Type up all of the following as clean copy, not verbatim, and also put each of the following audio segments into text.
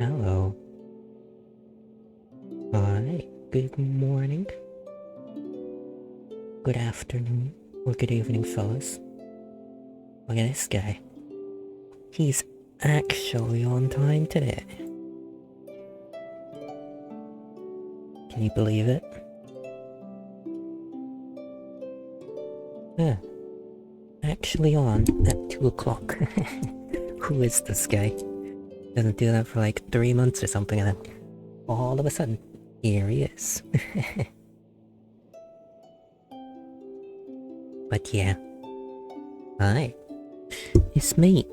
Hello. Hi. Good morning. Good afternoon. Or good evening, fellas. Look at this guy. He's actually on time today. Can you believe it? Yeah. Actually on at 2 o'clock. Who is this guy? Doesn't do that for like 3 months or something, and then all of a sudden, here he is. But yeah. Hi. It's me.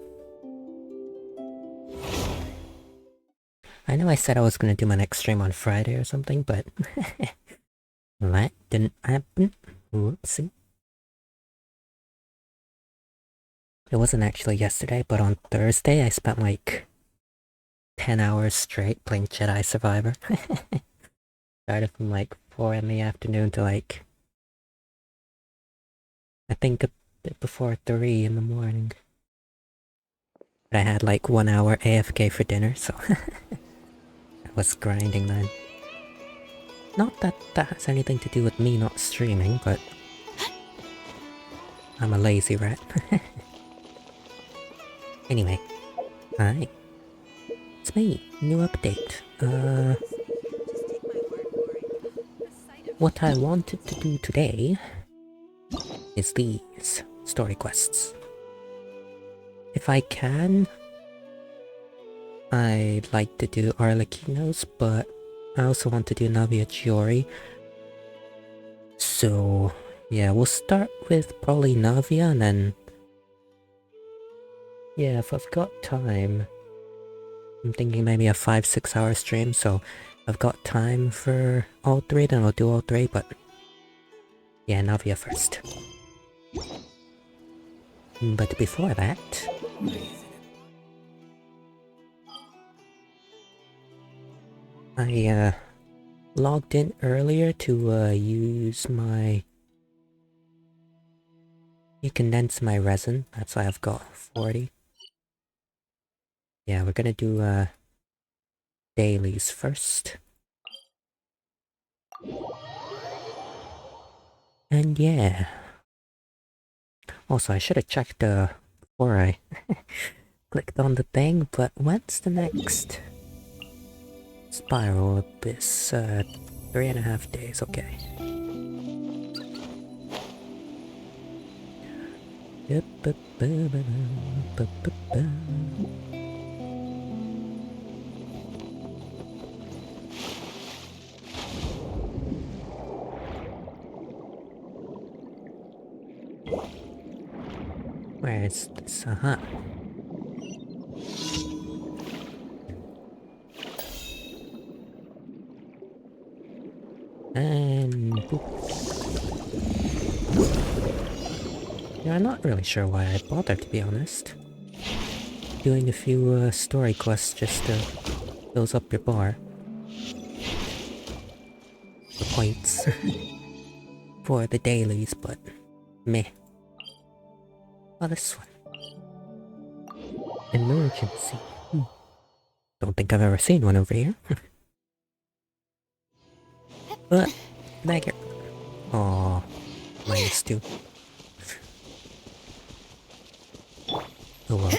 I know I said I was gonna do my next stream on Friday or something, but that didn't happen. Whoopsie. It wasn't actually yesterday, but on Thursday I spent like 10 hours straight playing Jedi Survivor. Started from like 4 in the afternoon to like, I think a bit before 3 in the morning. But I had like 1 hour AFK for dinner, so I was grinding then. Not that that has anything to do with me not streaming, but I'm a lazy rat. Anyway, hi. It's me, new update. What I wanted to do today is these story quests. If I can, I'd like to do Arlecchino's, but I also want to do Navia Chiori. So yeah, we'll start with probably Navia, and then yeah, if I've got time, I'm thinking maybe a 5-6 hour stream, so if I've got time for all three, then I'll do all three, but yeah, Navia first. But before that, I logged in earlier to use my... You condense my resin, that's why I've got 40. Yeah, we're gonna do dailies first. And yeah. Also, I should have checked before I clicked on the thing, but when's the next Spiral Abyss? 3.5 days, okay. Where is this? And boop. Yeah, I'm not really sure why I bothered, to be honest. Doing a few story quests just fills up your bar. The points for the dailies, but meh. Oh, this one. Emergency. Don't think I've ever seen one over here. But, dagger. Aww. -2. Oh well.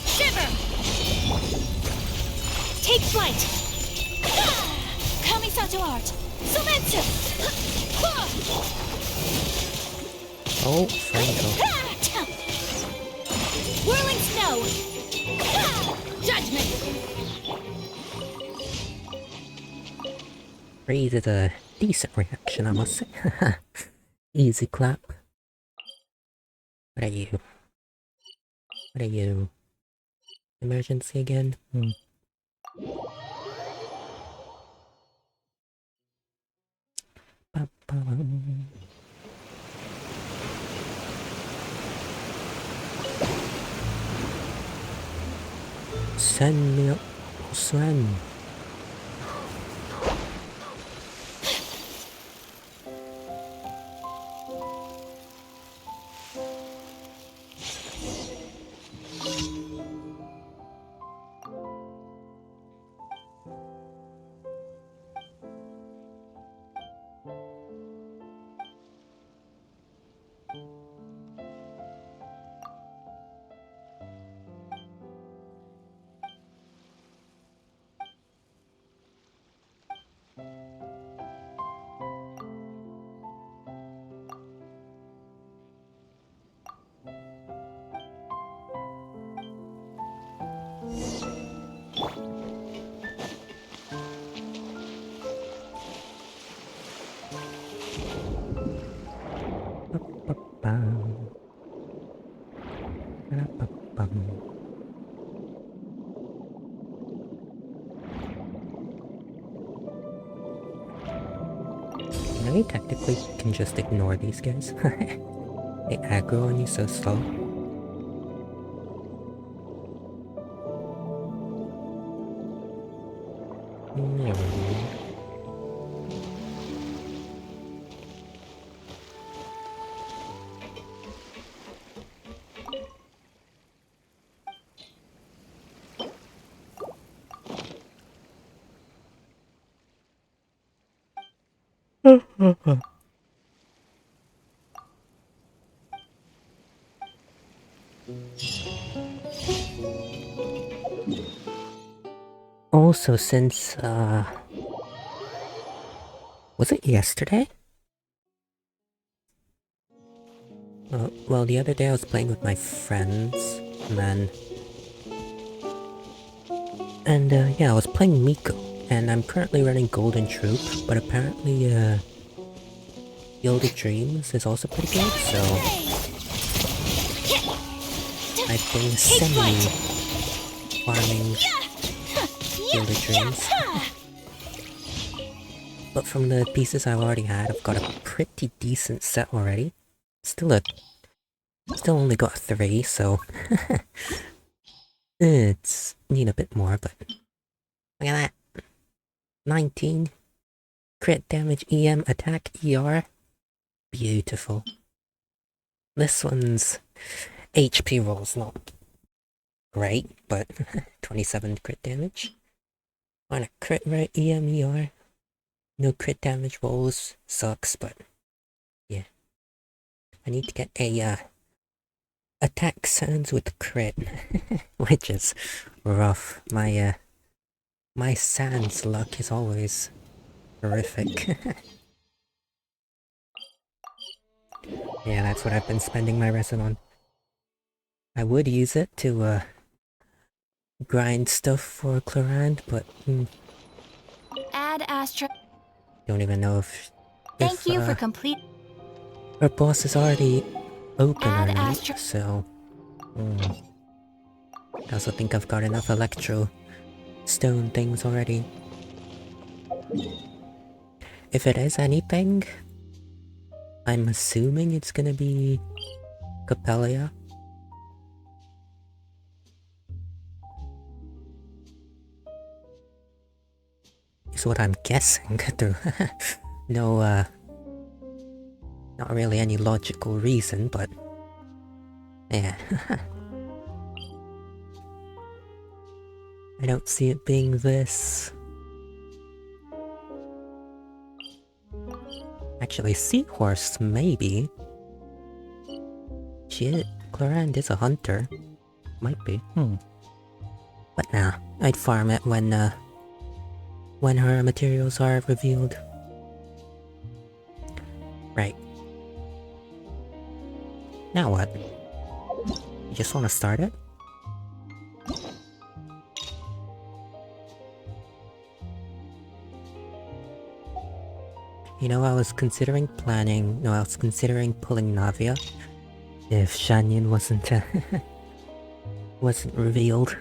Shiver! Take flight! Kamisato art! Sumetsu! Oh, Franco. Whirling snow! Judgment! Freeze is a decent reaction, I must say. Easy clap. What are you? What are you? Emergency again? Send me up, Sven. Ba-da-ba-bum. Ba-da-ba-bum. You know, you technically can just ignore these guys. They aggro on you so slow. Never. Also, since, was it yesterday? Well, the other day I was playing with my friends, and then... yeah, I was playing Miko, and I'm currently running Golden Troop, but apparently, Field of Dreams is also pretty good, so... I've been Take flight. semi-farming Field of Dreams. But from the pieces I've already had, I've got a pretty decent set already. Still only got 3, so... it's need a bit more, but... Look at that! 19. Crit damage EM, attack ER. Beautiful. This one's HP roll's not great, but 27 crit damage. On a crit rate EM ER. No crit damage rolls sucks, but yeah. I need to get a attack sounds with crit, which is rough. My sans luck is always horrific. Yeah, that's what I've been spending my resin on. I would use it to grind stuff for Clorand, but Add Astra. don't even know if Thank you for complete. our boss is already open Add or not, Astra. so... I also think I've got enough electro stone things already. If it is anything, I'm assuming it's gonna be Capelia. Is what I'm guessing through no not really any logical reason, but yeah. I don't see it being this. Actually, Seahorse, maybe. Shit, Clorand is a hunter. Might be, But nah, I'd farm it when her materials are revealed. Right. Now what? You just wanna start it? You know, I was considering pulling Navia if Shanyan wasn't wasn't revealed.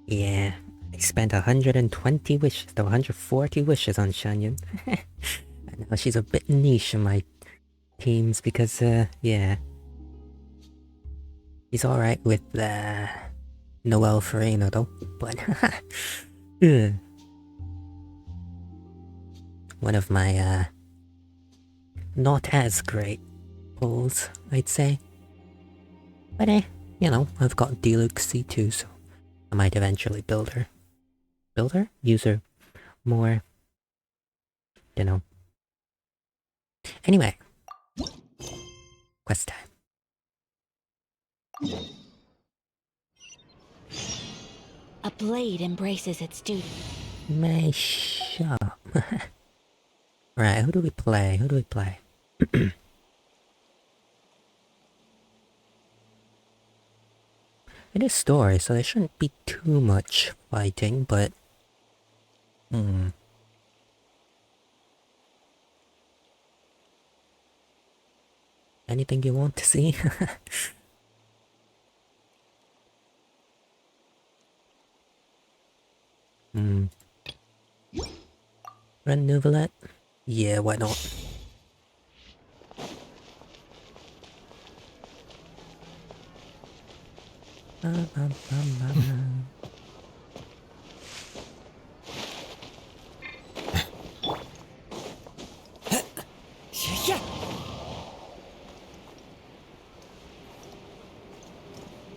Yeah, I spent 120 wishes, 140 wishes on Shanyan. I know she's a bit niche in my teams because, yeah. She's alright with, Noelle Farina though, but... one of my, not as great pulls, I'd say. But you know, I've got Deluxe C2, so I might eventually build her. Build her? Use her more. You know. Anyway. Quest time. A blade embraces its duty. May shop. Right, who do we play? It is story, so there shouldn't be too much fighting, but... Anything you want to see? Run Novelet? Yeah, why not?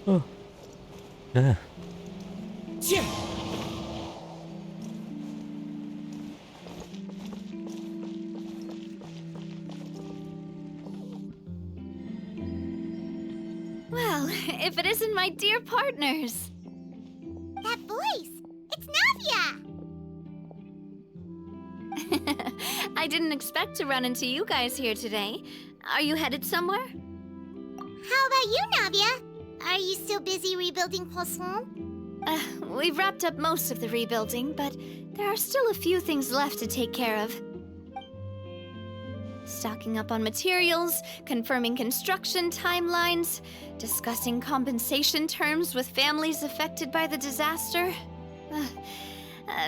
Oh. Ah. Well, if it isn't my dear partners. That voice! It's Navia! I didn't expect to run into you guys here today. Are you headed somewhere? How about you, Navia? Are you still busy rebuilding Poisson? We've wrapped up most of the rebuilding, but there are still a few things left to take care of. Stocking up on materials, confirming construction timelines, discussing compensation terms with families affected by the disaster.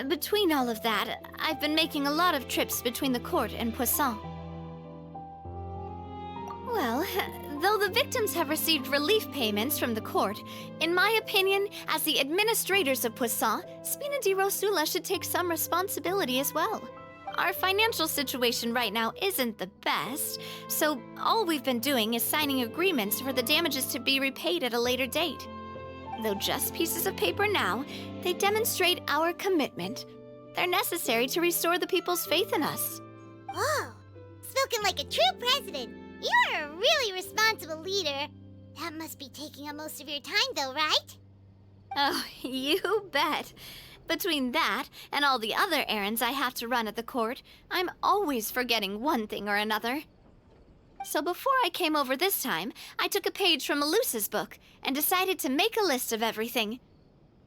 Between all of that, I've been making a lot of trips between the court and Poisson. Well, though the victims have received relief payments from the court, in my opinion, as the administrators of Poisson, Spina di Rosula should take some responsibility as well. Our financial situation right now isn't the best, so all we've been doing is signing agreements for the damages to be repaid at a later date. Though just pieces of paper now, they demonstrate our commitment. They're necessary to restore the people's faith in us. Whoa! Spoken like a true president. You're a really responsible leader. That must be taking up most of your time, though, right? Oh, you bet. Between that and all the other errands I have to run at the court, I'm always forgetting one thing or another. So before I came over this time, I took a page from Melusa's book and decided to make a list of everything.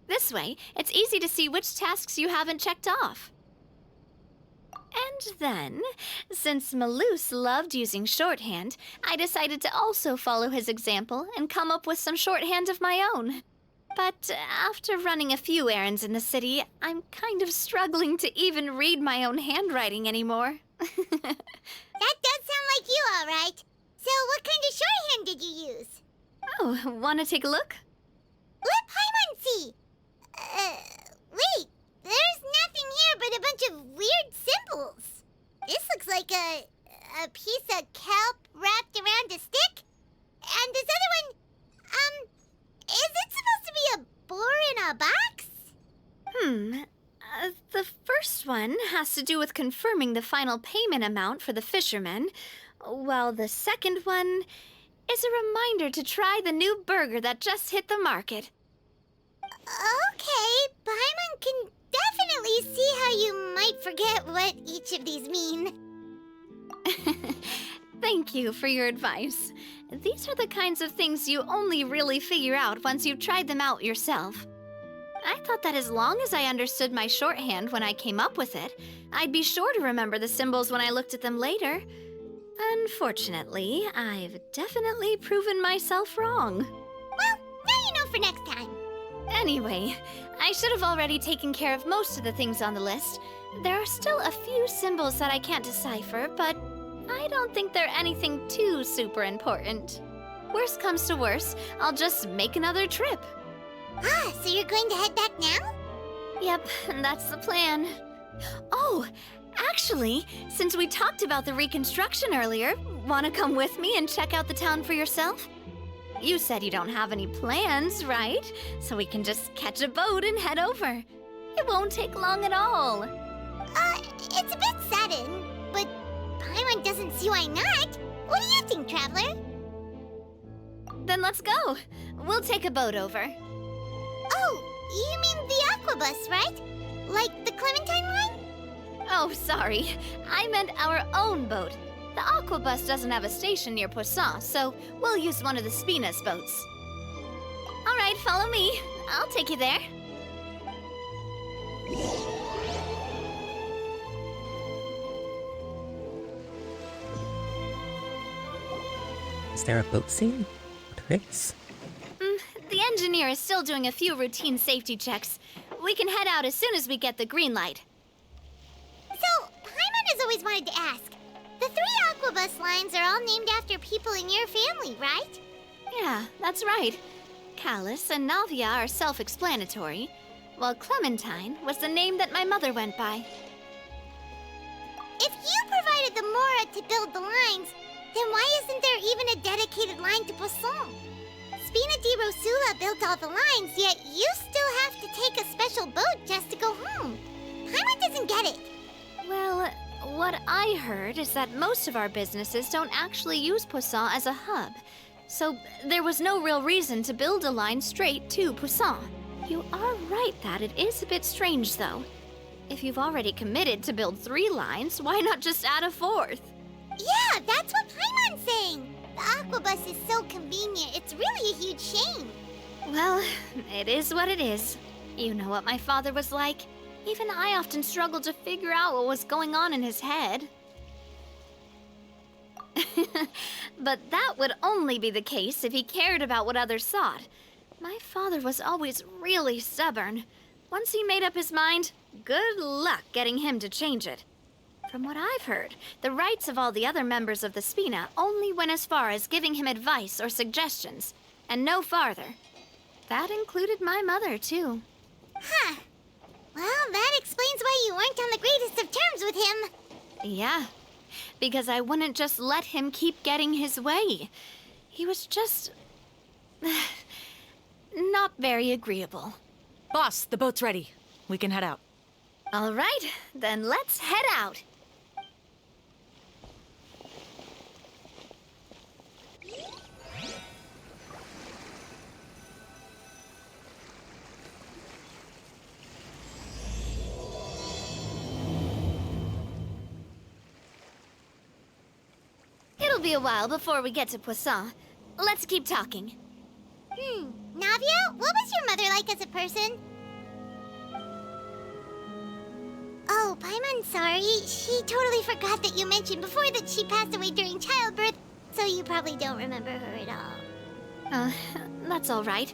This way, it's easy to see which tasks you haven't checked off. And then, since Melus loved using shorthand, I decided to also follow his example and come up with some shorthand of my own. But after running a few errands in the city, I'm kind of struggling to even read my own handwriting anymore. That does sound like you, all right. So what kind of shorthand did you use? Oh, want to take a look? Let Paimon see. Wait. There's nothing here but a bunch of weird symbols. This looks like a piece of kelp wrapped around a stick. And this other one, is it supposed to be a boar in a box? The first one has to do with confirming the final payment amount for the fishermen, while the second one is a reminder to try the new burger that just hit the market. Okay, Paimon can definitely see how you might forget what each of these mean. Thank you for your advice. These are the kinds of things you only really figure out once you've tried them out yourself. I thought that as long as I understood my shorthand when I came up with it, I'd be sure to remember the symbols when I looked at them later. Unfortunately, I've definitely proven myself wrong. Well, now you know for next time. Anyway, I should have already taken care of most of the things on the list. There are still a few symbols that I can't decipher, but I don't think they're anything too super important. Worst comes to worst, I'll just make another trip. Ah, so you're going to head back now? Yep, that's the plan. Oh, actually, since we talked about the reconstruction earlier, want to come with me and check out the town for yourself? You said you don't have any plans, right? So we can just catch a boat and head over. It won't take long at all. It's a bit sudden, but Paimon doesn't see why not. What do you think, Traveler? Then let's go. We'll take a boat over. Oh, you mean the aquabus, right? Like the Clementine line? Oh, sorry. I meant our own boat. The aquabus doesn't have a station near Poisson, so we'll use one of the Spina's boats. All right, follow me. I'll take you there. Is there a boat scene? There is. The engineer is still doing a few routine safety checks. We can head out as soon as we get the green light. So, Paimon has always wanted to ask. The 3 Aquabus lines are all named after people in your family, right? Yeah, that's right. Callus and Navia are self-explanatory, while Clementine was the name that my mother went by. If you provided the Mora to build the lines, then why isn't there even a dedicated line to Poisson? Spina di Rosula built all the lines, yet you still have to take a special boat just to go home. Paimon doesn't get it. Well, what I heard is that most of our businesses don't actually use Poisson as a hub, so there was no real reason to build a line straight to Poisson. You are right that it is a bit strange, though. If you've already committed to build 3 lines, why not just add a 4th? Yeah, that's what Paimon's saying. The Aquabus is so convenient, it's really a huge shame. Well, it is what it is. You know what my father was like. Even I often struggled to figure out what was going on in his head. But that would only be the case if he cared about what others thought. My father was always really stubborn. Once he made up his mind, good luck getting him to change it. From what I've heard, the rights of all the other members of the Spina only went as far as giving him advice or suggestions, and no farther. That included my mother, too. Huh. Well, that explains why you weren't on the greatest of terms with him. Yeah, because I wouldn't just let him keep getting his way. He was just... not very agreeable. Boss, the boat's ready. We can head out. All right, then let's head out. It'll be a while before we get to Poisson. Let's keep talking. Navia, what was your mother like as a person? Oh, Paimon's sorry. She totally forgot that you mentioned before that she passed away during childbirth, so you probably don't remember her at all. That's all right.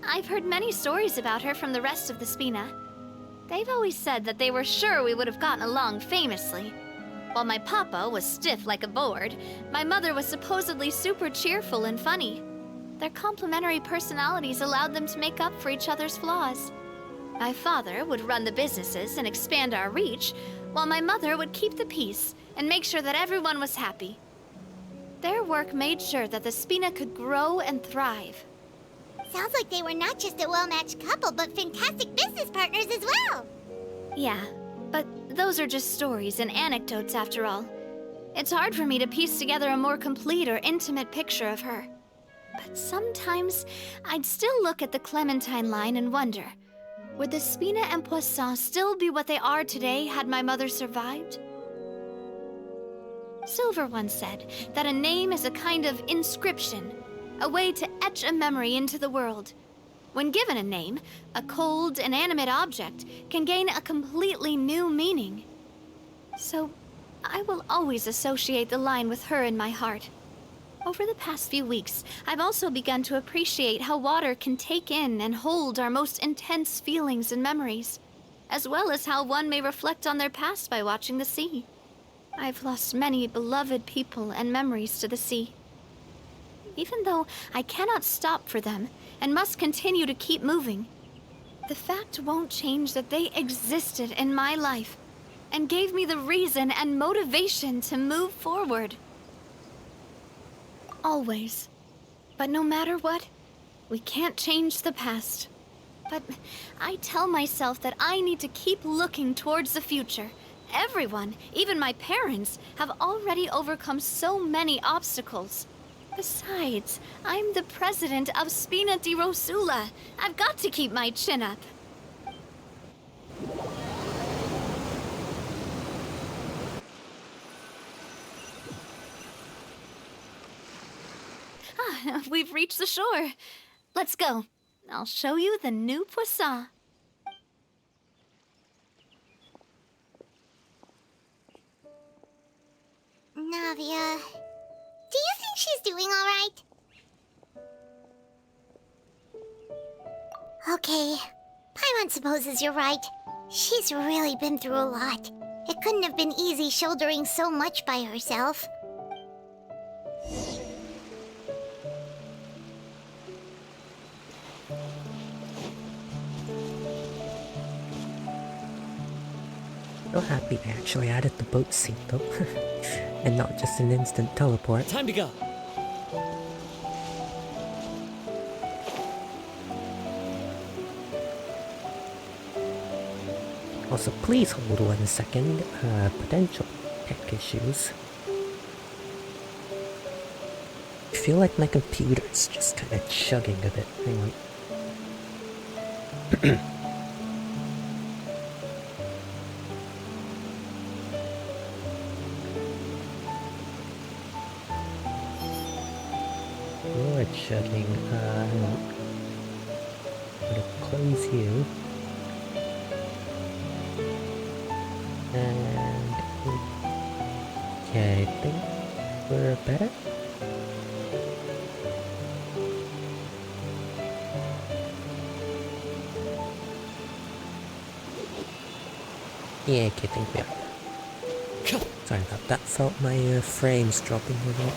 I've heard many stories about her from the rest of the Spina. They've always said that they were sure we would have gotten along famously. While my papa was stiff like a board, my mother was supposedly super cheerful and funny. Their complementary personalities allowed them to make up for each other's flaws. My father would run the businesses and expand our reach, while my mother would keep the peace and make sure that everyone was happy. Their work made sure that the Spina could grow and thrive. Sounds like they were not just a well-matched couple, but fantastic business partners as well. Yeah, but those are just stories and anecdotes after all. It's hard for me to piece together a more complete or intimate picture of her. But sometimes I'd still look at the Clementine line and wonder, would the Spina and Poisson still be what they are today had my mother survived? Silver once said that a name is a kind of inscription, a way to etch a memory into the world. When given a name, a cold, inanimate object can gain a completely new meaning. So, I will always associate the line with her in my heart. Over the past few weeks, I've also begun to appreciate how water can take in and hold our most intense feelings and memories, as well as how one may reflect on their past by watching the sea. I've lost many beloved people and memories to the sea. Even though I cannot stop for them and must continue to keep moving, the fact won't change that they existed in my life and gave me the reason and motivation to move forward. Always. But no matter what, we can't change the past. But I tell myself that I need to keep looking towards the future. Everyone, even my parents, have already overcome so many obstacles. Besides, I'm the president of Spina di Rosula. I've got to keep my chin up. We've reached the shore. Let's go. I'll show you the new Poisson. Navia, do you think she's doing alright? Okay. Paimon supposes you're right. She's really been through a lot. It couldn't have been easy shouldering so much by herself. So happy they actually added the boat seat though. And not just an instant teleport. Time to go. Also, please hold 1 second. Potential tech issues. I feel like my computer's just kind of chugging a bit. Hang on. You're chugging. Hang on. I'm gonna close you. And okay, I think we're better. Yeah, okay, I think we are. Sorry about that. Felt my frames dropping a lot.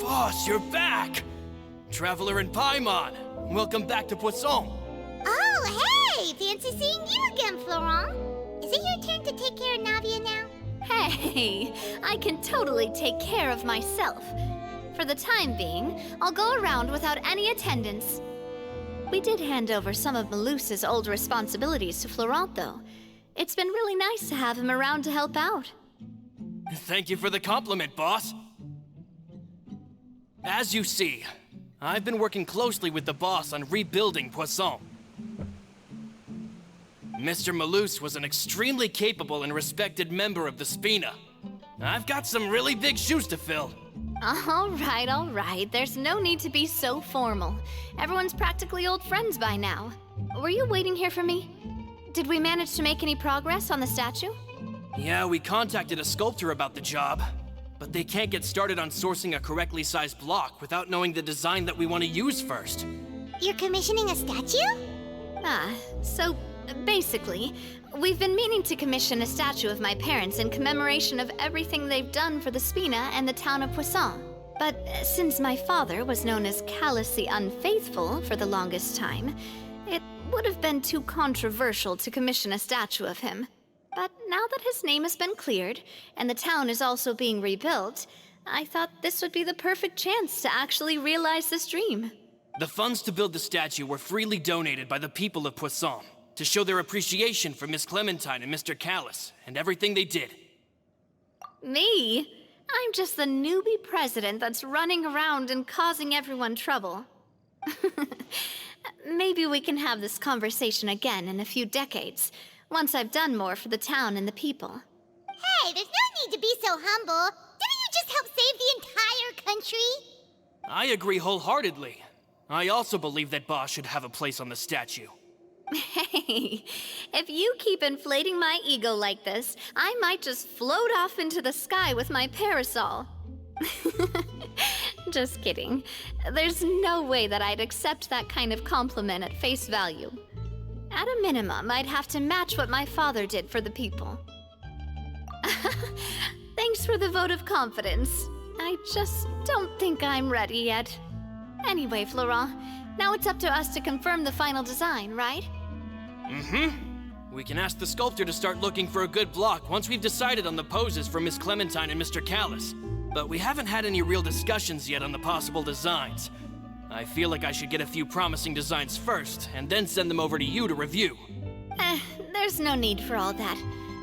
Boss, you're back! Traveler and Paimon, welcome back to Poisson. Oh, hey! Fancy seeing you again, Florent. Is it your turn to take care of Navia now? Hey, I can totally take care of myself. For the time being, I'll go around without any attendance. We did hand over some of Malus's old responsibilities to Florent, though. It's been really nice to have him around to help out. Thank you for the compliment, boss. As you see, I've been working closely with the boss on rebuilding Poisson. Mr. Malus was an extremely capable and respected member of the Spina. I've got some really big shoes to fill. All right. There's no need to be so formal. Everyone's practically old friends by now. Were you waiting here for me? Did we manage to make any progress on the statue? Yeah, we contacted a sculptor about the job, but they can't get started on sourcing a correctly sized block without knowing the design that we want to use first. You're commissioning a statue? So basically, we've been meaning to commission a statue of my parents in commemoration of everything they've done for the Spina and the town of Poisson. But since my father was known as callously unfaithful for the longest time, it would have been too controversial to commission a statue of him. But now that his name has been cleared, and the town is also being rebuilt, I thought this would be the perfect chance to actually realize this dream. The funds to build the statue were freely donated by the people of Poisson to show their appreciation for Miss Clementine and Mr. Callis and everything they did. Me? I'm just the newbie president that's running around and causing everyone trouble. Maybe we can have this conversation again in a few decades, once I've done more for the town and the people. Hey, there's no need to be so humble. Didn't you just help save the entire country? I agree wholeheartedly. I also believe that Boss should have a place on the statue. Hey, if you keep inflating my ego like this, I might just float off into the sky with my parasol. Just kidding. There's no way that I'd accept that kind of compliment at face value. At a minimum, I'd have to match what my father did for the people. Thanks for the vote of confidence. I just don't think I'm ready yet. Anyway, Florent, now it's up to us to confirm the final design, right? We can ask the sculptor to start looking for a good block once we've decided on the poses for Miss Clementine and Mr. Callis. But we haven't had any real discussions yet on the possible designs. I feel like I should get a few promising designs first, and then send them over to you to review. There's no need for all that.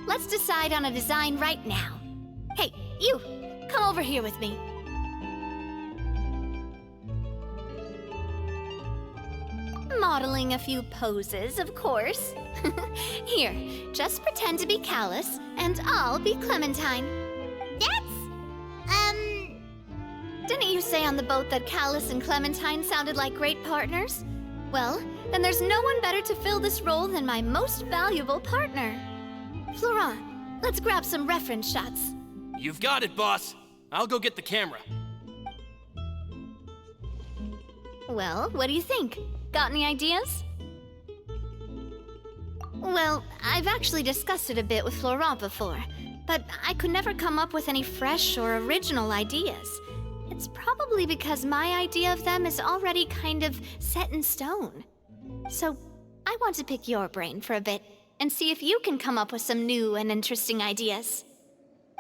Let's decide on a design right now. Hey, you! Come over here with me. Modeling a few poses, of course. Here, just pretend to be Callus, and I'll be Clementine. Didn't you say on the boat that Callus and Clementine sounded like great partners? Well, then there's no one better to fill this role than my most valuable partner. Florent, let's grab some reference shots. You've got it, boss. I'll go get the camera. Well, what do you think? Got any ideas? Well, I've actually discussed it a bit with Florent before, but I could never come up with any fresh or original ideas. It's probably because my idea of them is already kind of set in stone. So, I want to pick your brain for a bit and see if you can come up with some new and interesting ideas.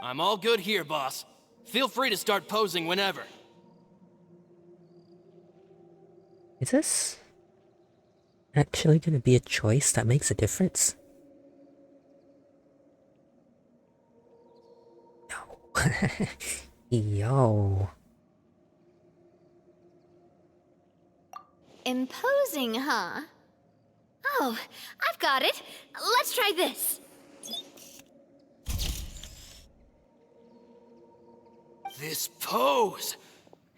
I'm all good here, boss. Feel free to start posing whenever. Is this actually gonna be a choice that makes a difference? No. Yo. Imposing, huh? Oh, I've got it. Let's try this. This pose!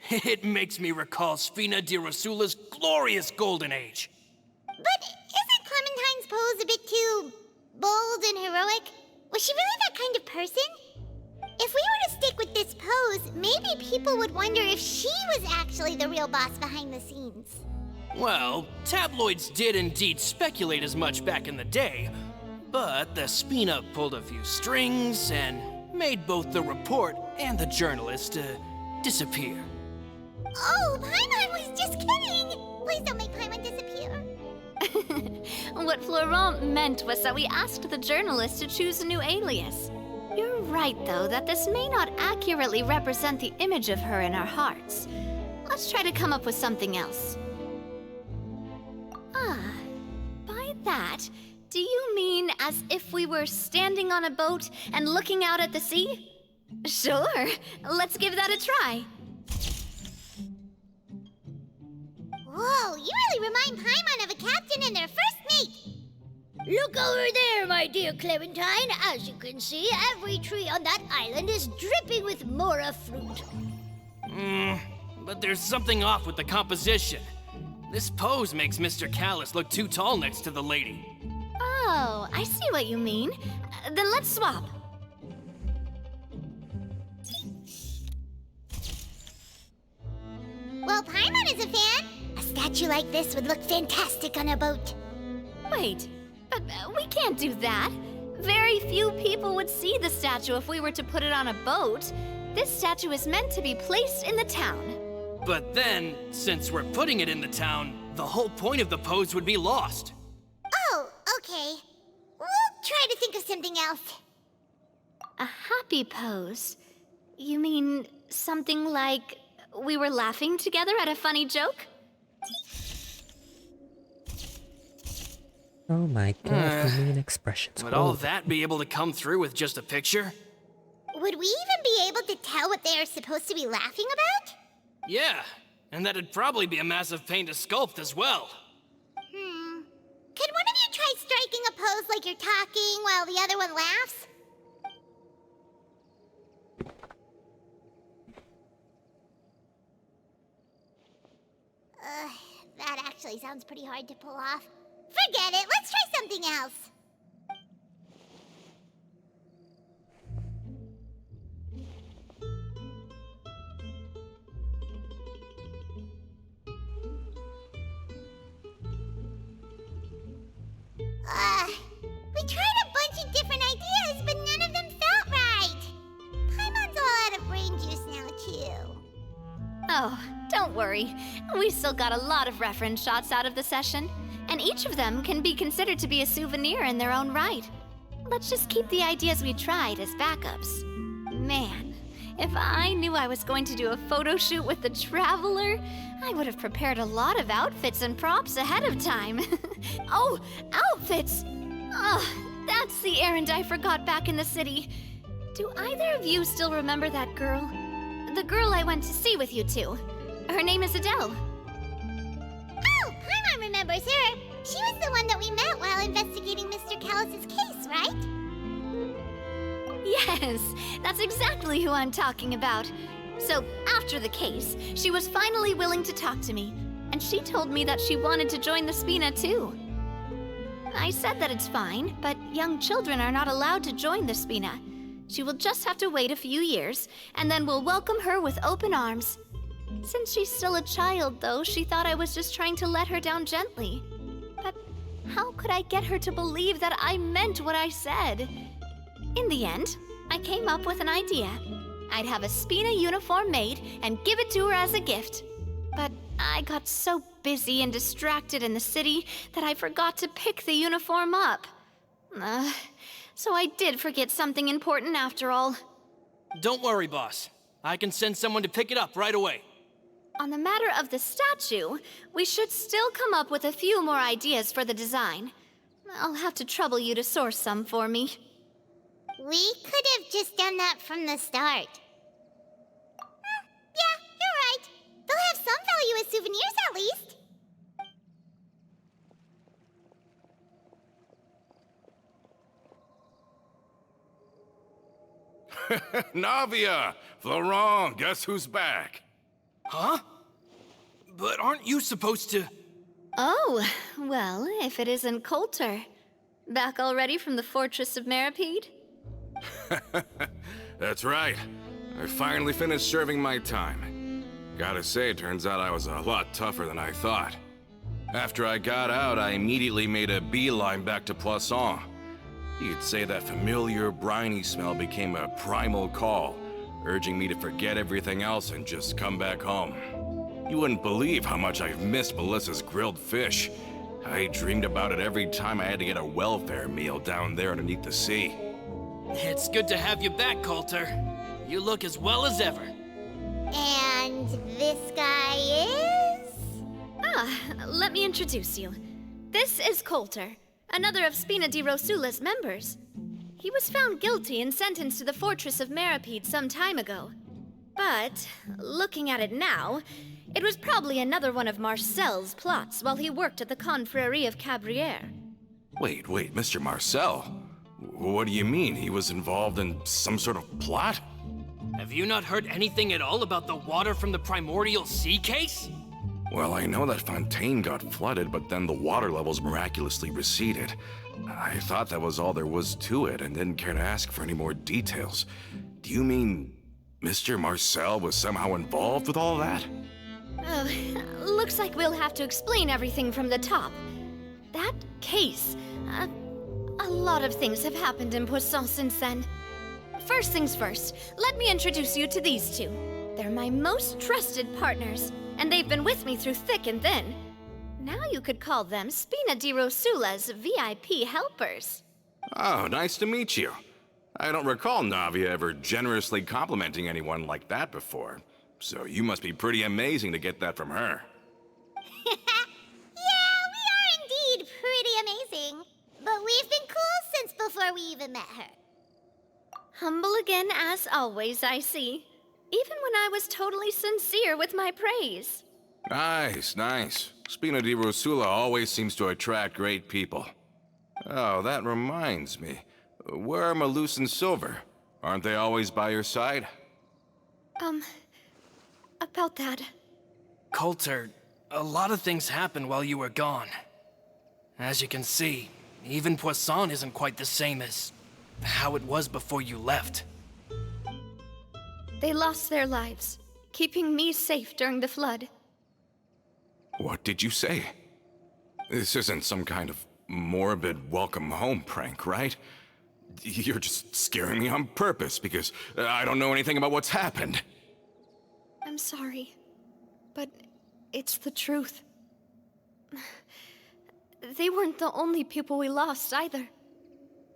It makes me recall Spina di Rosula's glorious golden age. But isn't Clementine's pose a bit too bold and heroic? Was she really that kind of person? If we were to stick with this pose, maybe people would wonder if she was actually the real boss behind the scenes. Well, tabloids did indeed speculate as much back in the day, but the Spina pulled a few strings and made both the report and the journalist disappear. Oh, Paimon was just kidding! Please don't make Paimon disappear. What Florent meant was that we asked the journalist to choose a new alias. You're right, though, that this may not accurately represent the image of her in our hearts. Let's try to come up with something else. By that, do you mean as if we were standing on a boat and looking out at the sea? Sure, let's give that a try. Whoa, you really remind Paimon of a captain and their first mate! Look over there, my dear Clementine. As you can see, every tree on that island is dripping with mora fruit. But there's something off with the composition. This pose makes Mr. Callus look too tall next to the lady. Oh, I see what you mean. Then let's swap. Well, Paimon is a fan. A statue like this would look fantastic on a boat. Wait, but we can't do that. Very few people would see the statue if we were to put it on a boat. This statue is meant to be placed in the town. But then, since we're putting it in the town, the whole point of the pose would be lost. Oh, okay. We'll try to think of something else. A happy pose? You mean something like we were laughing together at a funny joke? Oh my god, the mean expressions. Would all that be able to come through with just a picture? Would we even be able to tell what they are supposed to be laughing about? Yeah, and that'd probably be a massive pain to sculpt as well. Could one of you try striking a pose like you're talking while the other one laughs? That actually sounds pretty hard to pull off. Forget it, let's try something else. We tried a bunch of different ideas, but none of them felt right. Paimon's all out of brain juice now, too. Oh, don't worry. We still got a lot of reference shots out of the session, and each of them can be considered to be a souvenir in their own right. Let's just keep the ideas we tried as backups. Man, if I knew I was going to do a photo shoot with the Traveler, I would have prepared a lot of outfits and props ahead of time. Oh, outfits! Oh, that's the errand I forgot back in the city. Do either of you still remember that girl? The girl I went to see with you two. Her name is Adele. Oh, Paimon remembers her. She was the one that we met while investigating Miss Callus's case, right? Yes, that's exactly who I'm talking about. So, after the case, she was finally willing to talk to me, and she told me that she wanted to join the Spina too. I said that it's fine, but young children are not allowed to join the Spina. She will just have to wait a few years, and then we'll welcome her with open arms. Since she's still a child, though, she thought I was just trying to let her down gently. But how could I get her to believe that I meant what I said? In the end, I came up with an idea. I'd have a Spina uniform made and give it to her as a gift. But I got so busy and distracted in the city that I forgot to pick the uniform up. So I did forget something important after all. Don't worry, boss. I can send someone to pick it up right away. On the matter of the statue, we should still come up with a few more ideas for the design. I'll have to trouble you to source some for me. We could have just done that from the start. Yeah, you're right. They'll have some value as souvenirs at least. Navia! Florent, guess who's back? Huh? But aren't you supposed to... Oh, well, if it isn't Coulter. Back already from the Fortress of Meripede? That's right. I finally finished serving my time. Gotta say, it turns out I was a lot tougher than I thought. After I got out, I immediately made a beeline back to Poisson. You'd say that familiar, briny smell became a primal call, urging me to forget everything else and just come back home. You wouldn't believe how much I've missed Melissa's grilled fish. I dreamed about it every time I had to get a welfare meal down there underneath the sea. It's good to have you back, Coulter. You look as well as ever. And this guy is? Let me introduce you. This is Coulter, another of Spina di Rosula's members. He was found guilty and sentenced to the Fortress of Meripede some time ago. But, looking at it now, it was probably another one of Marcel's plots while he worked at the Confrérie of Cabrières. Wait, Mr. Marcel? What do you mean? He was involved in some sort of plot? Have you not heard anything at all about the water from the primordial sea case? Well, I know that Fontaine got flooded, but then the water levels miraculously receded. I thought that was all there was to it and didn't care to ask for any more details. Do you mean Mr. Marcel was somehow involved with all that? Oh, looks like we'll have to explain everything from the top. That case, a lot of things have happened in Poisson since then. First things first, let me introduce you to these two. They're my most trusted partners, and they've been with me through thick and thin. Now you could call them Spina di Rosula's VIP helpers. Oh, nice to meet you. I don't recall Navia ever generously complimenting anyone like that before. So you must be pretty amazing to get that from her. Yeah, we are indeed pretty amazing. But we've been cool since before we even met her. Humble again as always, I see. Even when I was totally sincere with my praise. Nice. Spina di Rosula always seems to attract great people. Oh, that reminds me. Where are Malus and Silver? Aren't they always by your side? About that. Coulter, a lot of things happened while you were gone. As you can see, even Poisson isn't quite the same as how it was before you left. They lost their lives, keeping me safe during the flood. What did you say? This isn't some kind of morbid welcome home prank, right? You're just scaring me on purpose because I don't know anything about what's happened. I'm sorry, but it's the truth. They weren't the only people we lost either.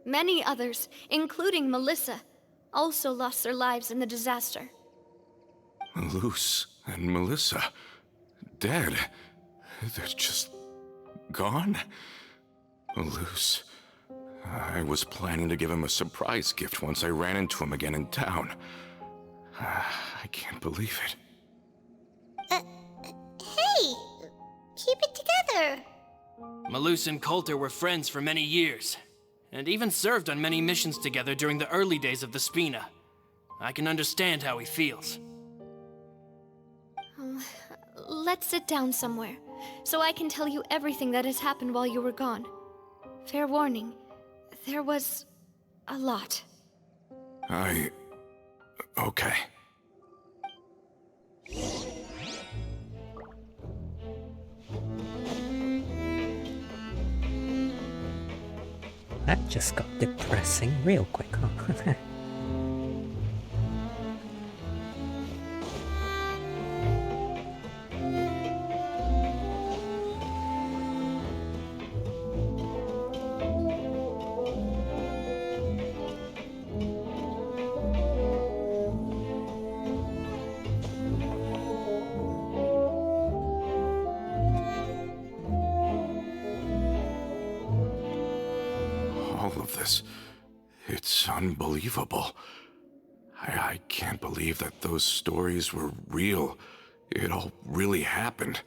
Many others, including Melissa, also lost their lives in the disaster. Malus and Melissa, dead. They're just gone? Malus, I was planning to give him a surprise gift once I ran into him again in town. I can't believe it. Hey, keep it together. Malus and Coulter were friends for many years. and even served on many missions together during the early days of the Spina. I can understand how he feels. Let's sit down somewhere, so I can tell you everything that has happened while you were gone. Fair warning, there was a lot. Okay. That just got depressing real quick, huh? All of this, it's unbelievable. I can't believe that those stories were real. It all really happened.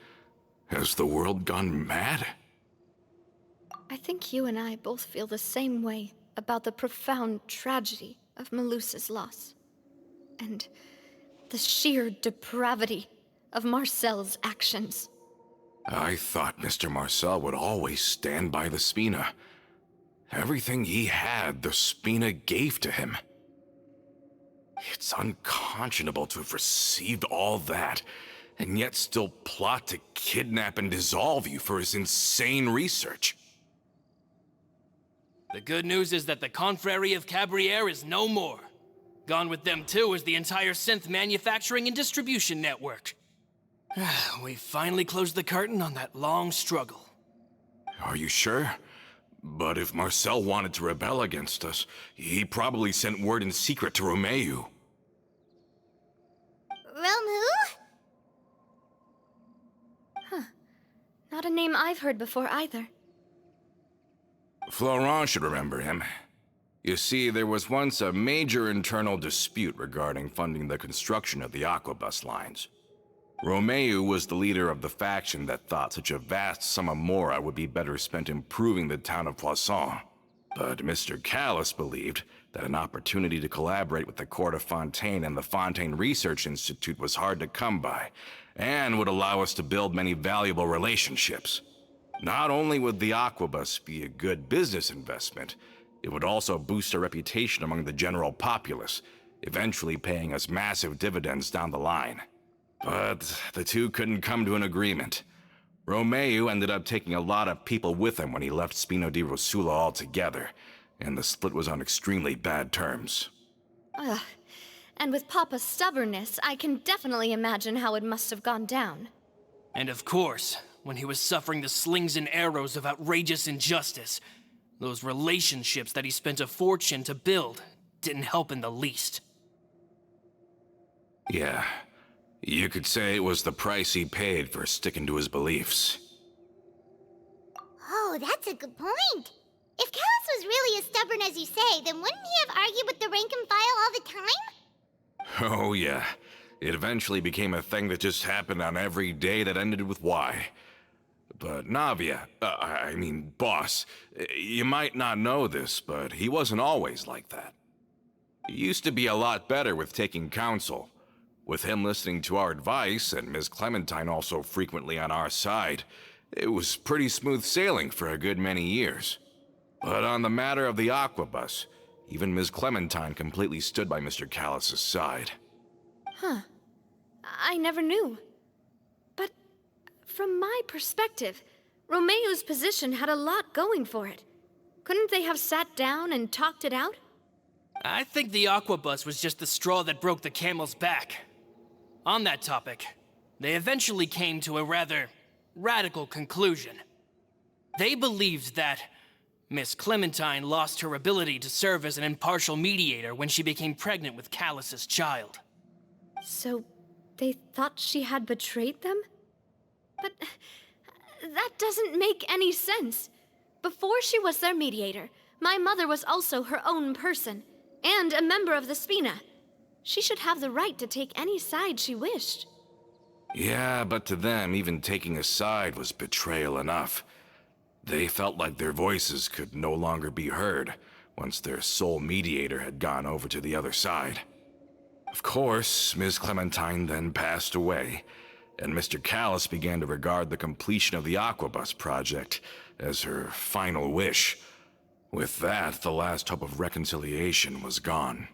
Has the world gone mad? I think you and I both feel the same way about the profound tragedy of Melusa's loss. And the sheer depravity of Marcel's actions. I thought Mr. Marcel would always stand by the Spina. Everything he had, the Spina gave to him. It's unconscionable to have received all that, and yet still plot to kidnap and dissolve you for his insane research. The good news is that the Confrérie of Cabriere is no more. Gone with them too is the entire synth manufacturing and distribution network. We finally closed the curtain on that long struggle. Are you sure? But if Marcel wanted to rebel against us, he probably sent word in secret to Romeu. Romu? Not a name I've heard before either. Florent should remember him. You see, there was once a major internal dispute regarding funding the construction of the Aquabus lines. Romeu was the leader of the faction that thought such a vast sum of mora would be better spent improving the town of Poisson. But Mr. Callis believed that an opportunity to collaborate with the Court of Fontaine and the Fontaine Research Institute was hard to come by, and would allow us to build many valuable relationships. Not only would the Aquabus be a good business investment, it would also boost our reputation among the general populace, eventually paying us massive dividends down the line. But the two couldn't come to an agreement. Romeu ended up taking a lot of people with him when he left Spino di Rosula altogether, and the split was on extremely bad terms. Ugh. And with Papa's stubbornness, I can definitely imagine how it must have gone down. And of course, when he was suffering the slings and arrows of outrageous injustice, those relationships that he spent a fortune to build didn't help in the least. Yeah. You could say it was the price he paid for sticking to his beliefs. Oh, that's a good point. If Callis was really as stubborn as you say, then wouldn't he have argued with the rank and file all the time? Oh yeah. It eventually became a thing that just happened on every day that ended with Y. But Navia, boss, you might not know this, but he wasn't always like that. He used to be a lot better with taking counsel. With him listening to our advice, and Ms. Clementine also frequently on our side, it was pretty smooth sailing for a good many years. But on the matter of the Aquabus, even Ms. Clementine completely stood by Mr. Callis' side. Huh. I never knew. But from my perspective, Romeu's position had a lot going for it. Couldn't they have sat down and talked it out? I think the Aquabus was just the straw that broke the camel's back. On that topic, they eventually came to a rather radical conclusion. They believed that Miss Clementine lost her ability to serve as an impartial mediator when she became pregnant with Callus's child. So they thought she had betrayed them? But that doesn't make any sense. Before she was their mediator, my mother was also her own person, and a member of the Spina. She should have the right to take any side she wished. Yeah, but to them, even taking a side was betrayal enough. They felt like their voices could no longer be heard once their sole mediator had gone over to the other side. Of course, Ms. Clementine then passed away, and Mr. Callis began to regard the completion of the Aquabus project as her final wish. With that, the last hope of reconciliation was gone.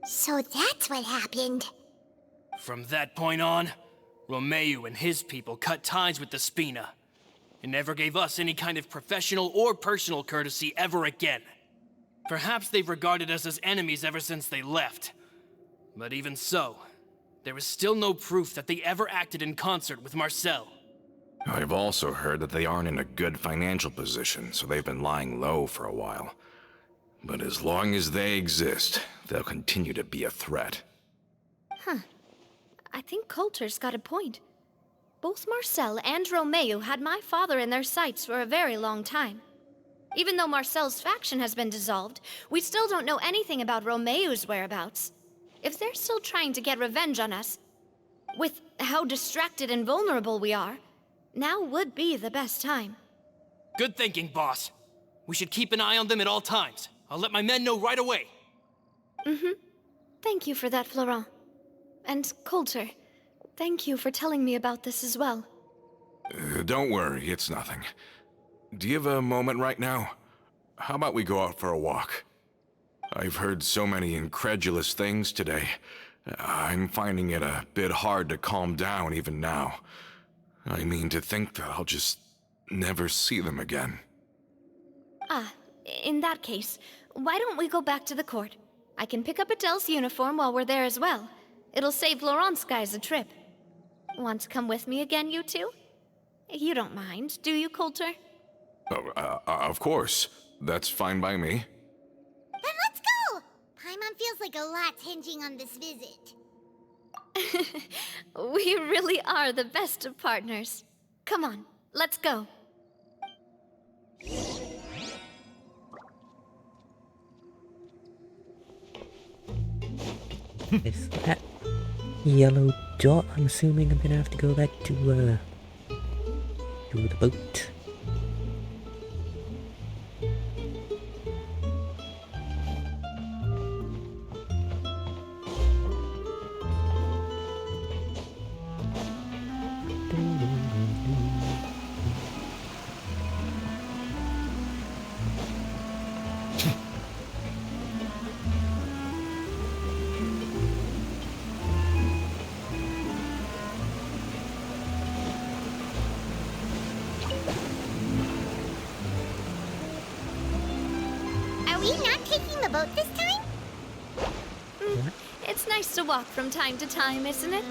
So that's what happened. From that point on, Romeo and his people cut ties with the Spina, and never gave us any kind of professional or personal courtesy ever again. Perhaps they've regarded us as enemies ever since they left. But even so, there is still no proof that they ever acted in concert with Marcel. I've also heard that they aren't in a good financial position, so they've been lying low for a while. But as long as they exist, they'll continue to be a threat. I think Coulter's got a point. Both Marcel and Romeo had my father in their sights for a very long time. Even though Marcel's faction has been dissolved, we still don't know anything about Romeo's whereabouts. If they're still trying to get revenge on us, with how distracted and vulnerable we are, now would be the best time. Good thinking, boss. We should keep an eye on them at all times. I'll let my men know right away. Thank you for that, Florent. And Coulter, thank you for telling me about this as well. Don't worry, it's nothing. Do you have a moment right now? How about we go out for a walk? I've heard so many incredulous things today. I'm finding it a bit hard to calm down even now. I mean, to think that I'll just never see them again. In that case, why don't we go back to the court? I can pick up Adele's uniform while we're there as well. It'll save Laurent's guys a trip. Want to come with me again, you two? You don't mind, do you, Coulter? Of course. That's fine by me. Then let's go! Paimon feels like a lot's hinging on this visit. We really are the best of partners. Come on, let's go. Is that yellow dot? I'm assuming I'm gonna have to go back to the boat. Are we not taking the boat this time? It's nice to walk from time to time, isn't it?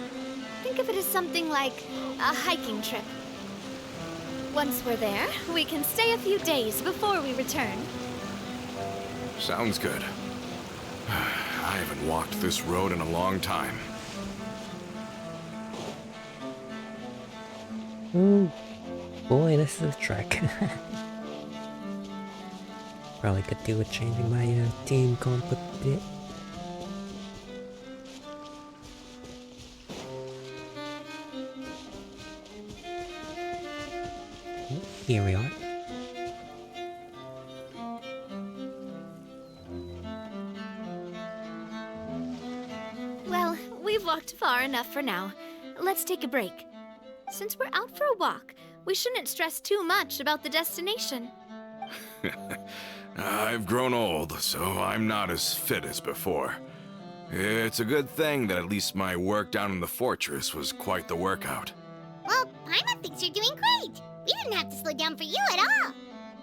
Think of it as something like a hiking trip. Once we're there, we can stay a few days before we return. Sounds good. I haven't walked this road in a long time. Oh boy, this is a trek. Probably could do with changing my team comp a bit. Oh, here we are. Well, we've walked far enough for now. Let's take a break. Since we're out for a walk, we shouldn't stress too much about the destination. I've grown old, so I'm not as fit as before. It's a good thing that at least my work down in the fortress was quite the workout. Well, Paimon thinks you're doing great. We didn't have to slow down for you at all.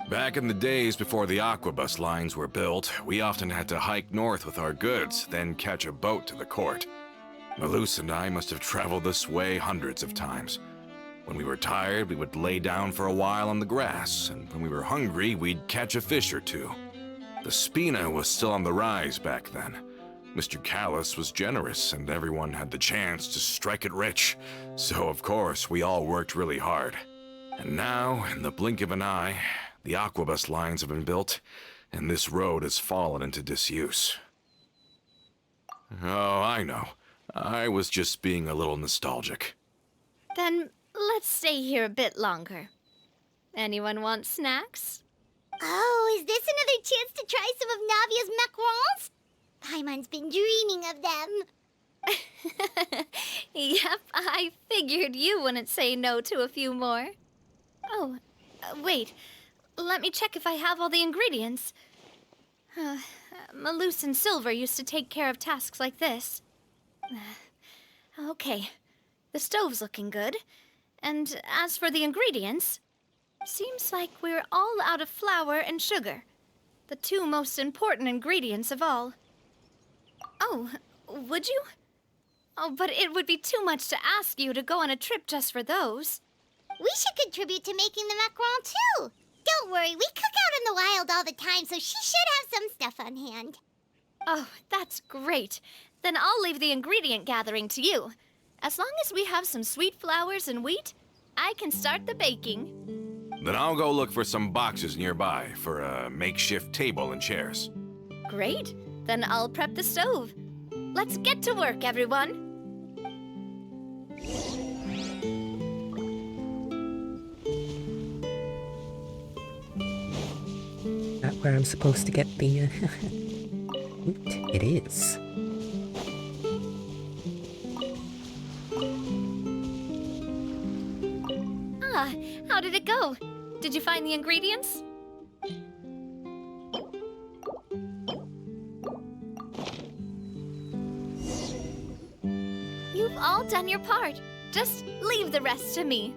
Back in the days before the Aquabus lines were built, we often had to hike north with our goods, then catch a boat to the court. Malus and I must have traveled this way hundreds of times. When we were tired, we would lay down for a while on the grass, and when we were hungry, we'd catch a fish or two. The Spina was still on the rise back then. Mr. Callis was generous, and everyone had the chance to strike it rich. So, of course, we all worked really hard. And now, in the blink of an eye, the Aquabus lines have been built, and this road has fallen into disuse. Oh, I know. I was just being a little nostalgic. Then let's stay here a bit longer. Anyone want snacks? Oh, is this another chance to try some of Navia's macarons? Paimon's been dreaming of them. Yep, I figured you wouldn't say no to a few more. Oh, wait. Let me check if I have all the ingredients. Maloose and Silver used to take care of tasks like this. Okay, the stove's looking good. And as for the ingredients, seems like we're all out of flour and sugar. The two most important ingredients of all. Oh, would you? Oh, but it would be too much to ask you to go on a trip just for those. We should contribute to making the macaron too. Don't worry, we cook out in the wild all the time, so she should have some stuff on hand. Oh, that's great. Then I'll leave the ingredient gathering to you. As long as we have some sweet flowers and wheat, I can start the baking. Then I'll go look for some boxes nearby for a makeshift table and chairs. Great. Then I'll prep the stove. Let's get to work, everyone. Not where I'm supposed to get the, Oot, it is. Ah, how did it go? Did you find the ingredients? You've all done your part. Just leave the rest to me.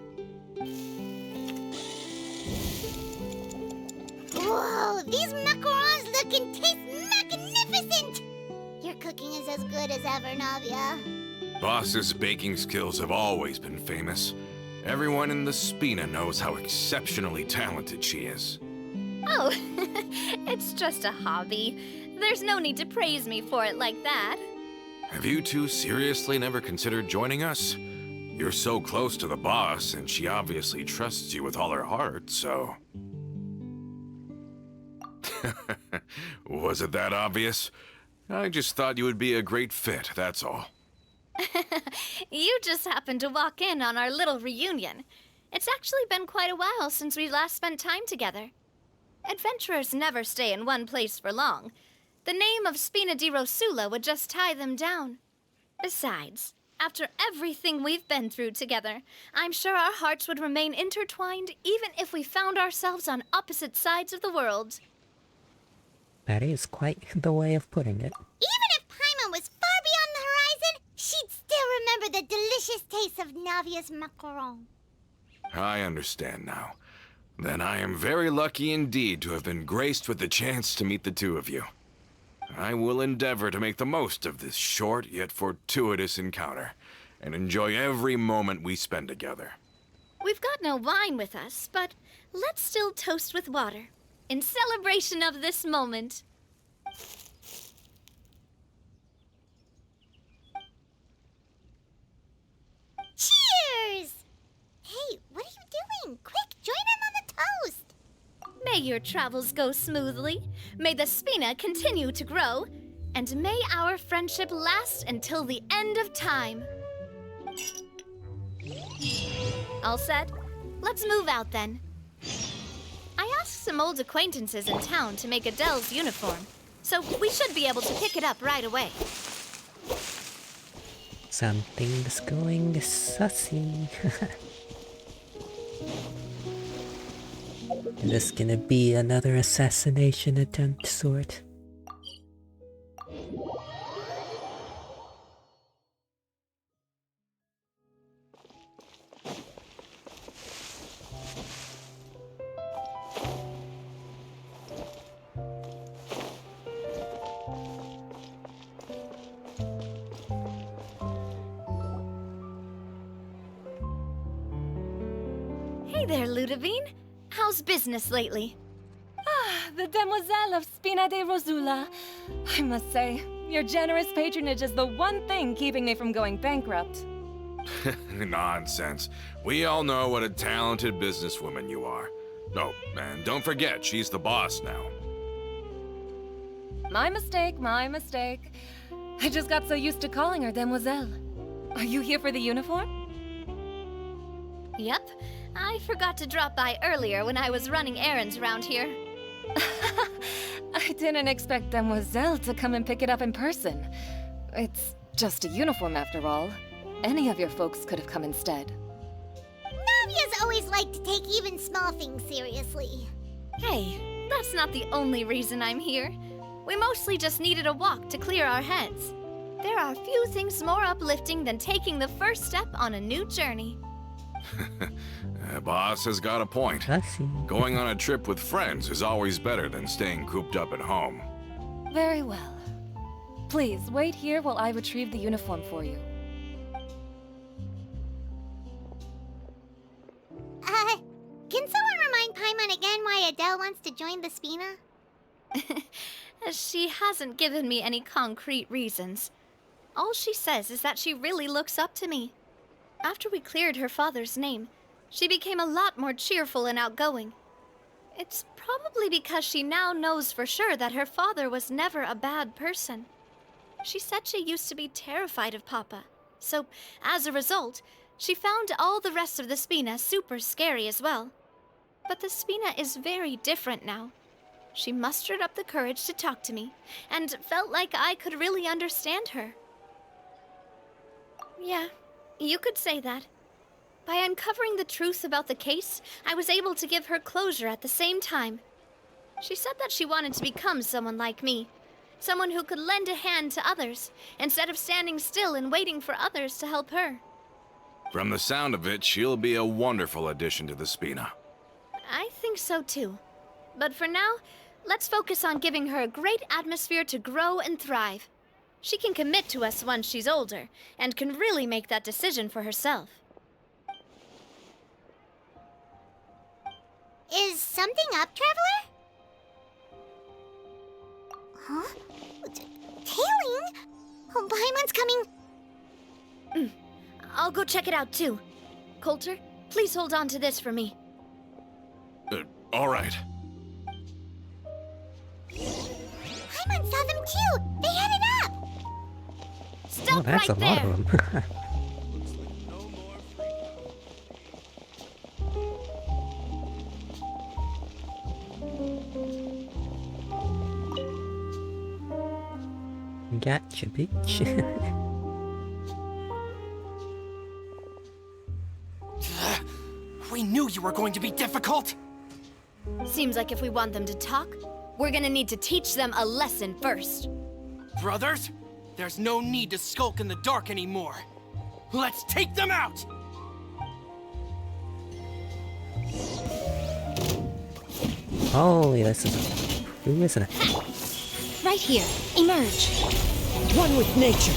Whoa, these macarons look and taste magnificent! Your cooking is as good as ever, Navia. Boss's baking skills have always been famous. Everyone in the Spina knows how exceptionally talented she is. Oh, it's just a hobby. There's no need to praise me for it like that. Have you two seriously never considered joining us? You're so close to the boss, and she obviously trusts you with all her heart, so... Was it that obvious? I just thought you would be a great fit, that's all. You just happened to walk in on our little reunion. It's actually been quite a while since we last spent time together. Adventurers never stay in one place for long. The name of Spina di Rosula would just tie them down. Besides, after everything we've been through together, I'm sure our hearts would remain intertwined even if we found ourselves on opposite sides of the world. That is quite the way of putting it. Even if Paimon was far beyond the horizon, she'd still remember the delicious taste of Navia's macaron. I understand now. Then I am very lucky indeed to have been graced with the chance to meet the two of you. I will endeavor to make the most of this short yet fortuitous encounter, and enjoy every moment we spend together. We've got no wine with us, but let's still toast with water, in celebration of this moment. Cheers! Hey, what are you doing? Quick, join in on the toast! May your travels go smoothly, may the Spina continue to grow, and may our friendship last until the end of time. All set? Let's move out then. I asked some old acquaintances in town to make Adele's uniform, so we should be able to pick it up right away. Something's going sussy. Is this gonna be another assassination attempt sort? Hey there, Ludovine. How's business lately? The Demoiselle of Spina di Rosula. I must say, your generous patronage is the one thing keeping me from going bankrupt. Nonsense. We all know what a talented businesswoman you are. Oh, and don't forget, she's the boss now. My mistake, my mistake. I just got so used to calling her Demoiselle. Are you here for the uniform? Yep. I forgot to drop by earlier when I was running errands around here. I didn't expect Demoiselle to come and pick it up in person. It's just a uniform after all. Any of your folks could have come instead. Navia's always liked to take even small things seriously. Hey, that's not the only reason I'm here. We mostly just needed a walk to clear our heads. There are few things more uplifting than taking the first step on a new journey. Boss has got a point. I see. Going on a trip with friends is always better than staying cooped up at home. Very well. Please, wait here while I retrieve the uniform for you. Can someone remind Paimon again why Adele wants to join the Spina? She hasn't given me any concrete reasons. All she says is that she really looks up to me. After we cleared her father's name, she became a lot more cheerful and outgoing. It's probably because she now knows for sure that her father was never a bad person. She said she used to be terrified of Papa, so as a result, she found all the rest of the Spina super scary as well. But the Spina is very different now. She mustered up the courage to talk to me, and felt like I could really understand her. Yeah, you could say that. By uncovering the truth about the case, I was able to give her closure at the same time. She said that she wanted to become someone like me. Someone who could lend a hand to others, instead of standing still and waiting for others to help her. From the sound of it, she'll be a wonderful addition to the Spina. I think so too. But for now, let's focus on giving her a great atmosphere to grow and thrive. She can commit to us once she's older, and can really make that decision for herself. Is something up, Traveler? Huh? Tailing? Oh, Paimon's coming. I'll go check it out too. Coulter, please hold on to this for me. All right. Paimon saw them too! They headed up! Stop Oh, that's right a lot there! of them. Gotcha, bitch. We knew you were going to be difficult! Seems like if we want them to talk, we're gonna need to teach them a lesson first. Brothers, there's no need to skulk in the dark anymore. Let's take them out! Holy, this is who isn't it? Right here, emerge. One with nature!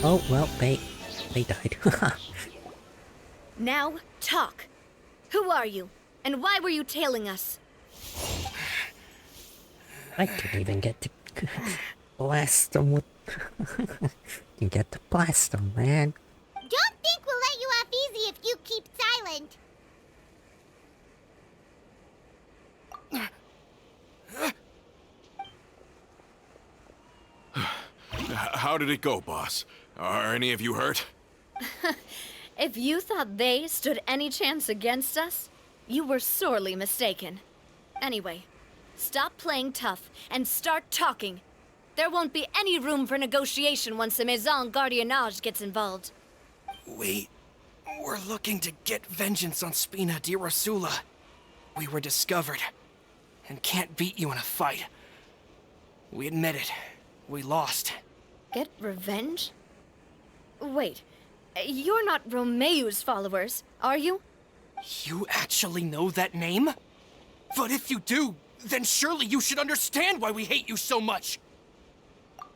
Oh well, they died. Now, talk. Who are you? And why were you tailing us? I didn't even get to blast them with. You get to blast them, man. Don't think we'll let you off easy if you keep silent. How did it go, boss? Are any of you hurt? If you thought they stood any chance against us, you were sorely mistaken. Anyway, stop playing tough and start talking. There won't be any room for negotiation once the Maison Gardiennage gets involved. We're looking to get vengeance on Spina di Rosula. We were discovered, and can't beat you in a fight. We admit it. We lost. Get revenge? Wait, you're not Romeu's followers, are you? You actually know that name? But if you do, then surely you should understand why we hate you so much!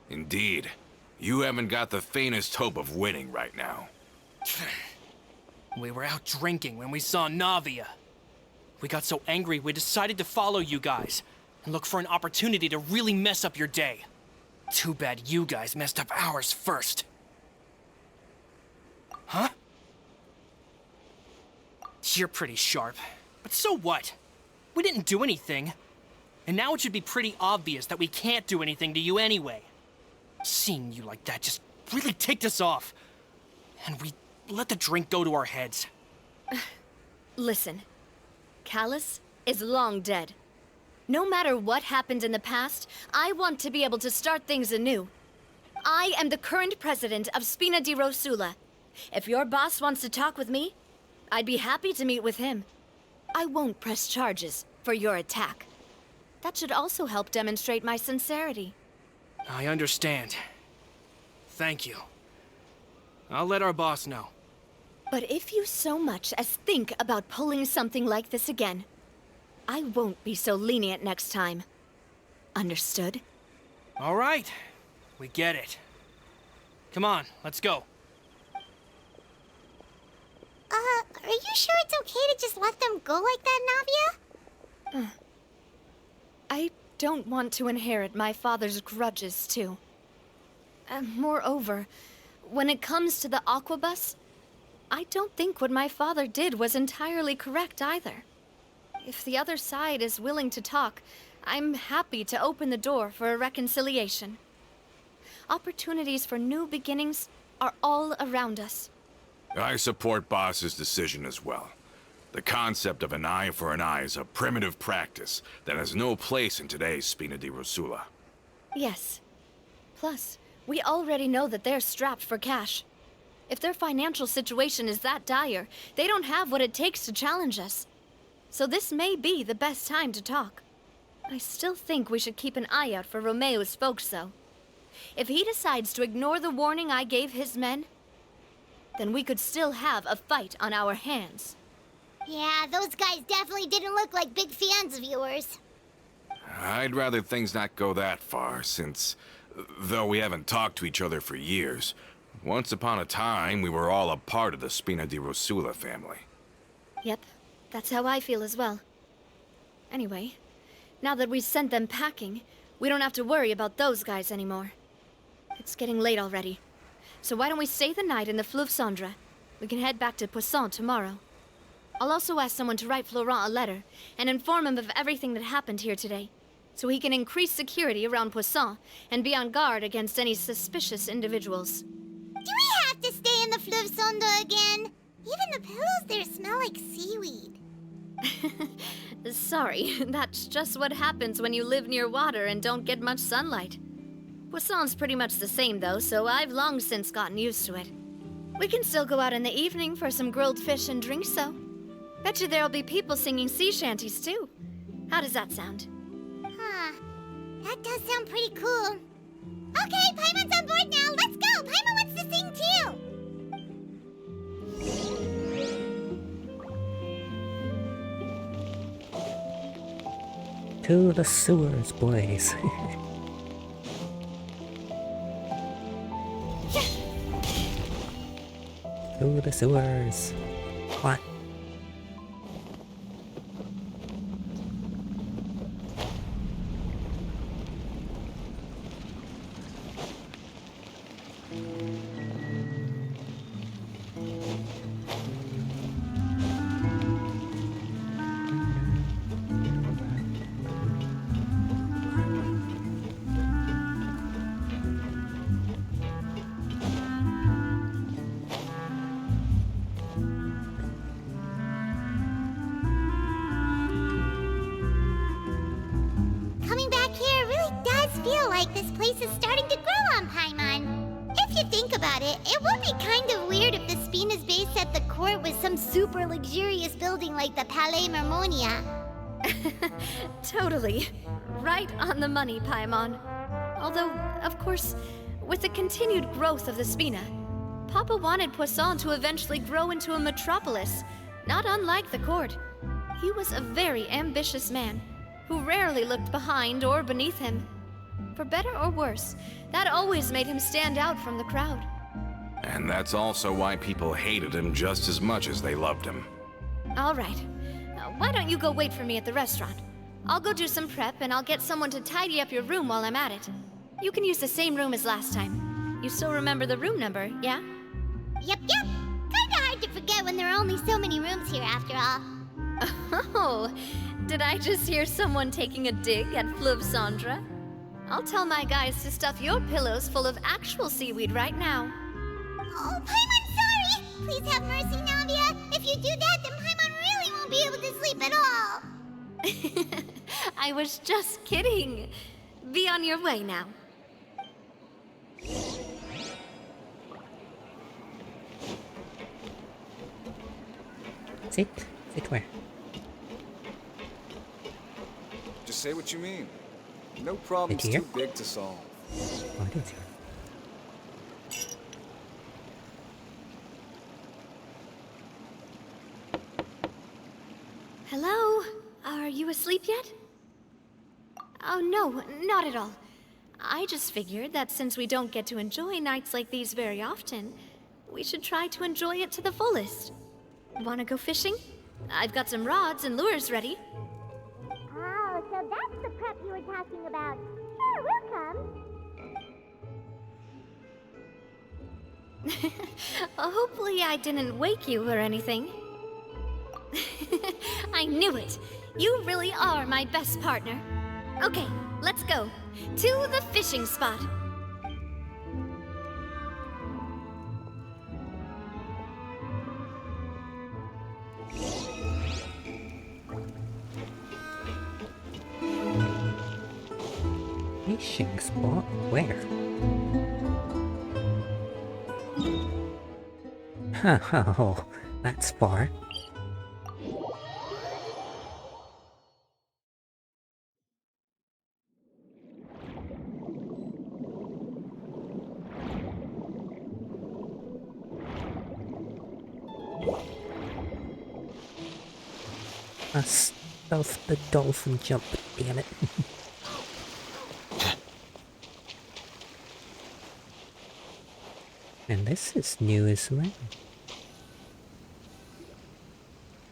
Indeed. You haven't got the faintest hope of winning right now. We were out drinking when we saw Navia. We got so angry we decided to follow you guys and look for an opportunity to really mess up your day. Too bad you guys messed up ours first. Huh? You're pretty sharp, but so what? We didn't do anything. And now it should be pretty obvious that we can't do anything to you anyway. Seeing you like that just really ticked us off. And we let the drink go to our heads. Listen, Callus is long dead. No matter what happened in the past, I want to be able to start things anew. I am the current president of Spina di Rosula. If your boss wants to talk with me, I'd be happy to meet with him. I won't press charges for your attack. That should also help demonstrate my sincerity. I understand. Thank you. I'll let our boss know. But if you so much as think about pulling something like this again, I won't be so lenient next time. Understood? All right. We get it. Come on, let's go. Are you sure it's okay to just let them go like that, Navia? I don't want to inherit my father's grudges, too. Moreover, when it comes to the Aquabus, I don't think what my father did was entirely correct either. If the other side is willing to talk, I'm happy to open the door for a reconciliation. Opportunities for new beginnings are all around us. I support Boss's decision as well. The concept of an eye for an eye is a primitive practice that has no place in today's Spina di Rosula. Yes. Plus, we already know that they're strapped for cash. If their financial situation is that dire, they don't have what it takes to challenge us. So this may be the best time to talk. I still think we should keep an eye out for Romeo's folks, though. If he decides to ignore the warning I gave his men, then we could still have a fight on our hands. Yeah, those guys definitely didn't look like big fans of yours. I'd rather things not go that far, since, though we haven't talked to each other for years, once upon a time we were all a part of the Spina di Rosula family. Yep, that's how I feel as well. Anyway, now that we've sent them packing, we don't have to worry about those guys anymore. It's getting late already. So why don't we stay the night in the Fleuve Cendre? We can head back to Poisson tomorrow. I'll also ask someone to write Florent a letter and inform him of everything that happened here today, so he can increase security around Poisson and be on guard against any suspicious individuals. Do we have to stay in the Fleuve Cendre again? Even the pillows there smell like seaweed. Sorry, that's just what happens when you live near water and don't get much sunlight. Poisson's pretty much the same though, so I've long since gotten used to it. We can still go out in the evening for some grilled fish and drinks though. Bet you there'll be people singing sea shanties too. How does that sound? Huh. That does sound pretty cool. Okay, Paimon's on board now. Let's go. Paimon wants to sing too. To the sewers, boys. To the sewers. What? Coming back here really does feel like this place is starting to grow on Paimon. If you think about it, it would be kind of weird if the Spina's base at the court was some super luxurious building like the Palais Mermonia. Totally. Right on the money, Paimon. Although, of course, with the continued growth of the Spina, Papa wanted Poisson to eventually grow into a metropolis, not unlike the court. He was a very ambitious man, who rarely looked behind or beneath him. For better or worse, that always made him stand out from the crowd. And that's also why people hated him just as much as they loved him. All right. Why don't you go wait for me at the restaurant? I'll go do some prep and I'll get someone to tidy up your room while I'm at it. You can use the same room as last time. You still remember the room number, yeah? Yep. Kinda hard to forget when there are only so many rooms here after all. Oh, did I just hear someone taking a dig at Fleuve Cendre? I'll tell my guys to stuff your pillows full of actual seaweed right now. Oh, Paimon's sorry! Please have mercy, Navia. If you do that, then Paimon really won't be able to sleep at all. I was just kidding. Be on your way now. Sit? Sit where? Just say what you mean. No problem's Sit here? too big to solve. Oh, it is here. Hello? Are you asleep yet? Oh, no, not at all. I just figured that since we don't get to enjoy nights like these very often, we should try to enjoy it to the fullest. Wanna go fishing? I've got some rods and lures ready. Oh, so that's the prep you were talking about. Sure, we'll come. Hopefully I didn't wake you or anything. I knew it. You really are my best partner. Okay, let's go. To the fishing spot. Fishing spot? Where? Oh, that's far. I stuffed the dolphin jump, damn it. And this is new as well.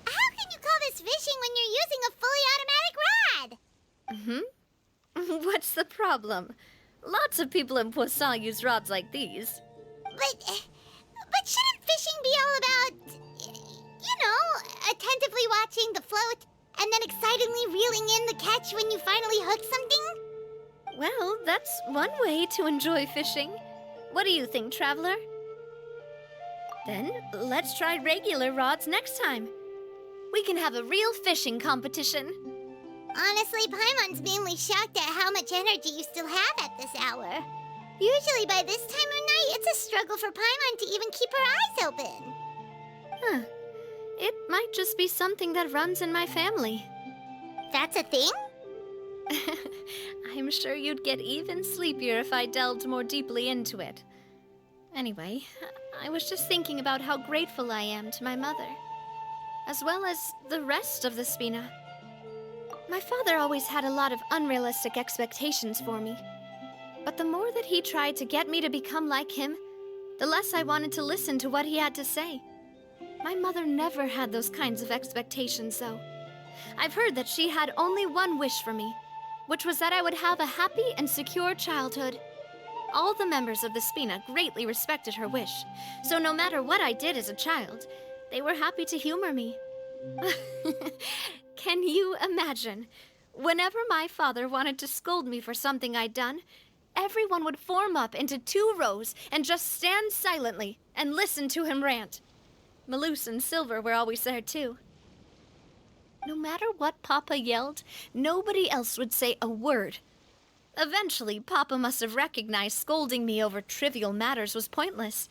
How can you call this fishing when you're using a fully automatic rod? What's the problem? Lots of people in Poisson use rods like these. But shouldn't fishing be all about, attentively watching the float and then excitedly reeling in the catch when you finally hook something? Well, that's one way to enjoy fishing. What do you think, Traveler? Then, let's try regular rods next time. We can have a real fishing competition. Honestly, Paimon's mainly shocked at how much energy you still have at this hour. Usually by this time of night, it's a struggle for Paimon to even keep her eyes open. Huh. It might just be something that runs in my family. That's a thing? I'm sure you'd get even sleepier if I delved more deeply into it. Anyway, I was just thinking about how grateful I am to my mother, as well as the rest of the Spina. My father always had a lot of unrealistic expectations for me, but the more that he tried to get me to become like him, the less I wanted to listen to what he had to say. My mother never had those kinds of expectations, though. I've heard that she had only one wish for me, which was that I would have a happy and secure childhood. All the members of the Spina greatly respected her wish, so no matter what I did as a child, they were happy to humor me. Can you imagine? Whenever my father wanted to scold me for something I'd done, everyone would form up into 2 rows and just stand silently and listen to him rant. Malouse and Silver were always there too. No matter what Papa yelled, nobody else would say a word. Eventually, Papa must have recognized scolding me over trivial matters was pointless,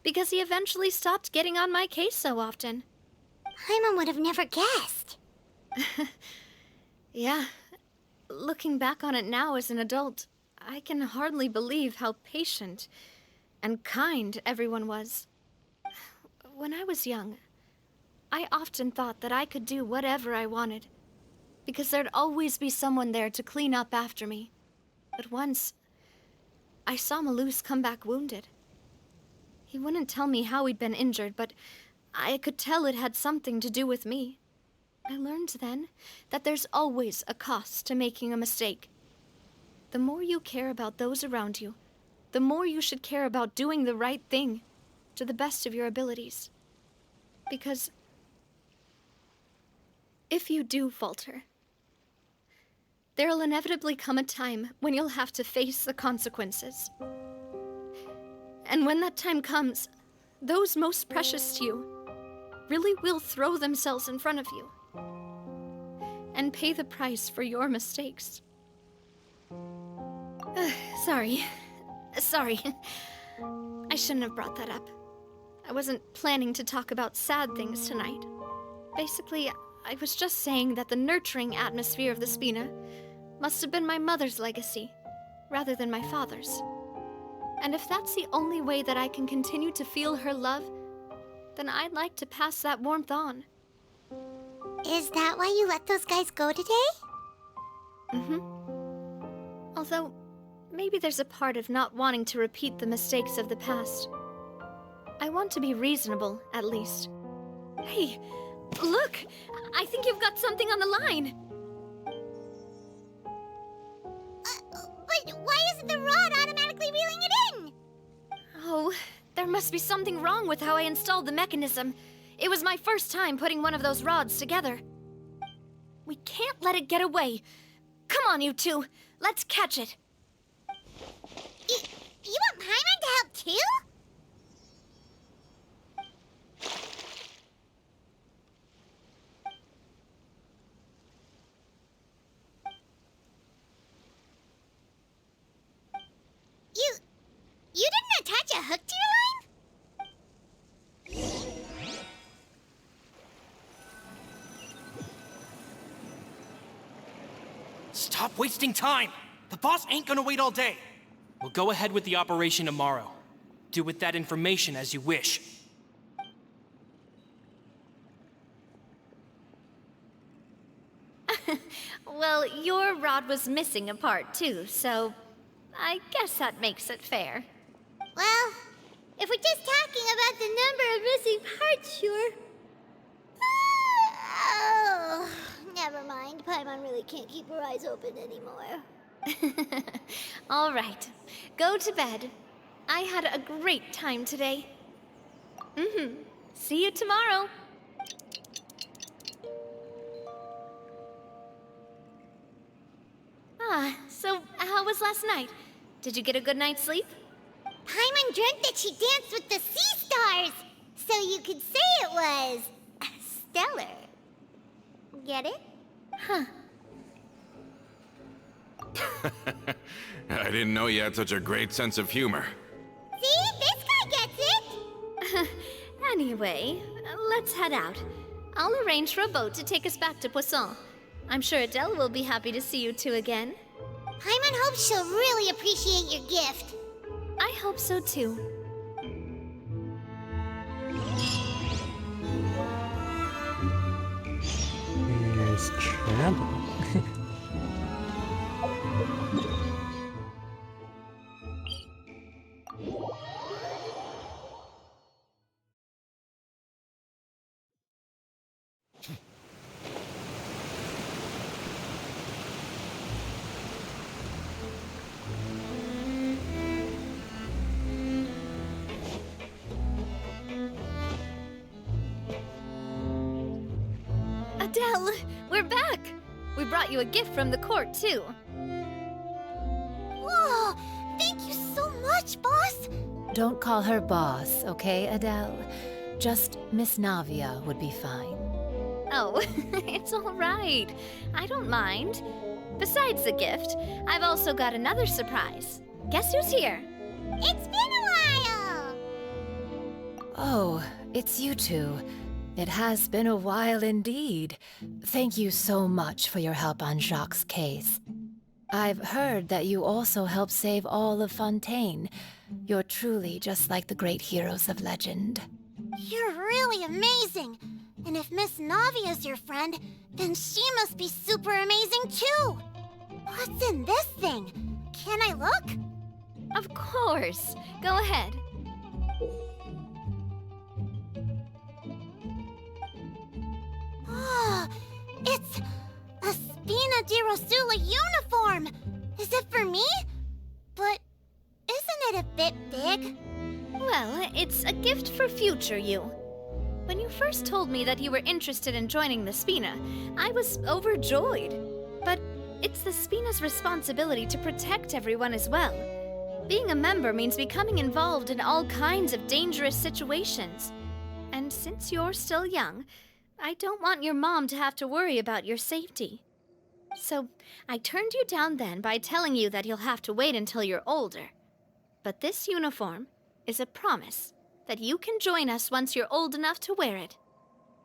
because he eventually stopped getting on my case so often. Paimon would have never guessed. Yeah. Looking back on it now as an adult, I can hardly believe how patient and kind everyone was. When I was young, I often thought that I could do whatever I wanted, because there'd always be someone there to clean up after me. But once, I saw Malouse come back wounded. He wouldn't tell me how he'd been injured, but I could tell it had something to do with me. I learned then that there's always a cost to making a mistake. The more you care about those around you, the more you should care about doing the right thing to the best of your abilities. Because if you do falter, there'll inevitably come a time when you'll have to face the consequences. And when that time comes, those most precious to you really will throw themselves in front of you and pay the price for your mistakes. Sorry. I shouldn't have brought that up. I wasn't planning to talk about sad things tonight. Basically, I was just saying that the nurturing atmosphere of the Spina must have been my mother's legacy, rather than my father's. And if that's the only way that I can continue to feel her love, then I'd like to pass that warmth on. Is that why you let those guys go today? Mm-hmm. Although, maybe there's a part of not wanting to repeat the mistakes of the past. I want to be reasonable, at least. Hey, look! I think you've got something on the line! But why isn't the rod automatically reeling it in? Oh, there must be something wrong with how I installed the mechanism. It was my first time putting one of those rods together. We can't let it get away. Come on, you two. Let's catch it. You want Paimon to help too? You didn't attach a hook to your line? Stop wasting time! The boss ain't gonna wait all day. We'll go ahead with the operation tomorrow. Do with that information as you wish. Well, your rod was missing a part too, so I guess that makes it fair. Well, if we're just talking about the number of missing parts, sure. Oh, never mind. Paimon really can't keep her eyes open anymore. All right, go to bed. I had a great time today. See you tomorrow. So how was last night? Did you get a good night's sleep? Paimon dreamt that she danced with the sea stars, so you could say it was stellar. Get it? Huh. I didn't know you had such a great sense of humor. See? This guy gets it! Anyway, let's head out. I'll arrange for a boat to take us back to Poisson. I'm sure Adele will be happy to see you two again. Paimon hopes she'll really appreciate your gift. I hope so too. There's trouble. Adele, we're back! We brought you a gift from the court, too. Whoa! Thank you so much, boss! Don't call her boss, okay, Adele? Just Miss Navia would be fine. Oh, it's all right. I don't mind. Besides the gift, I've also got another surprise. Guess who's here? It's been a while! Oh, it's you two. It has been a while indeed. Thank you so much for your help on Jacques' case. I've heard that you also helped save all of Fontaine. You're truly just like the great heroes of legend. You're really amazing! And if Miss Navia's your friend, then she must be super amazing too! What's in this thing? Can I look? Of course. Go ahead. Oh, it's a Spina di Rosula uniform! Is it for me? But isn't it a bit big? Well, it's a gift for future you. When you first told me that you were interested in joining the Spina, I was overjoyed. But it's the Spina's responsibility to protect everyone as well. Being a member means becoming involved in all kinds of dangerous situations. And since you're still young, I don't want your mom to have to worry about your safety. So, I turned you down then by telling you that you'll have to wait until you're older. But this uniform is a promise that you can join us once you're old enough to wear it.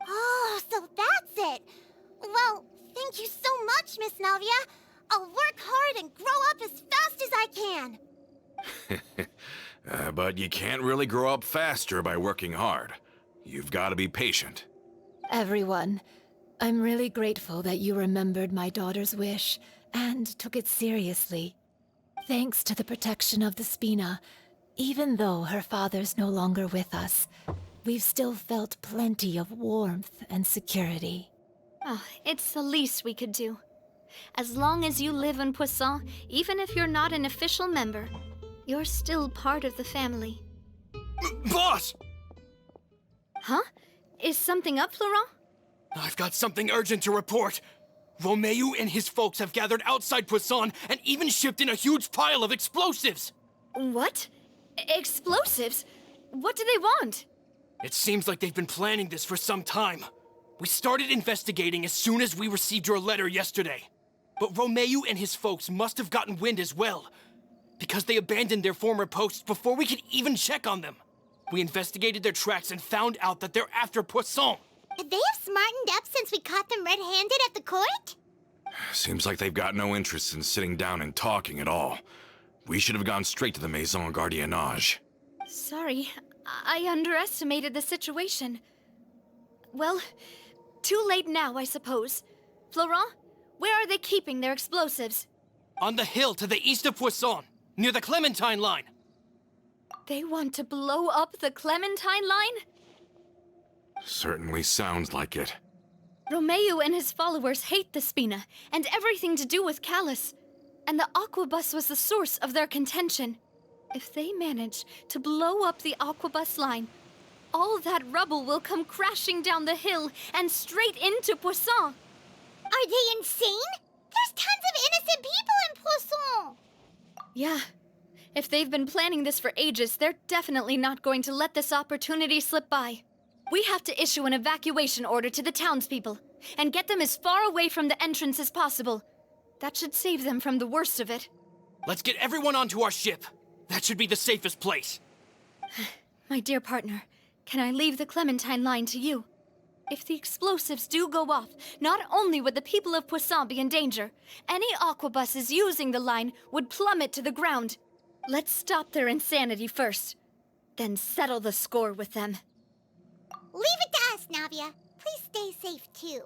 Oh, so that's it. Well, thank you so much, Miss Navia. I'll work hard and grow up as fast as I can. But you can't really grow up faster by working hard. You've got to be patient. Everyone, I'm really grateful that you remembered my daughter's wish and took it seriously. Thanks to the protection of the Spina, even though her father's no longer with us, we've still felt plenty of warmth and security. Oh, it's the least we could do. As long as you live in Poisson, even if you're not an official member, you're still part of the family. Boss! Huh? Is something up, Florent? I've got something urgent to report. Romeo and his folks have gathered outside Poisson and even shipped in a huge pile of explosives. What? Explosives? What do they want? It seems like they've been planning this for some time. We started investigating as soon as we received your letter yesterday. But Romeo and his folks must have gotten wind as well, because they abandoned their former posts before we could even check on them. We investigated their tracks and found out that they're after Poisson. They have smartened up since we caught them red-handed at the court? Seems like they've got no interest in sitting down and talking at all. We should have gone straight to the Maison Gardiennage. Sorry, I underestimated the situation. Well, too late now, I suppose. Florent, where are they keeping their explosives? On the hill to the east of Poisson, near the Clementine line. They want to blow up the Clementine line? Certainly sounds like it. Romeo and his followers hate the Spina and everything to do with Callus. And the Aquabus was the source of their contention. If they manage to blow up the Aquabus line, all that rubble will come crashing down the hill and straight into Poisson. Are they insane? There's tons of innocent people in Poisson! Yeah. If they've been planning this for ages, they're definitely not going to let this opportunity slip by. We have to issue an evacuation order to the townspeople and get them as far away from the entrance as possible. That should save them from the worst of it. Let's get everyone onto our ship. That should be the safest place. My dear partner, can I leave the Clementine line to you? If the explosives do go off, not only would the people of Poisson be in danger, any aquabuses using the line would plummet to the ground. Let's stop their insanity first, then settle the score with them. Leave it to us, Navia. Please stay safe, too.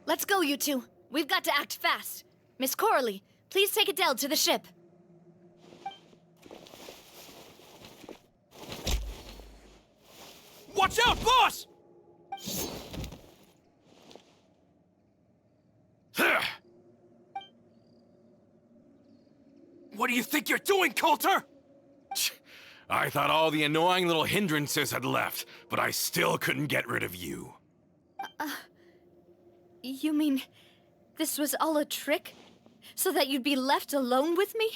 Let's go, you two. We've got to act fast. Miss Coralie, please take Adele to the ship. Watch out, boss! What do you think you're doing, Coulter? I thought all the annoying little hindrances had left, but I still couldn't get rid of you. You mean this was all a trick? So that you'd be left alone with me?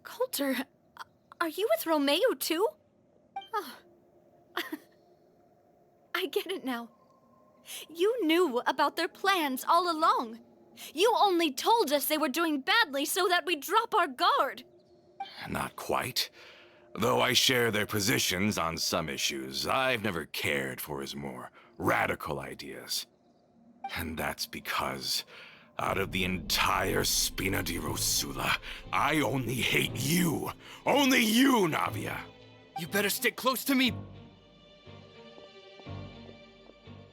Coulter, are you with Romeo too? Oh. I get it now. You knew about their plans all along. You only told us they were doing badly so that we'd drop our guard. Not quite. Though I share their positions on some issues, I've never cared for his more radical ideas. And that's because, out of the entire Spina di Rosula, I only hate you. Only you, Navia. You better stick close to me.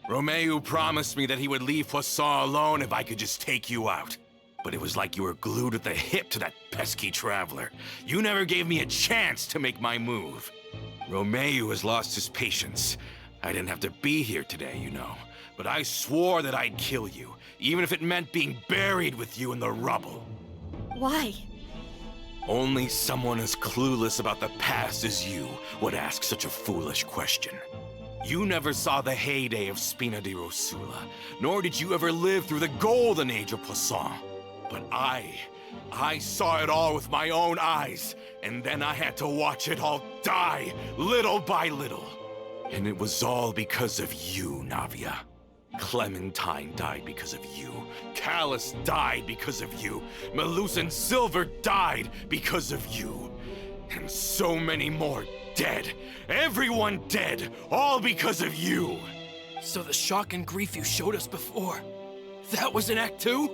Romeo promised me that he would leave Poisson alone if I could just take you out. But it was like you were glued at the hip to that pesky traveler. You never gave me a chance to make my move. Romeo has lost his patience. I didn't have to be here today, you know. But I swore that I'd kill you, even if it meant being buried with you in the rubble. Why? Only someone as clueless about the past as you would ask such a foolish question. You never saw the heyday of Spina di Rosula, nor did you ever live through the golden age of Poisson. But I saw it all with my own eyes, and then I had to watch it all die, little by little. And it was all because of you, Navia. Clementine died because of you. Callus died because of you. Malus and Silver died because of you. And so many more dead. Everyone dead, all because of you. So the shock and grief you showed us before, that was in Act 2?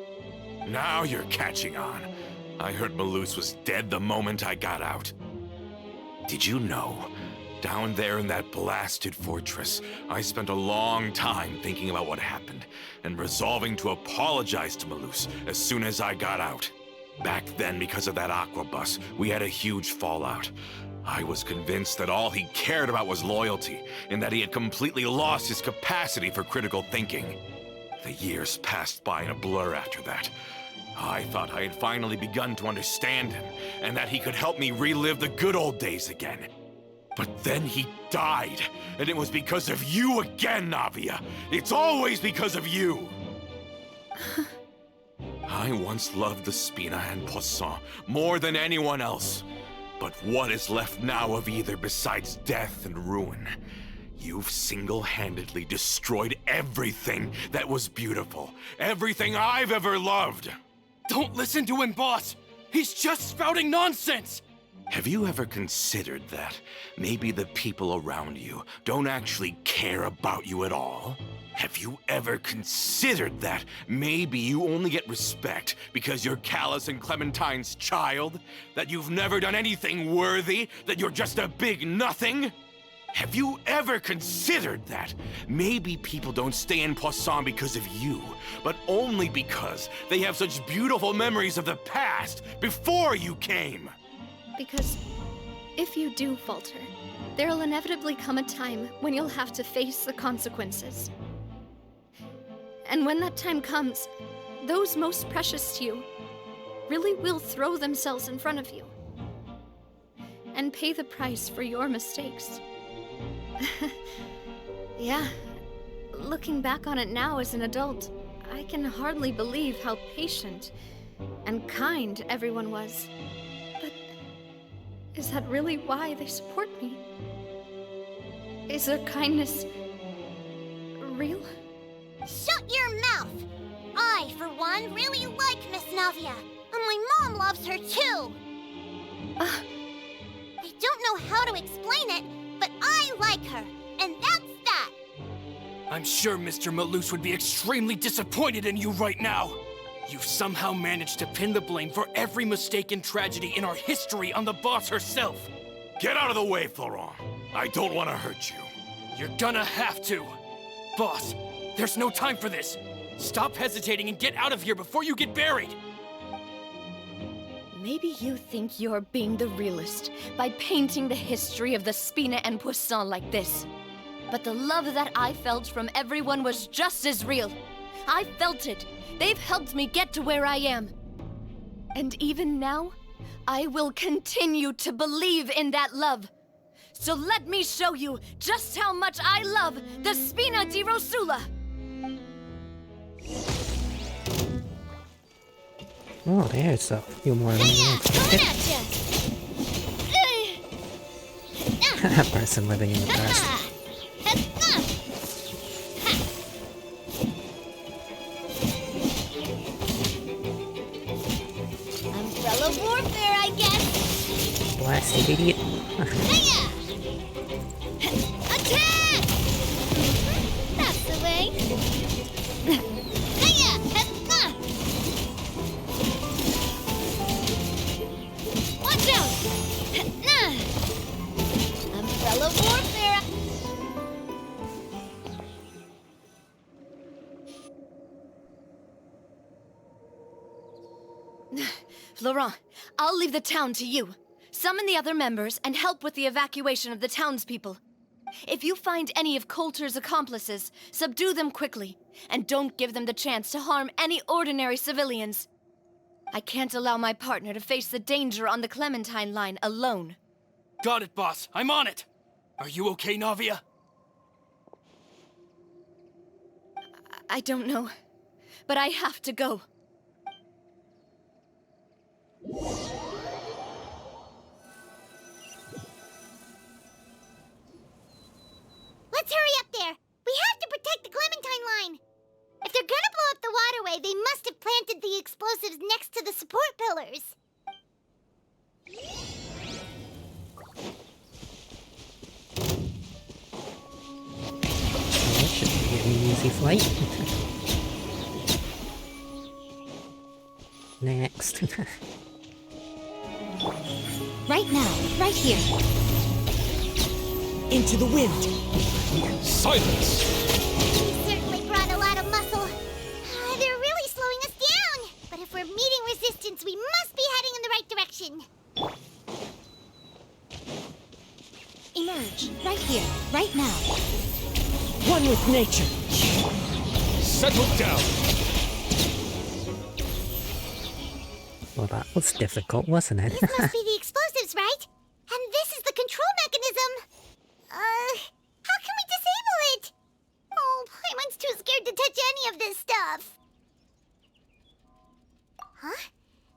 Now you're catching on. I heard Malus was dead the moment I got out. Did you know? Down there in that blasted fortress, I spent a long time thinking about what happened, and resolving to apologize to Malus as soon as I got out. Back then, because of that aqua bus, we had a huge fallout. I was convinced that all he cared about was loyalty, and that he had completely lost his capacity for critical thinking. The years passed by in a blur after that. I thought I had finally begun to understand him, and that he could help me relive the good old days again. But then he died, and it was because of you again, Navia. It's always because of you. I once loved the Spina and Poisson more than anyone else. But what is left now of either besides death and ruin? You've single-handedly destroyed everything that was beautiful. Everything I've ever loved. Don't listen to him, boss! He's just spouting nonsense! Have you ever considered that maybe the people around you don't actually care about you at all? Have you ever considered that maybe you only get respect because you're Callus and Clementine's child? That you've never done anything worthy? That you're just a big nothing? Have you ever considered that maybe people don't stay in Poisson because of you, but only because they have such beautiful memories of the past before you came? Because if you do falter, there'll inevitably come a time when you'll have to face the consequences. And when that time comes, those most precious to you really will throw themselves in front of you and pay the price for your mistakes. Yeah, looking back on it now as an adult, I can hardly believe how patient and kind everyone was. But is that really why they support me? Is their kindness real? Shut your mouth! I, for one, really like Miss Navia, and my mom loves her too! I don't know how to explain it, but I like her, and that's that! I'm sure Mr. Malus would be extremely disappointed in you right now. You've somehow managed to pin the blame for every mistake and tragedy in our history on the boss herself. Get out of the way, Florent. I don't want to hurt you. You're gonna have to. Boss, there's no time for this. Stop hesitating and get out of here before you get buried. Maybe you think you're being the realist by painting the history of the Spina and Poisson like this. But the love that I felt from everyone was just as real. I felt it. They've helped me get to where I am. And even now, I will continue to believe in that love. So let me show you just how much I love the Spina di Rosula. Oh, there's a few more Coming at ya! A person living in the past. Umbrella warfare, I guess! Blasted idiot. Hiya! Attack! That's the way. Hiya! Watch out! Umbrella warfare! Laurent, I'll leave the town to you. Summon the other members and help with the evacuation of the townspeople. If you find any of Coulter's accomplices, subdue them quickly, and don't give them the chance to harm any ordinary civilians. I can't allow my partner to face the danger on the Clementine line alone. Got it, boss. I'm on it. Are you okay, Navia? I don't know, but I have to go. Let's hurry up there. We have to protect the Clementine line. If they're gonna blow up the waterway, they must have planted the explosives next to the support pillars. That should be an easy flight. Next. Right now, right here. Into the wind. Silence! We certainly brought a lot of muscle. They're really slowing us down. But if we're meeting resistance, we must be heading in the right direction. Emerge, right here, right now. One with nature. Settle down! Well, that was difficult, wasn't it? These must be the explosives, right? And this is the control mechanism. How can we disable it? Oh, Paimon's too scared to touch any of this stuff. Huh?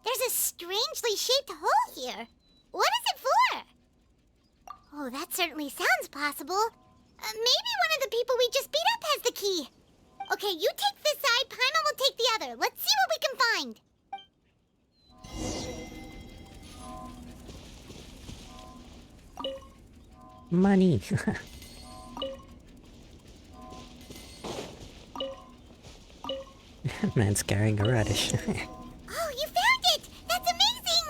There's a strangely shaped hole here. What is it for? Oh, that certainly sounds possible. Maybe one of the people we just beat up has the key. Okay, you take this side, Paimon will take the other. Let's see what we can find. Money. Man's carrying a radish. Oh, you found it! That's amazing!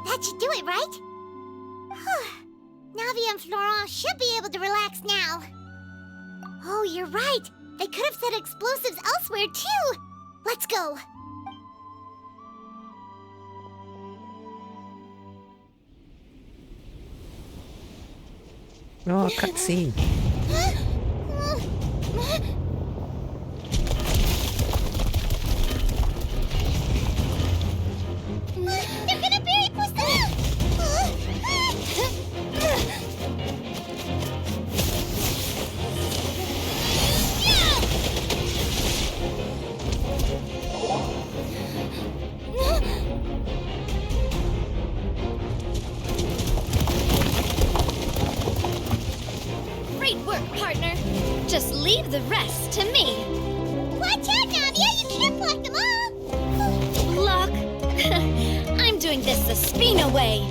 That should do it, right? Navia and Florent should be able to relax now. Oh, you're right. They could have set explosives elsewhere, too. Let's go. Oh, cutscene. They're gonna bury Poisson! Great work, partner. Just leave the rest to me. Watch out, Navia! You can't block them all! Block. I'm doing this the Spina way.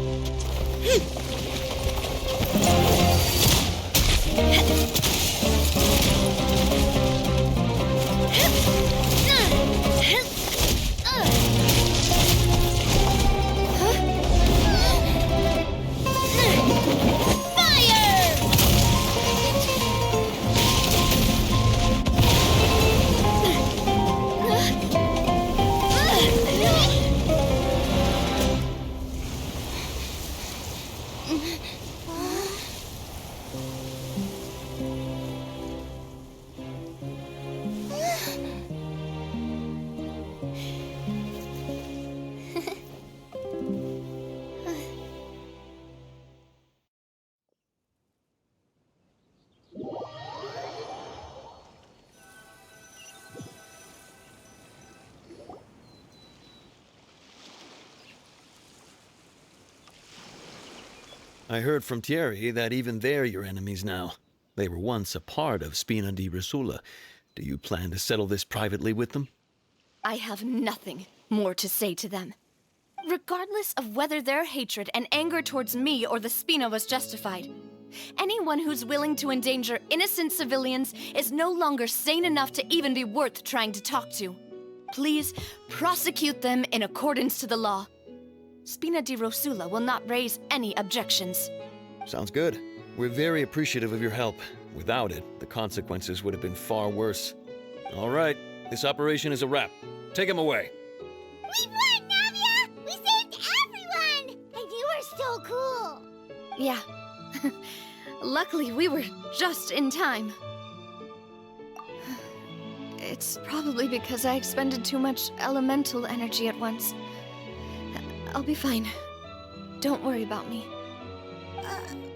I heard from Chiori that even they're your enemies now. They were once a part of Spina di Rosula. Do you plan to settle this privately with them? I have nothing more to say to them. Regardless of whether their hatred and anger towards me or the Spina was justified, anyone who's willing to endanger innocent civilians is no longer sane enough to even be worth trying to talk to. Please prosecute them in accordance to the law. Spina di Rosula will not raise any objections. Sounds good. We're very appreciative of your help. Without it, the consequences would have been far worse. All right, this operation is a wrap. Take him away. We won, Navia! We saved everyone! And you are so cool! Yeah. Luckily, we were just in time. It's probably because I expended too much elemental energy at once. I'll be fine. Don't worry about me.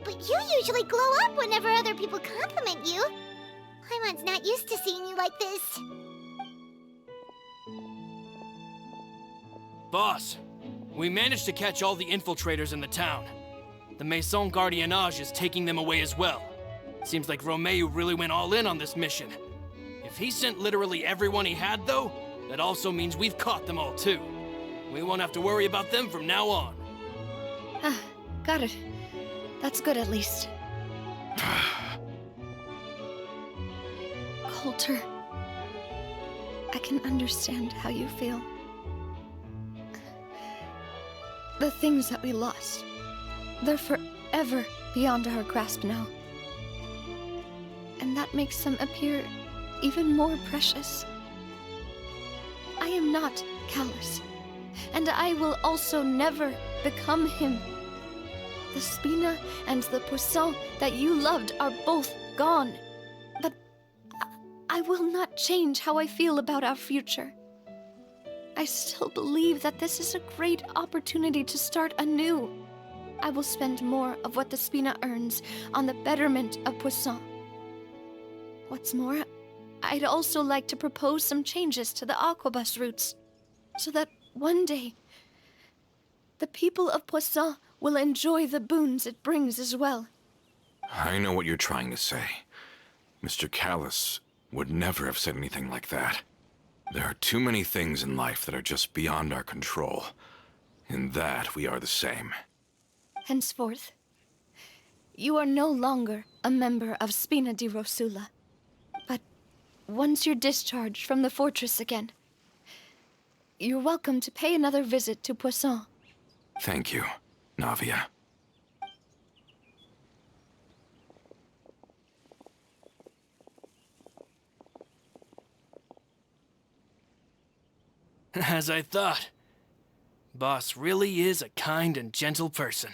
But you usually glow up whenever other people compliment you. Paimon's not used to seeing you like this. Boss, we managed to catch all the infiltrators in the town. The Maison Gardiennage is taking them away as well. Seems like Romeu really went all in on this mission. If he sent literally everyone he had, though, that also means we've caught them all too. We won't have to worry about them from now on. Got it. That's good at least. Coulter, I can understand how you feel. The things that we lost, they're forever beyond our grasp now. And that makes them appear even more precious. I am not callous, and I will also never become him. The Spina and the Poisson that you loved are both gone. But I will not change how I feel about our future. I still believe that this is a great opportunity to start anew. I will spend more of what the Spina earns on the betterment of Poisson. What's more, I'd also like to propose some changes to the Aquabus routes, so that one day, the people of Poisson will enjoy the boons it brings as well. I know what you're trying to say. Mr. Callus would never have said anything like that. There are too many things in life that are just beyond our control. In that, we are the same. Henceforth, you are no longer a member of Spina di Rosula. But once you're discharged from the fortress again, you're welcome to pay another visit to Poisson. Thank you, Navia. As I thought. Boss really is a kind and gentle person.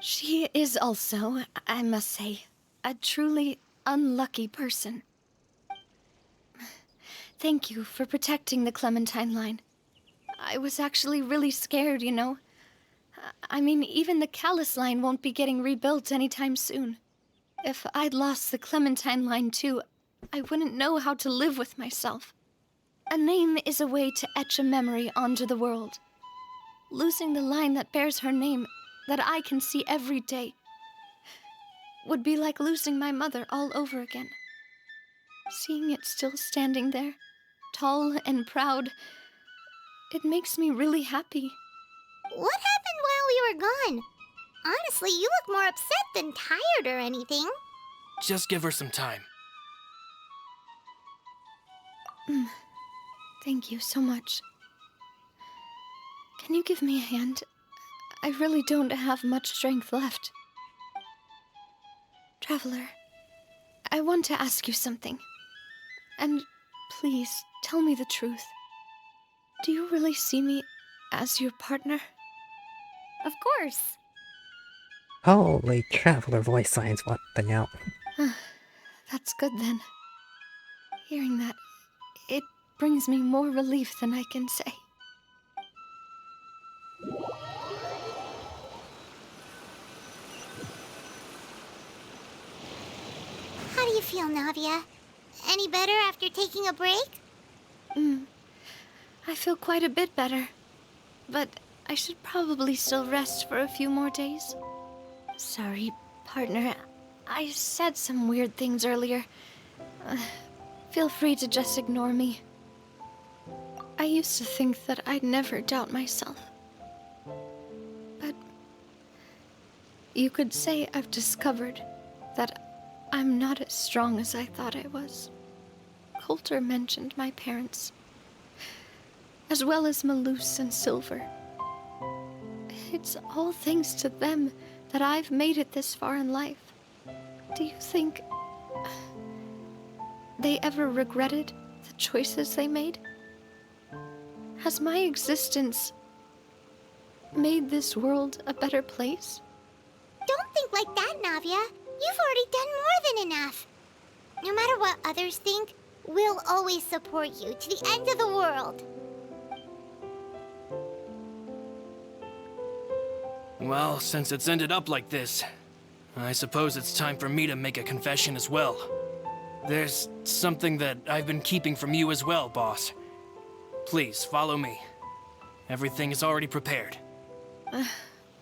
She is also, I must say, a truly unlucky person. Thank you for protecting the Clementine line. I was actually really scared, you know. I mean, even the Callus line won't be getting rebuilt anytime soon. If I'd lost the Clementine line too, I wouldn't know how to live with myself. A name is a way to etch a memory onto the world. Losing the line that bears her name, that I can see every day, would be like losing my mother all over again. Seeing it still standing there, tall and proud, it makes me really happy. What happened while we were gone? Honestly, you look more upset than tired or anything. Just give her some time. Thank you so much. Can you give me a hand? I really don't have much strength left. Traveler, I want to ask you something. And please, tell me the truth. Do you really see me as your partner? Of course. Holy traveler voice signs, what the hell? That's good then. Hearing that, it brings me more relief than I can say. How do you feel, Navia? Any better after taking a break? I feel quite a bit better. But I should probably still rest for a few more days. Sorry, partner. I said some weird things earlier. Feel free to just ignore me. I used to think that I'd never doubt myself. But you could say I've discovered that I'm not as strong as I thought I was. Coulter mentioned my parents, as well as Malus and Silver. It's all thanks to them that I've made it this far in life. Do you think they ever regretted the choices they made? Has my existence made this world a better place? Don't think like that, Navia. You've already done more than enough. No matter what others think, We'll always support you to the end of the world. Well, since it's ended up like this, I suppose it's time for me to make a confession as well. There's something that I've been keeping from you as well, boss. Please, follow me. Everything is already prepared.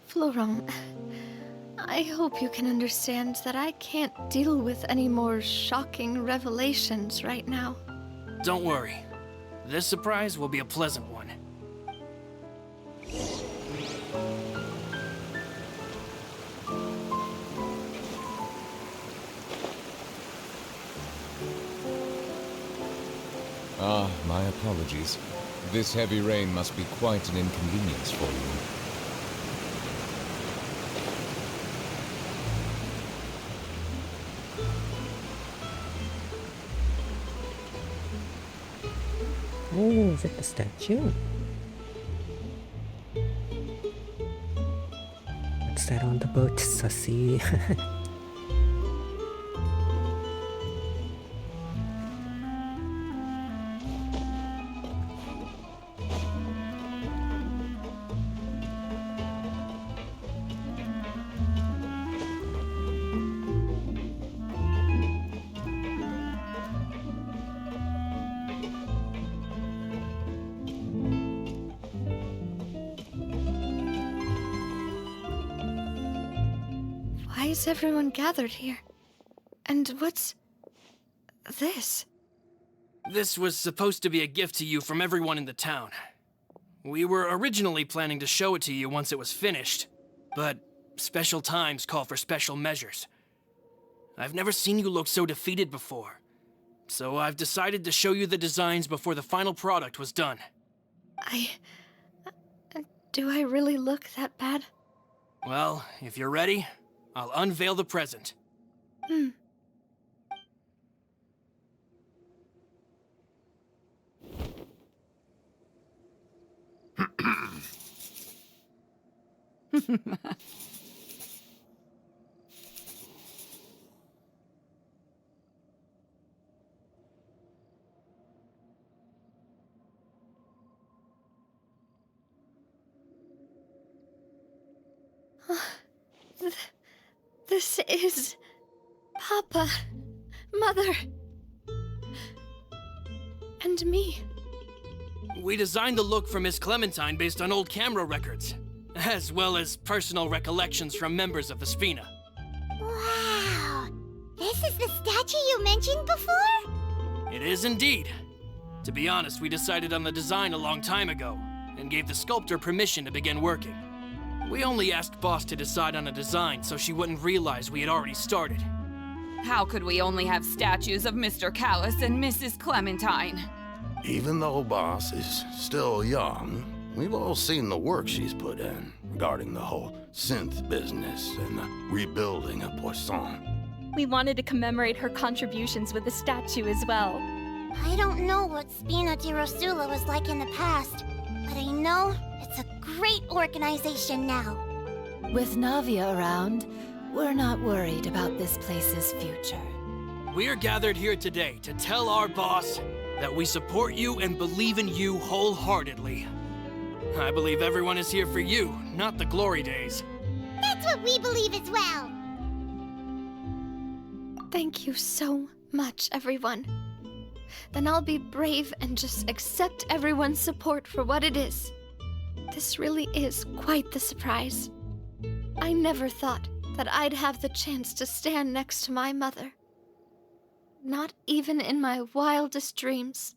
Florent, I hope you can understand that I can't deal with any more shocking revelations right now. Don't worry. This surprise will be a pleasant one. Ah, my apologies. This heavy rain must be quite an inconvenience for you. Oh, is it the statue? What's that on the boat, sussy? Why is everyone gathered here? And what's this? This was supposed to be a gift to you from everyone in the town. We were originally planning to show it to you once it was finished, but special times call for special measures. I've never seen you look so defeated before, so I've decided to show you the designs before the final product was done. Do I really look that bad? Well, if you're ready, I'll unveil the present. This is... Papa, Mother, and me. We designed the look for Miss Clementine based on old camera records, as well as personal recollections from members of the Spina. Wow! This is the statue you mentioned before? It is indeed. To be honest, we decided on the design a long time ago, and gave the sculptor permission to begin working. We only asked Boss to decide on a design so she wouldn't realize we had already started. How could we only have statues of Mr. Callis and Mrs. Clementine? Even though Boss is still young, we've all seen the work she's put in regarding the whole synth business and the rebuilding of Poisson. We wanted to commemorate her contributions with a statue as well. I don't know what Spina di Rosula was like in the past, but I know it's a great organization now. With Navia around, we're not worried about this place's future. We are gathered here today to tell our boss that we support you and believe in you wholeheartedly. I believe everyone is here for you, not the glory days. That's what we believe as well. Thank you so much, everyone. Then I'll be brave and just accept everyone's support for what it is. This really is quite the surprise. I never thought that I'd have the chance to stand next to my mother. Not even in my wildest dreams.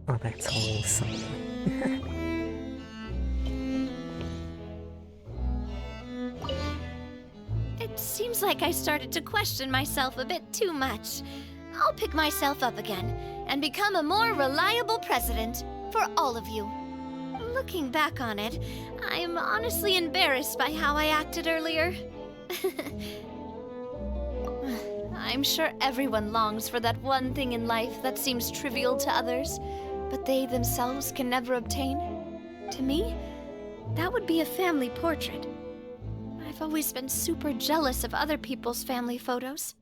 Oh, that's wholesome. It seems like I started to question myself a bit too much. I'll pick myself up again and become a more reliable president for all of you. Looking back on it, I'm honestly embarrassed by how I acted earlier. I'm sure everyone longs for that one thing in life that seems trivial to others, but they themselves can never obtain. To me, that would be a family portrait. I've always been super jealous of other people's family photos.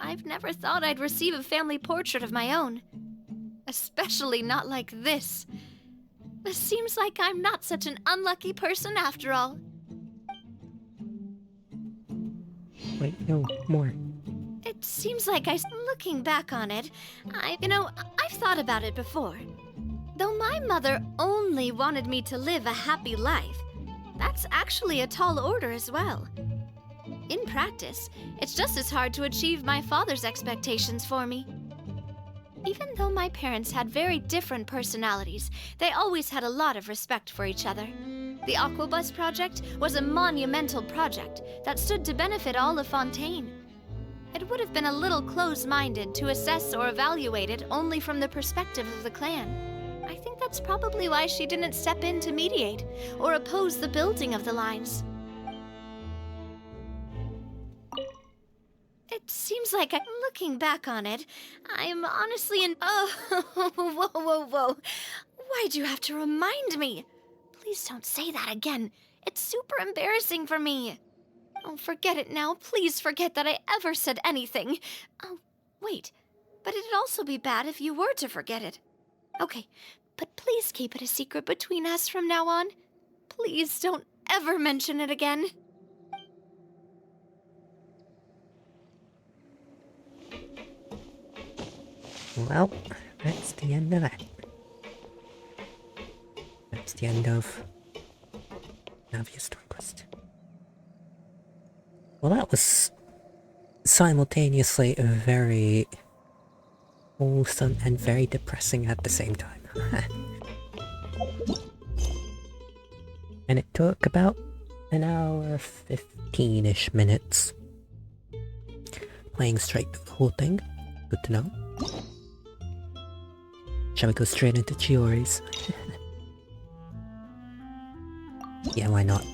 I've never thought I'd receive a family portrait of my own. Especially not like this. It seems like I'm not such an unlucky person after all. Wait, no, more. It seems like looking back on it, I've thought about it before. Though my mother only wanted me to live a happy life, that's actually a tall order as well. In practice, it's just as hard to achieve my father's expectations for me. Even though my parents had very different personalities, they always had a lot of respect for each other. The Aquabus project was a monumental project that stood to benefit all of Fontaine. It would have been a little close-minded to assess or evaluate it only from the perspective of the clan. I think that's probably why she didn't step in to mediate or oppose the building of the lines. It seems like looking back on it, I'm honestly in— Oh, whoa. Why'd you have to remind me? Please don't say that again. It's super embarrassing for me. Oh, forget it now. Please forget that I ever said anything. Oh, wait. But it'd also be bad if you were to forget it. Okay, but please keep it a secret between us from now on. Please don't ever mention it again. Well, that's the end of that. That's the end of Navia's story quest. Well, that was simultaneously very wholesome and very depressing at the same time. And it took about an hour 15-ish minutes. Playing straight through the whole thing. Good to know. Shall we go straight into Chiori's? Yeah, why not?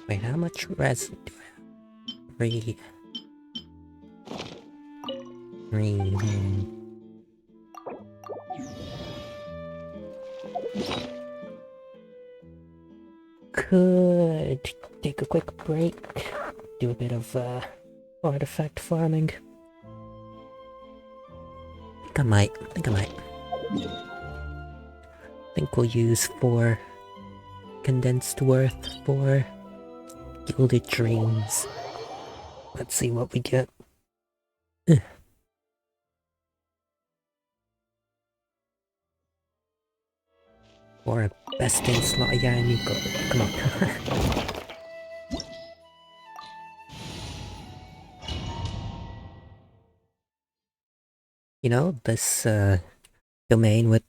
Wait, how much res do I have? Three. Could take a quick break, do a bit of artifact farming. I think I might. I think we'll use 4 condensed worth for Gilded Dreams. Let's see what we get. Or a best in slot. Yeah, Nico. Come on. You know, this domain with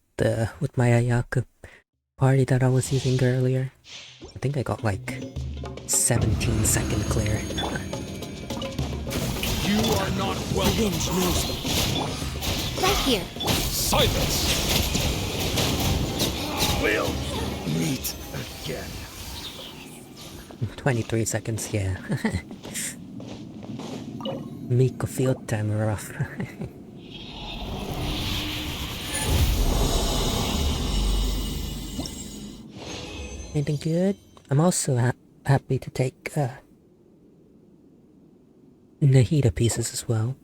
my Ayaku party that I was using earlier. I think I got like 17-second clear. You are not welcome. Right here. Silence! We'll meet again. 23 seconds, yeah. Miko field time rough. Anything good? I'm also happy to take Nahida pieces as well.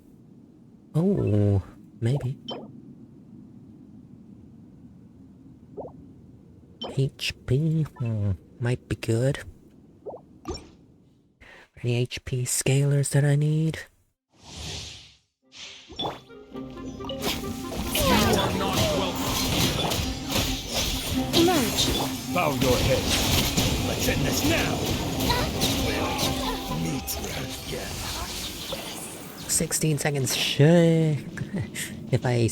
Oh, maybe. HP, might be good. Any HP scalers that I need? You are not welcome. Emerge. Bow your head. Let's end this now. We'll meet again. 16 seconds, sure. If I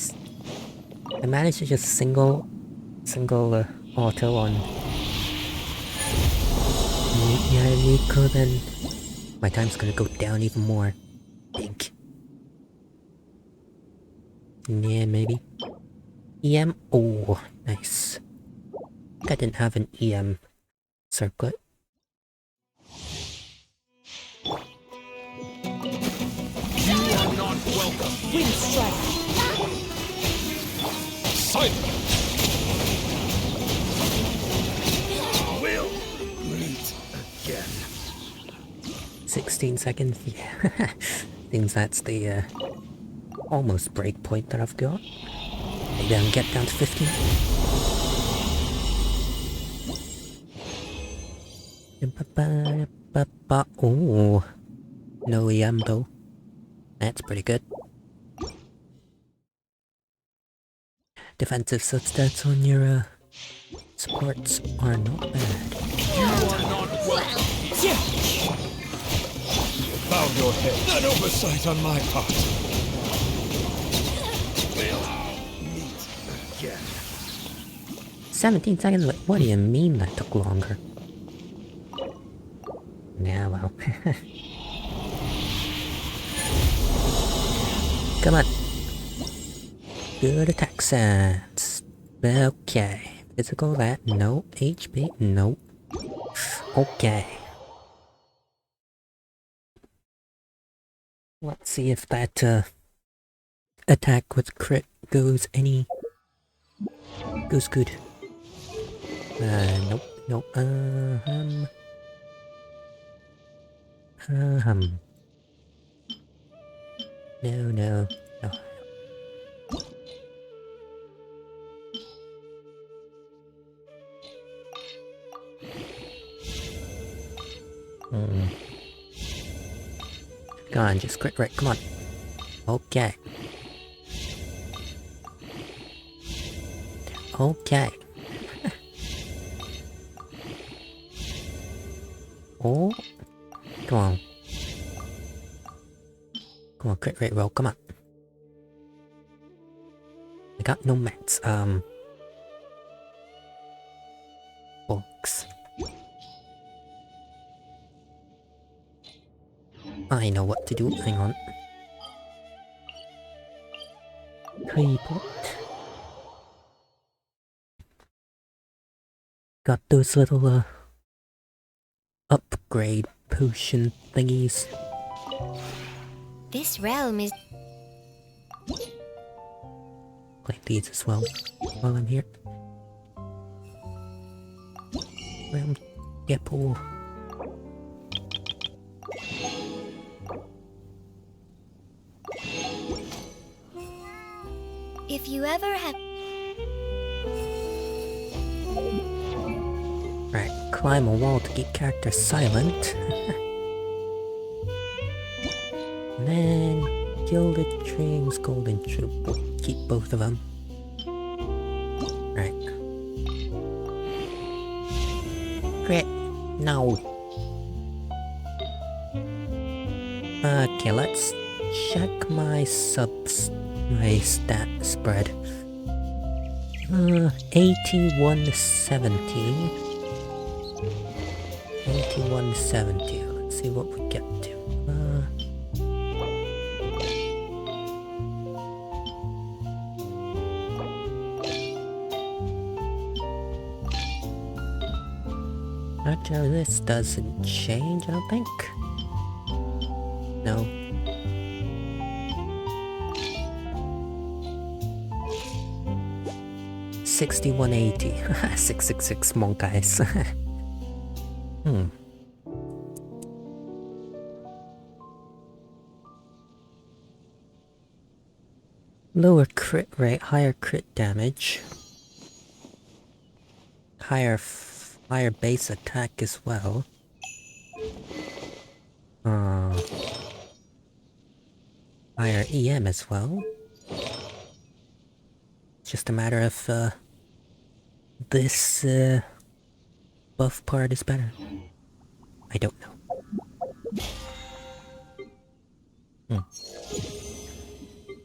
manage to just single auto on Nico, then my time's gonna go down even more. Think. Yeah, maybe. EM. Oh, nice. I didn't have an EM circlet. You are not welcome. Wind strike. Silence. We'll meet again. 16 seconds. Yeah. Seems that's the almost break point that I've got. Maybe I can get down to 15. Oh, no EM though. That's pretty good. Defensive substats on your supports are not bad. You are not welcome. Yeah. Bow your head. An oversight on my part. We'll meet again. 17 seconds? What do you mean that took longer? Yeah, well. Come on. Good attack sense. Okay. Physical, that. No. HP, no. Okay. Let's see if that attack with crit goes good. Nope, nope. No, no, no. Come on, just crit right, come on. Okay. Okay. Oh. Come on. Come on, crit rate roll, come on. I got no mats, books. I know what to do, hang on. Teleport. Got those little, upgrade potion thingies. This realm is... Collect these as well, while I'm here. Realm Depot. If you ever have... Right, climb a wall to keep characters silent. And then Gilded Dreams, Golden Troop. We'll keep both of them. Right. Crit. No. Okay, let's check my my stat spread. 8170. 8170. Let's see what we get to. Actually, this doesn't change, I don't think. No. $61.80. 666 monk eyes. Lower crit rate, higher crit damage. Higher base attack as well. Higher EM as well. Just a matter of this buff part is better. I don't know.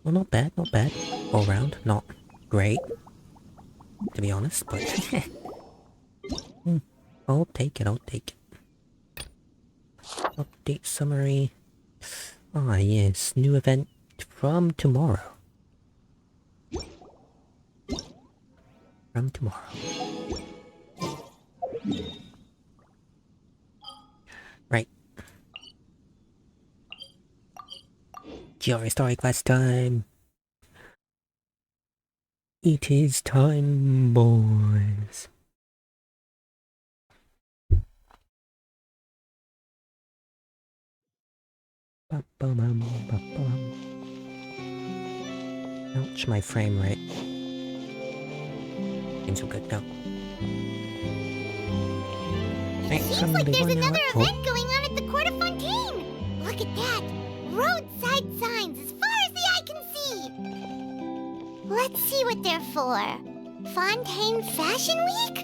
Well, not bad, not bad. All round, not great, to be honest, but I'll take it, I'll take it. Update summary. Ah yes, new event from tomorrow. from tomorrow. Right. Chiori story quest time. It is time, boys. Ouch, my frame rate. Things are good now. Seems like there's another event going on at the Court of Fontaine! Look at that! Roadside signs as far as the eye can see! Let's see what they're for. Fontaine Fashion Week?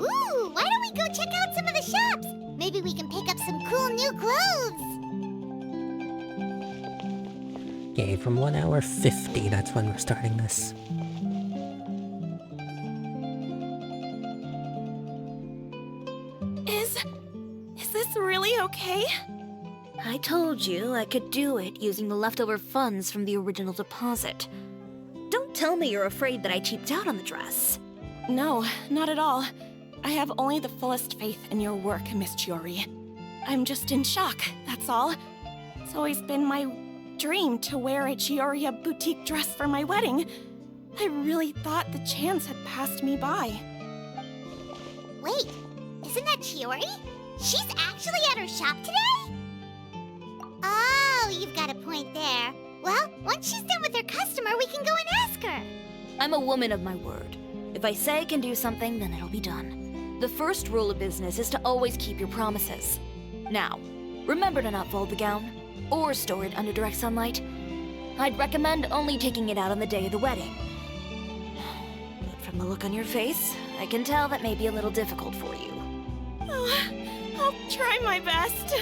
Ooh, why don't we go check out some of the shops? Maybe we can pick up some cool new clothes! Okay, from 1 hour 50, that's when we're starting this. Is this really okay? I told you I could do it using the leftover funds from the original deposit. Don't tell me you're afraid that I cheaped out on the dress. No, not at all. I have only the fullest faith in your work, Miss Chiori. I'm just in shock, that's all. It's always been my dream to wear a Chioria boutique dress for my wedding. I really thought the chance had passed me by. Wait, isn't that Chiori? She's actually at her shop today? Oh, you've got a point there. Well, once she's done with her customer, we can go and ask her. I'm a woman of my word. If I say I can do something, then it'll be done. The first rule of business is to always keep your promises. Now, remember to not fold the gown, or store it under direct sunlight. I'd recommend only taking it out on the day of the wedding. But from the look on your face, I can tell that may be a little difficult for you. Oh, I'll try my best.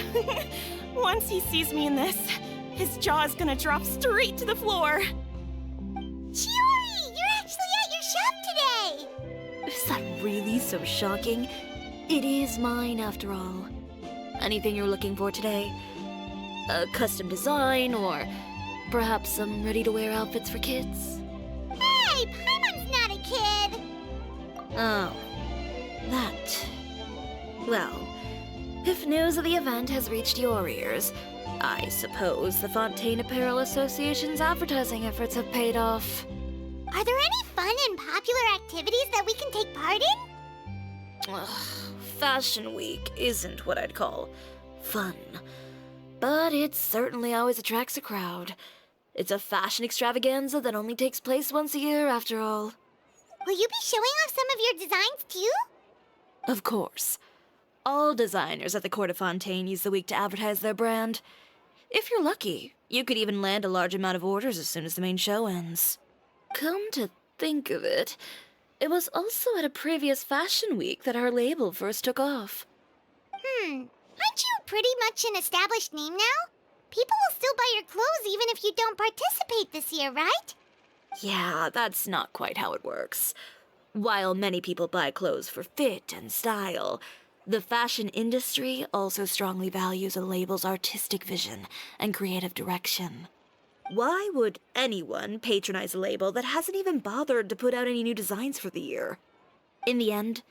Once he sees me in this, his jaw is gonna drop straight to the floor. Chiori, you're actually at your shop today! Is that really so shocking? It is mine, after all. Anything you're looking for today? A custom design, or perhaps some ready-to-wear outfits for kids? Hey, Paimon's not a kid! Oh, that. Well, if news of the event has reached your ears, I suppose the Fontaine Apparel Association's advertising efforts have paid off. Are there any fun and popular activities that we can take part in? Ugh, Fashion Week isn't what I'd call fun. But it certainly always attracts a crowd. It's a fashion extravaganza that only takes place once a year, after all. Will you be showing off some of your designs, too? Of course. All designers at the Court of Fontaine use the week to advertise their brand. If you're lucky, you could even land a large amount of orders as soon as the main show ends. Come to think of it, it was also at a previous Fashion Week that our label first took off. Aren't you pretty much an established name now? People will still buy your clothes even if you don't participate this year, right? Yeah, that's not quite how it works. While many people buy clothes for fit and style, the fashion industry also strongly values a label's artistic vision and creative direction. Why would anyone patronize a label that hasn't even bothered to put out any new designs for the year? In the end,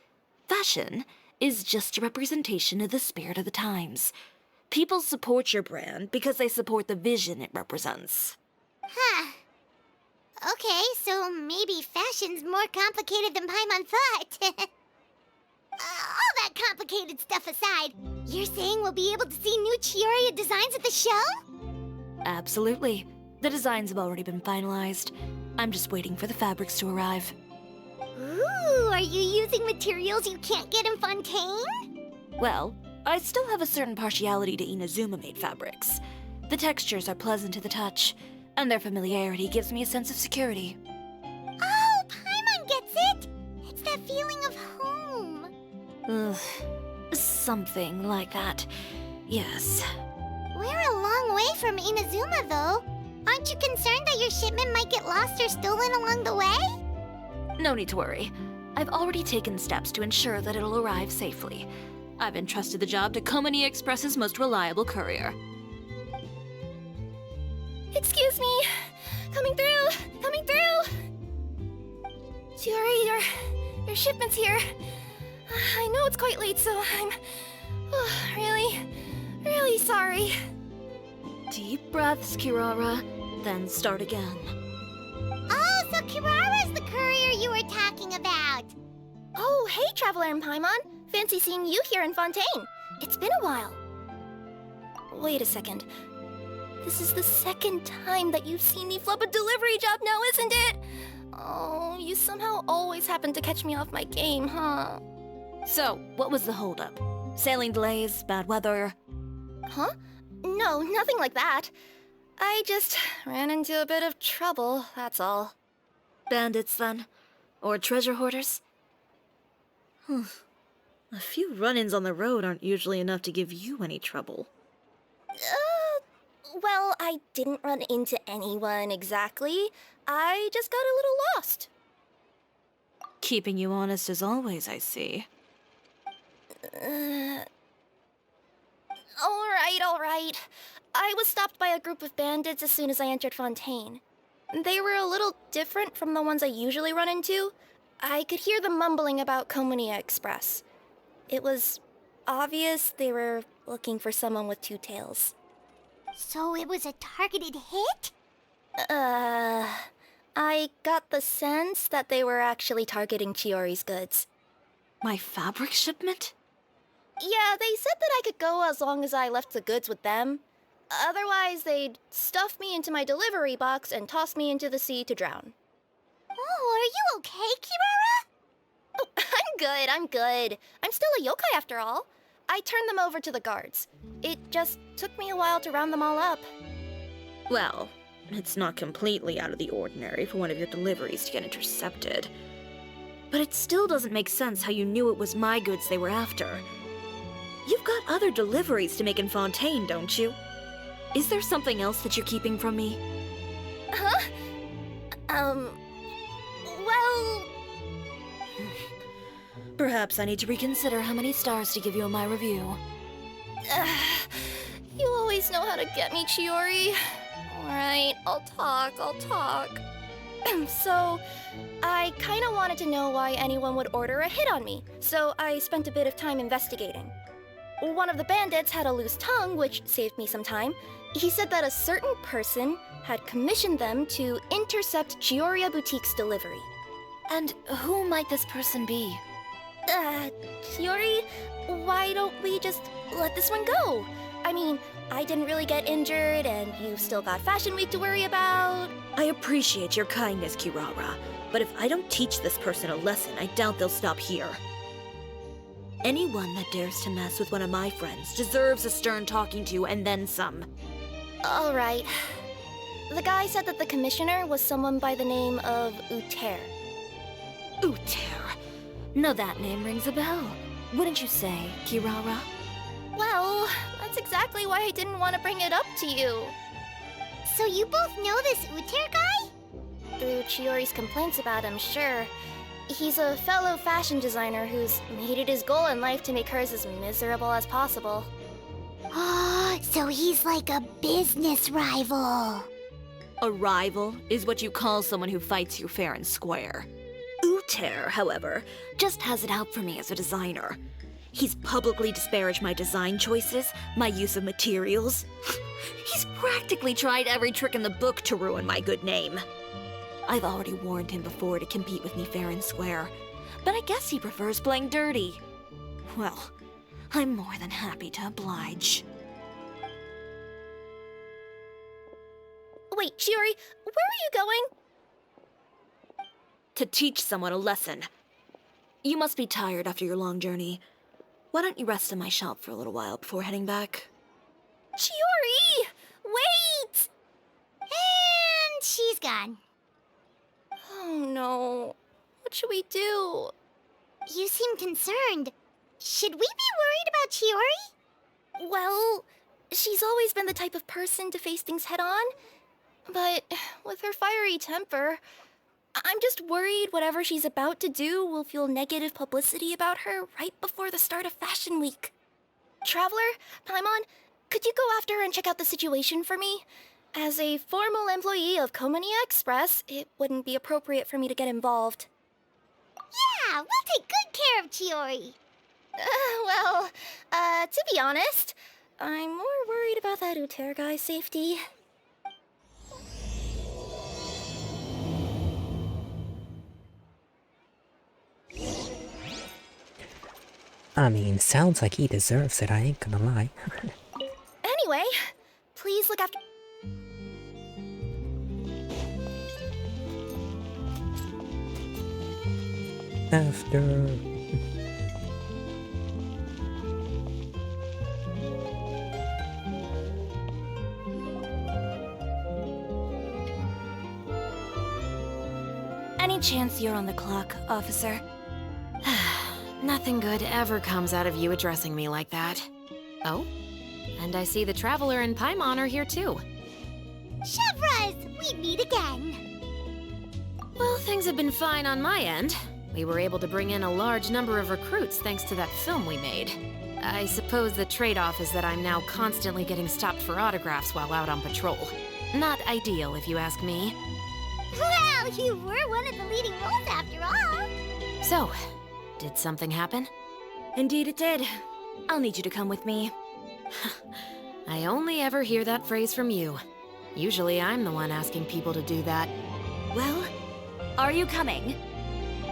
fashion is just a representation of the spirit of the times. People support your brand because they support the vision it represents. Huh. Okay, so maybe fashion's more complicated than Paimon thought. All that complicated stuff aside, you're saying we'll be able to see new Chioria designs at the show? Absolutely. The designs have already been finalized. I'm just waiting for the fabrics to arrive. Ooh, are you using materials you can't get in Fontaine? Well, I still have a certain partiality to Inazuma-made fabrics. The textures are pleasant to the touch, and their familiarity gives me a sense of security. Oh, Paimon gets it! It's that feeling of home. Ugh, something like that, yes. We're a long way from Inazuma, though. Aren't you concerned that your shipment might get lost or stolen along the way? No need to worry. I've already taken steps to ensure that it'll arrive safely. I've entrusted the job to Komani Express's most reliable courier. Excuse me! Coming through! Coming through! Chiori, your shipment's here. I know it's quite late, so I'm really sorry. Deep breaths, Kirara, then start again. Oh, so Kirara's the courier you were talking about. Oh, hey, Traveler and Paimon. Fancy seeing you here in Fontaine. It's been a while. Wait a second. This is the second time that you've seen me flub a delivery job now, isn't it? Oh, you somehow always happen to catch me off my game, huh? So, what was the holdup? Sailing delays, bad weather? Huh? No, nothing like that. I just ran into a bit of trouble, that's all. Bandits, then? Or treasure hoarders? A few run-ins on the road aren't usually enough to give you any trouble. Well, I didn't run into anyone exactly. I just got a little lost. Keeping you honest as always, I see. Alright. I was stopped by a group of bandits as soon as I entered Fontaine. They were a little different from the ones I usually run into. I could hear them mumbling about Komunia Express. It was obvious they were looking for someone with two tails. So it was a targeted hit? I got the sense that they were actually targeting Chiori's goods. My fabric shipment? Yeah, they said that I could go as long as I left the goods with them. Otherwise, they'd stuff me into my delivery box and toss me into the sea to drown. Oh, are you okay, Kirara? Oh, I'm good. I'm still a yokai after all. I turned them over to the guards. It just took me a while to round them all up. Well, it's not completely out of the ordinary for one of your deliveries to get intercepted. But it still doesn't make sense how you knew it was my goods they were after. You've got other deliveries to make in Fontaine, don't you? Is there something else that you're keeping from me? Huh? Well... Perhaps I need to reconsider how many stars to give you in my review. You always know how to get me, Chiori. Alright, I'll talk. So, I kinda wanted to know why anyone would order a hit on me, so I spent a bit of time investigating. One of the bandits had a loose tongue, which saved me some time. He said that a certain person had commissioned them to intercept Chiori Boutique's delivery. And who might this person be? Chiori, why don't we just let this one go? I mean, I didn't really get injured, and you've still got Fashion Week to worry about. I appreciate your kindness, Kirara, but if I don't teach this person a lesson, I doubt they'll stop here. Anyone that dares to mess with one of my friends deserves a stern talking to and then some. Alright. The guy said that the commissioner was someone by the name of Uter. Uter? No, that name rings a bell. Wouldn't you say, Kirara? Well, that's exactly why I didn't want to bring it up to you. So you both know this Uter guy? Through Chiori's complaints about him, sure. He's a fellow fashion designer who's made it his goal in life to make hers as miserable as possible. Oh, so he's like a business rival. A rival is what you call someone who fights you fair and square. Uter, however, just has it out for me as a designer. He's publicly disparaged my design choices, my use of materials. He's practically tried every trick in the book to ruin my good name. I've already warned him before to compete with me fair and square, but I guess he prefers playing dirty. Well, I'm more than happy to oblige. Wait, Chiori, where are you going? To teach someone a lesson. You must be tired after your long journey. Why don't you rest in my shop for a little while before heading back? Chiori! Wait! And she's gone. Oh no. What should we do? You seem concerned. Should we be worried about Chiori? Well, she's always been the type of person to face things head on. But with her fiery temper, I'm just worried whatever she's about to do will feel negative publicity about her right before the start of Fashion Week. Traveler, Paimon, could you go after her and check out the situation for me? As a formal employee of Komunia Express, it wouldn't be appropriate for me to get involved. Yeah, we'll take good care of Chiori. To be honest, I'm more worried about that Uter guy's safety. I mean, sounds like he deserves it, I ain't gonna lie. Anyway, please look after... After... Any chance you're on the clock, officer? Nothing good ever comes out of you addressing me like that. Oh? And I see the Traveler and Paimon are here too. Chevraz, we meet again. Well, things have been fine on my end. We were able to bring in a large number of recruits thanks to that film we made. I suppose the trade-off is that I'm now constantly getting stopped for autographs while out on patrol. Not ideal, if you ask me. Well, you were one of the leading roles after all. So, did something happen? Indeed it did. I'll need you to come with me. I only ever hear that phrase from you. Usually I'm the one asking people to do that. Well, are you coming?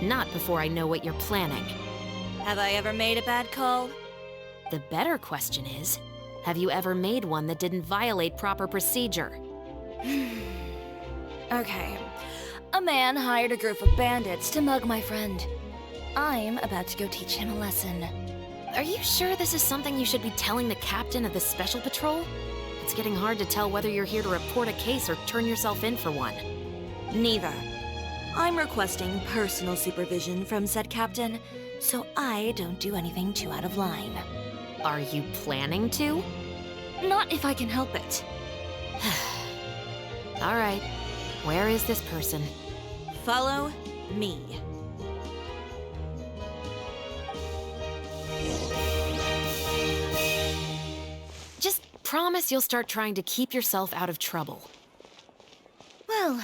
Not before I know what you're planning. Have I ever made a bad call? The better question is, have you ever made one that didn't violate proper procedure? Okay. A man hired a group of bandits to mug my friend. I'm about to go teach him a lesson. Are you sure this is something you should be telling the captain of the Special Patrol? It's getting hard to tell whether you're here to report a case or turn yourself in for one. Neither. I'm requesting personal supervision from said captain, so I don't do anything too out of line. Are you planning to? Not if I can help it. All right. Where is this person? Follow me. Just promise you'll start trying to keep yourself out of trouble. Well,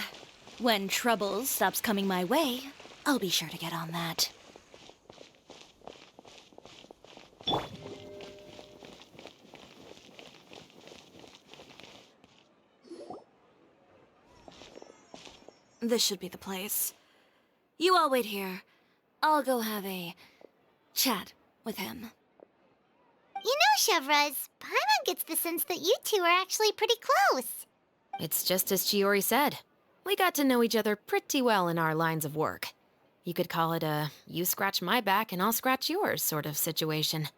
when trouble stops coming my way, I'll be sure to get on that. This should be the place. You all wait here. I'll go have a chat with him. You know, Chevraz, Paimon gets the sense that you two are actually pretty close. It's just as Chiori said. We got to know each other pretty well in our lines of work. You could call it a you scratch my back and I'll scratch yours sort of situation.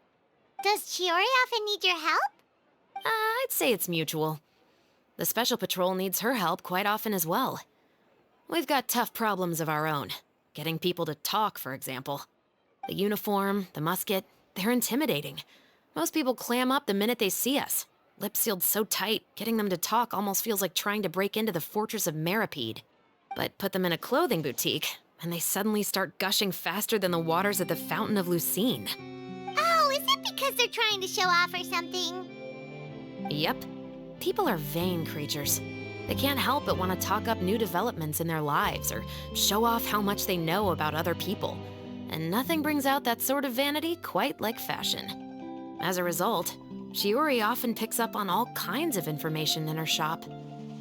Does Chiori often need your help? I'd say it's mutual. The Special Patrol needs her help quite often as well. We've got tough problems of our own. Getting people to talk, for example. The uniform, the musket, they're intimidating. Most people clam up the minute they see us. Lips sealed so tight, getting them to talk almost feels like trying to break into the fortress of Meripede. But put them in a clothing boutique, and they suddenly start gushing faster than the waters at the Fountain of Lucine. Oh, is it because they're trying to show off or something? Yep. People are vain creatures. They can't help but want to talk up new developments in their lives or show off how much they know about other people. And nothing brings out that sort of vanity quite like fashion. As a result, Chiori often picks up on all kinds of information in her shop.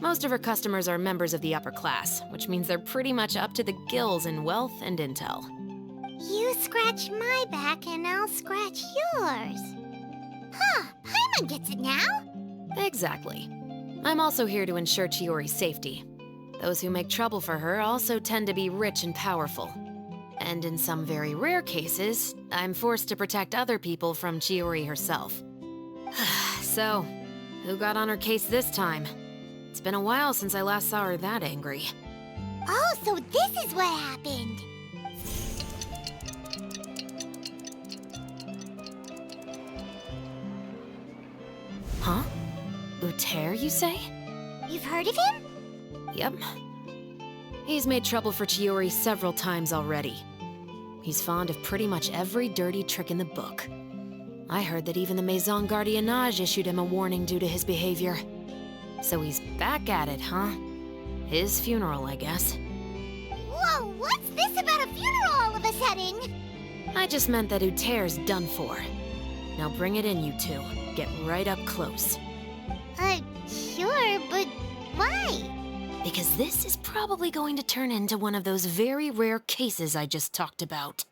Most of her customers are members of the upper class, which means they're pretty much up to the gills in wealth and intel. You scratch my back and I'll scratch yours. Huh, Paimon gets it now? Exactly. I'm also here to ensure Chiori's safety. Those who make trouble for her also tend to be rich and powerful. And in some very rare cases, I'm forced to protect other people from Chiori herself. So, who got on her case this time? It's been a while since I last saw her that angry. Oh, so this is what happened. Huh? Uter, you say? You've heard of him? Yep. He's made trouble for Chiori several times already. He's fond of pretty much every dirty trick in the book. I heard that even the Maison Gardiennage issued him a warning due to his behavior. So he's back at it, huh? His funeral, I guess. Whoa, what's this about a funeral all of a heading? I just meant that Uter's done for. Now bring it in, you two. Get right up close. Sure, but why? Because this is probably going to turn into one of those very rare cases I just talked about.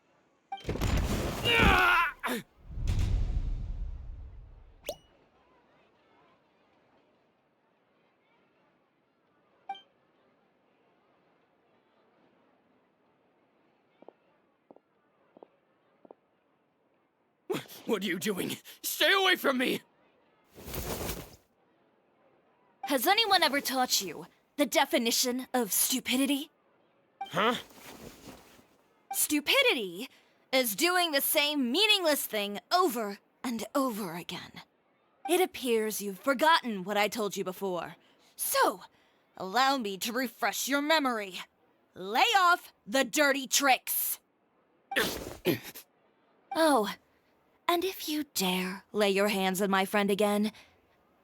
What are you doing? Stay away from me! Has anyone ever taught you the definition of stupidity? Huh? Stupidity is doing the same meaningless thing over and over again. It appears you've forgotten what I told you before. So, allow me to refresh your memory. Lay off the dirty tricks! Oh, and if you dare lay your hands on my friend again,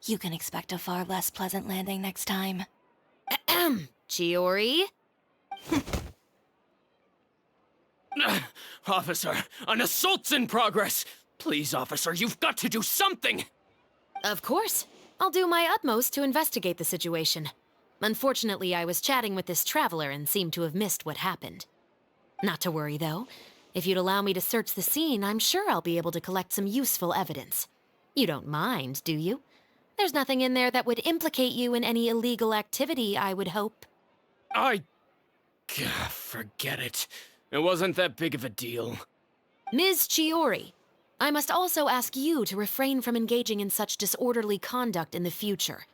you can expect a far less pleasant landing next time. Chiori? Officer, an assault's in progress! Please, officer, you've got to do something! Of course. I'll do my utmost to investigate the situation. Unfortunately, I was chatting with this traveler and seemed to have missed what happened. Not to worry, though. If you'd allow me to search the scene, I'm sure I'll be able to collect some useful evidence. You don't mind, do you? There's nothing in there that would implicate you in any illegal activity, I would hope. Forget it. It wasn't that big of a deal. Ms. Chiori, I must also ask you to refrain from engaging in such disorderly conduct in the future,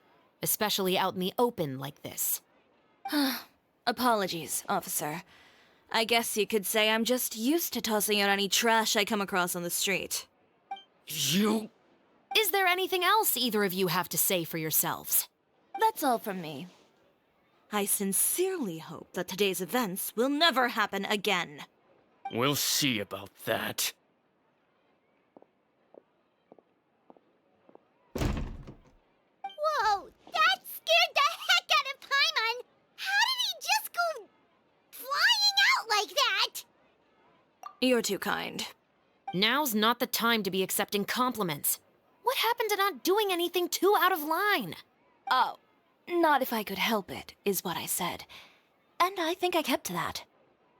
especially out in the open like this. Apologies, officer. I guess you could say I'm just used to tossing out any trash I come across on the street. You... Is there anything else either of you have to say for yourselves? That's all from me. I sincerely hope that today's events will never happen again. We'll see about that. Whoa, that scared the heck out of Paimon! How did he just go flying out like that? You're too kind. Now's not the time to be accepting compliments. What happened to not doing anything too out of line? Oh, not if I could help it, is what I said. And I think I kept to that.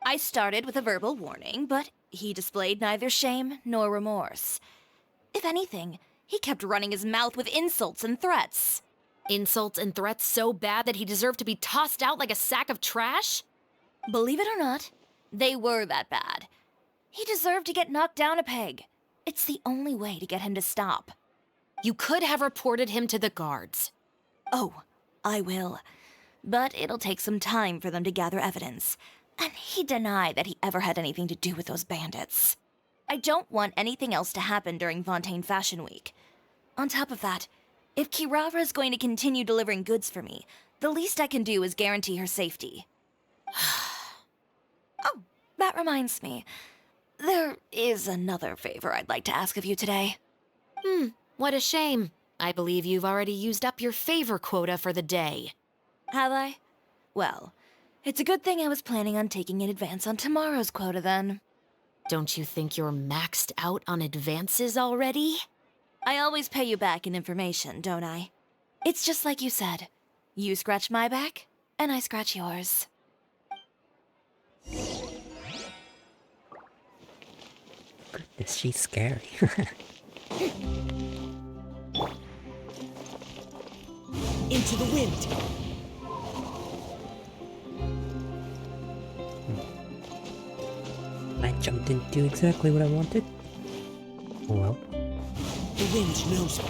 I started with a verbal warning, but he displayed neither shame nor remorse. If anything, he kept running his mouth with insults and threats. Insults and threats so bad that he deserved to be tossed out like a sack of trash? Believe it or not, they were that bad. He deserved to get knocked down a peg. It's the only way to get him to stop. You could have reported him to the guards. Oh, I will. But it'll take some time for them to gather evidence. And he denied that he ever had anything to do with those bandits. I don't want anything else to happen during Fontaine Fashion Week. On top of that, if Kirara is going to continue delivering goods for me, the least I can do is guarantee her safety. Oh, that reminds me. There is another favor I'd like to ask of you today. What a shame. I believe you've already used up your favor quota for the day. Have I? Well, it's a good thing I was planning on taking an advance on tomorrow's quota then. Don't you think you're maxed out on advances already? I always pay you back in information, don't I? It's just like you said. You scratch my back, and I scratch yours. Goodness, she's scary. Into the wind. I jumped into exactly what I wanted. Oh well. The wind knows me.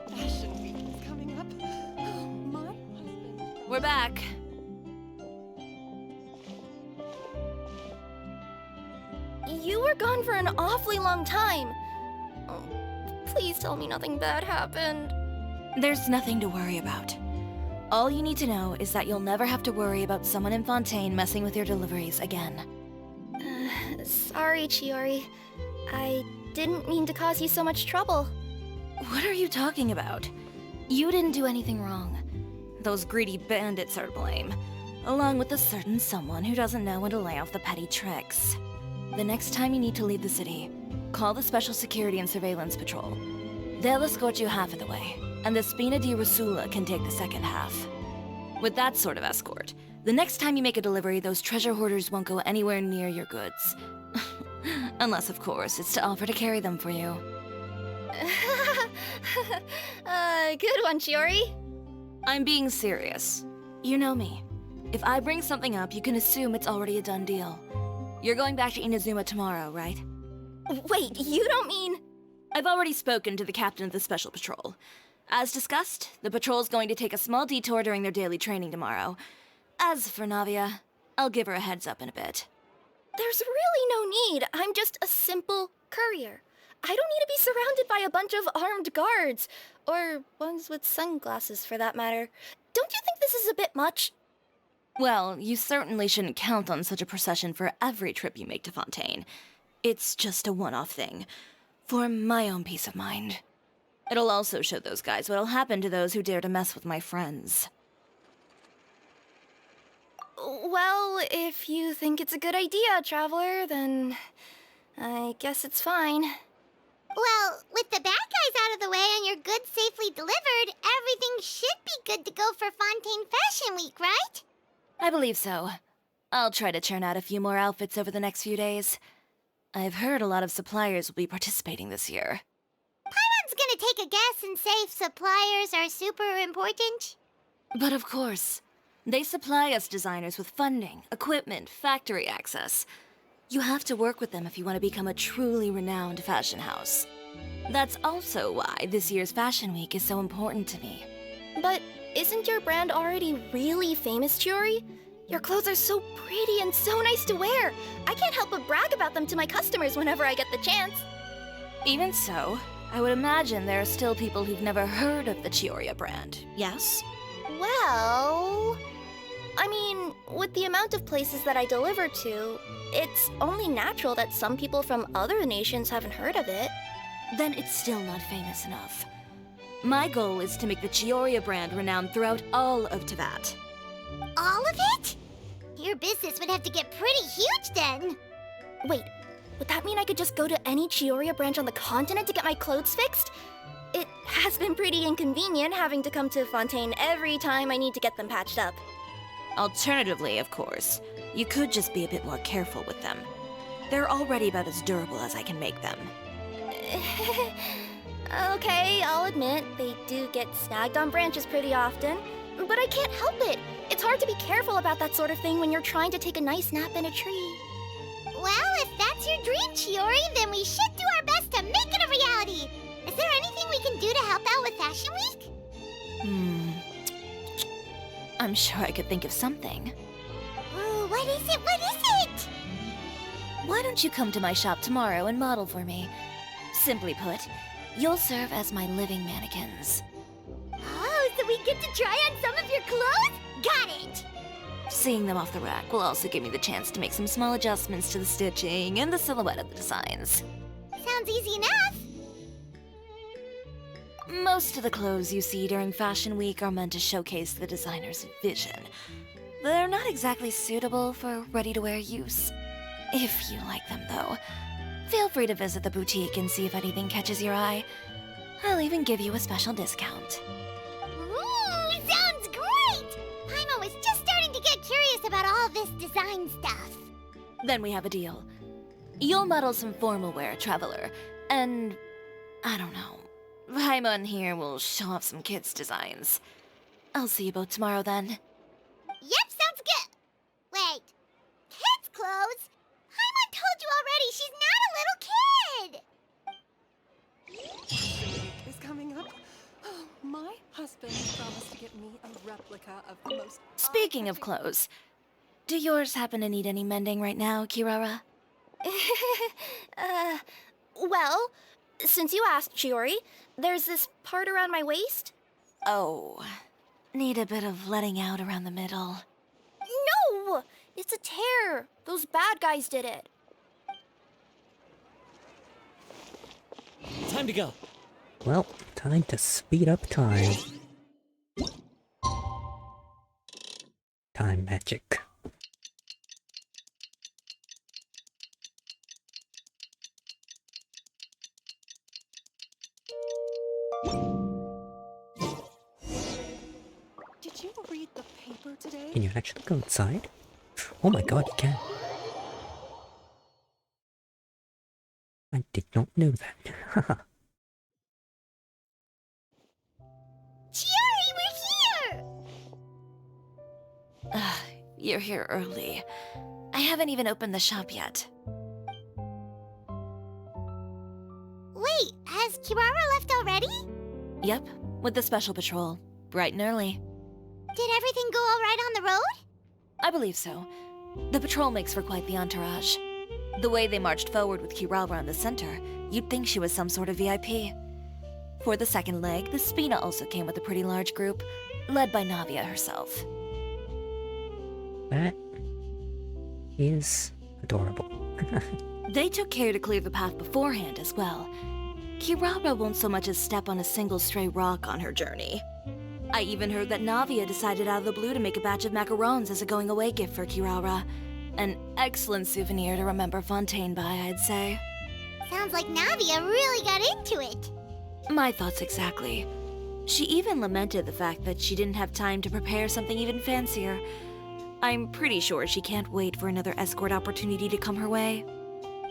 Fashion Week is coming up. Oh, my husband. We're back. You were gone for an awfully long time. Oh, please tell me nothing bad happened. There's nothing to worry about. All you need to know is that you'll never have to worry about someone in Fontaine messing with your deliveries again. Sorry, Chiori. I didn't mean to cause you so much trouble. What are you talking about? You didn't do anything wrong. Those greedy bandits are to blame. along with a certain someone who doesn't know when to lay off the petty tricks. The next time you need to leave the city, call the Special Security and Surveillance Patrol. They'll escort you half of the way, and the Spina di Rusula can take the second half. With that sort of escort, the next time you make a delivery, those treasure hoarders won't go anywhere near your goods. Unless, of course, it's to offer to carry them for you. Good one, Chiori. I'm being serious. You know me. If I bring something up, you can assume it's already a done deal. You're going back to Inazuma tomorrow, right? Wait, you don't mean... I've already spoken to the captain of the Special Patrol. As discussed, the patrol's going to take a small detour during their daily training tomorrow. As for Navia, I'll give her a heads up in a bit. There's really no need. I'm just a simple courier. I don't need to be surrounded by a bunch of armed guards. Or ones with sunglasses, for that matter. Don't you think this is a bit much? Well, you certainly shouldn't count on such a procession for every trip you make to Fontaine. It's just a one-off thing, for my own peace of mind. It'll also show those guys what'll happen to those who dare to mess with my friends. Well, if you think it's a good idea, Traveler, then I guess it's fine. Well, with the bad guys out of the way and your goods safely delivered, everything should be good to go for Fontaine Fashion Week, right? I believe so. I'll try to churn out a few more outfits over the next few days. I've heard a lot of suppliers will be participating this year. Paimon's gonna take a guess and say suppliers are super important. But of course, they supply us designers with funding, equipment, factory access. You have to work with them if you want to become a truly renowned fashion house. That's also why this year's Fashion Week is so important to me. But isn't your brand already really famous, Chiori? Your clothes are so pretty and so nice to wear. I can't help but brag about them to my customers whenever I get the chance. Even so, I would imagine there are still people who've never heard of the Chiori brand, yes? Well... I mean, with the amount of places that I deliver to, it's only natural that some people from other nations haven't heard of it. Then it's still not famous enough. My goal is to make the Chiori brand renowned throughout all of Teyvat. All of it? Your business would have to get pretty huge then. Wait, would that mean I could just go to any Chiori branch on the continent to get my clothes fixed? It has been pretty inconvenient having to come to Fontaine every time I need to get them patched up. Alternatively, of course, you could just be a bit more careful with them. They're already about as durable as I can make them. Okay, I'll admit, they do get snagged on branches pretty often, but I can't help it. It's hard to be careful about that sort of thing when you're trying to take a nice nap in a tree. Well, if that's your dream, Chiori, then we should do our best to make it a reality. Is there anything we can do to help out with Fashion Week? I'm sure I could think of something. Ooh, what is it? What is it? Why don't you come to my shop tomorrow and model for me? Simply put, you'll serve as my living mannequins. Oh, so we get to try on some of your clothes? Got it! Seeing them off the rack will also give me the chance to make some small adjustments to the stitching and the silhouette of the designs. Sounds easy enough. Most of the clothes you see during Fashion Week are meant to showcase the designer's vision. They're not exactly suitable for ready-to-wear use. If you like them, though, feel free to visit the boutique and see if anything catches your eye. I'll even give you a special discount. Ooh, sounds great! Paimon was just starting to get curious about all this design stuff. Then we have a deal. You'll model some formal wear, Traveler, and... I don't know. Paimon here will show off some kids' designs. I'll see you both tomorrow then. Yep, sounds good. Wait, kids' clothes? Paimon told you already she's not a little kid! Is coming up. Oh, my husband promised to get me a replica of the most... Speaking of clothes, do yours happen to need any mending right now, Kirara? Well, since you asked, Chiori, there's this part around my waist. Oh, need a bit of letting out around the middle. No! It's a tear. Those bad guys did it. Time to go. Well, time to speed up time. Time magic. Did you read the paper today? Can you actually go outside? Oh my god, you can. I did not know that. Chiori, we're here! You're here early. I haven't even opened the shop yet. Wait, has Kirara left already? Yep, with the special patrol. Bright and early. Did everything go all right on the road? I believe so. The patrol makes for quite the entourage. The way they marched forward with Kirara in the center, you'd think she was some sort of VIP. For the second leg, the Spina also came with a pretty large group, led by Navia herself. That is adorable. They took care to clear the path beforehand as well. Kirara won't so much as step on a single stray rock on her journey. I even heard that Navia decided out of the blue to make a batch of macarons as a going-away gift for Kirara. An excellent souvenir to remember Fontaine by, I'd say. Sounds like Navia really got into it. My thoughts exactly. She even lamented the fact that she didn't have time to prepare something even fancier. I'm pretty sure she can't wait for another escort opportunity to come her way.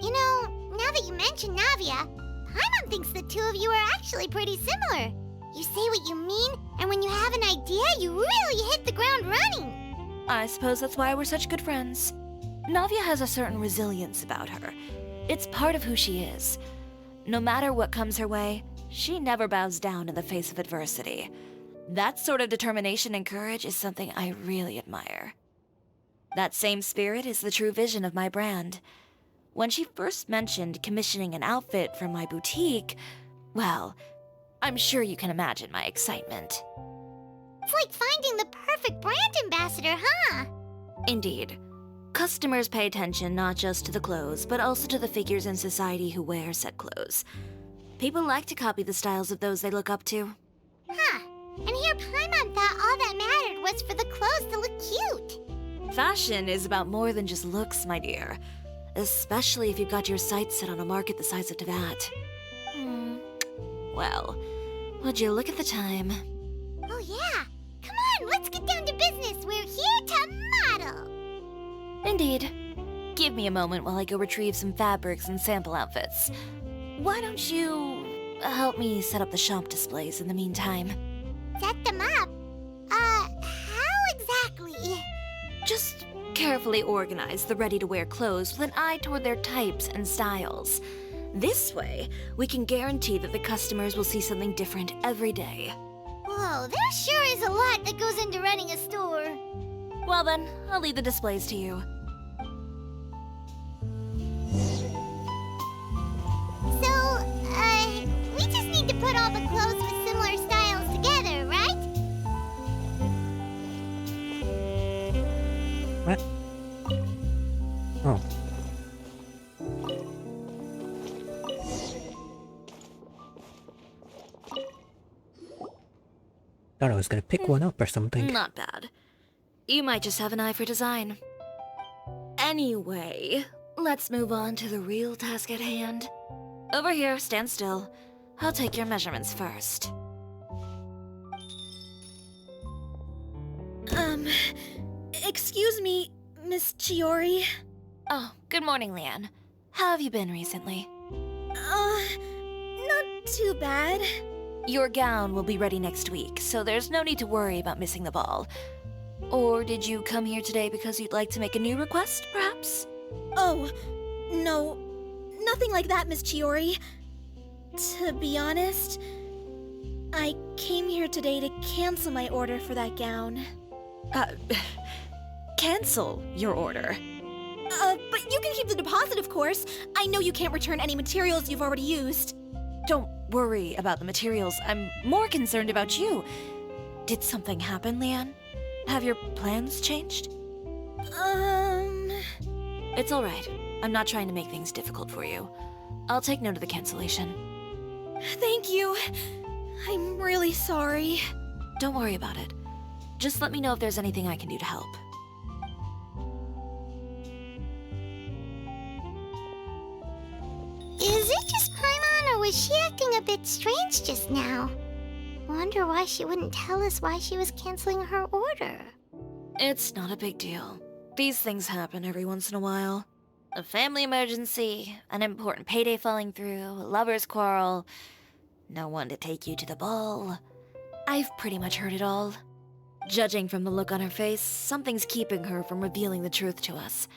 You know, now that you mention Navia, Paimon thinks the two of you are actually pretty similar. You say what you mean, and when you have an idea, you really hit the ground running. I suppose that's why we're such good friends. Navia has a certain resilience about her. It's part of who she is. No matter what comes her way, she never bows down in the face of adversity. That sort of determination and courage is something I really admire. That same spirit is the true vision of my brand. When she first mentioned commissioning an outfit from my boutique, well, I'm sure you can imagine my excitement. It's like finding the perfect brand ambassador, huh? Indeed. Customers pay attention not just to the clothes, but also to the figures in society who wear said clothes. People like to copy the styles of those they look up to. Huh. And here Paimon thought all that mattered was for the clothes to look cute. Fashion is about more than just looks, my dear. Especially if you've got your sights set on a market the size of Teyvat. Well, would you look at the time? Oh yeah. Come on, let's get down to business. We're here to model. Indeed. Give me a moment while I go retrieve some fabrics and sample outfits. Why don't you help me set up the shop displays in the meantime? Set them up? How exactly? Just carefully organize the ready-to-wear clothes with an eye toward their types and styles. This way, we can guarantee that the customers will see something different every day. Whoa, there sure is a lot that goes into running a store. Well then, I'll leave the displays to you. So, we just need to put all the clothes with similar styles together, right? What? Oh. Thought I was gonna pick one up or something. Not bad. You might just have an eye for design. Anyway, let's move on to the real task at hand. Over here, stand still. I'll take your measurements first. Excuse me, Miss Chiori. Oh, good morning, Leanne. How have you been recently? Not too bad. Your gown will be ready next week, so there's no need to worry about missing the ball. Or did you come here today because you'd like to make a new request, perhaps? Oh, no. Nothing like that, Miss Chiori. To be honest, I came here today to cancel my order for that gown. Cancel your order? But you can keep the deposit, of course. I know you can't return any materials you've already used. Don't worry about the materials. I'm more concerned about you. Did something happen, Leanne? Have your plans changed? It's all right. I'm not trying to make things difficult for you. I'll take note of the cancellation. Thank you. I'm really sorry. Don't worry about it. Just let me know if there's anything I can do to help. was she acting a bit strange just now? Wonder why she wouldn't tell us why she was canceling her order. It's not a big deal. These things happen every once in a while. A family emergency, an important payday falling through, a lover's quarrel, no one to take you to the ball. I've pretty much heard it all. Judging from the look on her face, something's keeping her from revealing the truth to us.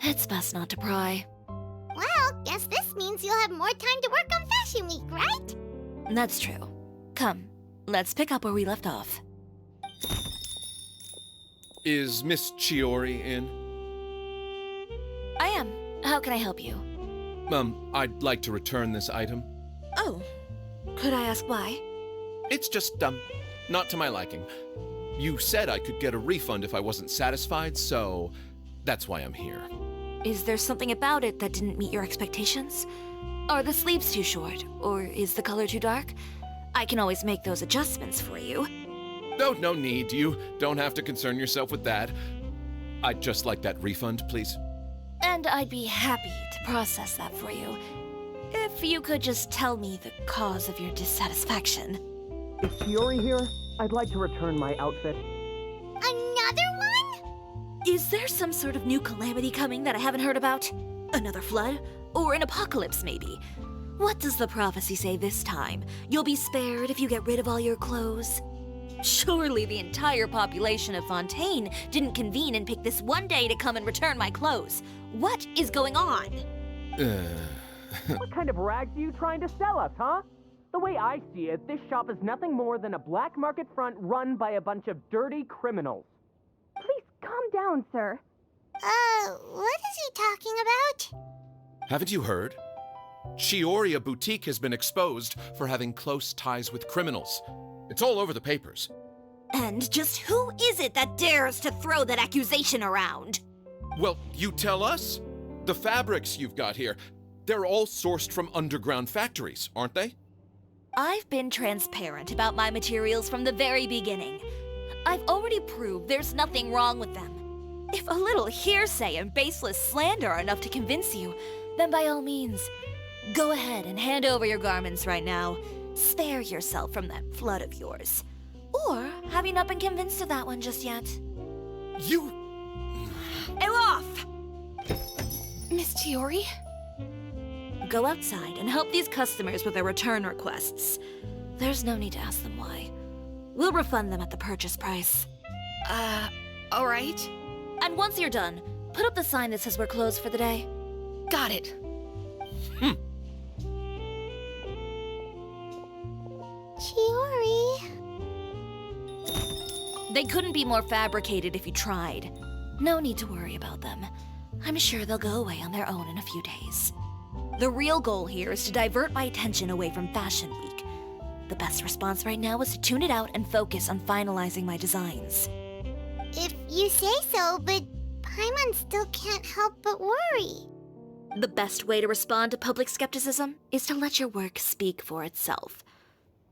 It's best not to pry. Well, guess this means you'll have more time to work on Fashion Week, right? That's true. Come, let's pick up where we left off. Is Miss Chiori in? I am. How can I help you? I'd like to return this item. Oh. Could I ask why? It's just, not to my liking. You said I could get a refund if I wasn't satisfied, so that's why I'm here. Is there something about it that didn't meet your expectations? Are the sleeves too short? Or is the color too dark? I can always make those adjustments for you. No need. You don't have to concern yourself with that. I'd just like that refund, please. And I'd be happy to process that for you. If you could just tell me the cause of your dissatisfaction. Is Chiori here? I'd like to return my outfit. Another one? Is there some sort of new calamity coming that I haven't heard about? Another flood? Or an apocalypse, maybe? What does the prophecy say this time? You'll be spared if you get rid of all your clothes? Surely the entire population of Fontaine didn't convene and pick this one day to come and return my clothes. What is going on? What kind of rags are you trying to sell us, huh? The way I see it, this shop is nothing more than a black market front run by a bunch of dirty criminals. Please calm down, sir. What is he talking about? Haven't you heard? Chiori Boutique has been exposed for having close ties with criminals. It's all over the papers. And just who is it that dares to throw that accusation around? Well, you tell us. The fabrics you've got here, they're all sourced from underground factories, aren't they? I've been transparent about my materials from the very beginning. I've already proved there's nothing wrong with them. If a little hearsay and baseless slander are enough to convince you, then by all means, go ahead and hand over your garments right now. Spare yourself from that flood of yours. Or have you not been convinced of that one just yet? You... Off! Miss Chiori? Go outside and help these customers with their return requests. There's no need to ask them why. We'll refund them at the purchase price. Alright. And once you're done, put up the sign that says we're closed for the day. Got it. Chiori. They couldn't be more fabricated if you tried. No need to worry about them. I'm sure they'll go away on their own in a few days. The real goal here is to divert my attention away from Fashion Week. The best response right now is to tune it out and focus on finalizing my designs. If you say so, but Paimon still can't help but worry. The best way to respond to public skepticism is to let your work speak for itself.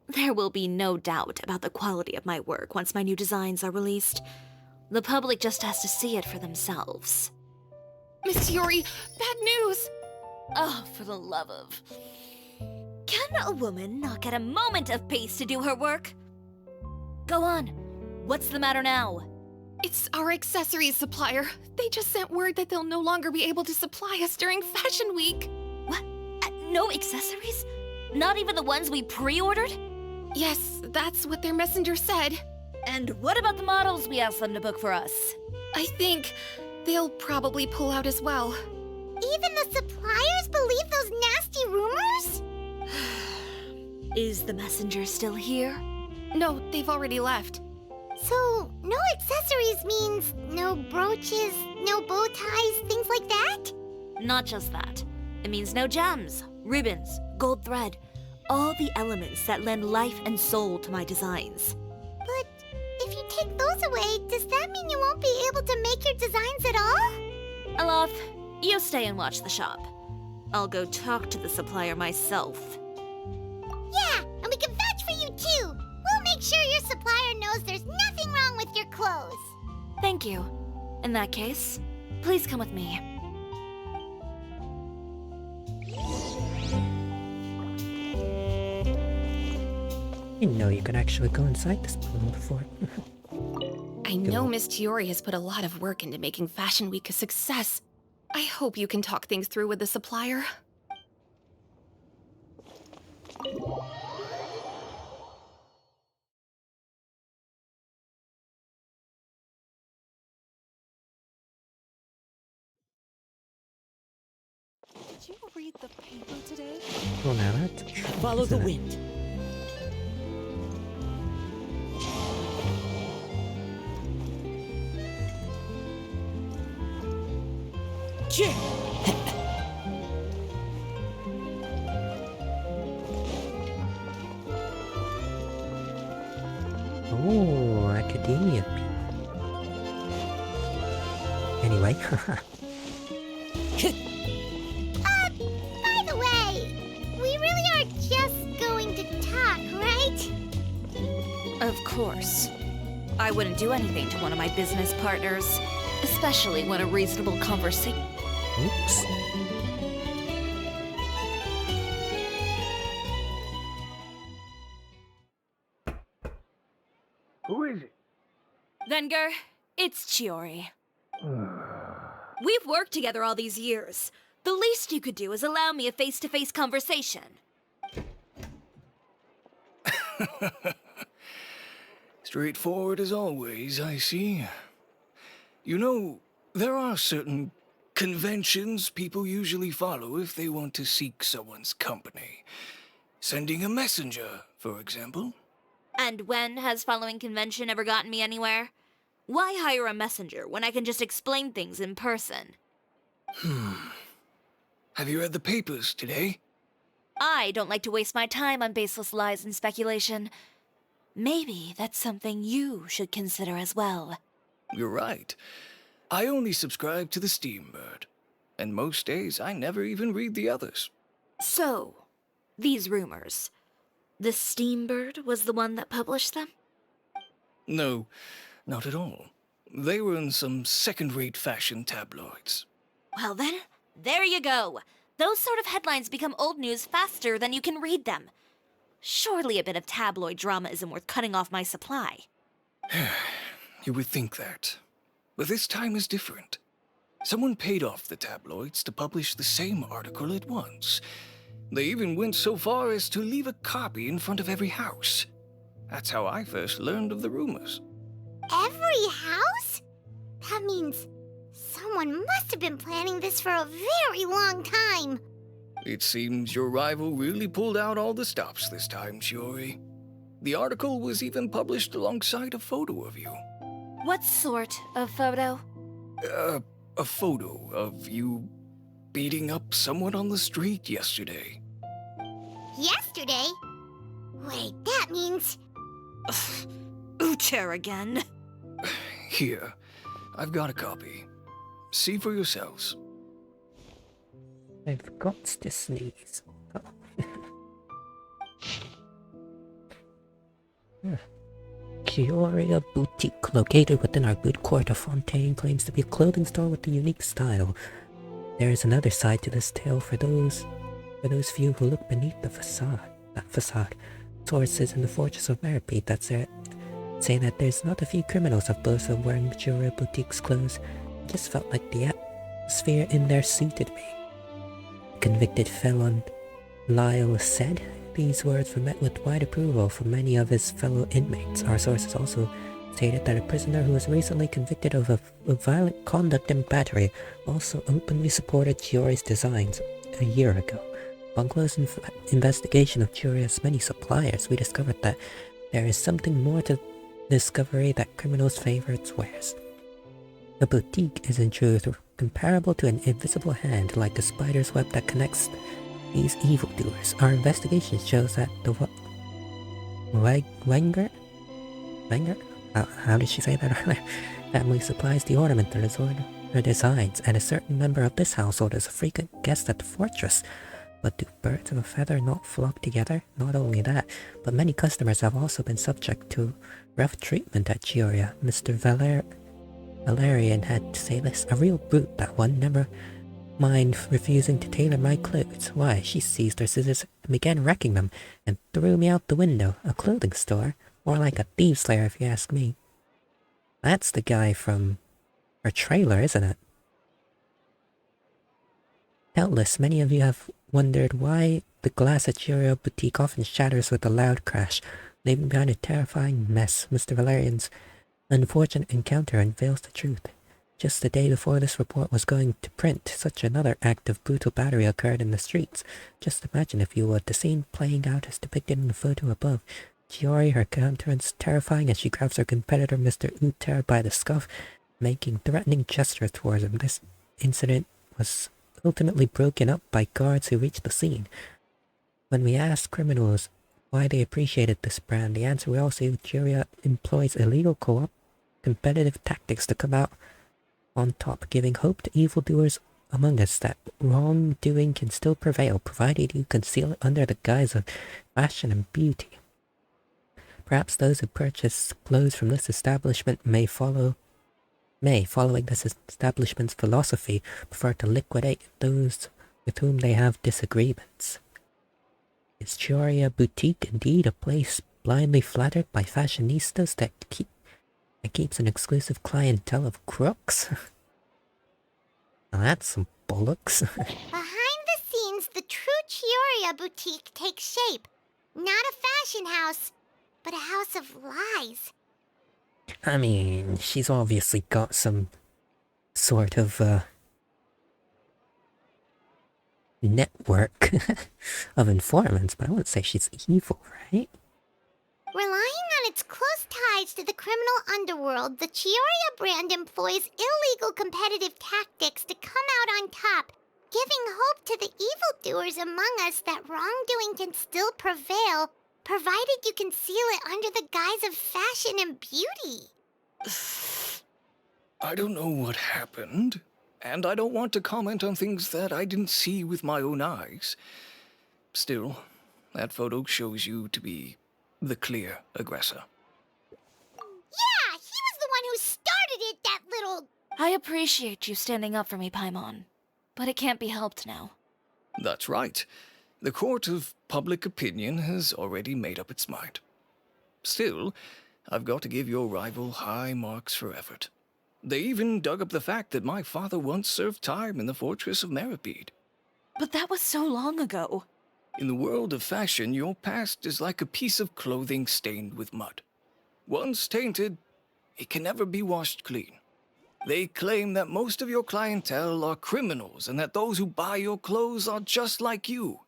There will be no doubt about the quality of my work once my new designs are released. The public just has to see it for themselves. Miss Chiori, bad news! Oh, for the love of... Can a woman not get a moment of peace to do her work? Go on. What's the matter now? It's our accessories supplier. They just sent word that they'll no longer be able to supply us during Fashion Week. What? No accessories? Not even the ones we pre-ordered? Yes, that's what their messenger said. And what about the models we asked them to book for us? I think they'll probably pull out as well. Even the suppliers believe those nasty rumors? Is the messenger still here? No, they've already left. So, no accessories means no brooches, no bow ties, things like that? Not just that. It means no gems, ribbons, gold thread, all the elements that lend life and soul to my designs. But if you take those away, does that mean you won't be able to make your designs at all? Alof, you stay and watch the shop. I'll go talk to the supplier myself. Yeah, and we can vouch for you too. We'll make sure your supplier knows there's nothing wrong with your clothes. Thank you. In that case, please come with me. Didn't know you could actually go inside this balloon before. I know Miss Chiori has put a lot of work into making Fashion Week a success. I hope you can talk things through with the supplier. Did you read the paper today? Well, now that's Follow the wind. Check. Oh, academia people. Anyway, By the way, we really are just going to talk, right? Of course. I wouldn't do anything to one of my business partners, especially when a reasonable conversation. oops. Who is it? Venger, it's Chiori. We've worked together all these years. The least you could do is allow me a face-to-face conversation. Straightforward as always, I see. You know, there are certain conventions people usually follow if they want to seek someone's company. Sending a messenger, for example. And when has following convention ever gotten me anywhere? Why hire a messenger when I can just explain things in person? Have you read the papers today? I don't like to waste my time on baseless lies and speculation. Maybe that's something you should consider as well. You're right. I only subscribe to the Steambird. And most days I never even read the others. So, these rumors. The Steambird was the one that published them? No, not at all. They were in some second-rate fashion tabloids. Well then, there you go. Those sort of headlines become old news faster than you can read them. Surely a bit of tabloid drama isn't worth cutting off my supply. You would think that. But this time is different. Someone paid off the tabloids to publish the same article at once. They even went so far as to leave a copy in front of every house. That's how I first learned of the rumors. Every house? That means someone must have been planning this for a very long time. It seems your rival really pulled out all the stops this time, Chiori. The article was even published alongside a photo of you. What sort of photo? A photo of you beating up someone on the street yesterday. Yesterday? Wait, that means... Ucher again. Here, I've got a copy. See for yourselves. I've got to sneeze. Oh. Chiori Boutique, located within our good court of Fontaine, claims to be a clothing store with a unique style. There is another side to this tale for those few who look beneath the facade. That facade. Sources in the Fortress of Meripede that say that there's not a few criminals of Bosa wearing Chiori Boutique's clothes. It just felt like the atmosphere in there suited me. Convicted felon Lyle said these words were met with wide approval from many of his fellow inmates. Our sources also stated that a prisoner who was recently convicted of violent conduct and battery also openly supported Chiori's designs a year ago. Upon close investigation of Chiori's many suppliers, we discovered that there is something more to discovery that criminals' favorites wears. The boutique is in truth comparable to an invisible hand, like a spider's web that connects these evildoers. Our investigation shows that the Wenger? How did she say that earlier? Family supplies the ornament to her designs, and a certain member of this household is a frequent guest at the fortress. But do birds of a feather not flock together? Not only that, but many customers have also been subject to rough treatment at Chiori. Mr. Valerian had to say this. A real brute, that one. mind refusing to tailor my clothes. Why, she seized her scissors and began wrecking them and threw me out the window. A clothing store? More like a thieves' slayer if you ask me. That's the guy from her trailer, isn't it? Doubtless, many of you have wondered why the glass at Chiori boutique often shatters with a loud crash, leaving behind a terrifying mess. Mr. Valerian's unfortunate encounter unveils the truth. Just the day before this report was going to print, such another act of brutal battery occurred in the streets. Just imagine, if you would, the scene playing out as depicted in the photo above. Chiori, her countenance terrifying as she grabs her competitor Mr. Uter by the scuff, making threatening gestures towards him. This incident was ultimately broken up by guards who reached the scene. When we asked criminals why they appreciated this brand, the answer we all see: Chiori employs illegal co-op competitive tactics to come out on top, giving hope to evildoers among us that wrongdoing can still prevail, provided you conceal it under the guise of fashion and beauty. Perhaps those who purchase clothes from this establishment following this establishment's philosophy, prefer to liquidate those with whom they have disagreements. Is Chiori boutique indeed a place blindly flattered by fashionistas that keeps an exclusive clientele of crooks? Now that's some bollocks. Behind the scenes, the true Chiori boutique takes shape. Not a fashion house, but a house of lies. I mean, she's obviously got some sort of network of informants, but I wouldn't say she's evil, right? Relying on its close ties to the criminal underworld, the Chiori brand employs illegal competitive tactics to come out on top, giving hope to the evildoers among us that wrongdoing can still prevail, provided you conceal it under the guise of fashion and beauty. I don't know what happened, and I don't want to comment on things that I didn't see with my own eyes. Still, that photo shows you to be the clear aggressor. Yeah, he was the one who started it, that little... I appreciate you standing up for me, Paimon, but it can't be helped now. That's right. The court of public opinion has already made up its mind. Still, I've got to give your rival high marks for effort. They even dug up the fact that my father once served time in the fortress of Meripede. But that was so long ago. In the world of fashion, your past is like a piece of clothing stained with mud. Once tainted, it can never be washed clean. They claim that most of your clientele are criminals and that those who buy your clothes are just like you.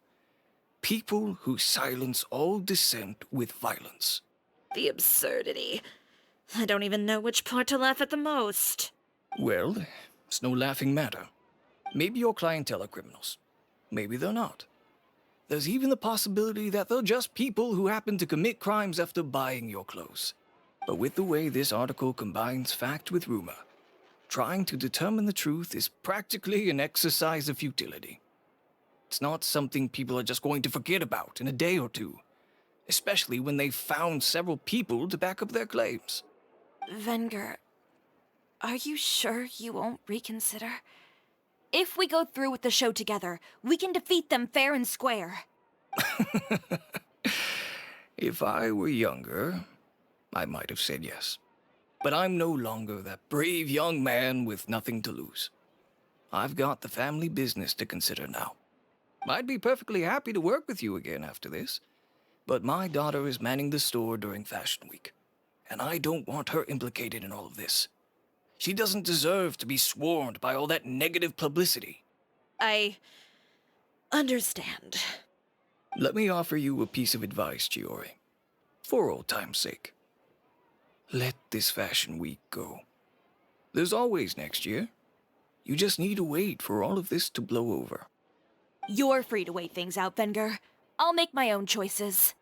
People who silence all dissent with violence. The absurdity. I don't even know which part to laugh at the most. Well, it's no laughing matter. Maybe your clientele are criminals. Maybe they're not. There's even the possibility that they're just people who happen to commit crimes after buying your clothes. But with the way this article combines fact with rumor, trying to determine the truth is practically an exercise of futility. It's not something people are just going to forget about in a day or two, especially when they've found several people to back up their claims. Venger, are you sure you won't reconsider? If we go through with the show together, we can defeat them fair and square. If I were younger, I might have said yes. But I'm no longer that brave young man with nothing to lose. I've got the family business to consider now. I'd be perfectly happy to work with you again after this, but my daughter is manning the store during Fashion Week, and I don't want her implicated in all of this. She doesn't deserve to be swarmed by all that negative publicity. I understand. Let me offer you a piece of advice, Chiori. For old time's sake. Let this Fashion Week go. There's always next year. You just need to wait for all of this to blow over. You're free to wait things out, Venger. I'll make my own choices.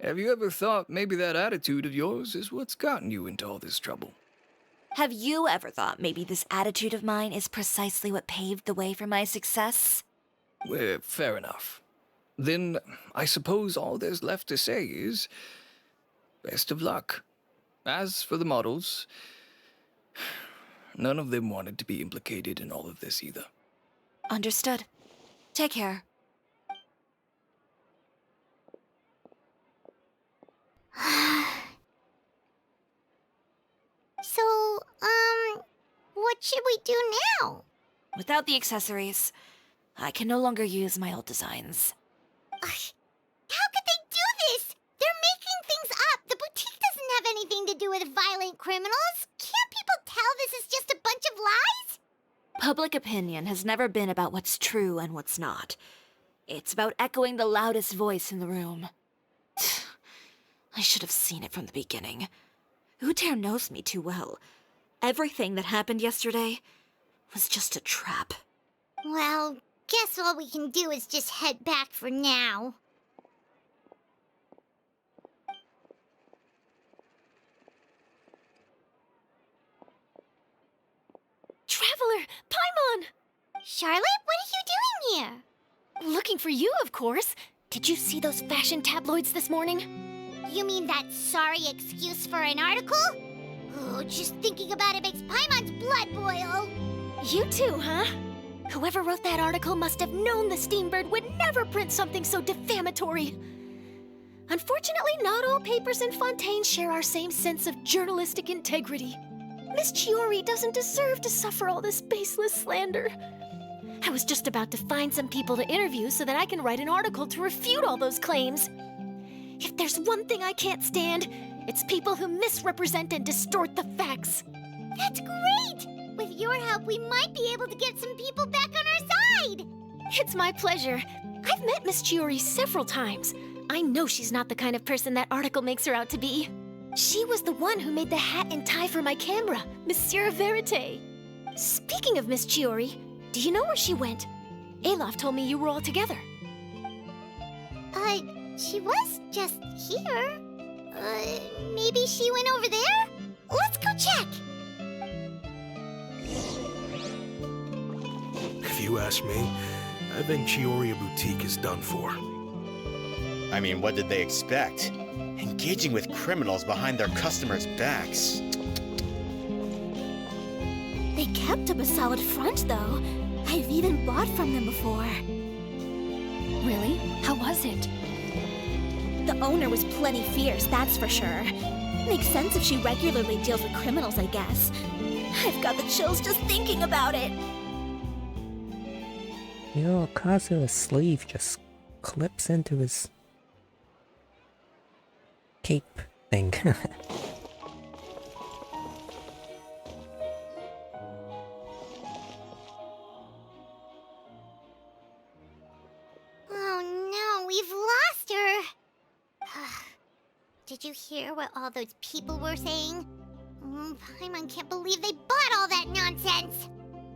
Have you ever thought maybe that attitude of yours is what's gotten you into all this trouble? Have you ever thought maybe this attitude of mine is precisely what paved the way for my success? Well, fair enough. Then I suppose all there's left to say is... best of luck. As for the models... none of them wanted to be implicated in all of this either. Understood. Take care. So, what should we do now? Without the accessories, I can no longer use my old designs. How could they do this? They're making things up. The boutique doesn't have anything to do with violent criminals. Can't people tell this is just a bunch of lies? Public opinion has never been about what's true and what's not. It's about echoing the loudest voice in the room. I should have seen it from the beginning. Uter knows me too well. Everything that happened yesterday was just a trap. Well, guess all we can do is just head back for now. Traveler! Paimon! Charlotte, what are you doing here? Looking for you, of course. Did you see those fashion tabloids this morning? You mean that sorry excuse for an article? Oh, just thinking about it makes Paimon's blood boil. You too, huh? Whoever wrote that article must have known the Steambird would never print something so defamatory. Unfortunately, not all papers in Fontaine share our same sense of journalistic integrity. Miss Chiori doesn't deserve to suffer all this baseless slander. I was just about to find some people to interview so that I can write an article to refute all those claims. If there's one thing I can't stand, it's people who misrepresent and distort the facts. That's great! With your help, we might be able to get some people back on our side! It's my pleasure. I've met Miss Chiori several times. I know she's not the kind of person that article makes her out to be. She was the one who made the hat and tie for my camera, Monsieur Verite. Speaking of Miss Chiori, do you know where she went? Alof told me you were all together. She was just here. Maybe she went over there? Let's go check! If you ask me, I think Chiori Boutique is done for. I mean, what did they expect? Engaging with criminals behind their customers' backs. They kept up a solid front, though. I've even bought from them before. Really? How was it? The owner was plenty fierce, that's for sure. Makes sense if she regularly deals with criminals, I guess. I've got the chills just thinking about it. Yo, Kazu's sleeve just clips into his cape thing. Oh no, we've lost her! Did you hear what all those people were saying? Paimon can't believe they bought all that nonsense!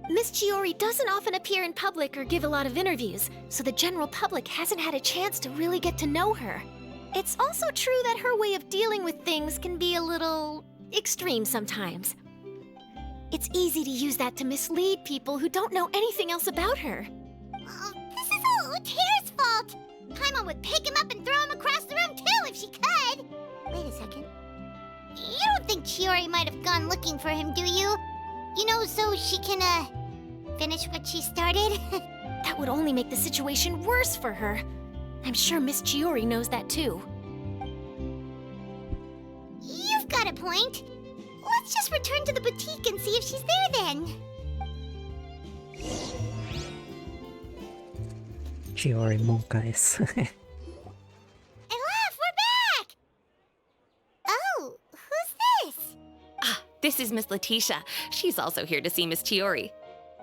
Miss Chiori doesn't often appear in public or give a lot of interviews, so the general public hasn't had a chance to really get to know her. It's also true that her way of dealing with things can be a little extreme sometimes. It's easy to use that to mislead people who don't know anything else about her. This is all Uter's fault! Paimon would pick him up and throw him across the room too if she could! Wait a second. You don't think Chiori might have gone looking for him, do you? You know, so she can, finish what she started? That would only make the situation worse for her. I'm sure Miss Chiori knows that too. You've got a point. Let's just return to the boutique and see if she's there then. Chiori Monkais. We're back! Oh, who's this? This is Miss Letitia. She's also here to see Miss Chiori.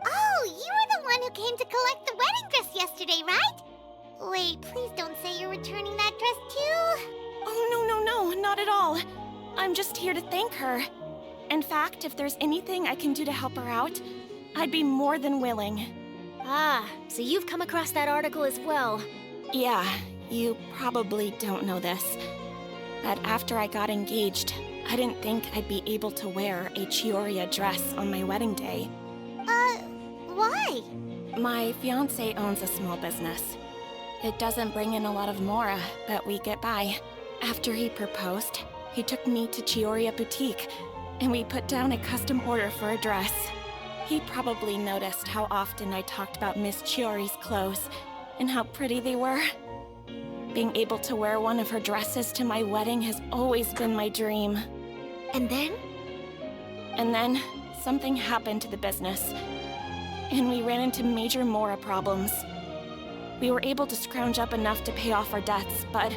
Oh, you were the one who came to collect the wedding dress yesterday, right? Wait, please don't say you're returning that dress too. Oh, no, not at all. I'm just here to thank her. In fact, if there's anything I can do to help her out, I'd be more than willing. Ah, so you've come across that article as well. Yeah, you probably don't know this, but after I got engaged, I didn't think I'd be able to wear a Chiori dress on my wedding day. Why? My fiancé owns a small business. It doesn't bring in a lot of mora, but we get by. After he proposed, he took me to Chiori Boutique, and we put down a custom order for a dress. He probably noticed how often I talked about Miss Chiori's clothes and how pretty they were. Being able to wear one of her dresses to my wedding has always been my dream. And then? And then, something happened to the business, and we ran into major Mora problems. We were able to scrounge up enough to pay off our debts, but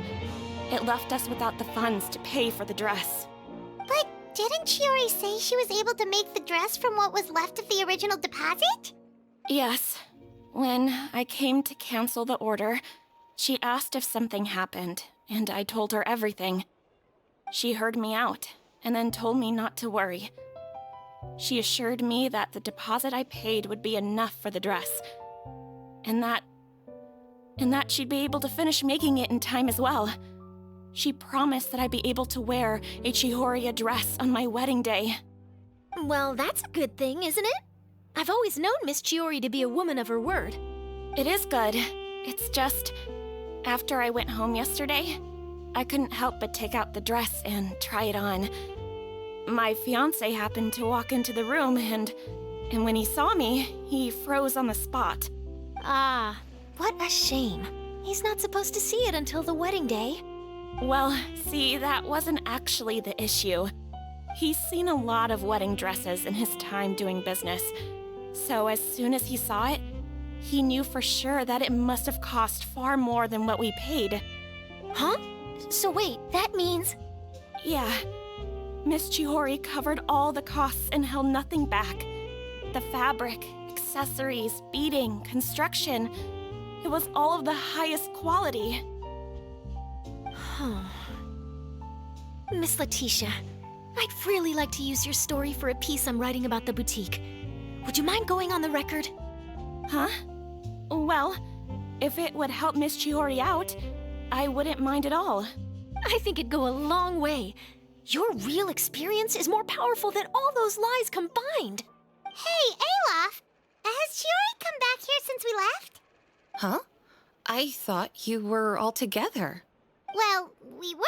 it left us without the funds to pay for the dress. But didn't Chiori say she was able to make the dress from what was left of the original deposit? Yes. When I came to cancel the order, she asked if something happened, and I told her everything. She heard me out, and then told me not to worry. She assured me that the deposit I paid would be enough for the dress, and that she'd be able to finish making it in time as well. She promised that I'd be able to wear a Chiori dress on my wedding day. Well, that's a good thing, isn't it? I've always known Miss Chiori to be a woman of her word. It is good. It's just, after I went home yesterday, I couldn't help but take out the dress and try it on. My fiancé happened to walk into the room, and when he saw me, he froze on the spot. Ah, what a shame. He's not supposed to see it until the wedding day. Well, see, that wasn't actually the issue. He's seen a lot of wedding dresses in his time doing business. So as soon as he saw it, he knew for sure that it must have cost far more than what we paid. Huh? So wait, that means... Yeah. Miss Chiori covered all the costs and held nothing back. The fabric, accessories, beading, construction. It was all of the highest quality. Huh. Miss Letitia, I'd really like to use your story for a piece I'm writing about the boutique. Would you mind going on the record? Huh? Well, if it would help Miss Chiori out, I wouldn't mind at all. I think it'd go a long way. Your real experience is more powerful than all those lies combined. Hey, Olaf! Has Chiori come back here since we left? Huh? I thought you were all together. Well, we were.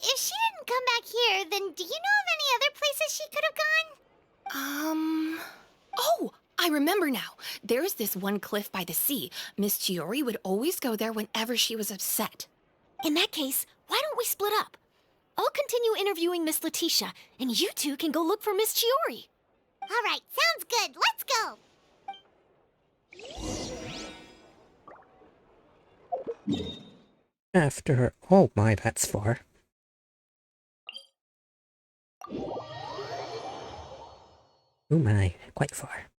If she didn't come back here, then do you know of any other places she could have gone? Oh, I remember now. There's this one cliff by the sea. Miss Chiori would always go there whenever she was upset. In that case, why don't we split up? I'll continue interviewing Miss Letitia, and you two can go look for Miss Chiori. All right, sounds good. Let's go. After... Oh my, that's far. Oh my, quite far.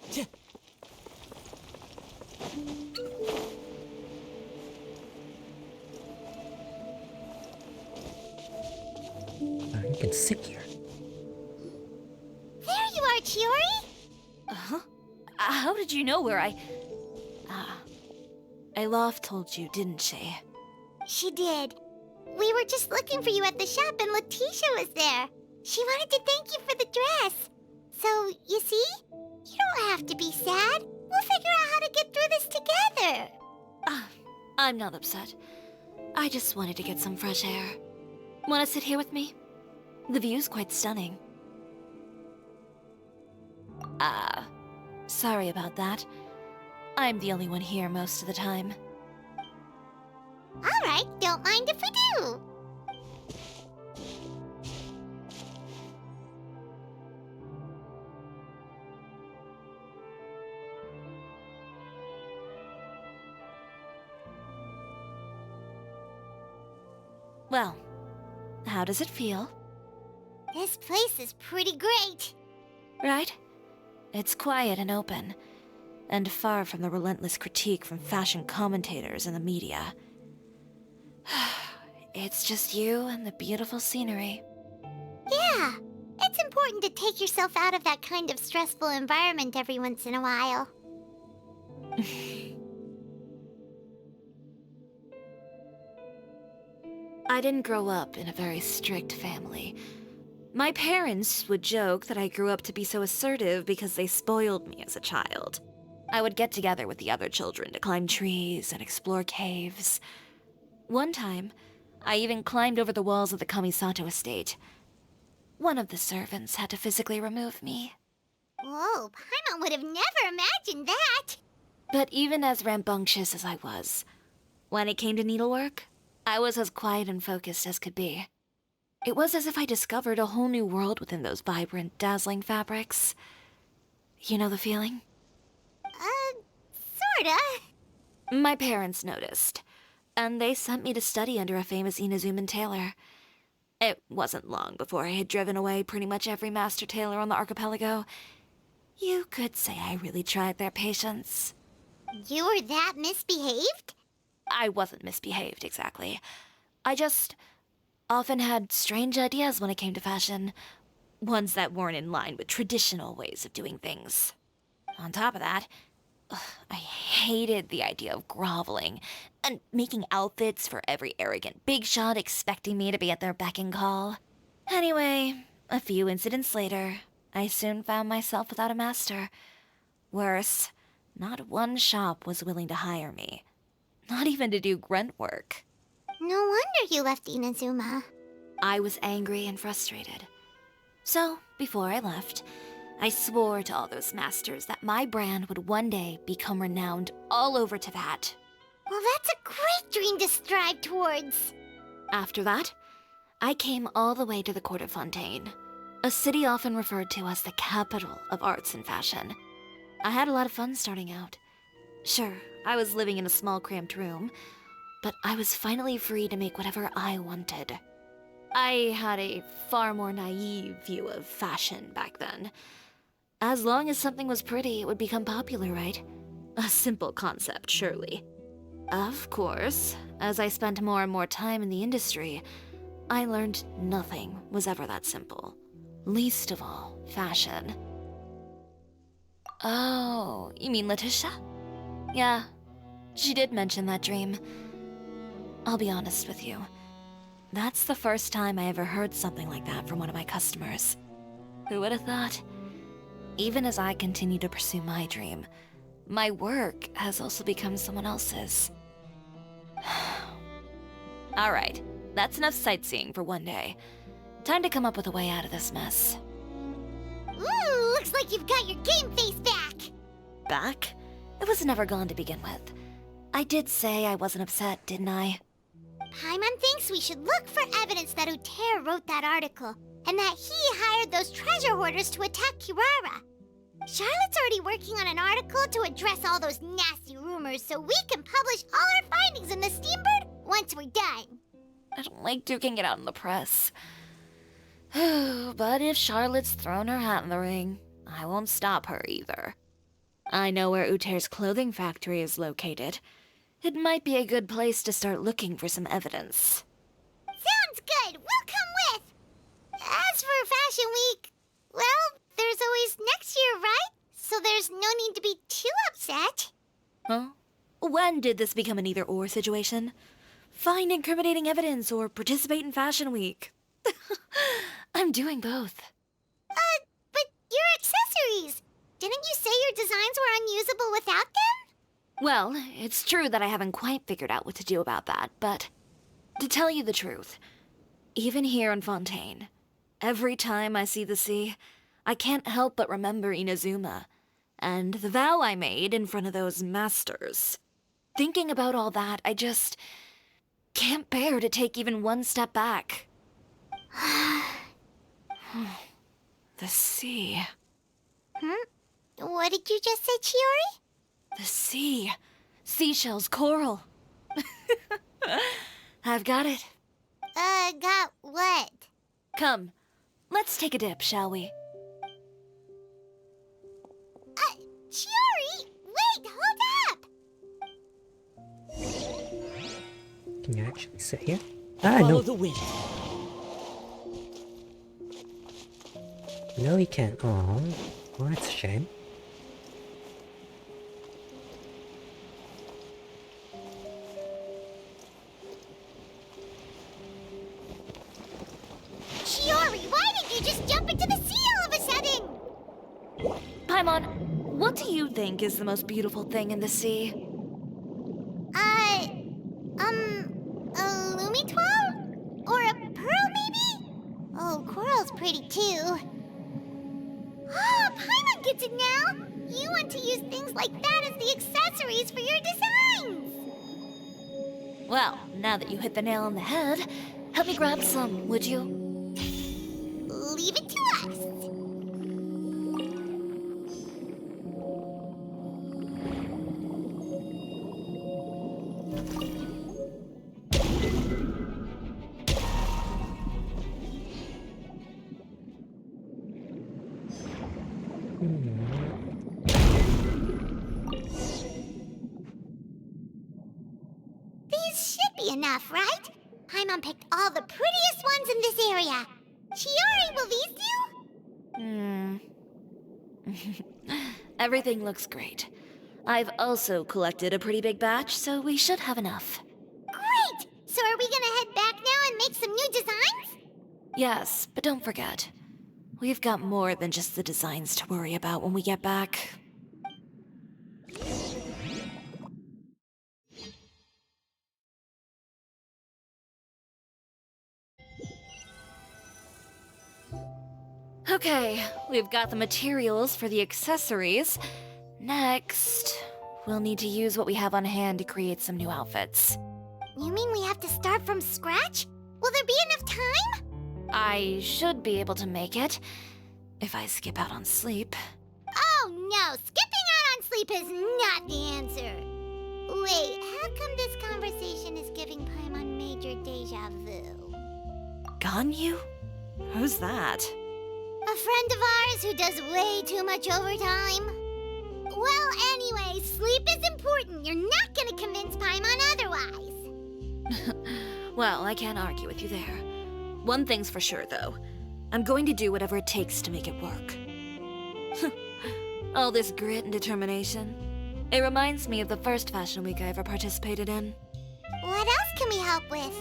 You can sit here. There you are, Chiori! Uh-huh. How did you know where Alof told you, didn't she? She did. We were just looking for you at the shop and Letitia was there. She wanted to thank you for the dress. So, you see? You don't have to be sad. We'll figure out how to get through this together. I'm not upset. I just wanted to get some fresh air. Want to sit here with me? The view's quite stunning. Sorry about that. I'm the only one here most of the time. All right, don't mind if we do. Well, how does it feel? This place is pretty great. Right? It's quiet and open, and far from the relentless critique from fashion commentators and the media. It's just you and the beautiful scenery. Yeah, it's important to take yourself out of that kind of stressful environment every once in a while. I didn't grow up in a very strict family. My parents would joke that I grew up to be so assertive because they spoiled me as a child. I would get together with the other children to climb trees and explore caves. One time, I even climbed over the walls of the Kamisato estate. One of the servants had to physically remove me. Whoa, Paimon would have never imagined that. But even as rambunctious as I was, when it came to needlework, I was as quiet and focused as could be. It was as if I discovered a whole new world within those vibrant, dazzling fabrics. You know the feeling? Sorta. My parents noticed, and they sent me to study under a famous Inazuman tailor. It wasn't long before I had driven away pretty much every master tailor on the archipelago. You could say I really tried their patience. You were that misbehaved? I wasn't misbehaved, exactly. I just often had strange ideas when it came to fashion. Ones that weren't in line with traditional ways of doing things. On top of that, I hated the idea of groveling and making outfits for every arrogant big shot expecting me to be at their beck and call. Anyway, a few incidents later, I soon found myself without a master. Worse, not one shop was willing to hire me. Not even to do grunt work. No wonder you left Inazuma. I was angry and frustrated. So, before I left, I swore to all those masters that my brand would one day become renowned all over Teyvat. Well, that's a great dream to strive towards. After that, I came all the way to the court of Fontaine, a city often referred to as the capital of arts and fashion. I had a lot of fun starting out. Sure, I was living in a small cramped room, but I was finally free to make whatever I wanted. I had a far more naive view of fashion back then. As long as something was pretty, it would become popular, right? A simple concept, surely. Of course, as I spent more and more time in the industry, I learned nothing was ever that simple. Least of all, fashion. Oh, you mean Letitia? Yeah, she did mention that dream. I'll be honest with you. That's the first time I ever heard something like that from one of my customers. Who would have thought? Even as I continue to pursue my dream, my work has also become someone else's. Alright, that's enough sightseeing for one day. Time to come up with a way out of this mess. Ooh, looks like you've got your game face back. Back? It was never gone to begin with. I did say I wasn't upset, didn't I? Paimon thinks we should look for evidence that Uter wrote that article, and that he hired those treasure hoarders to attack Kirara. Charlotte's already working on an article to address all those nasty rumors so we can publish all our findings in the Steambird once we're done. I don't like duking it out in the press. But if Charlotte's thrown her hat in the ring, I won't stop her either. I know where Uter's clothing factory is located. It might be a good place to start looking for some evidence. Sounds good. We'll come with. As for Fashion Week, well, there's always next year, right? So there's no need to be too upset. Huh? When did this become an either-or situation? Find incriminating evidence or participate in Fashion Week. I'm doing both. But your accessories! Didn't you say your designs were unusable without them? Well, it's true that I haven't quite figured out what to do about that, but to tell you the truth, even here in Fontaine, every time I see the sea, I can't help but remember Inazuma, and the vow I made in front of those masters. Thinking about all that, I just can't bear to take even one step back. The sea. What did you just say, Chiori? The sea. Seashells, coral. I've got it. Got what? Come, let's take a dip, shall we? Chiori! Wait, hold up! Can you actually sit here? Follow no. the wind. No, he can't. Oh, well, that's a shame. Chiori, why did you just jump into the sea all of a sudden? Paimon, what do you think is the most beautiful thing in the sea? Lumitwal? pretty too. Oh, Paimon gets it now! You want to use things like that as the accessories for your designs! Well, now that you hit the nail on the head, help me grab some, would you? Leave it to us! These should be enough, right? Paimon picked all the prettiest ones in this area. Chiori, will these do? Everything looks great. I've also collected a pretty big batch, so we should have enough. Great! So are we gonna head back now and make some new designs? Yes, but don't forget, we've got more than just the designs to worry about when we get back. Okay, we've got the materials for the accessories. Next, we'll need to use what we have on hand to create some new outfits. You mean we have to start from scratch? Will there be enough time? I should be able to make it, if I skip out on sleep. Oh no, skipping out on sleep is not the answer. Wait, how come this conversation is giving Paimon major deja vu? Ganyu? Who's that? A friend of ours who does way too much overtime. Well, anyway, sleep is important. You're not gonna convince Paimon otherwise. Well, I can't argue with you there. One thing's for sure, though. I'm going to do whatever it takes to make it work. All this grit and determination. It reminds me of the first fashion week I ever participated in. What else can we help with?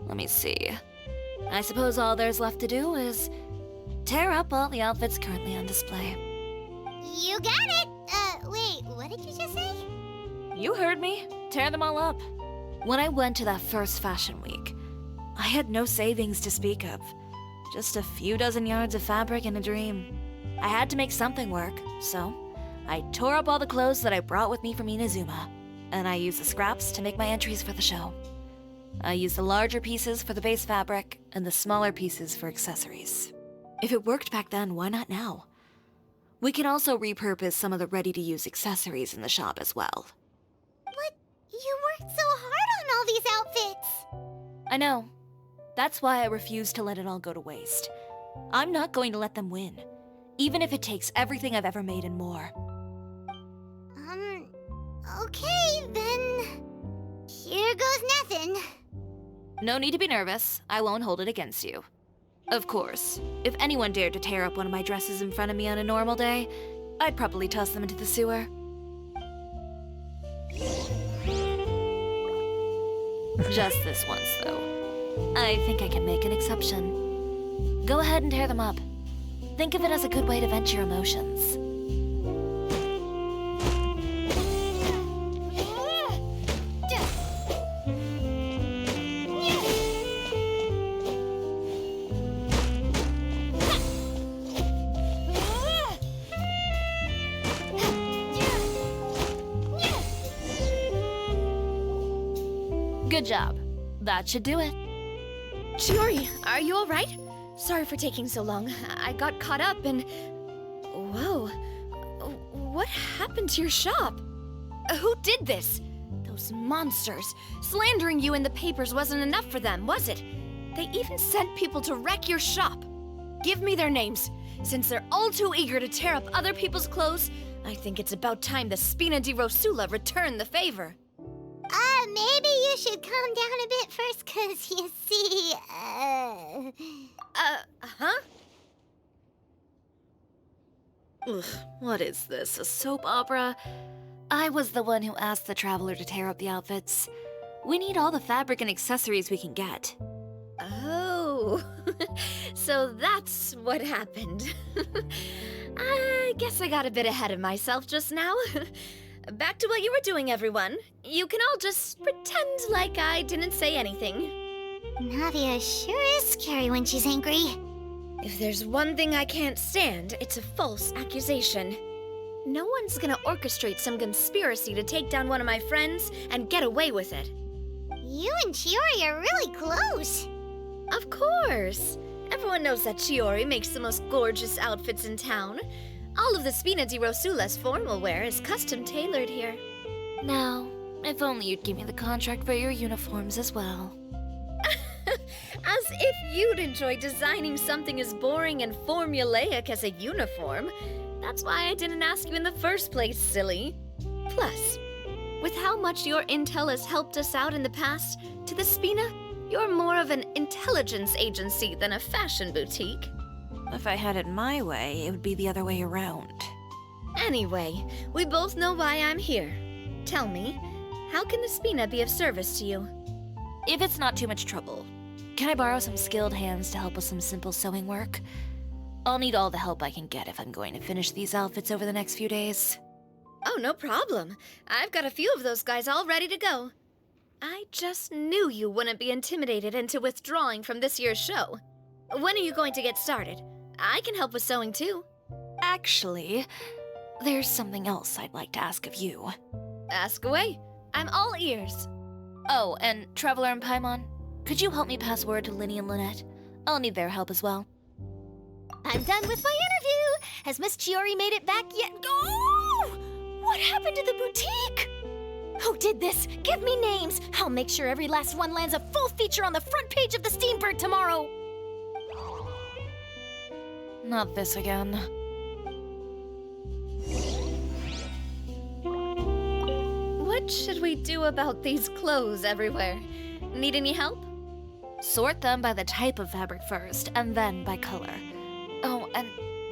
Let me see. I suppose all there's left to do is tear up all the outfits currently on display. You got it! Wait, what did you just say? You heard me. Tear them all up. When I went to that first fashion week, I had no savings to speak of. Just a few dozen yards of fabric and a dream. I had to make something work, so I tore up all the clothes that I brought with me from Inazuma, and I used the scraps to make my entries for the show. I used the larger pieces for the base fabric, and the smaller pieces for accessories. If it worked back then, why not now? We can also repurpose some of the ready-to-use accessories in the shop as well. But you worked so hard on all these outfits! I know. That's why I refuse to let it all go to waste. I'm not going to let them win, even if it takes everything I've ever made and more. Okay, then... Here goes nothing. No need to be nervous. I won't hold it against you. Of course, if anyone dared to tear up one of my dresses in front of me on a normal day, I'd probably toss them into the sewer. Just this once, though. I think I can make an exception. Go ahead and tear them up. Think of it as a good way to vent your emotions. Good job. That should do it. Chiori, are you alright? Sorry for taking so long. I got caught up and... Whoa. What happened to your shop? Who did this? Those monsters. Slandering you in the papers wasn't enough for them, was it? They even sent people to wreck your shop. Give me their names. Since they're all too eager to tear up other people's clothes, I think it's about time the Spina di Rosula return the favor. Maybe you should calm down a bit first, 'cause you see, Ugh, what is this, a soap opera? I was the one who asked the traveler to tear up the outfits. We need all the fabric and accessories we can get. Oh, so that's what happened. I guess I got a bit ahead of myself just now. Back to what you were doing, everyone. You can all just pretend like I didn't say anything. Navia sure is scary when she's angry. If there's one thing I can't stand, it's a false accusation. No one's gonna orchestrate some conspiracy to take down one of my friends and get away with it. You and Chiori are really close. Of course! Everyone knows that Chiori makes the most gorgeous outfits in town. All of the Spina di Rosula's formal wear is custom tailored here. Now, if only you'd give me the contract for your uniforms as well. As if you'd enjoy designing something as boring and formulaic as a uniform. That's why I didn't ask you in the first place, silly. Plus, with how much your intel has helped us out in the past, to the Spina, you're more of an intelligence agency than a fashion boutique. If I had it my way, it would be the other way around. Anyway, we both know why I'm here. Tell me, how can the Spina be of service to you? If it's not too much trouble, can I borrow some skilled hands to help with some simple sewing work? I'll need all the help I can get if I'm going to finish these outfits over the next few days. Oh, no problem. I've got a few of those guys all ready to go. I just knew you wouldn't be intimidated into withdrawing from this year's show. When are you going to get started? I can help with sewing too. Actually, there's something else I'd like to ask of you. Ask away. I'm all ears. Oh, and Traveler and Paimon, could you help me pass word to Linny and Lynette? I'll need their help as well. I'm done with my interview. Has Miss Chiori made it back yet? Oh! What happened to the boutique? Who did this? Give me names. I'll make sure every last one lands a full feature on the front page of the Steambird tomorrow. Not this again. What should we do about these clothes everywhere? Need any help? Sort them by the type of fabric first, and then by color. Oh, and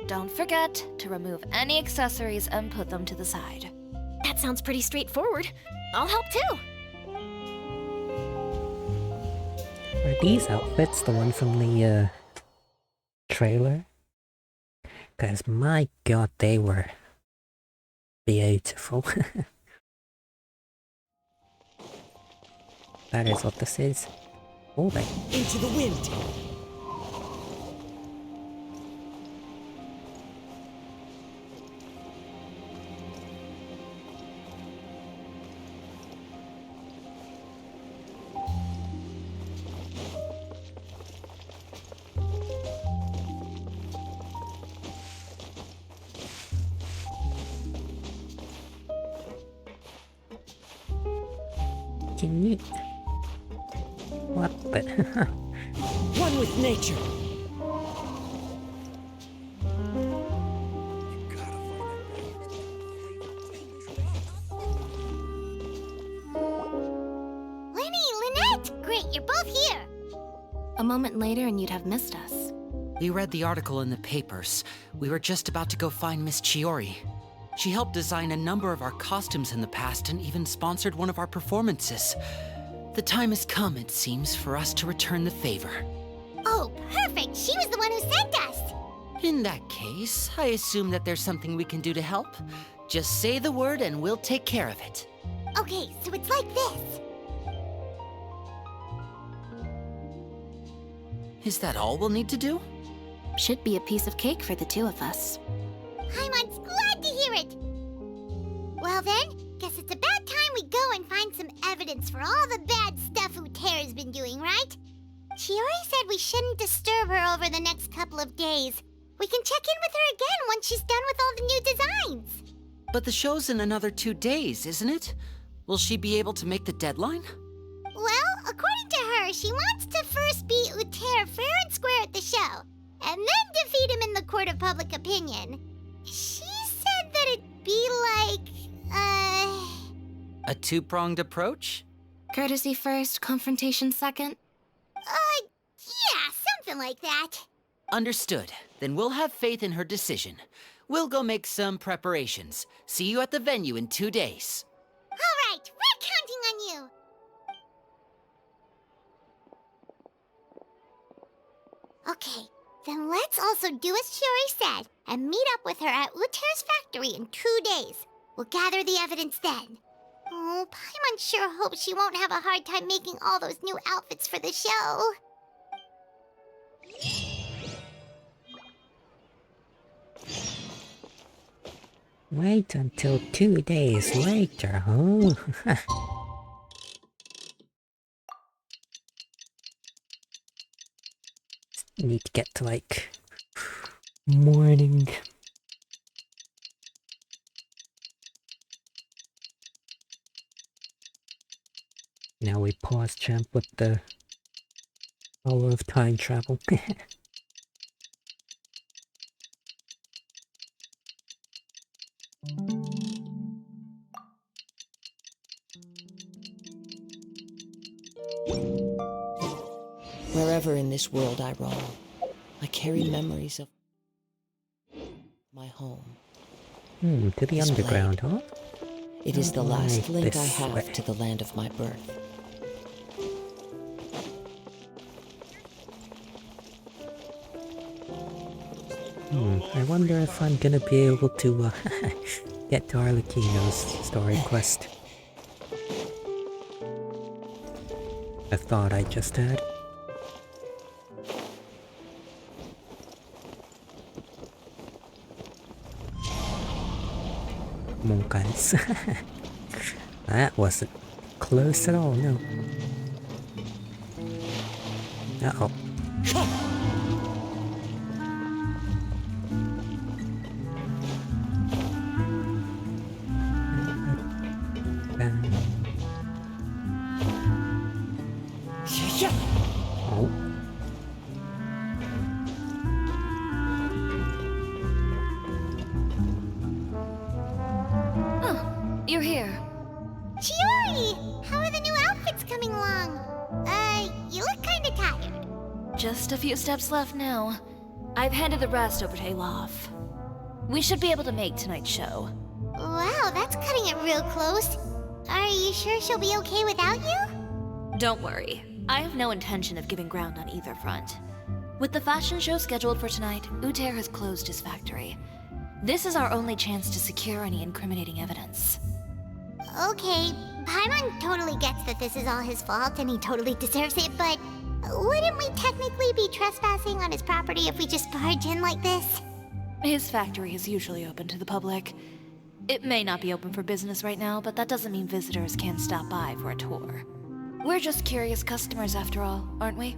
don't forget to remove any accessories and put them to the side. That sounds pretty straightforward. I'll help too. Are these outfits the one from the trailer? Cause my god, they were beautiful. That is what this is. Oh, they. Into the wind. Can you... What the... One with nature. Linny, Lynette! Great, you're both here. A moment later and you'd have missed us. We read the article in the papers. We were just about to go find Miss Chiori. She helped design a number of our costumes in the past and even sponsored one of our performances. The time has come, it seems, for us to return the favor. Oh, perfect! She was the one who sent us! In that case, I assume that there's something we can do to help. Just say the word and we'll take care of it. Okay, so it's like this. Is that all we'll need to do? Should be a piece of cake for the two of us. Paimon's glad to hear it! Well then, guess it's about time we go and find some evidence for all the bad stuff Uterra's been doing, right? Chiori said we shouldn't disturb her over the next couple of days. We can check in with her again once she's done with all the new designs. But the show's in another 2 days, isn't it? Will she be able to make the deadline? Well, according to her, she wants to first beat Uterra fair and square at the show, and then defeat him in the court of public opinion. She said that it'd be like, A two-pronged approach? Courtesy first, confrontation second? Yeah, something like that. Understood. Then we'll have faith in her decision. We'll go make some preparations. See you at the venue in 2 days. All right, we're counting on you. Okay, then let's also do as Chiori said and meet up with her at Uterra's factory in 2 days. We'll gather the evidence then. Oh, Paimon sure hopes she won't have a hard time making all those new outfits for the show. Wait until 2 days later, huh? Need to get to, like, morning. Now we pause champ with the power of time travel. Wherever in this world I roam, I carry memories of my home. To the underground, huh? It is the last Right link I this have way. to the land of my birth. I wonder if I'm gonna be able to get to Arlecchino's story quest. A thought I just had. Come on, guys. That wasn't close at all, no. Uh-oh. Oh. Oh, you're here. Chiori! How are the new outfits coming along? You look kinda tired. Just a few steps left now. I've handed the rest over to Alof. We should be able to make tonight's show. Wow, that's cutting it real close. Are you sure she'll be okay without you? Don't worry. I have no intention of giving ground on either front. With the fashion show scheduled for tonight, Uter has closed his factory. This is our only chance to secure any incriminating evidence. Okay, Paimon totally gets that this is all his fault and he totally deserves it, but wouldn't we technically be trespassing on his property if we just barge in like this? His factory is usually open to the public. It may not be open for business right now, but that doesn't mean visitors can't stop by for a tour. We're just curious customers after all, aren't we?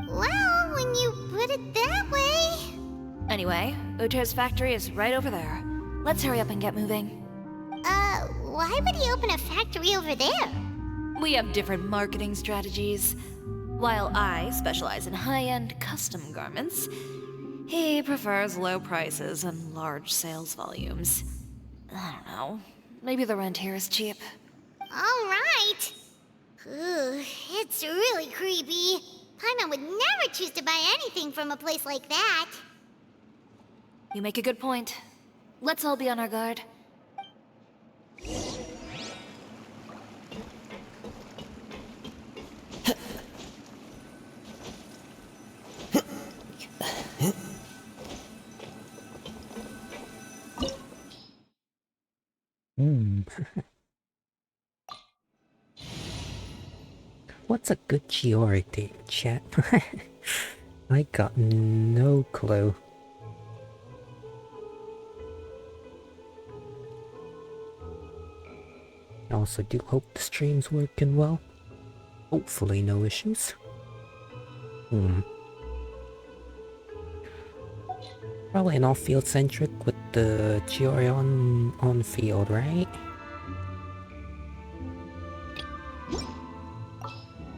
Well, when you put it that way... Anyway, Uter's factory is right over there. Let's hurry up and get moving. Why would he open a factory over there? We have different marketing strategies. While I specialize in high-end custom garments, he prefers low prices and large sales volumes. I don't know. Maybe the rent here is cheap. Alright. It's really creepy. Paimon would never choose to buy anything from a place like that. You make a good point. Let's all be on our guard. What's a good Chiori date, chat? I got no clue. I also do hope the stream's working well. Hopefully no issues. Probably an off-field centric with the Chiori on field, right?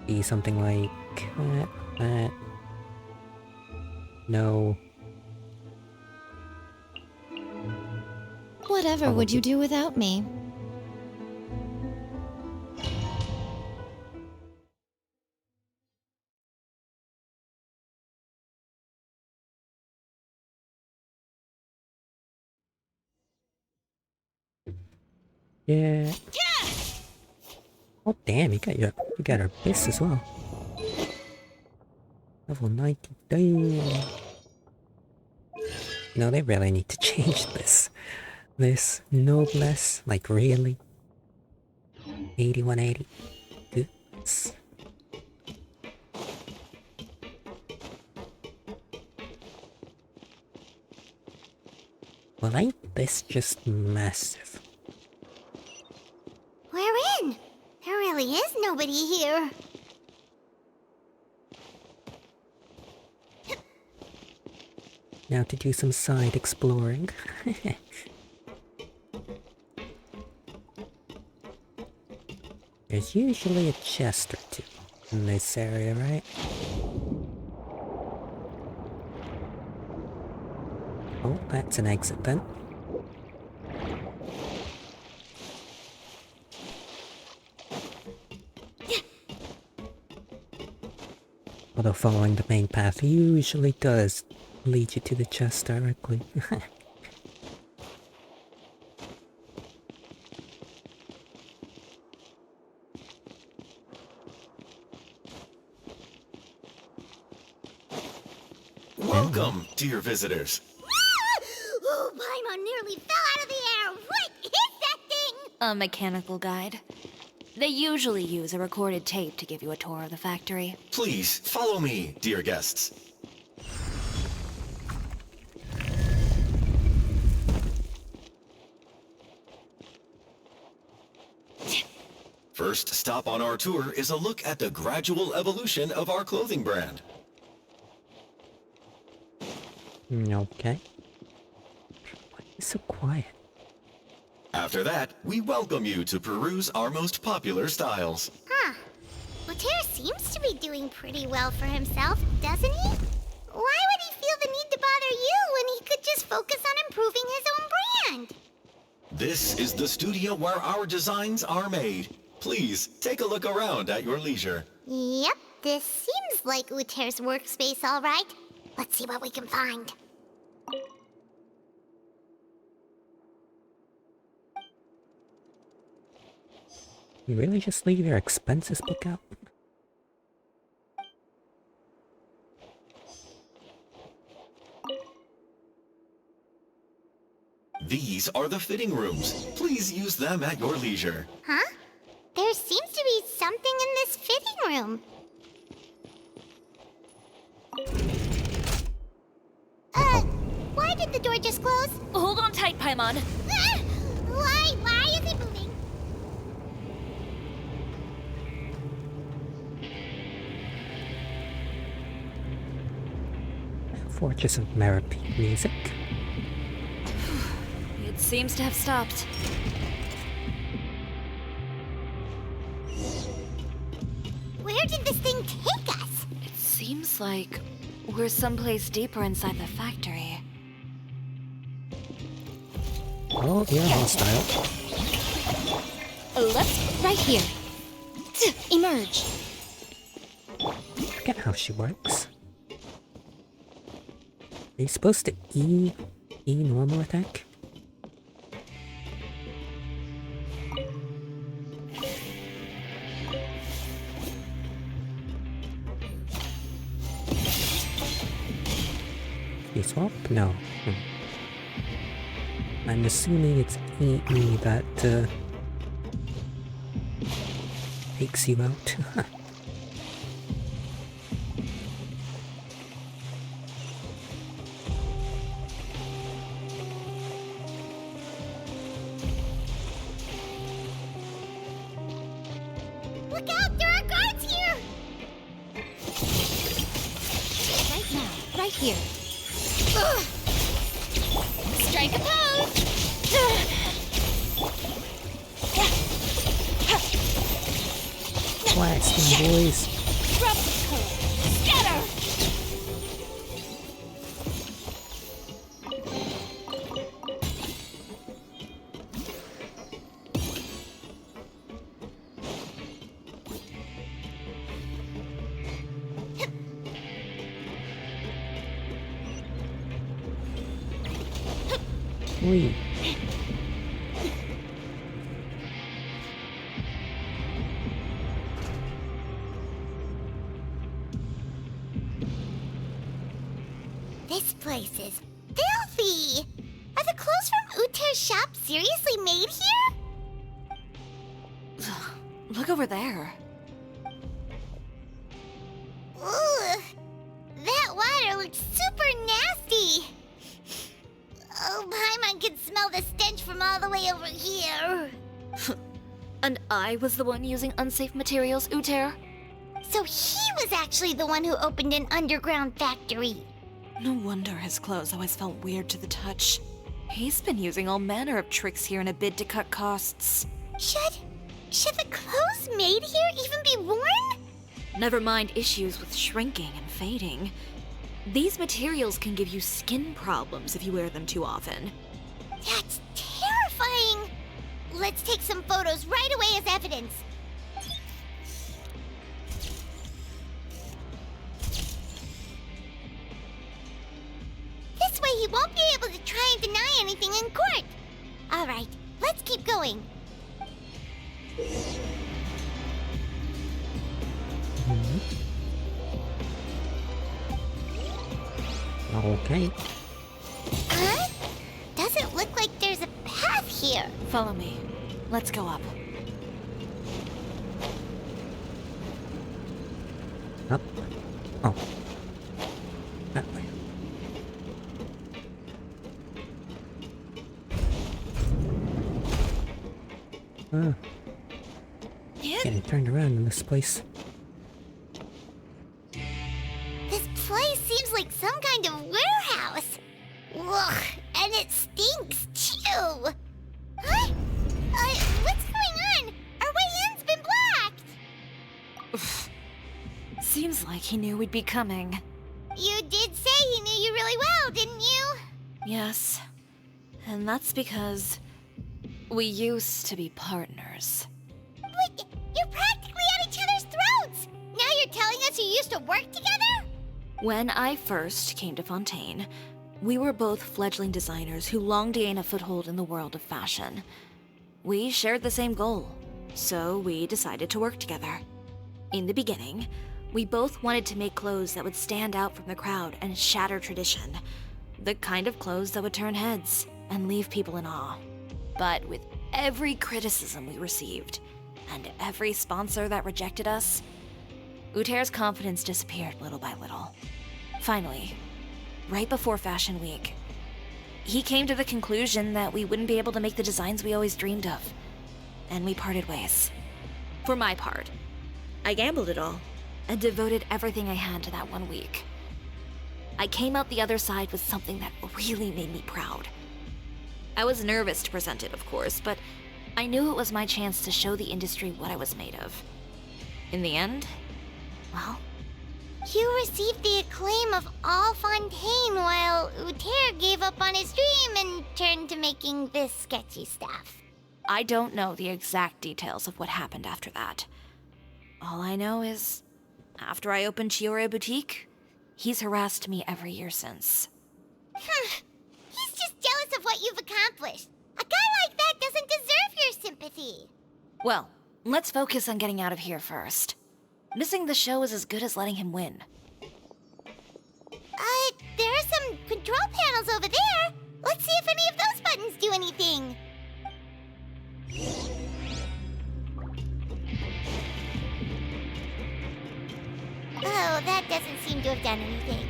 Be something like that. No. Whatever would you do without me? Yeah. Oh damn, you got her fist as well. Level 90. Damn. No, they really need to change this. This noblesse, like really. 8180. Oops. Well, ain't this just massive? We're in. There really is nobody here. Now to do some side exploring. There's usually a chest or two in this area, right? Oh, that's an exit then. Although following the main path usually does lead you to the chest directly. Welcome, dear visitors. Oh, Paimon nearly fell out of the air. What is that thing? A mechanical guide. They usually use a recorded tape to give you a tour of the factory. Please, follow me, dear guests. First stop on our tour is a look at the gradual evolution of our clothing brand. Okay. Why is it so quiet? After that, we welcome you to peruse our most popular styles. Huh. Later seems to be doing pretty well for himself, doesn't he? Why would he feel the need to bother you when he could just focus on improving his own brand? This is the studio where our designs are made. Please, take a look around at your leisure. Yep, this seems like Uter's workspace, all right. Let's see what we can find. You really just leave your expenses book out? These are the fitting rooms. Please use them at your leisure. Huh? There seems to be something in this fitting room. Why did the door just close? Hold on tight, Paimon. Ah! Why is he moving? Fortress of Meripede music. It seems to have stopped. Where did this thing take us? It seems like we're someplace deeper inside the factory. Oh, you're hostile. Let's right here. Emerge. I forget how she works. Are you supposed to E normal attack? You swap? No. I'm assuming it's E that takes you out. Look out! There are guards here! Right now. Right here. Ugh. Strike a pose! Blasting boys. Drop the code. Scatter! Wee. This place is filthy! Are the clothes from Uter's shop seriously made here? Look over there. Ooh, that water looks super nasty. Oh, Paimon can smell the stench from all the way over here. And I was the one using unsafe materials, Uter? So he was actually the one who opened an underground factory. No wonder his clothes always felt weird to the touch. He's been using all manner of tricks here in a bid to cut costs. Should the clothes made here even be worn? Never mind issues with shrinking and fading. These materials can give you skin problems if you wear them too often. That's terrifying! Let's take some photos right away as evidence. This way he won't be able to try and deny anything in court. All right, let's keep going. Okay. Huh? Doesn't look like there's a path here. Follow me. Let's go up. Up? Oh. That way. Oh. Getting turned around in this place. This place seems like some kind of warehouse. Ugh, and it stinks too. Huh? What's going on? Our way in's been blocked. Seems like he knew we'd be coming. You did say he knew you really well, didn't you? Yes. And that's because we used to be partners. But you're practically at each other's throats. Now you're telling us you used to work together? When I first came to Fontaine, we were both fledgling designers who longed to gain a foothold in the world of fashion. We shared the same goal, so we decided to work together. In the beginning, we both wanted to make clothes that would stand out from the crowd and shatter tradition. The kind of clothes that would turn heads and leave people in awe. But with every criticism we received, and every sponsor that rejected us, Uter's confidence disappeared little by little. Finally, right before Fashion Week, he came to the conclusion that we wouldn't be able to make the designs we always dreamed of, and we parted ways. For my part, I gambled it all and devoted everything I had to that 1 week. I came out the other side with something that really made me proud. I was nervous to present it, of course, but I knew it was my chance to show the industry what I was made of. In the end, well, you received the acclaim of all Fontaine while Uter gave up on his dream and turned to making this sketchy stuff. I don't know the exact details of what happened after that. All I know is, after I opened Chiori Boutique, he's harassed me every year since. He's just jealous of what you've accomplished. A guy like that doesn't deserve your sympathy. Well, let's focus on getting out of here first. Missing the show is as good as letting him win. There are some control panels over there. Let's see if any of those buttons do anything. Oh, that doesn't seem to have done anything.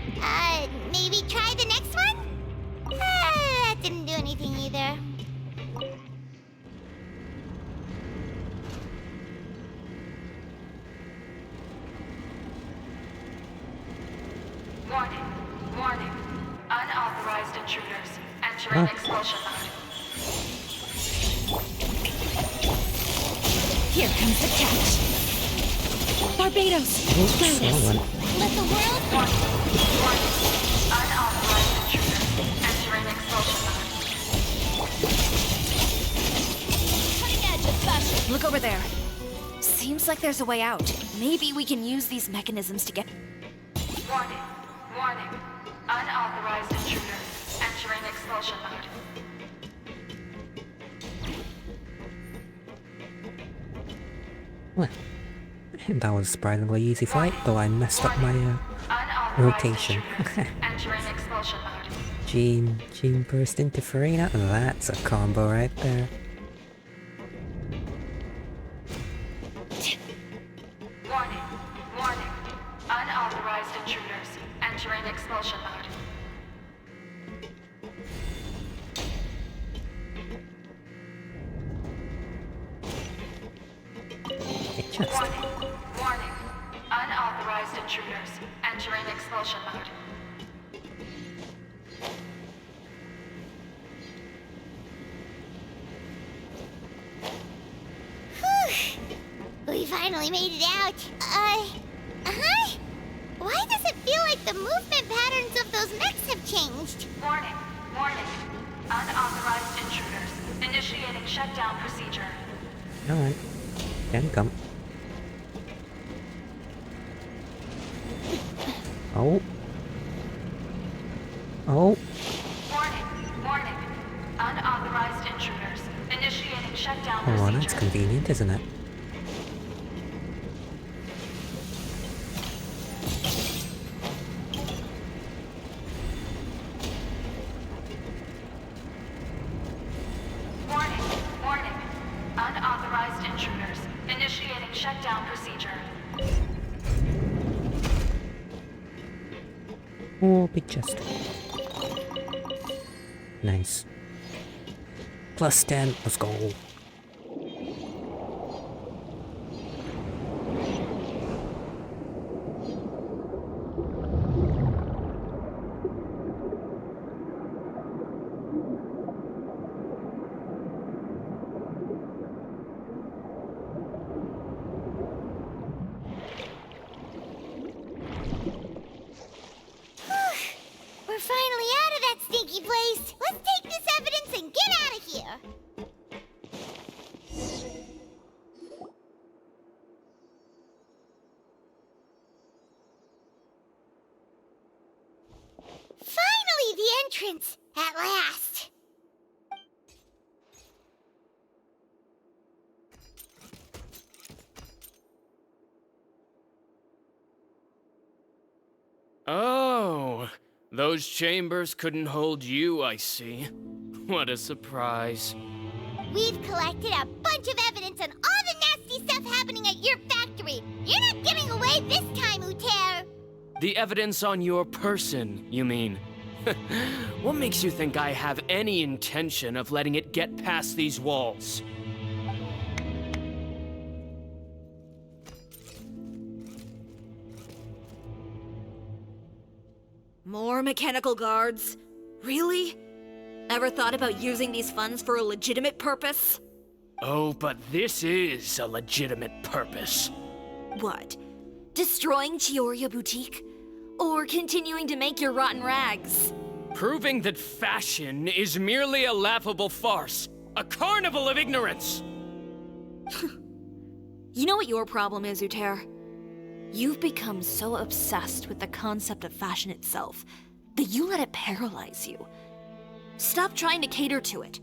Maybe try the next one? That didn't do anything either. Warning. Warning. Unauthorized intruders. Entering expulsion mode. Here comes the catch. Barbados! Let the world... Warning. Unauthorized intruders. Entering expulsion mode. Look over there. Seems like there's a way out. Maybe we can use these mechanisms to get... Warning. Warning. Unauthorized intruders. Entering expulsion mode. Well, that was a surprisingly easy fight, though I messed up my rotation. Entering expulsion mode. Gene burst into Farina. That's a combo right there. expulsion mode. Warning. Warning. Unauthorized intruders. Entering expulsion mode. We finally made it out. Huh? Why does it feel like the movement patterns of those mechs have changed? Warning. Warning. Unauthorized intruders. Initiating shutdown procedure. Alright. Can come. Oh. Oh. Warning. Warning. Unauthorized intruders. Initiating shutdown Oh, procedure. that's convenient, isn't it? Warning. Warning. Unauthorized intruders. Initiating shutdown procedure. Oh, big chest. Nice. Plus 10, let's go. We're finally out of that stinky place. Let's take this evidence and get out of here. Finally, the entrance! At last! Oh, those chambers couldn't hold you, I see. What a surprise. We've collected a bunch of evidence on all the nasty stuff happening at your factory. You're not getting away this time, Uter. The evidence on your person, you mean? What makes you think I have any intention of letting it get past these walls? More mechanical guards? Really? Ever thought about using these funds for a legitimate purpose? Oh, but this is a legitimate purpose. What? Destroying Chiori Boutique? Or continuing to make your rotten rags? Proving that fashion is merely a laughable farce. A carnival of ignorance! You know what your problem is, Uter? You've become so obsessed with the concept of fashion itself that you let it paralyze you. Stop trying to cater to it.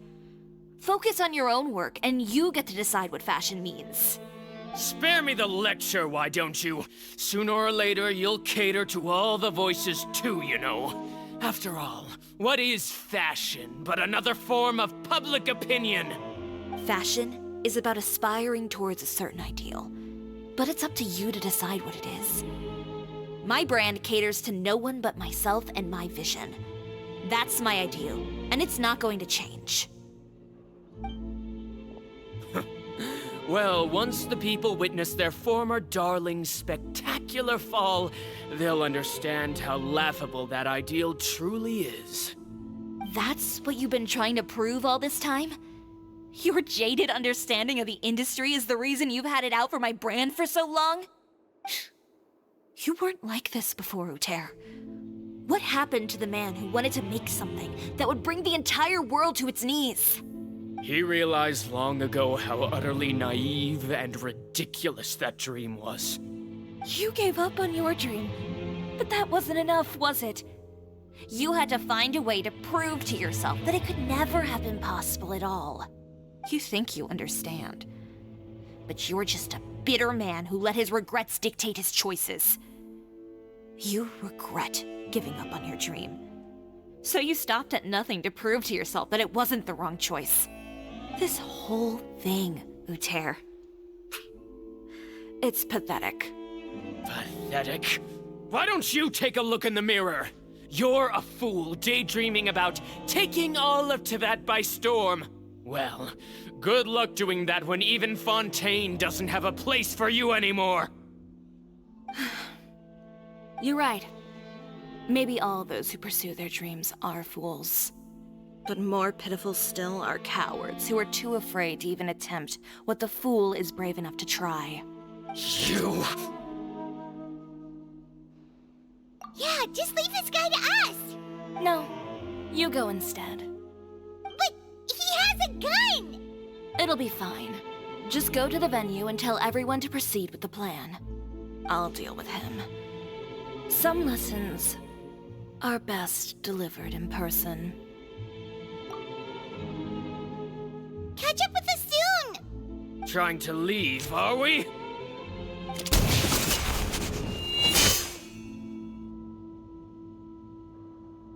Focus on your own work, and you get to decide what fashion means. Spare me the lecture, why don't you? Sooner or later, you'll cater to all the voices too, you know. After all, what is fashion but another form of public opinion? Fashion is about aspiring towards a certain ideal, but it's up to you to decide what it is. My brand caters to no one but myself and my vision. That's my ideal, and it's not going to change. Well, once the people witness their former darling's spectacular fall, they'll understand how laughable that ideal truly is. That's what you've been trying to prove all this time? Your jaded understanding of the industry is the reason you've had it out for my brand for so long? You weren't like this before, Uter. What happened to the man who wanted to make something that would bring the entire world to its knees? He realized long ago how utterly naive and ridiculous that dream was. You gave up on your dream, but that wasn't enough, was it? You had to find a way to prove to yourself that it could never have been possible at all. You think you understand, but you're just a bitter man who let his regrets dictate his choices. You regret giving up on your dream. So you stopped at nothing to prove to yourself that it wasn't the wrong choice. This whole thing, Uter. It's pathetic. Pathetic? Why don't you take a look in the mirror? You're a fool daydreaming about taking all of Teyvat by storm. Well, good luck doing that when even Fontaine doesn't have a place for you anymore. You're right. Maybe all those who pursue their dreams are fools. But more pitiful still are cowards who are too afraid to even attempt what the fool is brave enough to try. You... Yeah, just leave this guy to us! No, you go instead. But he has a gun! It'll be fine. Just go to the venue and tell everyone to proceed with the plan. I'll deal with him. Some lessons are best delivered in person. Catch up with us soon! Trying to leave, are we?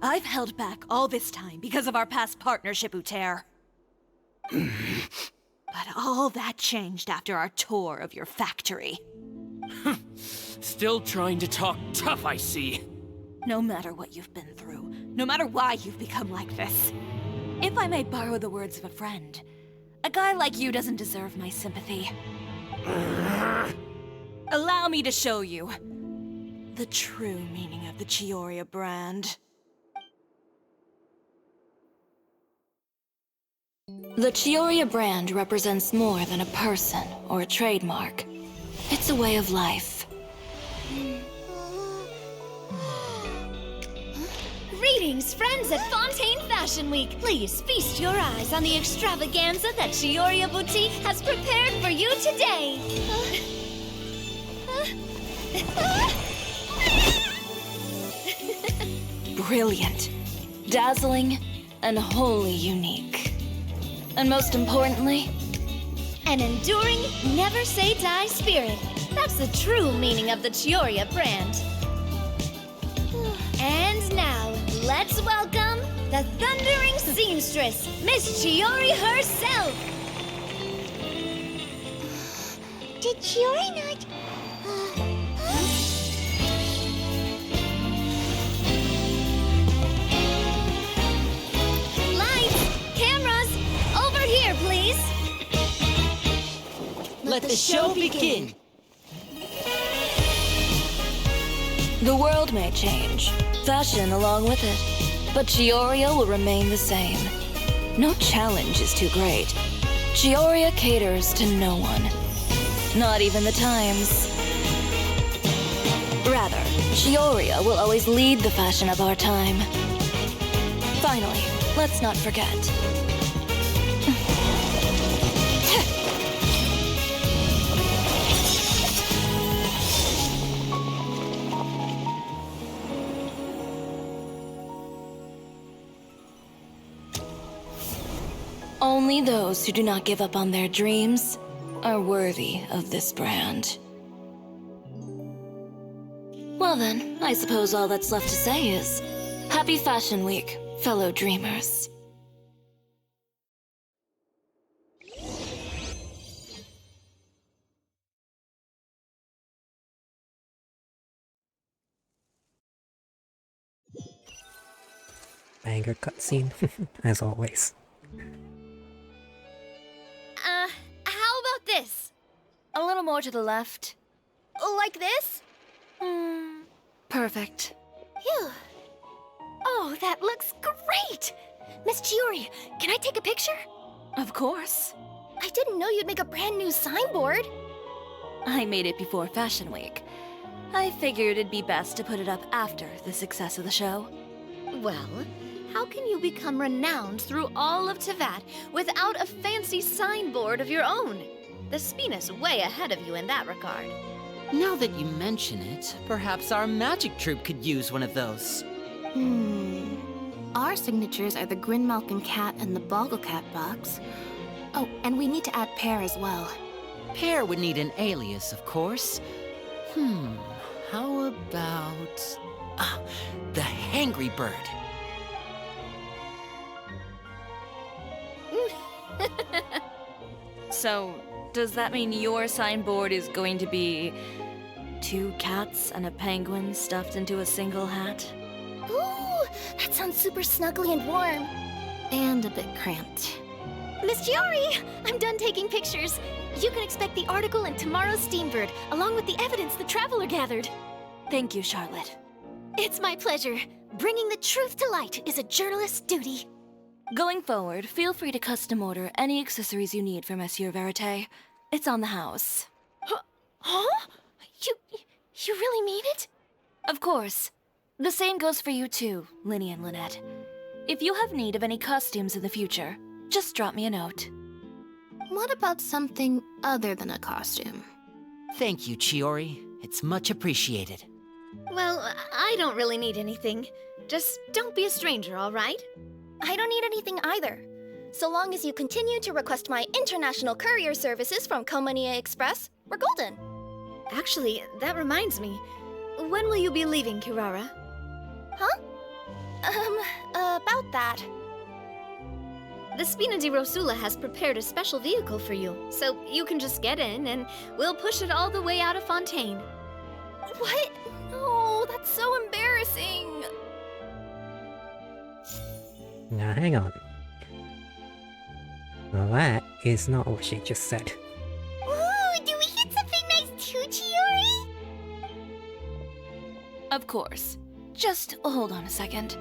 I've held back all this time because of our past partnership, Uter. But all that changed after our tour of your factory. Still trying to talk tough, I see. No matter what you've been through, no matter why you've become like this, if I may borrow the words of a friend, a guy like you doesn't deserve my sympathy. Allow me to show you the true meaning of the Chiori brand. The Chiori brand represents more than a person or a trademark. It's a way of life. Greetings, friends at Fontaine Fashion Week. Please feast your eyes on the extravaganza that Chiori Boutique has prepared for you today. Brilliant, dazzling, and wholly unique. And most importantly, an enduring, never-say-die spirit. That's the true meaning of the Chiori brand. And now, let's welcome the thundering seamstress, Miss Chiori herself! Did Chiori not... Lights! Cameras! Over here, please! Let the show begin! The world may change, fashion along with it, but Chiori will remain the same. No challenge is too great. Chiori caters to no one, not even the times. Rather, Chiori will always lead the fashion of our time. Finally, let's not forget. Only those who do not give up on their dreams are worthy of this brand. Well then, I suppose all that's left to say is, Happy Fashion Week, fellow dreamers. Banger cutscene, as always. How about this? A little more to the left. Like this? Perfect. Phew. Oh, that looks great! Miss Chiori, can I take a picture? Of course. I didn't know you'd make a brand new signboard. I made it before Fashion Week. I figured it'd be best to put it up after the success of the show. Well, how can you become renowned through all of Teyvat without a fancy signboard of your own? The Spina's way ahead of you in that regard. Now that you mention it, perhaps our magic troupe could use one of those. Our signatures are the Grinmalkin cat and the Bogglecat box. Oh, and we need to add Pear as well. Pear would need an alias, of course. How about... the Hangry Bird. So, does that mean your signboard is going to be 2 cats and a penguin stuffed into a single hat? Ooh, that sounds super snuggly and warm. And a bit cramped. Miss Chiori, I'm done taking pictures. You can expect the article in tomorrow's Steambird, along with the evidence the Traveler gathered. Thank you, Charlotte. It's my pleasure. Bringing the truth to light is a journalist's duty. Going forward, feel free to custom order any accessories you need for Monsieur Verite. It's on the house. Huh? You really mean it? Of course. The same goes for you too, Linny and Lynette. If you have need of any costumes in the future, just drop me a note. What about something other than a costume? Thank you, Chiori. It's much appreciated. Well, I don't really need anything. Just don't be a stranger, all right? I don't need anything either. So long as you continue to request my international courier services from Komania Express, we're golden. Actually, that reminds me. When will you be leaving, Kirara? Huh? About that. The Spina di Rosula has prepared a special vehicle for you, so you can just get in and we'll push it all the way out of Fontaine. What? No, that's so embarrassing. Now hang on. Well, that is not what she just said. Ooh, do we get something nice too, Chiori? Of course. Just hold on a second.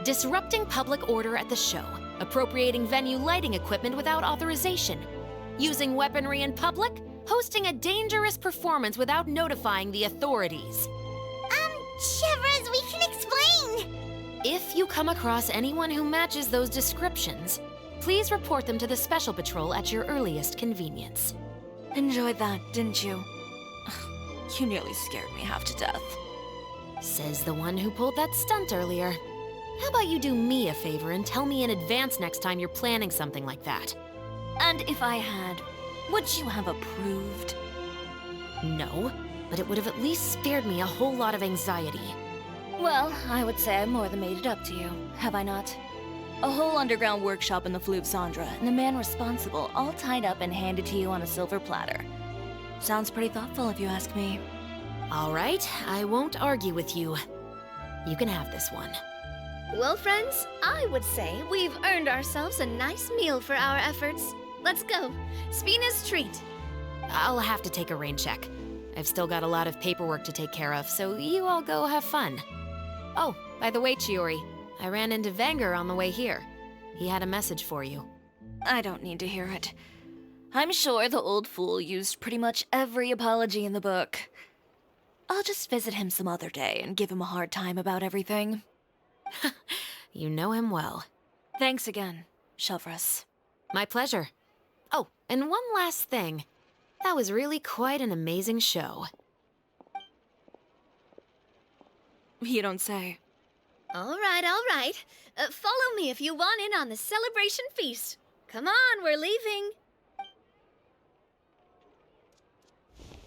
Disrupting public order at the show, appropriating venue lighting equipment without authorization, using weaponry in public, hosting a dangerous performance without notifying the authorities. Chevras, we can explain! If you come across anyone who matches those descriptions, please report them to the Special Patrol at your earliest convenience. Enjoyed that, didn't you? You nearly scared me half to death. Says the one who pulled that stunt earlier. How about you do me a favor and tell me in advance next time you're planning something like that? And if I had, would you have approved? No, but it would have at least spared me a whole lot of anxiety. Well, I would say I more than made it up to you, have I not? A whole underground workshop in the Fleuve Cendre, and the man responsible all tied up and handed to you on a silver platter. Sounds pretty thoughtful if you ask me. All right, I won't argue with you. You can have this one. Well, friends, I would say we've earned ourselves a nice meal for our efforts. Let's go. Spina's treat. I'll have to take a rain check. I've still got a lot of paperwork to take care of, so you all go have fun. Oh, by the way, Chiori, I ran into Wenger on the way here. He had a message for you. I don't need to hear it. I'm sure the old fool used pretty much every apology in the book. I'll just visit him some other day and give him a hard time about everything. You know him well. Thanks again, Chevras. My pleasure. Oh, and one last thing. That was really quite an amazing show. You don't say. All right, all right. Follow me if you want in on the celebration feast. Come on, we're leaving.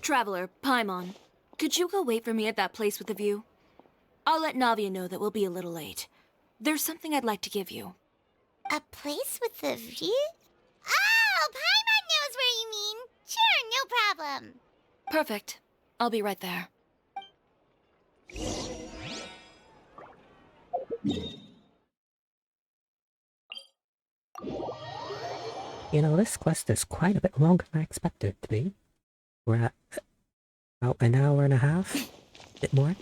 Traveler, Paimon, could you go wait for me at that place with the view? I'll let Navia know that we'll be a little late. There's something I'd like to give you. A place with a view? Oh, Paimon knows where you mean. Sure, no problem. Perfect. I'll be right there. You know, this quest is quite a bit longer than I expected it to be. We're at about an hour and a half? A bit more?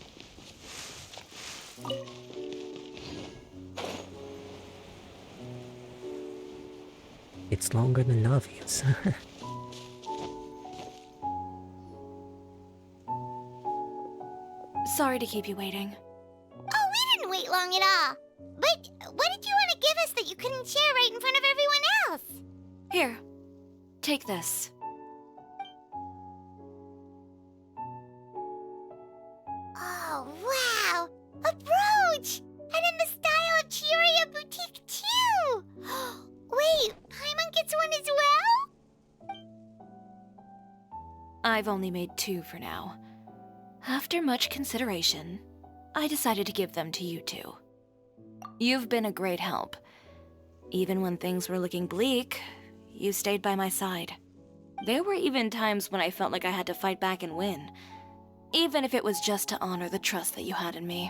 It's longer than Navia's. Sorry to keep you waiting. Oh, we didn't wait long at all. But what did you want to give us that you couldn't share right in front of everyone else? Here, take this. Oh, wow! A brooch! And in the style of Chiori Boutique, too! Wait, Paimon gets one as well? I've only made 2 for now. After much consideration, I decided to give them to you two. You've been a great help. Even when things were looking bleak, you stayed by my side. There were even times when I felt like I had to fight back and win, even if it was just to honor the trust that you had in me.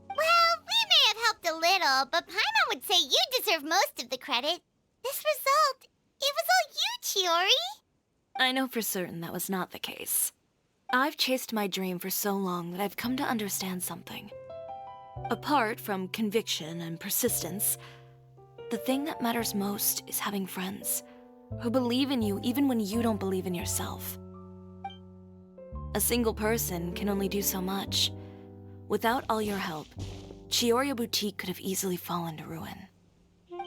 Well, we may have helped a little, but Paimon would say you deserve most of the credit. This result, it was all you, Chiori. I know for certain that was not the case. I've chased my dream for so long that I've come to understand something. Apart from conviction and persistence, the thing that matters most is having friends who believe in you even when you don't believe in yourself. A single person can only do so much. Without all your help, Chiori Boutique could have easily fallen to ruin. Well,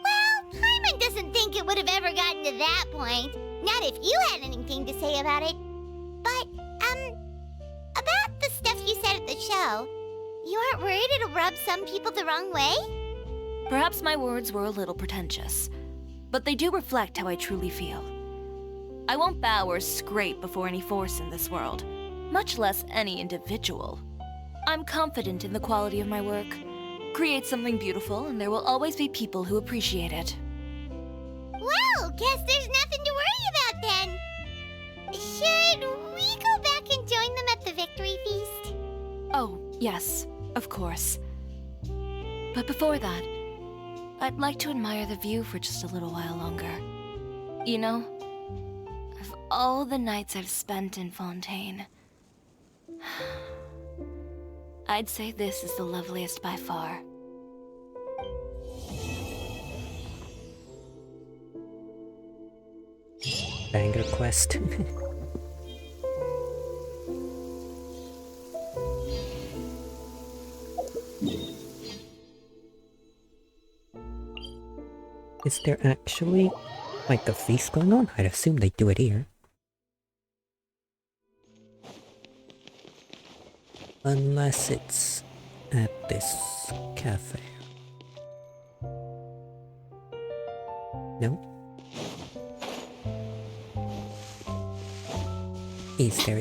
Paimon doesn't think it would have ever gotten to that point. Not if you had anything to say about it. But, about the stuff you said at the show, you aren't worried it'll rub some people the wrong way? Perhaps my words were a little pretentious, but they do reflect how I truly feel. I won't bow or scrape before any force in this world, much less any individual. I'm confident in the quality of my work. Create something beautiful, and there will always be people who appreciate it. Well, guess there's nothing to worry about then. Should we go back and join them at the victory feast? Oh, yes, of course. But before that, I'd like to admire the view for just a little while longer. You know, of all the nights I've spent in Fontaine, I'd say this is the loveliest by far. Banger quest. Is there actually, like, a feast going on? I'd assume they do it here. Unless it's at this cafe. No? Is there?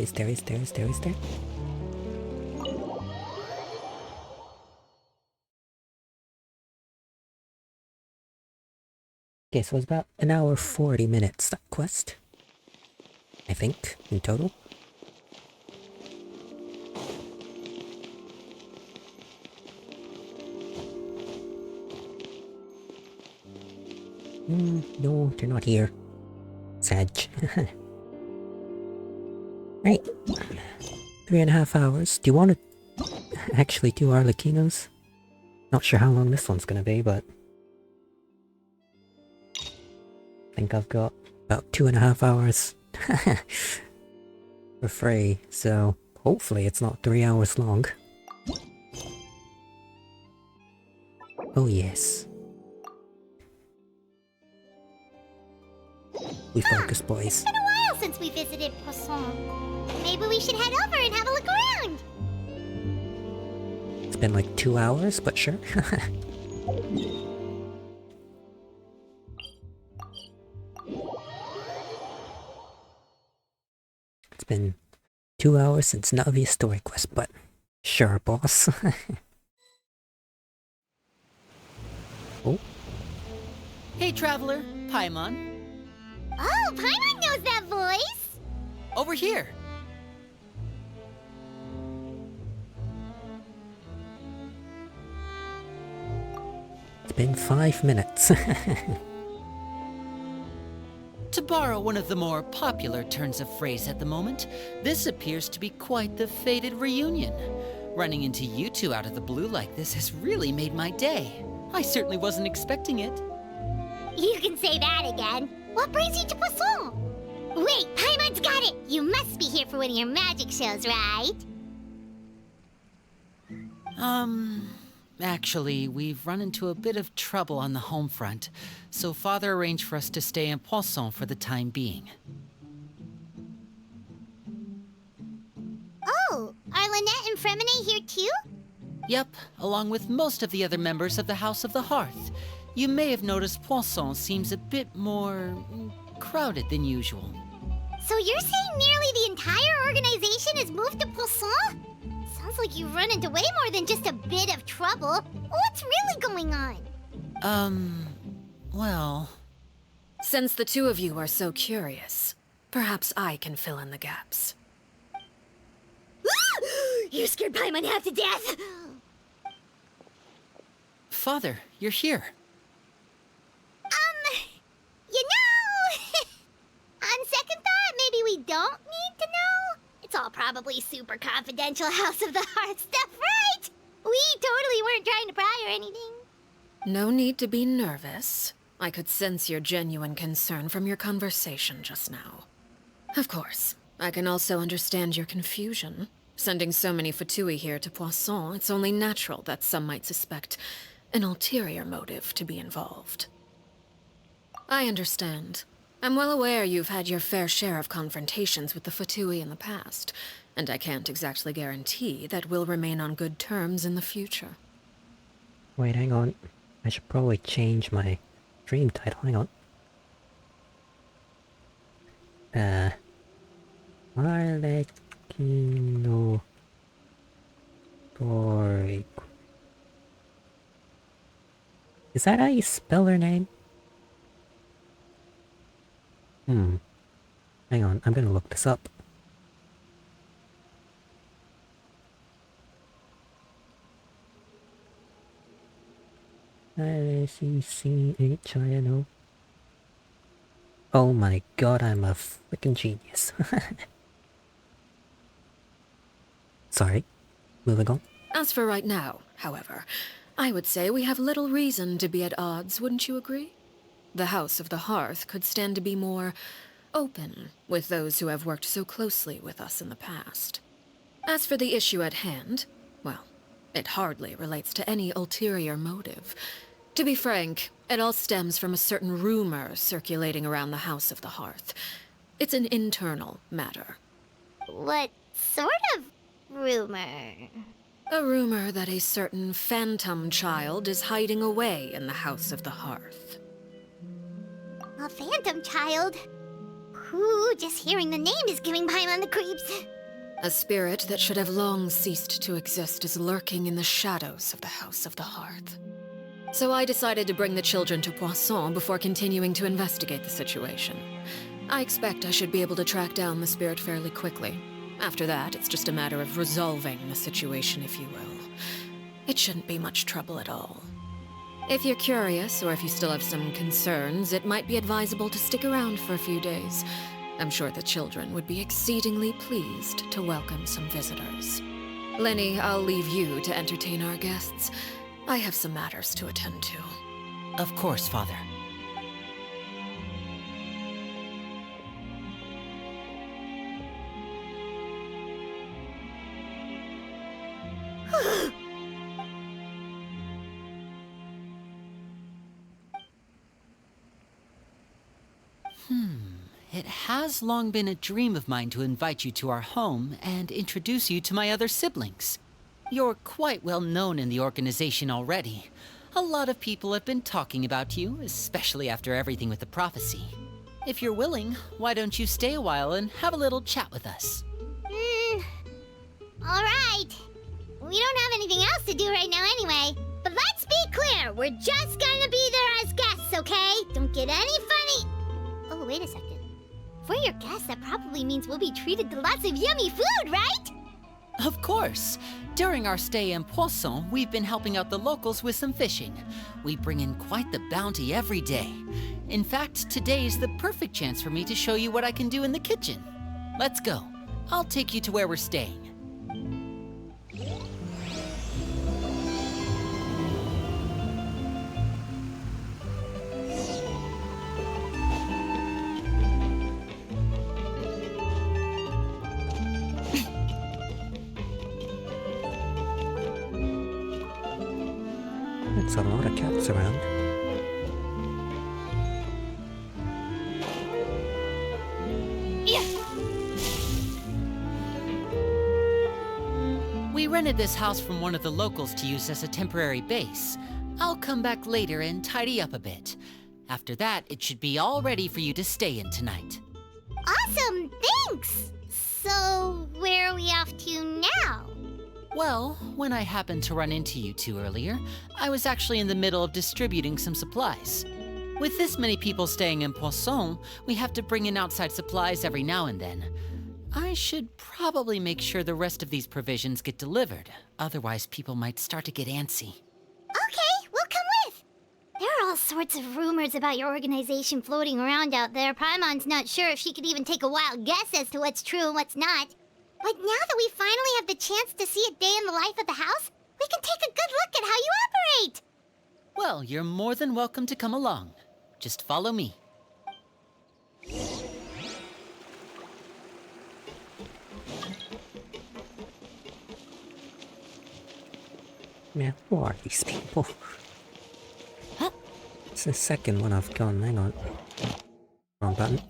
Okay, so it's about an hour 40 minutes, that quest. I think, in total. No, they're not here. Sad. Right. 3.5 hours. Do you want to actually do Arlecchino's? Not sure how long this one's gonna be, but I think I've got about 2.5 hours for free, so hopefully it's not 3 hours long. Oh yes. We focus, boys. It's been a while since we visited Poisson. Maybe we should head over and have a look around. It's been like 2 hours, but sure. It's been 2 hours since Navia's story quest, but sure, boss. Oh. Hey, Traveler. Paimon. Oh, Paimon knows that voice! Over here. It's been 5 minutes. To borrow one of the more popular turns of phrase at the moment, this appears to be quite the fated reunion. Running into you two out of the blue like this has really made my day. I certainly wasn't expecting it. You can say that again. What brings you to Poisson? Wait, Paimon's got it! You must be here for one of your magic shows, right? Actually, we've run into a bit of trouble on the home front, so Father arranged for us to stay in Poisson for the time being. Oh, are Lynette and Fremine here too? Yep, along with most of the other members of the House of the Hearth. You may have noticed Poisson seems a bit more crowded than usual. So you're saying nearly the entire organization has moved to Poisson? Sounds like you've run into way more than just a bit of trouble. What's really going on? Well... Since the two of you are so curious, perhaps I can fill in the gaps. You scared Paimon half to death! Father, you're here. You know, on second thought, maybe we don't need to know. It's all probably super confidential House of the Hearth stuff, right? We totally weren't trying to pry or anything. No need to be nervous. I could sense your genuine concern from your conversation just now. Of course, I can also understand your confusion. Sending so many Fatui here to Poisson, it's only natural that some might suspect an ulterior motive to be involved. I understand. I'm well aware you've had your fair share of confrontations with the Fatui in the past, and I can't exactly guarantee that we'll remain on good terms in the future. Wait, hang on. I should probably change my stream title. Hang on. Arlecchino story. Is that how you spell her name? Hang on, I'm gonna look this up. Arlecchino. Oh my god, I'm a freaking genius. Sorry, moving on. As for right now, however, I would say we have little reason to be at odds, wouldn't you agree? The House of the Hearth could stand to be more open with those who have worked so closely with us in the past. As for the issue at hand, well, it hardly relates to any ulterior motive. To be frank, it all stems from a certain rumor circulating around the House of the Hearth. It's an internal matter. What sort of rumor? A rumor that a certain phantom child is hiding away in the House of the Hearth. A phantom child? Ooh, just hearing the name is giving Paimon the creeps. A spirit that should have long ceased to exist is lurking in the shadows of the House of the Hearth. So I decided to bring the children to Poisson before continuing to investigate the situation. I expect I should be able to track down the spirit fairly quickly. After that, it's just a matter of resolving the situation, if you will. It shouldn't be much trouble at all. If you're curious, or if you still have some concerns, it might be advisable to stick around for a few days. I'm sure the children would be exceedingly pleased to welcome some visitors. Lenny, I'll leave you to entertain our guests. I have some matters to attend to. Of course, Father. It has long been a dream of mine to invite you to our home and introduce you to my other siblings. You're quite well known in the organization already. A lot of people have been talking about you, especially after everything with the prophecy. If you're willing, why don't you stay a while and have a little chat with us? Alright. We don't have anything else to do right now anyway. But let's be clear, we're just gonna be there as guests, okay? Don't get any funny. Oh, wait a second. For your guests, that probably means we'll be treated to lots of yummy food, right? Of course. During our stay in Poisson, we've been helping out the locals with some fishing. We bring in quite the bounty every day. In fact, today's the perfect chance for me to show you what I can do in the kitchen. Let's go. I'll take you to where we're staying. It's a lot of cats around. We rented this house from one of the locals to use as a temporary base. I'll come back later and tidy up a bit. After that, it should be all ready for you to stay in tonight. Awesome, thanks! So, where are we off to now? Well, when I happened to run into you two earlier, I was actually in the middle of distributing some supplies. With this many people staying in Poisson, we have to bring in outside supplies every now and then. I should probably make sure the rest of these provisions get delivered, otherwise people might start to get antsy. Okay, we'll come sorts of rumors about your organization floating around out there. Paimon's not sure if she could even take a wild guess as to what's true and what's not. But now that we finally have the chance to see a day in the life of the house, we can take a good look at how you operate! Well, you're more than welcome to come along. Just follow me. Man, who are these people? It's the second one I've gone, hang on. Wrong button.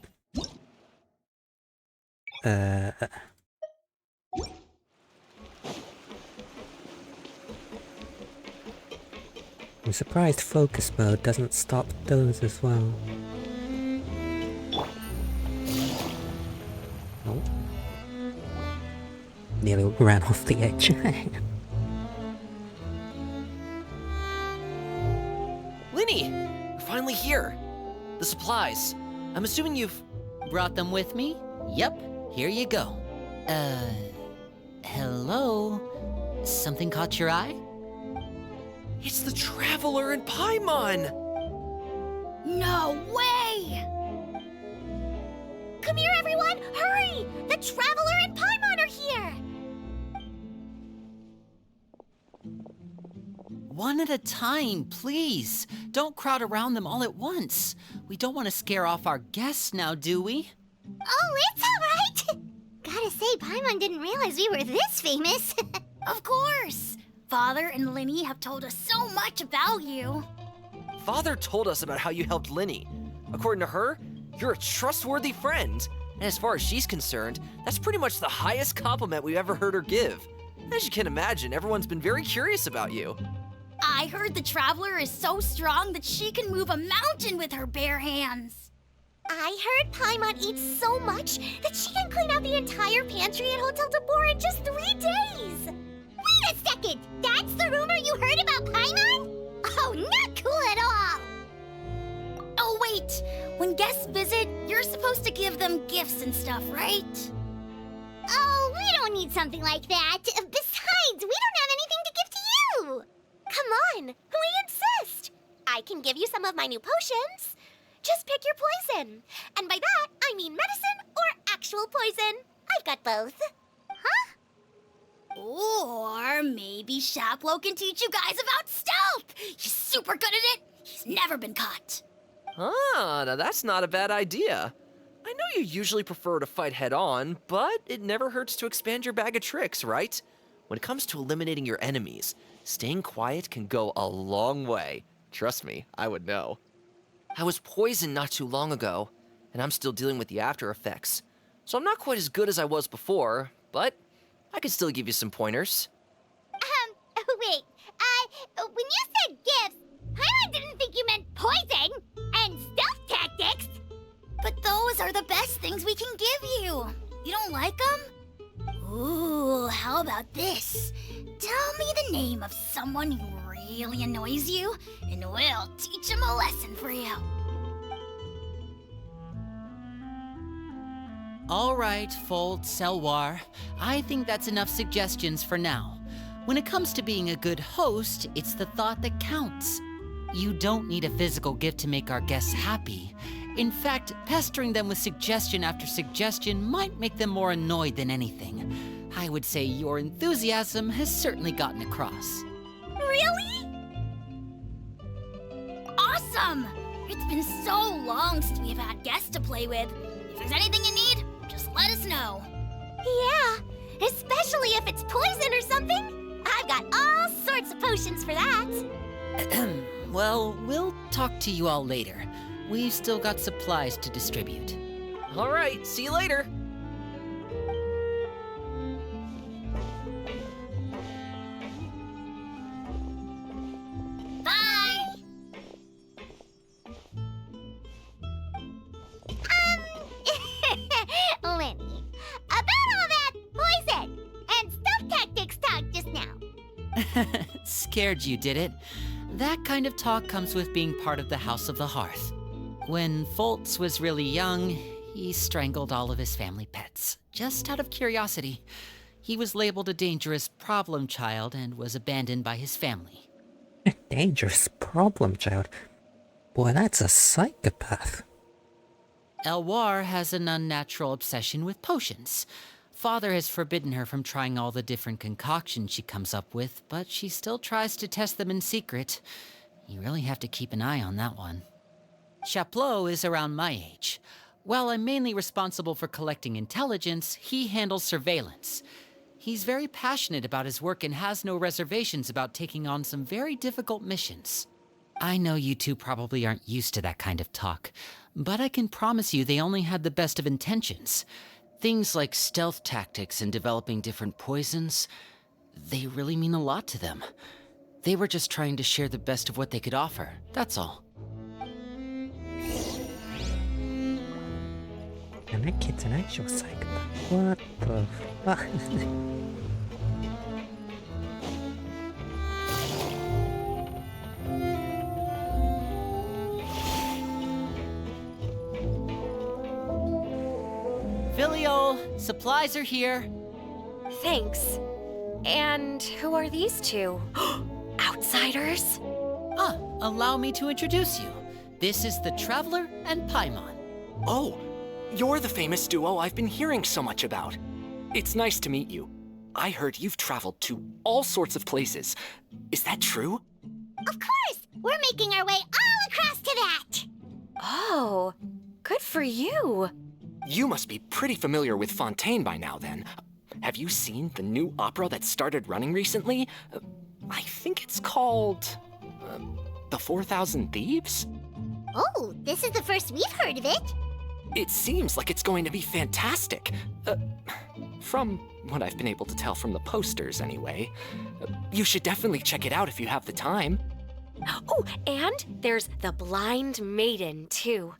I'm surprised focus mode doesn't stop those as well. Oh. Nearly ran off the edge. Linny! We're finally here. The supplies. I'm assuming you've... Brought them with me? Yep, here you go. Hello? Something caught your eye? It's the Traveler and Paimon! No way! Come here, everyone! Hurry! The Traveler and Paimon are here! One at a time, please. Don't crowd around them all at once. We don't want to scare off our guests now, do we? Oh, it's all right! Gotta say, Paimon didn't realize we were this famous. Of course! Father and Linny have told us so much about you. Father told us about how you helped Linny. According to her, you're a trustworthy friend. And as far as she's concerned, that's pretty much the highest compliment we've ever heard her give. As you can imagine, everyone's been very curious about you. I heard the Traveler is so strong that she can move a mountain with her bare hands. I heard Paimon eats so much that she can clean out the entire pantry at Hotel Tabor in just 3 days! Wait a second! That's the rumor you heard about Paimon? Oh, not cool at all! Oh, wait! When guests visit, you're supposed to give them gifts and stuff, right? Oh, we don't need something like that. Besides, we don't have anything to give to you! Come on, we insist! I can give you some of my new potions. Just pick your poison. And by that, I mean medicine or actual poison. I've got both. Huh? Or maybe Shaplo can teach you guys about stealth! He's super good at it! He's never been caught. Ah, now that's not a bad idea. I know you usually prefer to fight head-on, but it never hurts to expand your bag of tricks, right? When it comes to eliminating your enemies, staying quiet can go a long way. Trust me, I would know. I was poisoned not too long ago, and I'm still dealing with the after effects. So I'm not quite as good as I was before, but I can still give you some pointers. Wait, when you said gifts, Paimon didn't think you meant poison and stealth tactics. But those are the best things we can give you. You don't like them? Ooh, how about this? Tell me the name of someone who really annoys you, and we'll teach him a lesson for you. All right, Fold, Selwar. I think that's enough suggestions for now. When it comes to being a good host, it's the thought that counts. You don't need a physical gift to make our guests happy. In fact, pestering them with suggestion after suggestion might make them more annoyed than anything. I would say your enthusiasm has certainly gotten across. Really? Awesome! It's been so long since we've had guests to play with. If there's anything you need, just let us know. Yeah, especially if it's poison or something. I've got all sorts of potions for that. Well, we'll talk to you all later. We've still got supplies to distribute. All right, see you later. Bye! Lenny, about all that poison and stealth tactics talk just now. Scared you, did it? That kind of talk comes with being part of the House of the Hearth. When Foltz was really young, he strangled all of his family pets, just out of curiosity. He was labeled a dangerous problem child and was abandoned by his family. Dangerous problem child? Boy, that's a psychopath. Elwar has an unnatural obsession with potions. Father has forbidden her from trying all the different concoctions she comes up with, but she still tries to test them in secret. You really have to keep an eye on that one. Chaplot is around my age. While I'm mainly responsible for collecting intelligence, he handles surveillance. He's very passionate about his work and has no reservations about taking on some very difficult missions. I know you two probably aren't used to that kind of talk, but I can promise you they only had the best of intentions. Things like stealth tactics and developing different poisons, they really mean a lot to them. They were just trying to share the best of what they could offer, that's all. And that kid's an actual psychopath. What the fuck? Filial, supplies are here. Thanks. And who are these two? Outsiders? Allow me to introduce you. This is the Traveler and Paimon. Oh, you're the famous duo I've been hearing so much about. It's nice to meet you. I heard you've traveled to all sorts of places. Is that true? Of course! We're making our way all across to that! Oh, good for you. You must be pretty familiar with Fontaine by now, then. Have you seen the new opera that started running recently? I think it's called... The 4,000 Thieves? Oh, this is the first we've heard of it. It seems like it's going to be fantastic. From what I've been able to tell from the posters, anyway. You should definitely check it out if you have the time. Oh, and there's The Blind Maiden, too.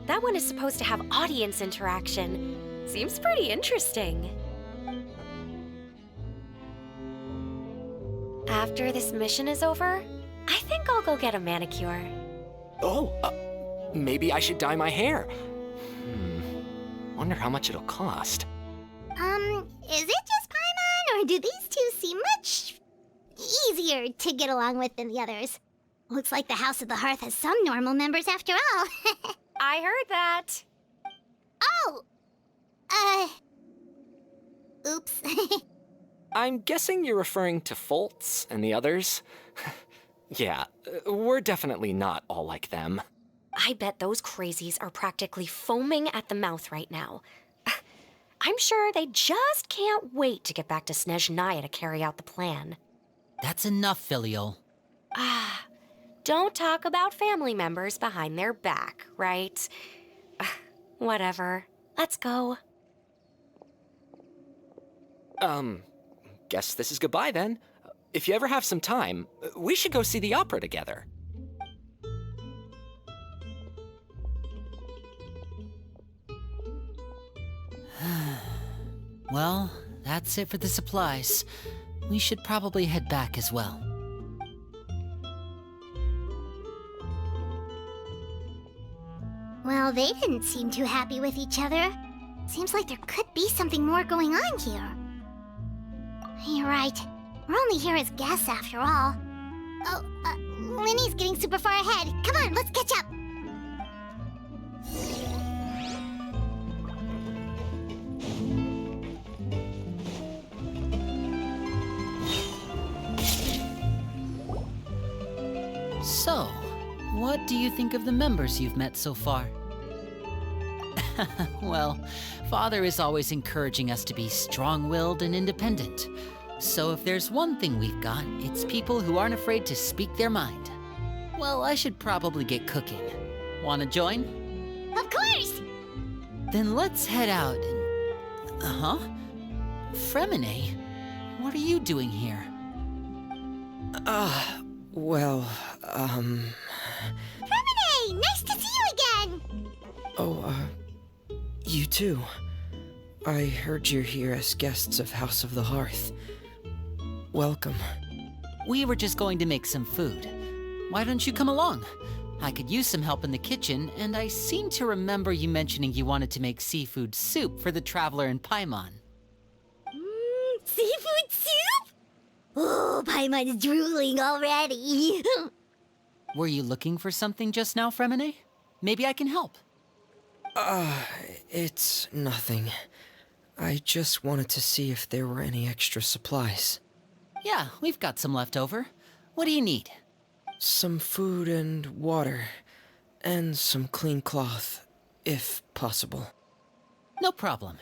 That one is supposed to have audience interaction. Seems pretty interesting. After this mission is over, I think I'll go get a manicure. Oh, maybe I should dye my hair. Wonder how much it'll cost. Is it just Paimon, or do these two seem much easier to get along with than the others? Looks like the House of the Hearth has some normal members after all. I heard that. Oh! Oops. I'm guessing you're referring to Foltz and the others? Yeah, we're definitely not all like them. I bet those crazies are practically foaming at the mouth right now. I'm sure they just can't wait to get back to Snezhnaya to carry out the plan. That's enough, Filial. Don't talk about family members behind their back, right? Whatever. Let's go. Guess this is goodbye then. If you ever have some time, we should go see the opera together. Well, that's it for the supplies. We should probably head back as well. Well, they didn't seem too happy with each other. Seems like there could be something more going on here. You're right. We're only here as guests after all. Oh, Linny's getting super far ahead. Come on, let's catch up. So, what do you think of the members you've met so far? Well, Father is always encouraging us to be strong-willed and independent. So if there's one thing we've got, it's people who aren't afraid to speak their mind. Well, I should probably get cooking. Wanna join? Of course! Then let's head out and... Fremine, what are you doing here? Fremine! Nice to see you again! You too. I heard you're here as guests of House of the Hearth. Welcome. We were just going to make some food. Why don't you come along? I could use some help in the kitchen, and I seem to remember you mentioning you wanted to make seafood soup for the Traveler and Paimon. Seafood soup? Oh, Paimon's drooling already. Were you looking for something just now, Fremine? Maybe I can help. It's nothing. I just wanted to see if there were any extra supplies. Yeah, we've got some left over. What do you need? Some food and water. And some clean cloth, if possible. No problem.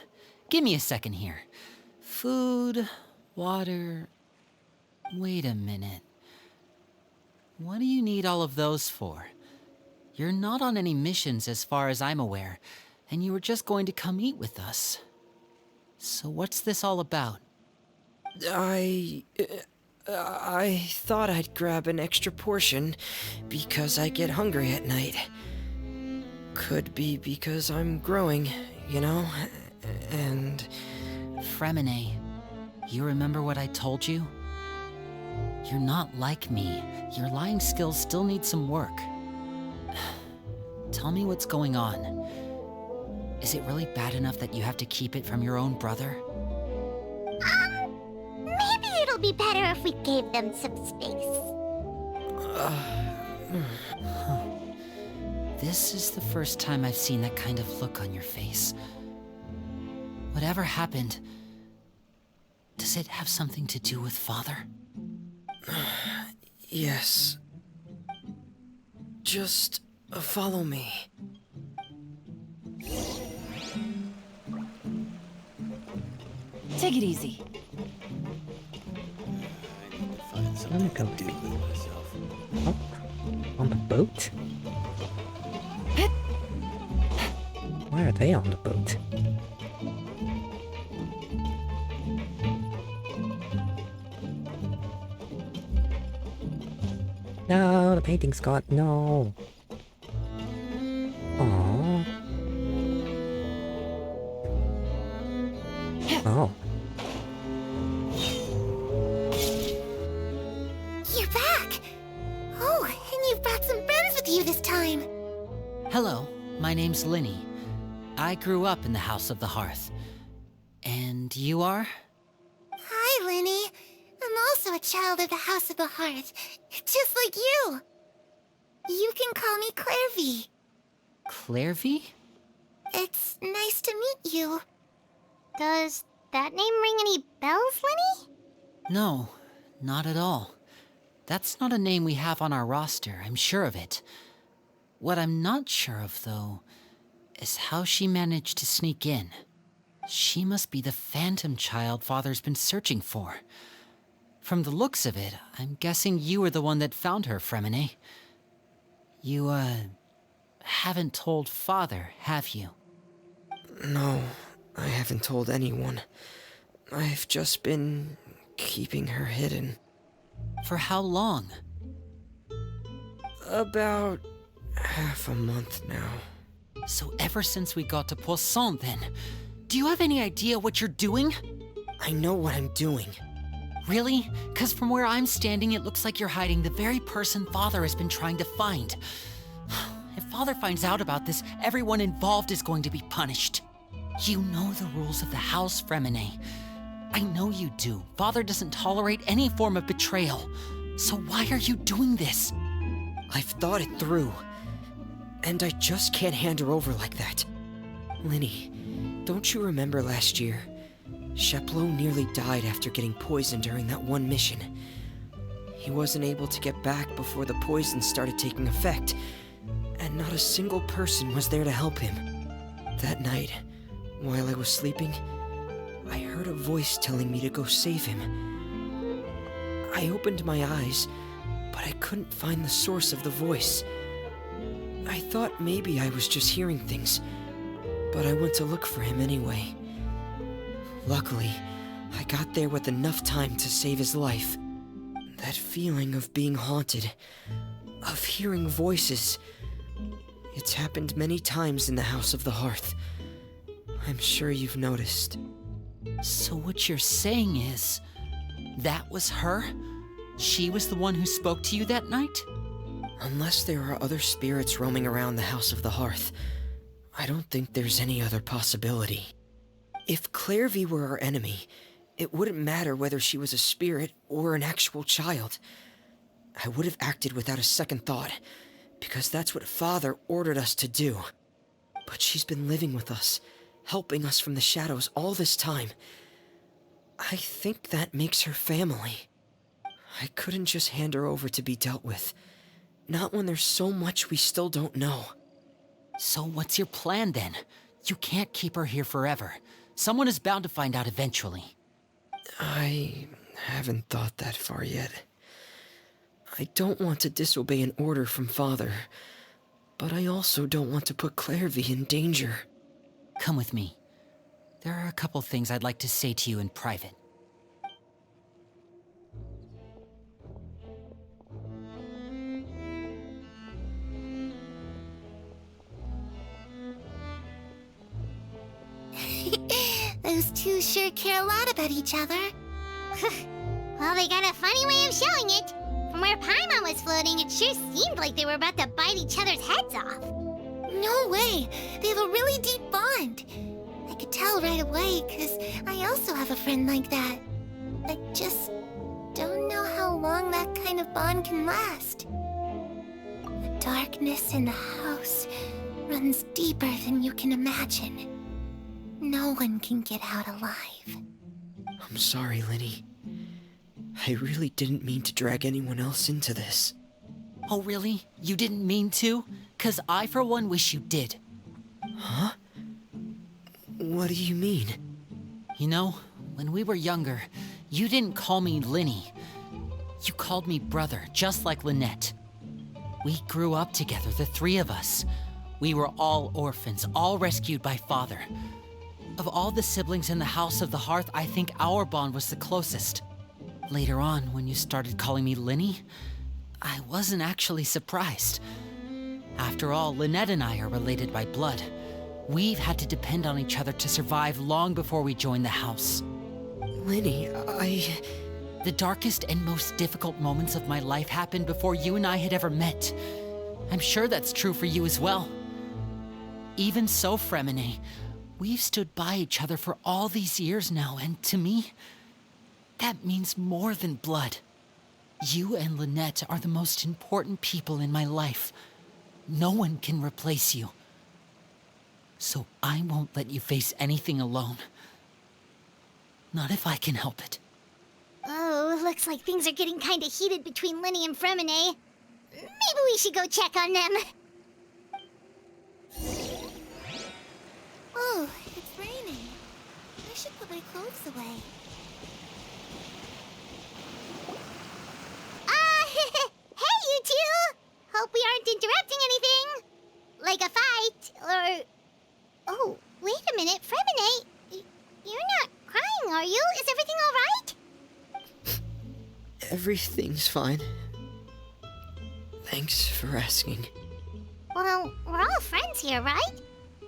Give me a second here. Food, water... Wait a minute. What do you need all of those for? You're not on any missions as far as I'm aware, and you were just going to come eat with us. So what's this all about? I thought I'd grab an extra portion because I get hungry at night. Could be because I'm growing, you know, and... Fremine, you remember what I told you? You're not like me. Your lying skills still need some work. Tell me what's going on. Is it really bad enough that you have to keep it from your own brother? Maybe it'll be better if we gave them some space. This is the first time I've seen that kind of look on your face. Whatever happened, does it have something to do with Father? Yes. Just follow me. Take it easy. I'm gonna go do myself. Oh, on the boat? Why are they on the boat? No, the painting's got no. Aww. Oh. You're back! Oh, and you've brought some friends with you this time. Hello, my name's Linny. I grew up in the House of the Hearth. And you are? Hi, Linny. I'm also a child of the House of the Hearth, just like you. You can call me Clairvy. Clairvy? It's nice to meet you. Does that name ring any bells, Linny? No, not at all. That's not a name we have on our roster, I'm sure of it. What I'm not sure of, though, is how she managed to sneak in. She must be the phantom child Father's been searching for. From the looks of it, I'm guessing you were the one that found her, Fremine. You, haven't told Father, have you? No, I haven't told anyone. I've just been keeping her hidden. For how long? About half a month now. So ever since we got to Poisson, then, do you have any idea what you're doing? I know what I'm doing. Really? 'Cause from where I'm standing, it looks like you're hiding the very person Father has been trying to find. If Father finds out about this, everyone involved is going to be punished. You know the rules of the house, Fremine. I know you do. Father doesn't tolerate any form of betrayal. So why are you doing this? I've thought it through. And I just can't hand her over like that. Linny, don't you remember last year? Sheplo nearly died after getting poisoned during that one mission. He wasn't able to get back before the poison started taking effect, and not a single person was there to help him. That night, while I was sleeping, I heard a voice telling me to go save him. I opened my eyes, but I couldn't find the source of the voice. I thought maybe I was just hearing things, but I went to look for him anyway. Luckily, I got there with enough time to save his life. That feeling of being haunted, of hearing voices, it's happened many times in the House of the Hearth. I'm sure you've noticed. So what you're saying is, that was her? She was the one who spoke to you that night? Unless there are other spirits roaming around the House of the Hearth, I don't think there's any other possibility. If Clairvy were our enemy, it wouldn't matter whether she was a spirit or an actual child. I would have acted without a second thought, because that's what Father ordered us to do. But she's been living with us, helping us from the shadows all this time. I think that makes her family. I couldn't just hand her over to be dealt with. Not when there's so much we still don't know. So what's your plan then? You can't keep her here forever. Someone is bound to find out eventually. I haven't thought that far yet. I don't want to disobey an order from Father, but I also don't want to put Clairvy in danger. Come with me. There are a couple things I'd like to say to you in private. Those two sure care a lot about each other. Well, they got a funny way of showing it. From where Paimon was floating, it sure seemed like they were about to bite each other's heads off. No way! They have a really deep bond. I could tell right away, because I also have a friend like that. I just don't know how long that kind of bond can last. The darkness in the house runs deeper than you can imagine. No one can get out alive. I'm sorry, Linny. I really didn't mean to drag anyone else into this. Oh, really? You didn't mean to? 'Cause I, for one, wish you did. Huh? What do you mean? You know, when we were younger, you didn't call me Linny. You called me brother, just like Lynette. We grew up together, the three of us. We were all orphans, all rescued by Father. Of all the siblings in the House of the Hearth, I think our bond was the closest. Later on, when you started calling me Linny, I wasn't actually surprised. After all, Lynette and I are related by blood. We've had to depend on each other to survive long before we joined the house. Linny, The darkest and most difficult moments of my life happened before you and I had ever met. I'm sure that's true for you as well. Even so, Fremine, we've stood by each other for all these years now, and to me, that means more than blood. You and Lynette are the most important people in my life. No one can replace you. So I won't let you face anything alone. Not if I can help it. Oh, looks like things are getting kinda heated between Linny and Fremine. Maybe we should go check on them. Oh, it's raining. I should put my clothes away. Hey, you two! Hope we aren't interrupting anything. Like a fight, or... Oh, wait a minute, Fremine. You're not crying, are you? Is everything all right? Everything's fine. Thanks for asking. Well, we're all friends here, right?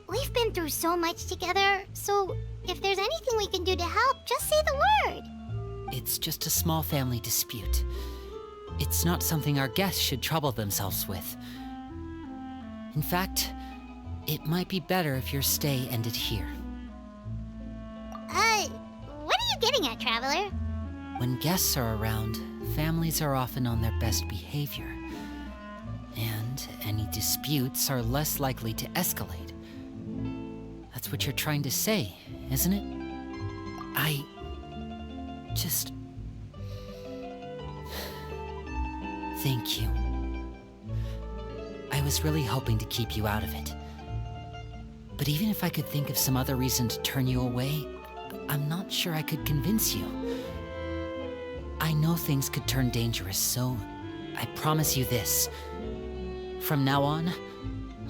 We've been through so much together, so if there's anything we can do to help, just say the word. It's just a small family dispute. It's not something our guests should trouble themselves with. In fact, it might be better if your stay ended here. What are you getting at, Traveler? When guests are around, families are often on their best behavior. And any disputes are less likely to escalate. That's what you're trying to say, isn't it? I just... Thank you. I was really hoping to keep you out of it. But even if I could think of some other reason to turn you away, I'm not sure I could convince you. I know things could turn dangerous, so I promise you this. From now on,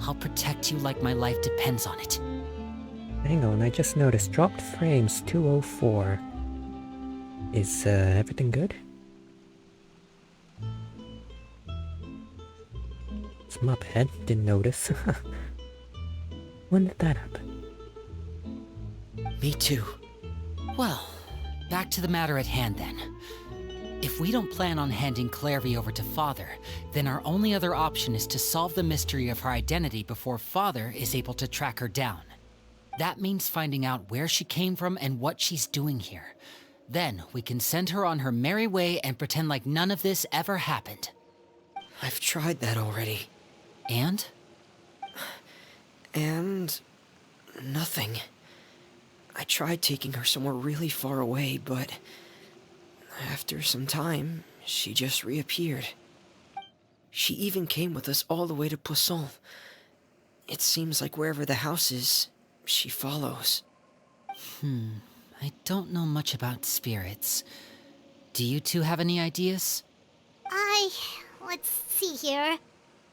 I'll protect you like my life depends on it. Hang on, I just noticed dropped frames 204. Is everything good? It's Mophead, didn't notice. When did that happen? Me too. Well, back to the matter at hand then. If we don't plan on handing Clairvy over to Father, then our only other option is to solve the mystery of her identity before Father is able to track her down. That means finding out where she came from and what she's doing here. Then we can send her on her merry way and pretend like none of this ever happened. I've tried that already. And? And... nothing. I tried taking her somewhere really far away, but... after some time, she just reappeared. She even came with us all the way to Poisson. It seems like wherever the house is, she follows. I don't know much about spirits. Do you two have any ideas? Let's see here.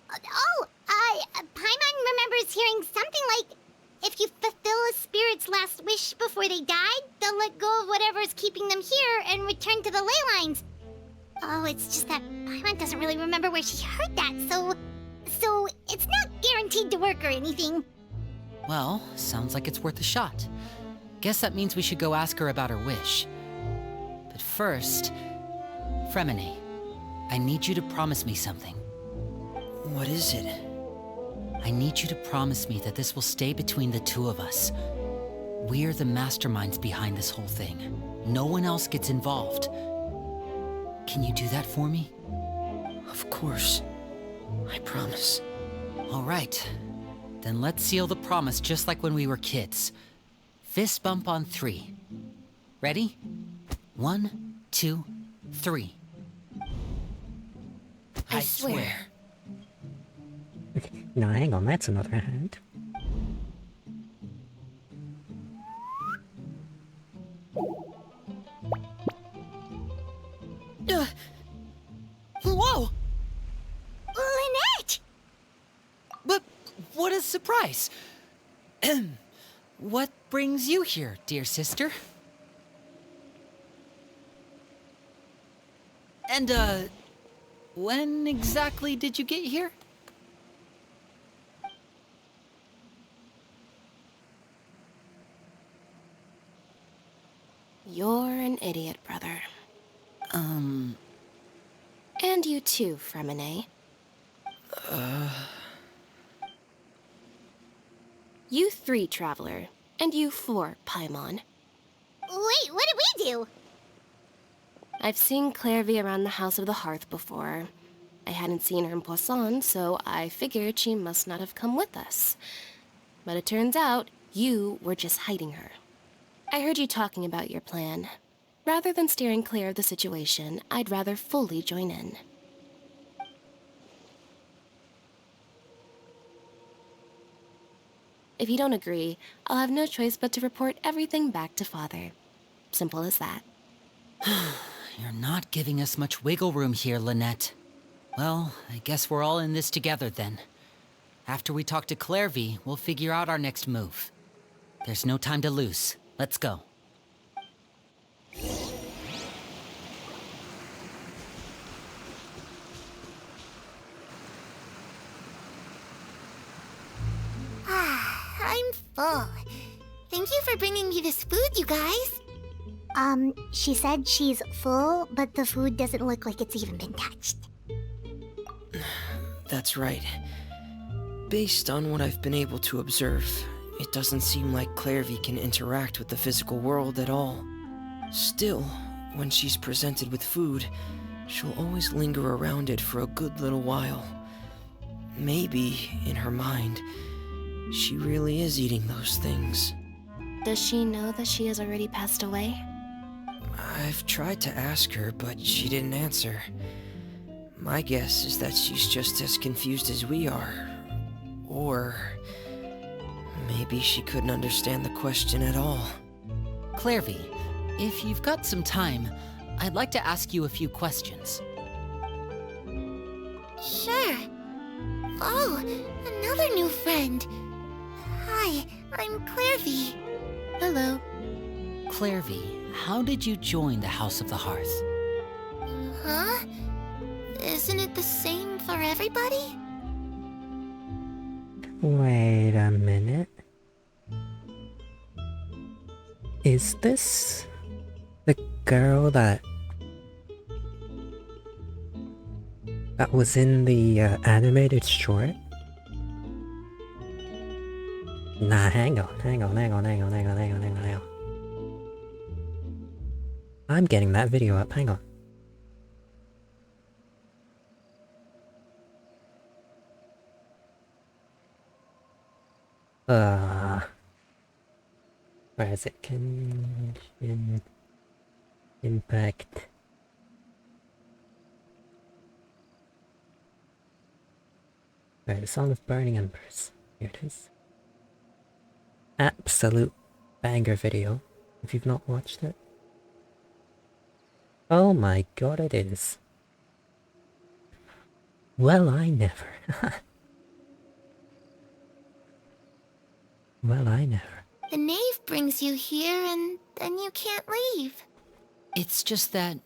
Paimon remembers hearing something like, if you fulfill a spirit's last wish before they died, they'll let go of whatever's keeping them here and return to the ley lines. Oh, it's just that Paimon doesn't really remember where she heard that, so it's not guaranteed to work or anything. Well, sounds like it's worth a shot. Guess that means we should go ask her about her wish. But first, Fremine, I need you to promise me something. What is it? I need you to promise me that this will stay between the two of us. We're the masterminds behind this whole thing. No one else gets involved. Can you do that for me? Of course. I promise. All right. Then let's seal the promise just like when we were kids. Fist bump on 3. Ready? 1, 2, 3. I swear. No, hang on, that's another hand. Whoa! Lynette! But what a surprise! What brings you here, dear sister? And, when exactly did you get here? You're an idiot, brother. And you too, Fremine. You 3, Traveler. And you 4, Paimon. Wait, what did we do? I've seen Clairvy around the House of the Hearth before. I hadn't seen her in Poisson, so I figured she must not have come with us. But it turns out, you were just hiding her. I heard you talking about your plan. Rather than steering clear of the situation, I'd rather fully join in. If you don't agree, I'll have no choice but to report everything back to Father. Simple as that. You're not giving us much wiggle room here, Lynette. Well, I guess we're all in this together then. After we talk to Clairvy, we'll figure out our next move. There's no time to lose. Let's go. I'm full. Thank you for bringing me this food, you guys. She said she's full, but the food doesn't look like it's even been touched. That's right. Based on what I've been able to observe, it doesn't seem like Clairvy can interact with the physical world at all. Still, when she's presented with food, she'll always linger around it for a good little while. Maybe, in her mind, she really is eating those things. Does she know that she has already passed away? I've tried to ask her, but she didn't answer. My guess is that she's just as confused as we are. Or... maybe she couldn't understand the question at all. Clairvy, if you've got some time, I'd like to ask you a few questions. Sure. Oh, another new friend. Hi, I'm Clairvy. Hello. Clairvy, how did you join the House of the Hearth? Huh? Isn't it the same for everybody? Wait a minute. Is this the girl that was in the animated short? Nah, hang on. I'm getting that video up, hang on. Where is it? Genshin Impact. Right, the Song of Burning Embers. Here it is. Absolute banger video, if you've not watched it. Oh my god, it is. Well, I never. Well, I never. The knave brings you here and then you can't leave. It's just that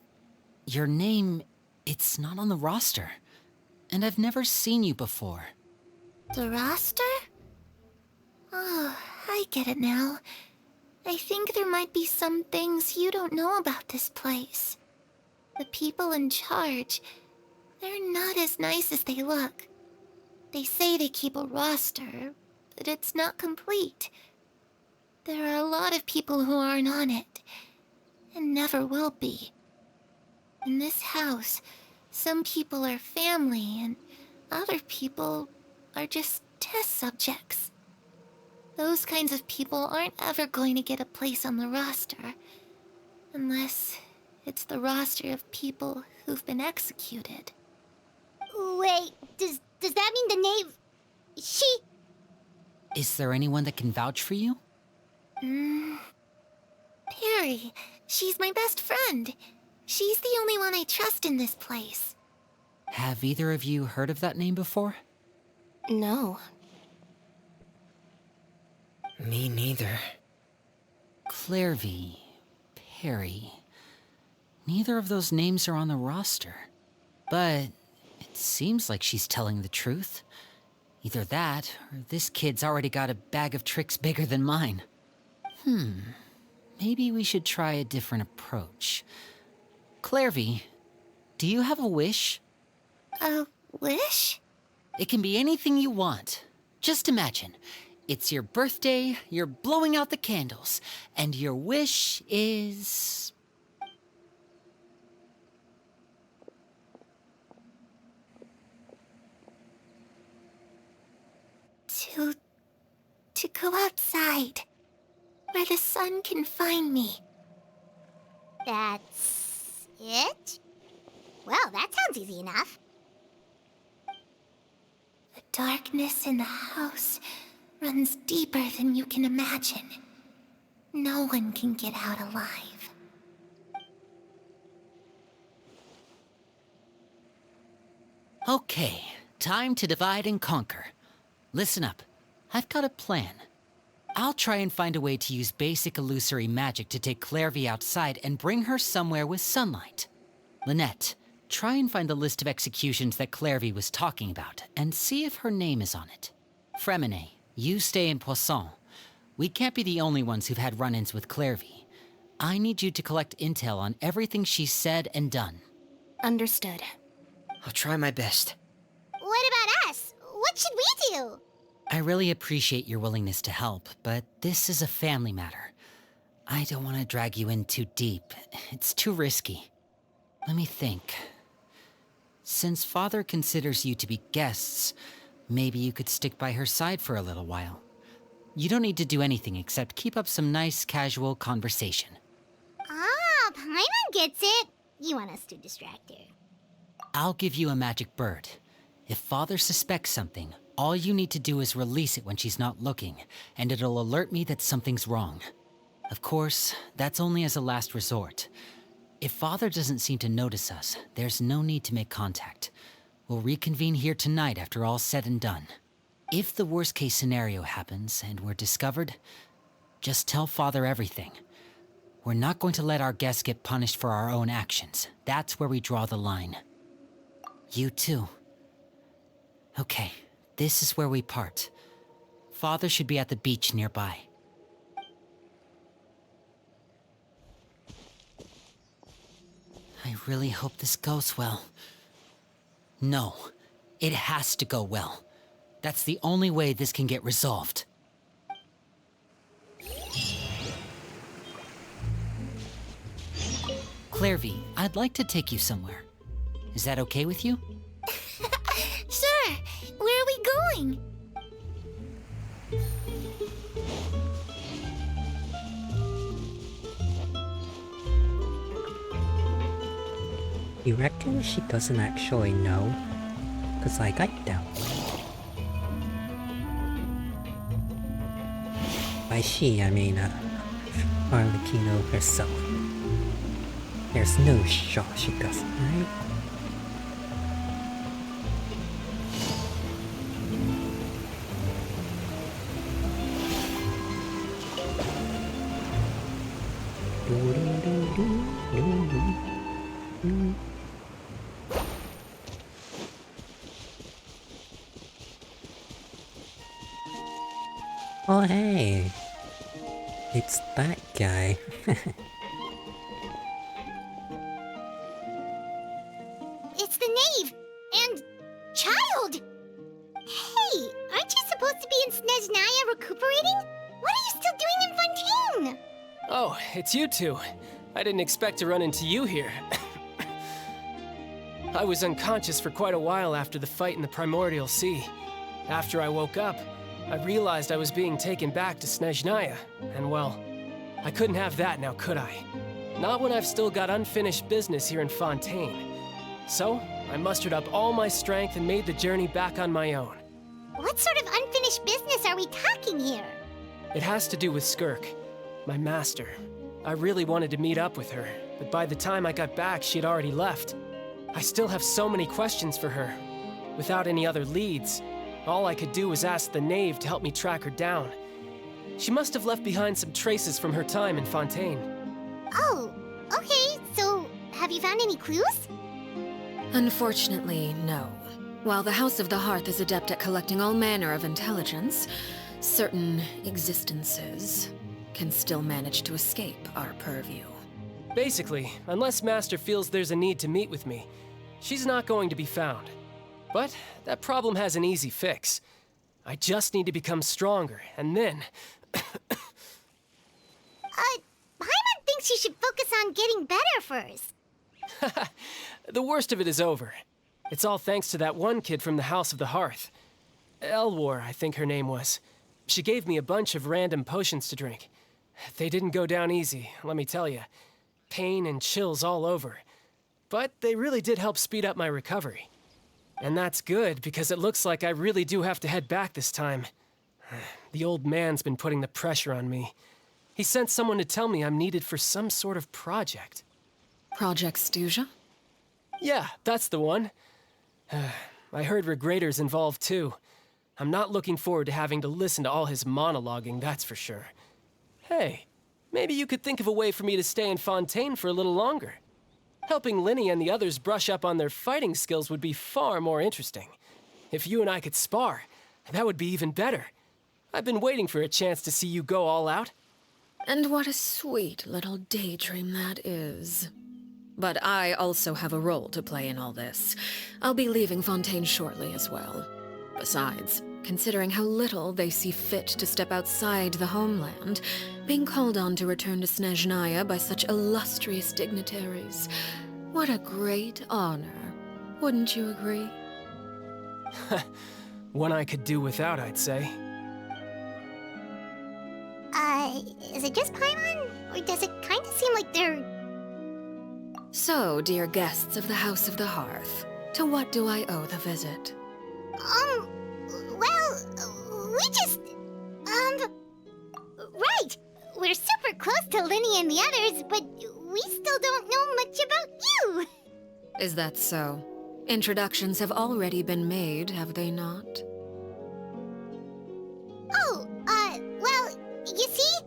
your name, it's not on the roster. And I've never seen you before. The roster? Oh, I get it now. I think there might be some things you don't know about this place. The people in charge, they're not as nice as they look. They say they keep a roster, but it's not complete. There are a lot of people who aren't on it, and never will be. In this house, some people are family, and other people are just test subjects. Those kinds of people aren't ever going to get a place on the roster, unless it's the roster of people who've been executed. Wait, does that mean the knave... She... Is there anyone that can vouch for you? Perry. She's my best friend. She's the only one I trust in this place. Have either of you heard of that name before? No. Me neither. Clairvy, Perry. Neither of those names are on the roster. But it seems like she's telling the truth. Either that, or this kid's already got a bag of tricks bigger than mine. Maybe we should try a different approach. Clairvy, do you have a wish? A wish? It can be anything you want. Just imagine. It's your birthday, you're blowing out the candles, and your wish is... To go outside, where the sun can find me. That's it? Well, that sounds easy enough. The darkness in the house runs deeper than you can imagine. No one can get out alive. Okay, time to divide and conquer. Listen up, I've got a plan. I'll try and find a way to use basic illusory magic to take Clairvy outside and bring her somewhere with sunlight. Lynette, try and find the list of executions that Clairvy was talking about, and see if her name is on it. Fremine, you stay in Poisson. We can't be the only ones who've had run-ins with Clairvy. I need you to collect intel on everything she's said and done. Understood. I'll try my best. What about us? What should we do? I really appreciate your willingness to help, but this is a family matter. I don't want to drag you in too deep. It's too risky. Let me think. Since Father considers you to be guests, maybe you could stick by her side for a little while. You don't need to do anything except keep up some nice, casual conversation. Ah, Paimon gets it. You want us to distract her. I'll give you a magic bird. If Father suspects something, all you need to do is release it when she's not looking, and it'll alert me that something's wrong. Of course, that's only as a last resort. If Father doesn't seem to notice us, there's no need to make contact. We'll reconvene here tonight after all's said and done. If the worst case scenario happens and we're discovered, just tell Father everything. We're not going to let our guests get punished for our own actions. That's where we draw the line. You too. Okay, this is where we part. Father should be at the beach nearby. I really hope this goes well. No, it has to go well. That's the only way this can get resolved. Clairvy, I'd like to take you somewhere. Is that okay with you? Sure. Where are we going? You reckon she doesn't actually know? Cause like, I doubt it. By she, I mean, Arlecchino herself. There's no shot she doesn't, right? Oh hey! It's that guy. It's the knave! And... child! Hey, aren't you supposed to be in Snezhnaya recuperating? What are you still doing in Fontaine? Oh, it's you two. I didn't expect to run into you here. I was unconscious for quite a while after the fight in the Primordial Sea. After I woke up, I realized I was being taken back to Snezhnaya, and well, I couldn't have that now, could I? Not when I've still got unfinished business here in Fontaine. So, I mustered up all my strength and made the journey back on my own. What sort of unfinished business are we talking here? It has to do with Skirk, my master. I really wanted to meet up with her, but by the time I got back, she'd already left. I still have so many questions for her. Without any other leads, all I could do was ask the knave to help me track her down. She must have left behind some traces from her time in Fontaine. Oh, okay, so have you found any clues? Unfortunately, no. While the House of the Hearth is adept at collecting all manner of intelligence, certain existences can still manage to escape our purview. Basically, unless Master feels there's a need to meet with me, she's not going to be found. But that problem has an easy fix. I just need to become stronger, and then... Paimon thinks you should focus on getting better first. The worst of it is over. It's all thanks to that one kid from the House of the Hearth. Elwar, I think her name was. She gave me a bunch of random potions to drink. They didn't go down easy, let me tell you. Pain and chills all over. But they really did help speed up my recovery. And that's good, because it looks like I really do have to head back this time. The old man's been putting the pressure on me. He sent someone to tell me I'm needed for some sort of project. Project Stuja? Yeah, that's the one. I heard Regrader's involved too. I'm not looking forward to having to listen to all his monologuing, that's for sure. Hey, maybe you could think of a way for me to stay in Fontaine for a little longer. Helping Linny and the others brush up on their fighting skills would be far more interesting. If you and I could spar, that would be even better. I've been waiting for a chance to see you go all out. And what a sweet little daydream that is. But I also have a role to play in all this. I'll be leaving Fontaine shortly as well. Besides, considering how little they see fit to step outside the homeland, being called on to return to Snezhnaya by such illustrious dignitaries, what a great honor. Wouldn't you agree? One I could do without, I'd say. Is it just Paimon? Or does it kind of seem like they're... So, dear guests of the House of the Hearth, to what do I owe the visit? Well, we just... Right! We're super close to Linny and the others, but we still don't know much about you! Is that so? Introductions have already been made, have they not? Oh, well, you see?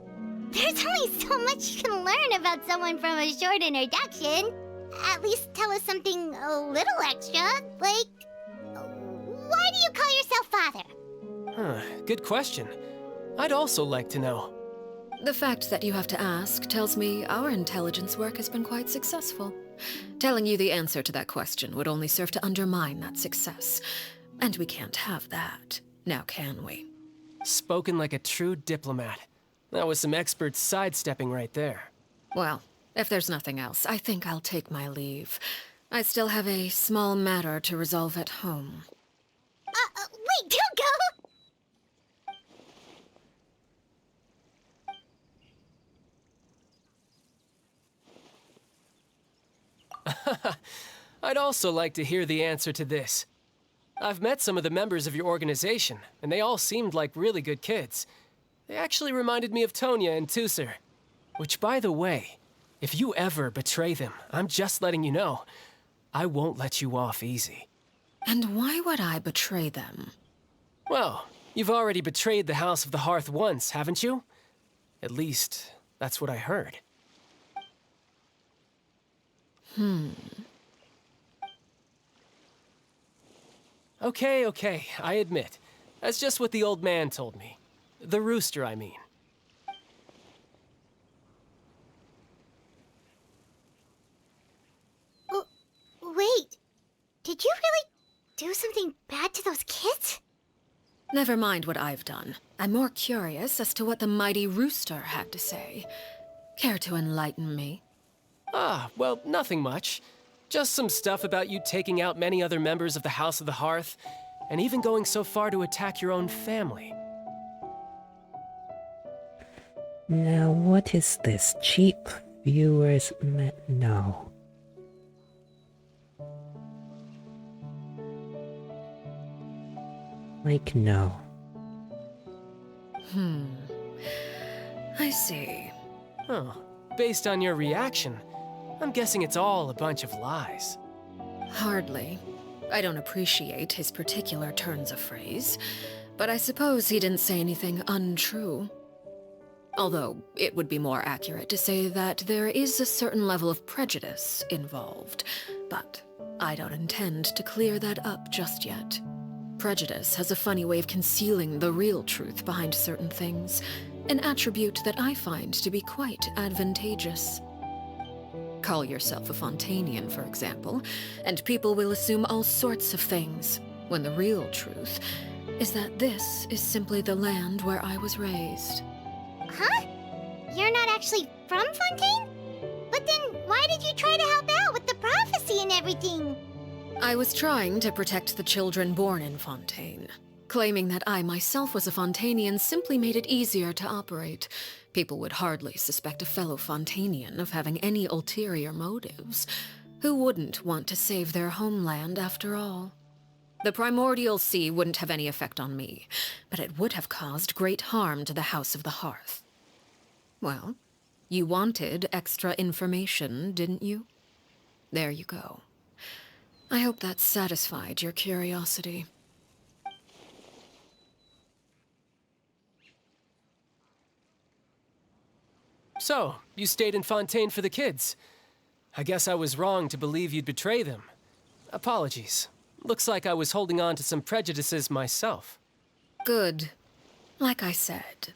There's only so much you can learn about someone from a short introduction. At least tell us something a little extra, like... Why do you call yourself father? Good question. I'd also like to know. The fact that you have to ask tells me our intelligence work has been quite successful. Telling you the answer to that question would only serve to undermine that success. And we can't have that, now can we? Spoken like a true diplomat. That was some expert sidestepping right there. Well, if there's nothing else, I think I'll take my leave. I still have a small matter to resolve at home. Wait, don't go! I'd also like to hear the answer to this. I've met some of the members of your organization, and they all seemed like really good kids. They actually reminded me of Tonya and Tusser. Which, by the way, if you ever betray them, I'm just letting you know, I won't let you off easy. And why would I betray them? Well, you've already betrayed the House of the Hearth once, haven't you? At least, that's what I heard. Okay, I admit. That's just what the old man told me. The rooster, I mean. Wait, did you really do something bad to those kids? Never mind what I've done. I'm more curious as to what the mighty rooster had to say. Care to enlighten me? Well, nothing much. Just some stuff about you taking out many other members of the House of the Hearth, and even going so far to attack your own family. Now, what is this? Cheap viewers no. Like, no. I see. Oh, based on your reaction, I'm guessing it's all a bunch of lies. Hardly. I don't appreciate his particular turns of phrase, but I suppose he didn't say anything untrue. Although, it would be more accurate to say that there is a certain level of prejudice involved, but I don't intend to clear that up just yet. Prejudice has a funny way of concealing the real truth behind certain things, an attribute that I find to be quite advantageous. Call yourself a Fontanian, for example, and people will assume all sorts of things, when the real truth is that this is simply the land where I was raised. Huh? You're not actually from Fontaine? But then why did you try to help out with the prophecy and everything? I was trying to protect the children born in Fontaine. Claiming that I myself was a Fontanian simply made it easier to operate. People would hardly suspect a fellow Fontanian of having any ulterior motives. Who wouldn't want to save their homeland after all? The primordial sea wouldn't have any effect on me, but it would have caused great harm to the House of the Hearth. Well, you wanted extra information, didn't you? There you go. I hope that satisfied your curiosity. So, you stayed in Fontaine for the kids. I guess I was wrong to believe you'd betray them. Apologies. Looks like I was holding on to some prejudices myself. Good. Like I said,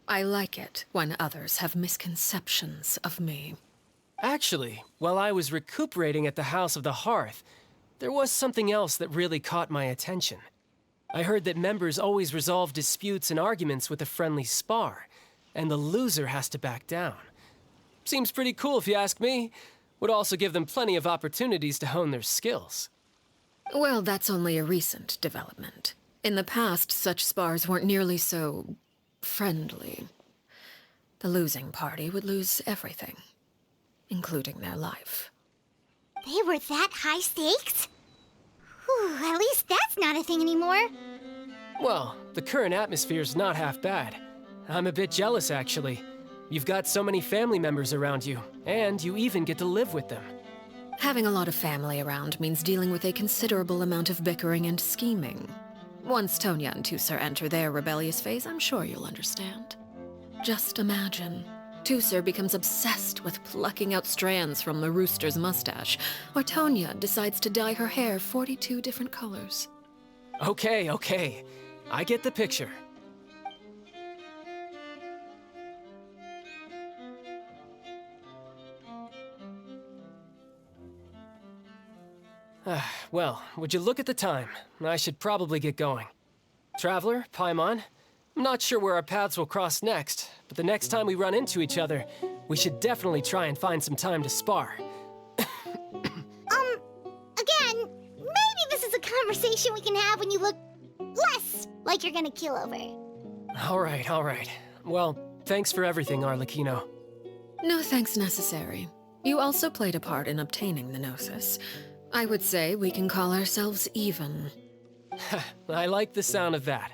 I like it when others have misconceptions of me. Actually, while I was recuperating at the House of the Hearth, there was something else that really caught my attention. I heard that members always resolve disputes and arguments with a friendly spar, and the loser has to back down. Seems pretty cool if you ask me. Would also give them plenty of opportunities to hone their skills. Well, that's only a recent development. In the past, such spars weren't nearly so friendly. The losing party would lose everything, including their life. They were that high stakes? Whew, at least that's not a thing anymore. Well, the current atmosphere's not half bad. I'm a bit jealous, actually. You've got so many family members around you, and you even get to live with them. Having a lot of family around means dealing with a considerable amount of bickering and scheming. Once Tonya and Tusser enter their rebellious phase, I'm sure you'll understand. Just imagine. Tusser becomes obsessed with plucking out strands from the rooster's mustache, or Tonya decides to dye her hair 42 different colors. Okay. I get the picture. Well, would you look at the time? I should probably get going. Traveler, Paimon, I'm not sure where our paths will cross next, but the next time we run into each other, we should definitely try and find some time to spar. Again, maybe this is a conversation we can have when you look less like you're gonna kill over. All right. Well, thanks for everything, Arlecchino. No thanks necessary. You also played a part in obtaining the Gnosis. I would say we can call ourselves even. I like the sound of that.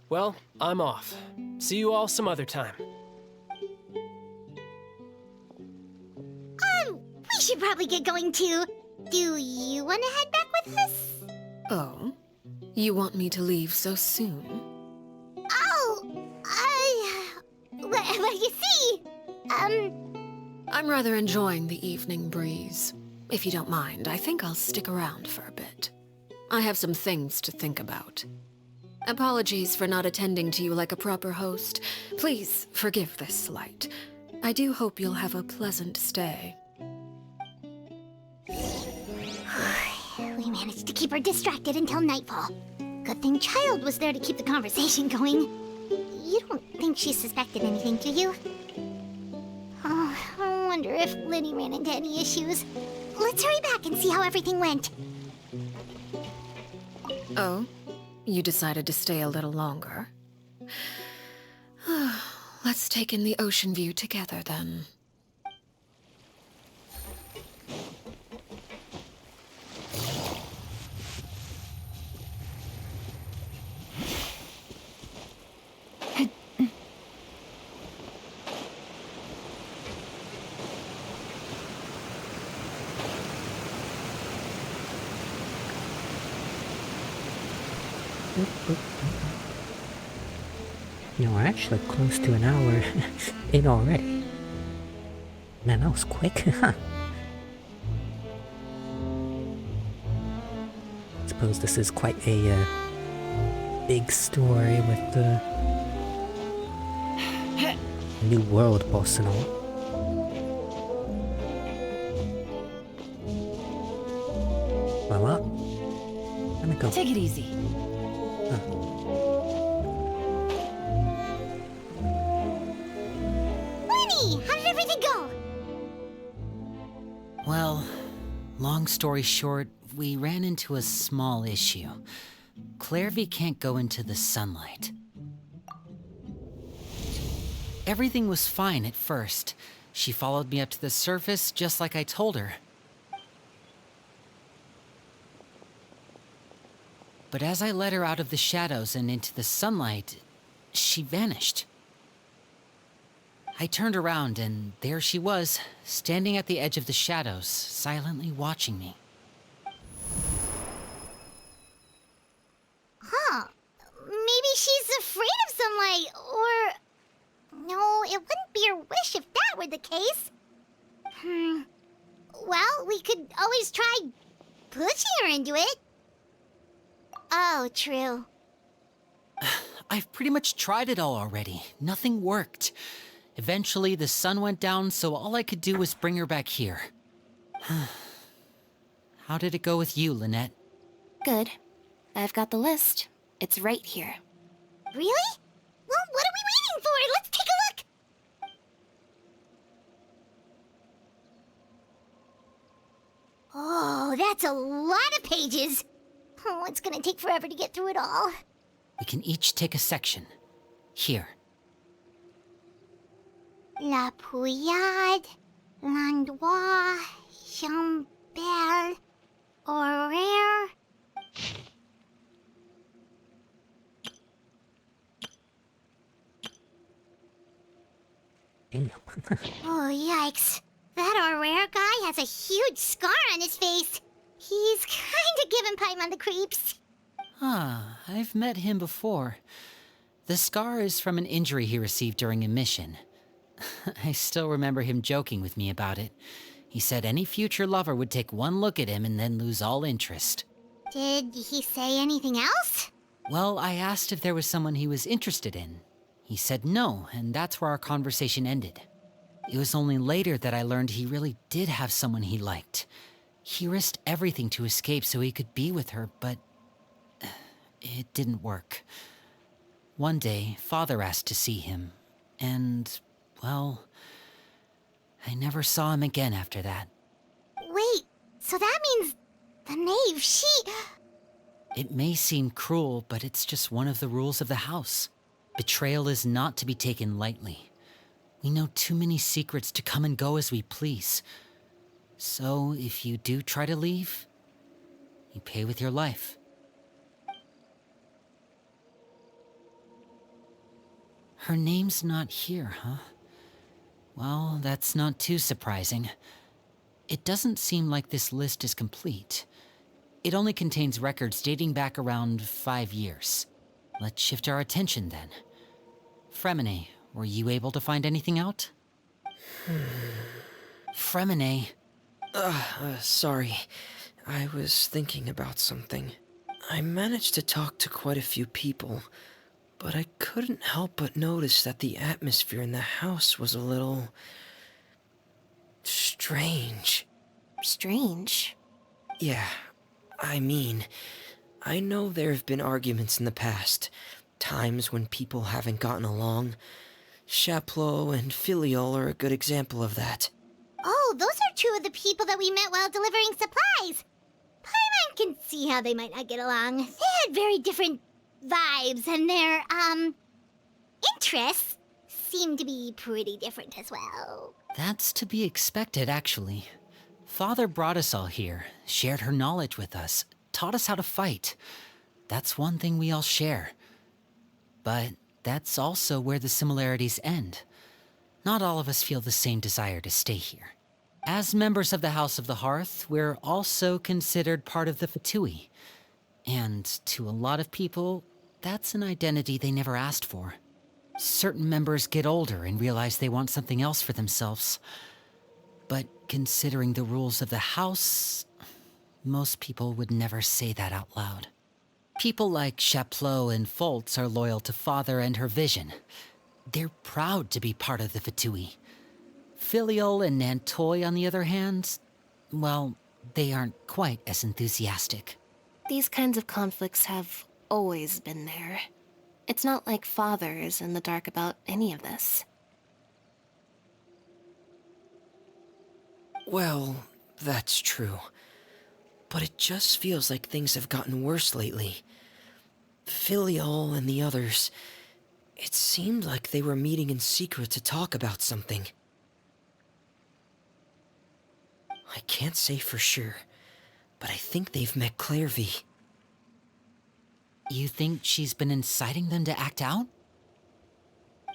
Well, I'm off. See you all some other time. We should probably get going too. Do you want to head back with us? Oh? You want me to leave so soon? Oh, well, you see, I'm rather enjoying the evening breeze. If you don't mind, I think I'll stick around for a bit. I have some things to think about. Apologies for not attending to you like a proper host. Please forgive this slight. I do hope you'll have a pleasant stay. We managed to keep her distracted until nightfall. Good thing Child was there to keep the conversation going. You don't think she suspected anything, do you? Oh, I wonder if Liddy ran into any issues. Let's hurry back and see how everything went. Oh? You decided to stay a little longer? Let's take in the ocean view together, then. No, we're actually close to an hour in already. Man, that was quick. Suppose this is quite a big story with the new world boss and all. Well, let me go. Take it easy. Lenny, how did everything go? Well, long story short, we ran into a small issue. Clairvy can't go into the sunlight. Everything was fine at first. She followed me up to the surface just like I told her. But as I led her out of the shadows and into the sunlight, she vanished. I turned around and there she was, standing at the edge of the shadows, silently watching me. Huh. Maybe she's afraid of sunlight, or... No, it wouldn't be her wish if that were the case. Well, we could always try pushing her into it. Oh, true. I've pretty much tried it all already. Nothing worked. Eventually, the sun went down, so all I could do was bring her back here. How did it go with you, Lynette? Good. I've got the list. It's right here. Really? Well, what are we waiting for? Let's take a look! Oh, that's a lot of pages. Oh, it's gonna take forever to get through it all. We can each take a section. Here. La Pouillade, L'Endroit, Chambel, Horaire. Oh, yikes. That Horaire guy has a huge scar on his face. He's kinda giving Paimon the creeps. Ah, I've met him before. The scar is from an injury he received during a mission. I still remember him joking with me about it. He said any future lover would take one look at him and then lose all interest. Did he say anything else? Well, I asked if there was someone he was interested in. He said no, and that's where our conversation ended. It was only later that I learned he really did have someone he liked. He risked everything to escape so he could be with her, but it didn't work. One day, Father asked to see him, and, well, I never saw him again after that. Wait, so that means the knave, she... It may seem cruel, but it's just one of the rules of the house. Betrayal is not to be taken lightly. We know too many secrets to come and go as we please. So, if you do try to leave, You pay with your life. Her name's not here, huh? Well, that's not too surprising. It doesn't seem like this list is complete. It only contains records dating back around 5 years. Let's shift our attention then. Fremine, were you able to find anything out? Fremine. Sorry. I was thinking about something. I managed to talk to quite a few people, but I couldn't help but notice that the atmosphere in the house was a little... strange. Strange? Yeah, I mean, I know there have been arguments in the past, times when people haven't gotten along. Chaplot and Filiol are a good example of that. Oh, those are two of the people that we met while delivering supplies. Paimon can see how they might not get along. They had very different vibes, and their, interests seem to be pretty different as well. That's to be expected, actually. Father brought us all here, shared her knowledge with us, taught us how to fight. That's one thing we all share. But that's also where the similarities end. Not all of us feel the same desire to stay here. As members of the House of the Hearth, we're also considered part of the Fatui. And to a lot of people, that's an identity they never asked for. Certain members get older and realize they want something else for themselves. But considering the rules of the House, most people would never say that out loud. People like Chaplot and Foltz are loyal to Father and her vision. They're proud to be part of the Fatui. Filiol and Nantoy, on the other hand, well, they aren't quite as enthusiastic. These kinds of conflicts have always been there. It's not like Father is in the dark about any of this. Well, that's true. But it just feels like things have gotten worse lately. Filiol and the others, it seemed like they were meeting in secret to talk about something. I can't say for sure, but I think they've met Clairvy. You think she's been inciting them to act out?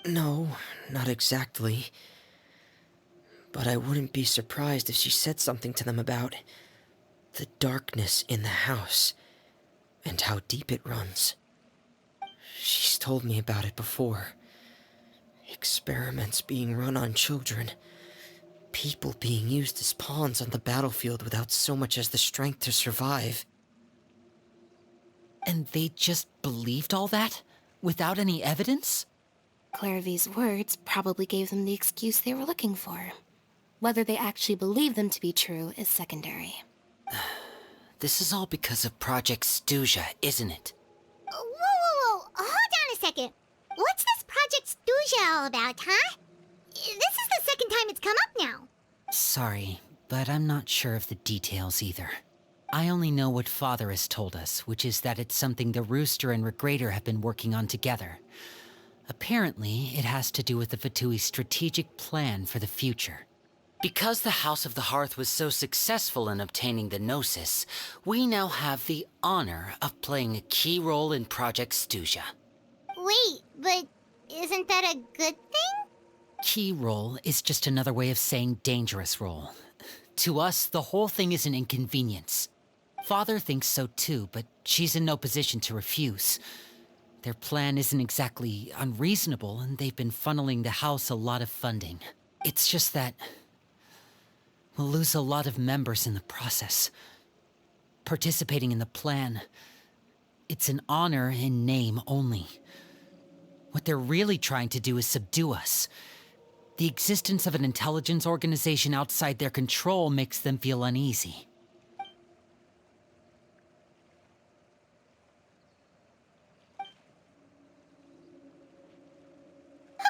No, not exactly. But I wouldn't be surprised if she said something to them about the darkness in the house and how deep it runs. She's told me about it before. Experiments being run on children. People being used as pawns on the battlefield without so much as the strength to survive. And they just believed all that? Without any evidence? Clairvy's words probably gave them the excuse they were looking for. Whether they actually believe them to be true is secondary. This is all because of Project Stuja, isn't it? Whoa. Hold on a second. What's this Project Stuja all about, huh? This is the second time it's come up now. Sorry, but I'm not sure of the details either. I only know what Father has told us, which is that it's something the Rooster and Regrator have been working on together. Apparently, it has to do with the Fatui's strategic plan for the future. Because the House of the Hearth was so successful in obtaining the Gnosis, we now have the honor of playing a key role in Project Stuja. Wait, but isn't that a good thing? Key role is just another way of saying dangerous role. To us, the whole thing is an inconvenience. Father thinks so too, but she's in no position to refuse. Their plan isn't exactly unreasonable, and they've been funneling the house a lot of funding. It's just that we'll lose a lot of members in the process. Participating in the plan, it's an honor in name only. What they're really trying to do is subdue us. The existence of an intelligence organization outside their control makes them feel uneasy.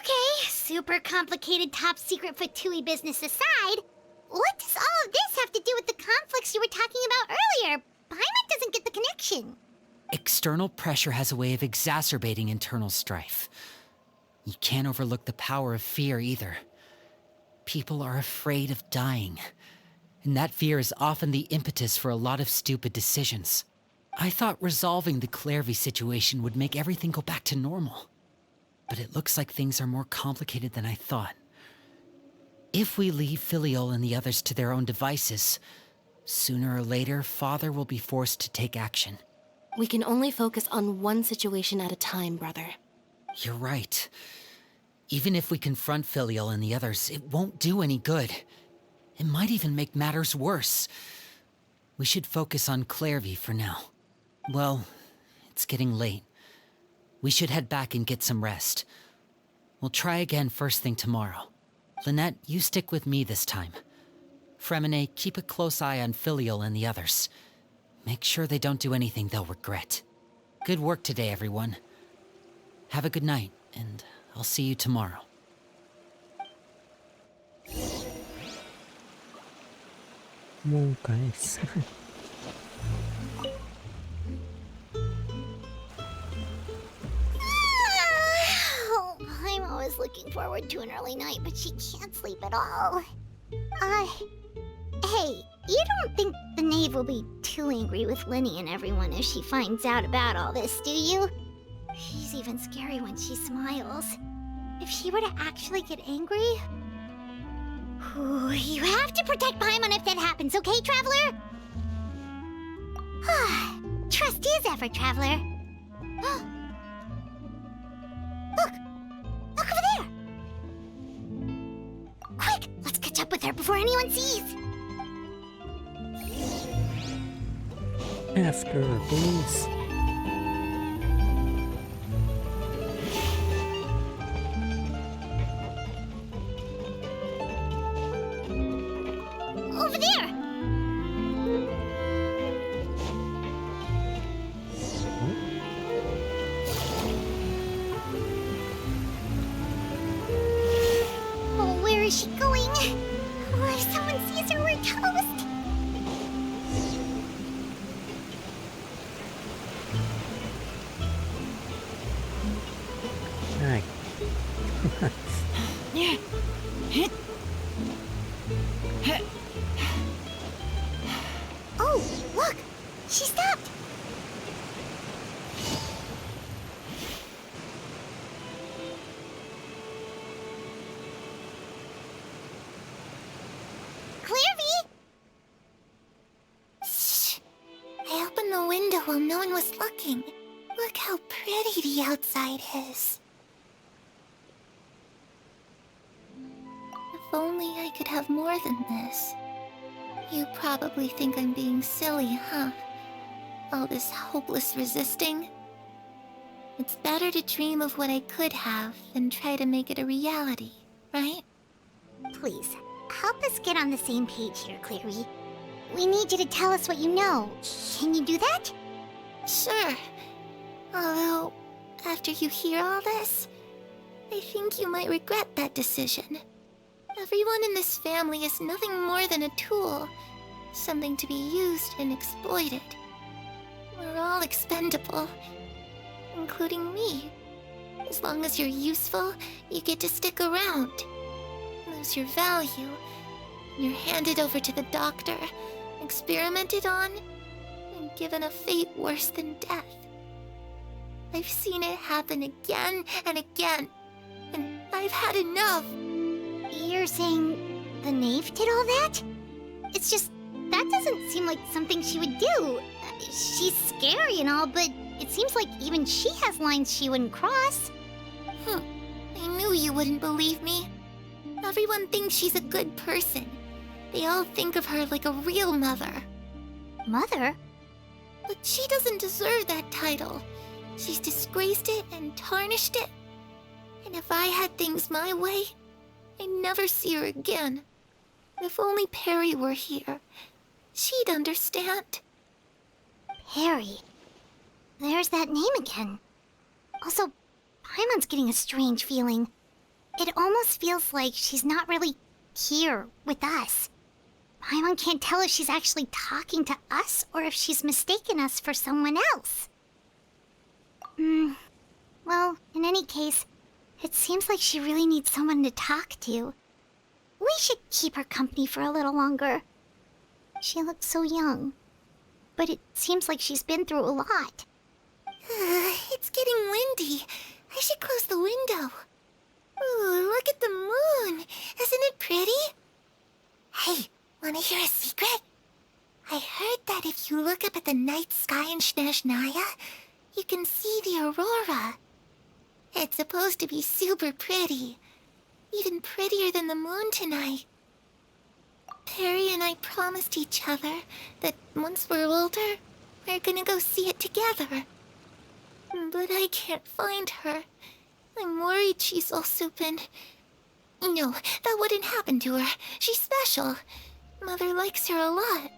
Okay, super complicated top secret Fatui business aside, what does all of this have to do with the conflicts you were talking about earlier? Paimon doesn't get the connection. External pressure has a way of exacerbating internal strife. You can't overlook the power of fear either. People are afraid of dying. And that fear is often the impetus for a lot of stupid decisions. I thought resolving the Clairvy situation would make everything go back to normal. But it looks like things are more complicated than I thought. If we leave Filiol and the others to their own devices, sooner or later, Father will be forced to take action. We can only focus on one situation at a time, brother. You're right. Even if we confront Filiol and the others, it won't do any good. It might even make matters worse. We should focus on Clairvy for now. Well, it's getting late. We should head back and get some rest. We'll try again first thing tomorrow. Lynette, you stick with me this time. Fremine, keep a close eye on Filiol and the others. Make sure they don't do anything they'll regret. Good work today, everyone. Have a good night, and I'll see you tomorrow. Whoa, guys. I'm always looking forward to an early night, but she can't sleep at all. Hey, you don't think the knave will be too angry with Linny and everyone if she finds out about all this, do you? She's even scary when she smiles. If she were to actually get angry... Ooh, you have to protect Paimon if that happens, okay, Traveler? Trust is ever, Traveler. Look! Look over there! Quick, let's catch up with her before anyone sees! Ask her, please. Over there! Oh, where is she going? Oh, if someone sees her, we're toast! Alright. Oh, look! She stopped! Clairvy! Shh! I opened the window while no one was looking. Look how pretty the outside is. If only I could have more than this. You probably think I'm being silly, huh? All this hopeless resisting? It's better to dream of what I could have than try to make it a reality, right? Please, help us get on the same page here, Clary. We need you to tell us what you know. Can you do that? Sure. Although, after you hear all this, I think you might regret that decision. Everyone in this family is nothing more than a tool. Something to be used and exploited. We're all expendable. Including me. As long as you're useful, you get to stick around. Lose your value. You're handed over to the doctor, experimented on, and given a fate worse than death. I've seen it happen again and again, and I've had enough. You're saying the knave did all that? It's just, that doesn't seem like something she would do. She's scary and all, but it seems like even she has lines she wouldn't cross. I knew you wouldn't believe me. Everyone thinks she's a good person. They all think of her like a real mother. Mother? But she doesn't deserve that title. She's disgraced it and tarnished it. And if I had things my way, I'd never see her again. If only Perry were here, she'd understand. Perry? There's that name again. Also, Paimon's getting a strange feeling. It almost feels like she's not really here with us. Paimon can't tell if she's actually talking to us or if she's mistaken us for someone else. Well, in any case, it seems like she really needs someone to talk to. We should keep her company for a little longer. She looks so young. But it seems like she's been through a lot. It's getting windy. I should close the window. Ooh, look at the moon. Isn't it pretty? Hey, wanna hear a secret? I heard that if you look up at the night sky in Snezhnaya, you can see the aurora. It's supposed to be super pretty. Even prettier than the moon tonight. Perry and I promised each other that once we're older, we're gonna go see it together. But I can't find her. I'm worried she's also been... No, that wouldn't happen to her. She's special. Mother likes her a lot.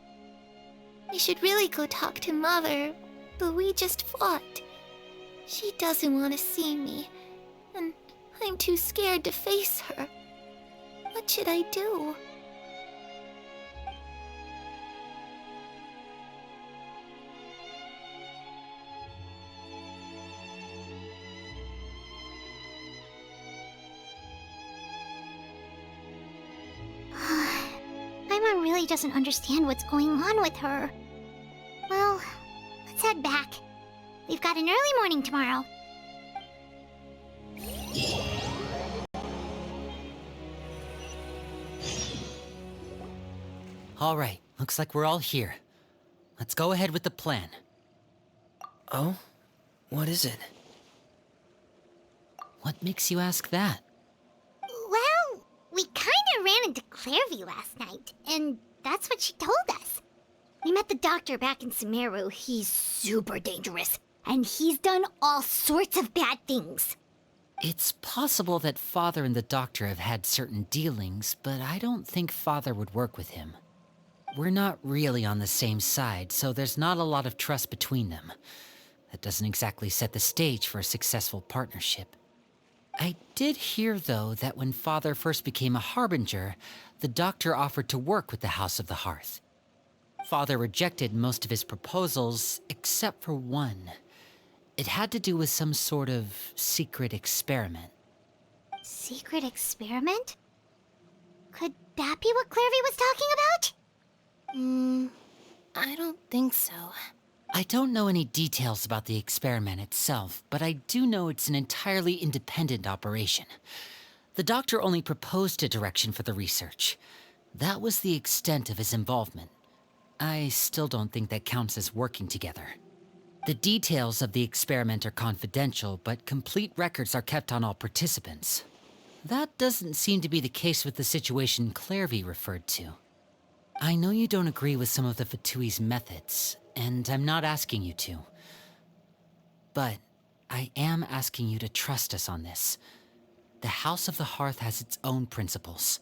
I should really go talk to Mother, but we just fought. She doesn't want to see me, and I'm too scared to face her. What should I do? Paimon really doesn't understand what's going on with her. Well, let's head back. We've got an early morning tomorrow. All right, looks like we're all here. Let's go ahead with the plan. Oh? What is it? What makes you ask that? Well, we kinda ran into Clairvy last night, and that's what she told us. We met the doctor back in Sumeru. He's super dangerous, and he's done all sorts of bad things. It's possible that Father and the Doctor have had certain dealings, but I don't think Father would work with him. We're not really on the same side, so there's not a lot of trust between them. That doesn't exactly set the stage for a successful partnership. I did hear, though, that when Father first became a Harbinger, the Doctor offered to work with the House of the Hearth. Father rejected most of his proposals, except for one. It had to do with some sort of secret experiment. Secret experiment? Could that be what Clairvy was talking about? I don't think so. I don't know any details about the experiment itself, but I do know it's an entirely independent operation. The Doctor only proposed a direction for the research. That was the extent of his involvement. I still don't think that counts as working together. The details of the experiment are confidential, but complete records are kept on all participants. That doesn't seem to be the case with the situation Clairvy referred to. I know you don't agree with some of the Fatui's methods, and I'm not asking you to. But I am asking you to trust us on this. The House of the Hearth has its own principles.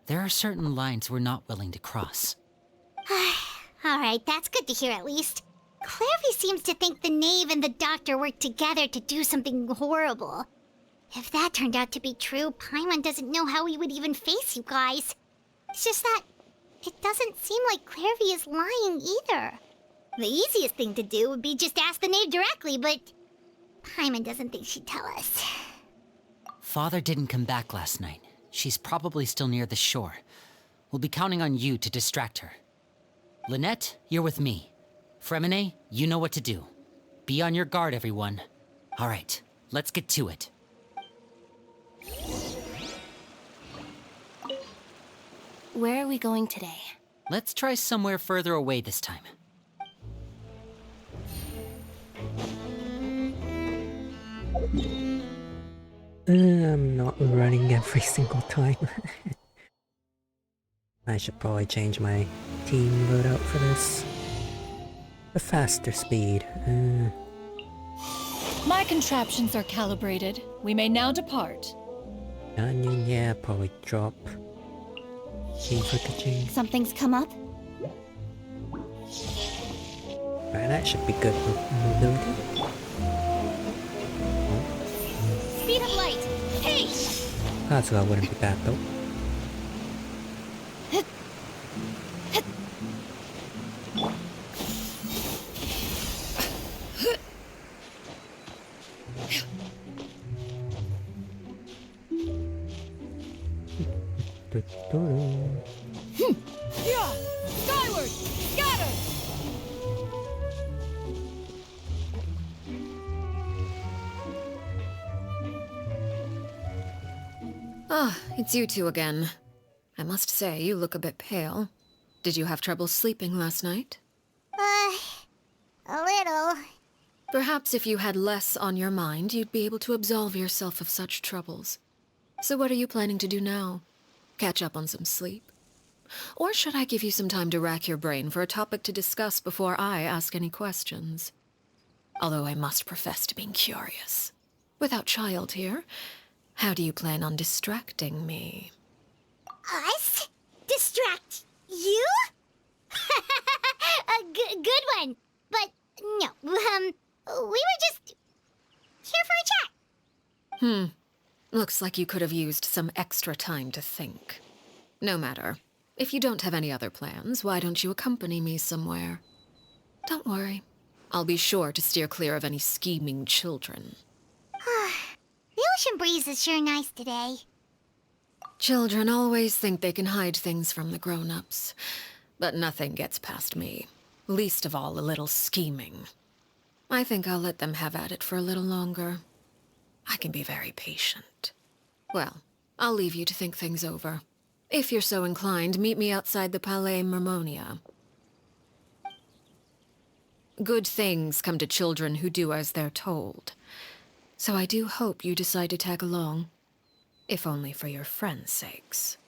There are certain lines we're not willing to cross. Alright, that's good to hear at least. Clairvy seems to think the Knave and the Doctor worked together to do something horrible. If that turned out to be true, Paimon doesn't know how he would even face you guys. It's just that it doesn't seem like Clairvy is lying either. The easiest thing to do would be just ask the Knave directly, but Paimon doesn't think she'd tell us. Father didn't come back last night. She's probably still near the shore. We'll be counting on you to distract her. Lynette, you're with me. Fremine, you know what to do. Be on your guard, everyone. All right, let's get to it. Where are we going today? Let's try somewhere further away this time. I'm not running every single time. I should probably change my team loadout for this. A faster speed. My contraptions are calibrated. We may now depart. Onion, yeah, probably drop. Something's come up? Right, that should be good for mobility. Speed of light! Hey! Kazuha wouldn't be bad though. Skyward! Scatter! Ah, it's you two again. I must say, you look a bit pale. Did you have trouble sleeping last night? A little. Perhaps if you had less on your mind, you'd be able to absolve yourself of such troubles. So what are you planning to do now? Catch up on some sleep? Or should I give you some time to rack your brain for a topic to discuss before I ask any questions? Although I must profess to being curious. Without child here, how do you plan on distracting me? Us? Distract you? A good one. But no, we were just here for a chat. Looks like you could have used some extra time to think. No matter. If you don't have any other plans, why don't you accompany me somewhere? Don't worry. I'll be sure to steer clear of any scheming children. The ocean breeze is sure nice today. Children always think they can hide things from the grown-ups. But nothing gets past me. Least of all a little scheming. I think I'll let them have at it for a little longer. I can be very patient. Well, I'll leave you to think things over. If you're so inclined, meet me outside the Palais Mermonia. Good things come to children who do as they're told. So I do hope you decide to tag along. If only for your friends' sakes.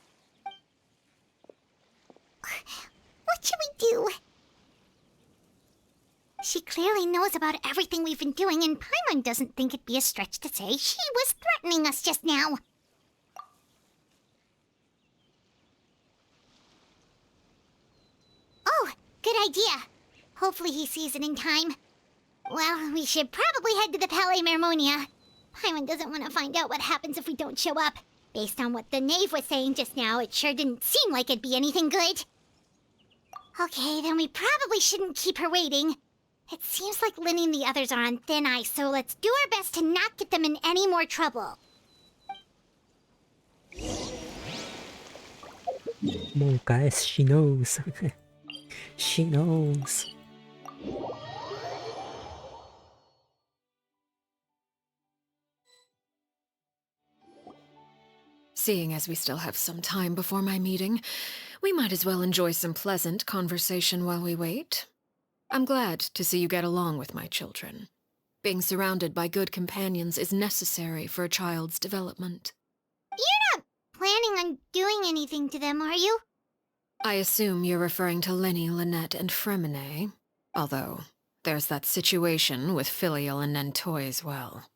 What should we do? She clearly knows about everything we've been doing, and Paimon doesn't think it'd be a stretch to say she was threatening us just now. Oh, good idea. Hopefully he sees it in time. Well, we should probably head to the Palais Mermonia. Paimon doesn't want to find out what happens if we don't show up. Based on what the knave was saying just now, it sure didn't seem like it'd be anything good. Okay, then we probably shouldn't keep her waiting. It seems like Linny and the others are on thin ice, so let's do our best to not get them in any more trouble. Come on, guys, she knows. She knows. Seeing as we still have some time before my meeting, we might as well enjoy some pleasant conversation while we wait. I'm glad to see you get along with my children. Being surrounded by good companions is necessary for a child's development. You're not planning on doing anything to them, are you? I assume you're referring to Linny, Lynette, and Fremine, although there's that situation with Filial and Nentoy as well.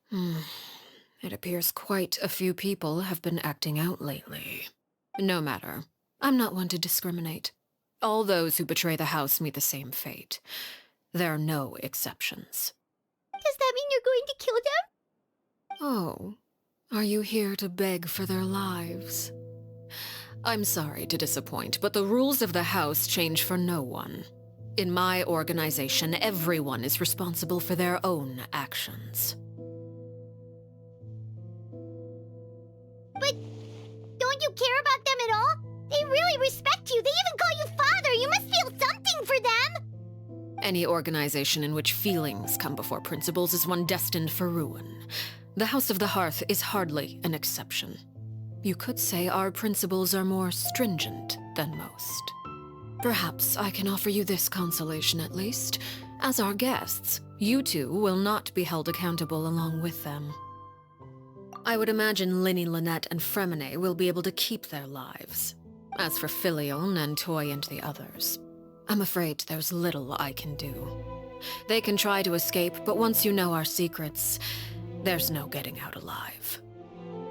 It appears quite a few people have been acting out lately. No matter. I'm not one to discriminate. All those who betray the house meet the same fate. There are no exceptions. Does that mean you're going to kill them? Oh, are you here to beg for their lives? I'm sorry to disappoint, but the rules of the house change for no one. In my organization, everyone is responsible for their own actions. But don't you care about them at all? They really respect you. They even call you father. You must feel something for them. Any organization in which feelings come before principles is one destined for ruin. The House of the Hearth is hardly an exception. You could say our principles are more stringent than most. Perhaps I can offer you this consolation at least. As our guests, you two will not be held accountable along with them. I would imagine Linny, Lynette, and Fremine will be able to keep their lives. As for Filial, Nentoy, and the others, I'm afraid there's little I can do. They can try to escape, but once you know our secrets, there's no getting out alive.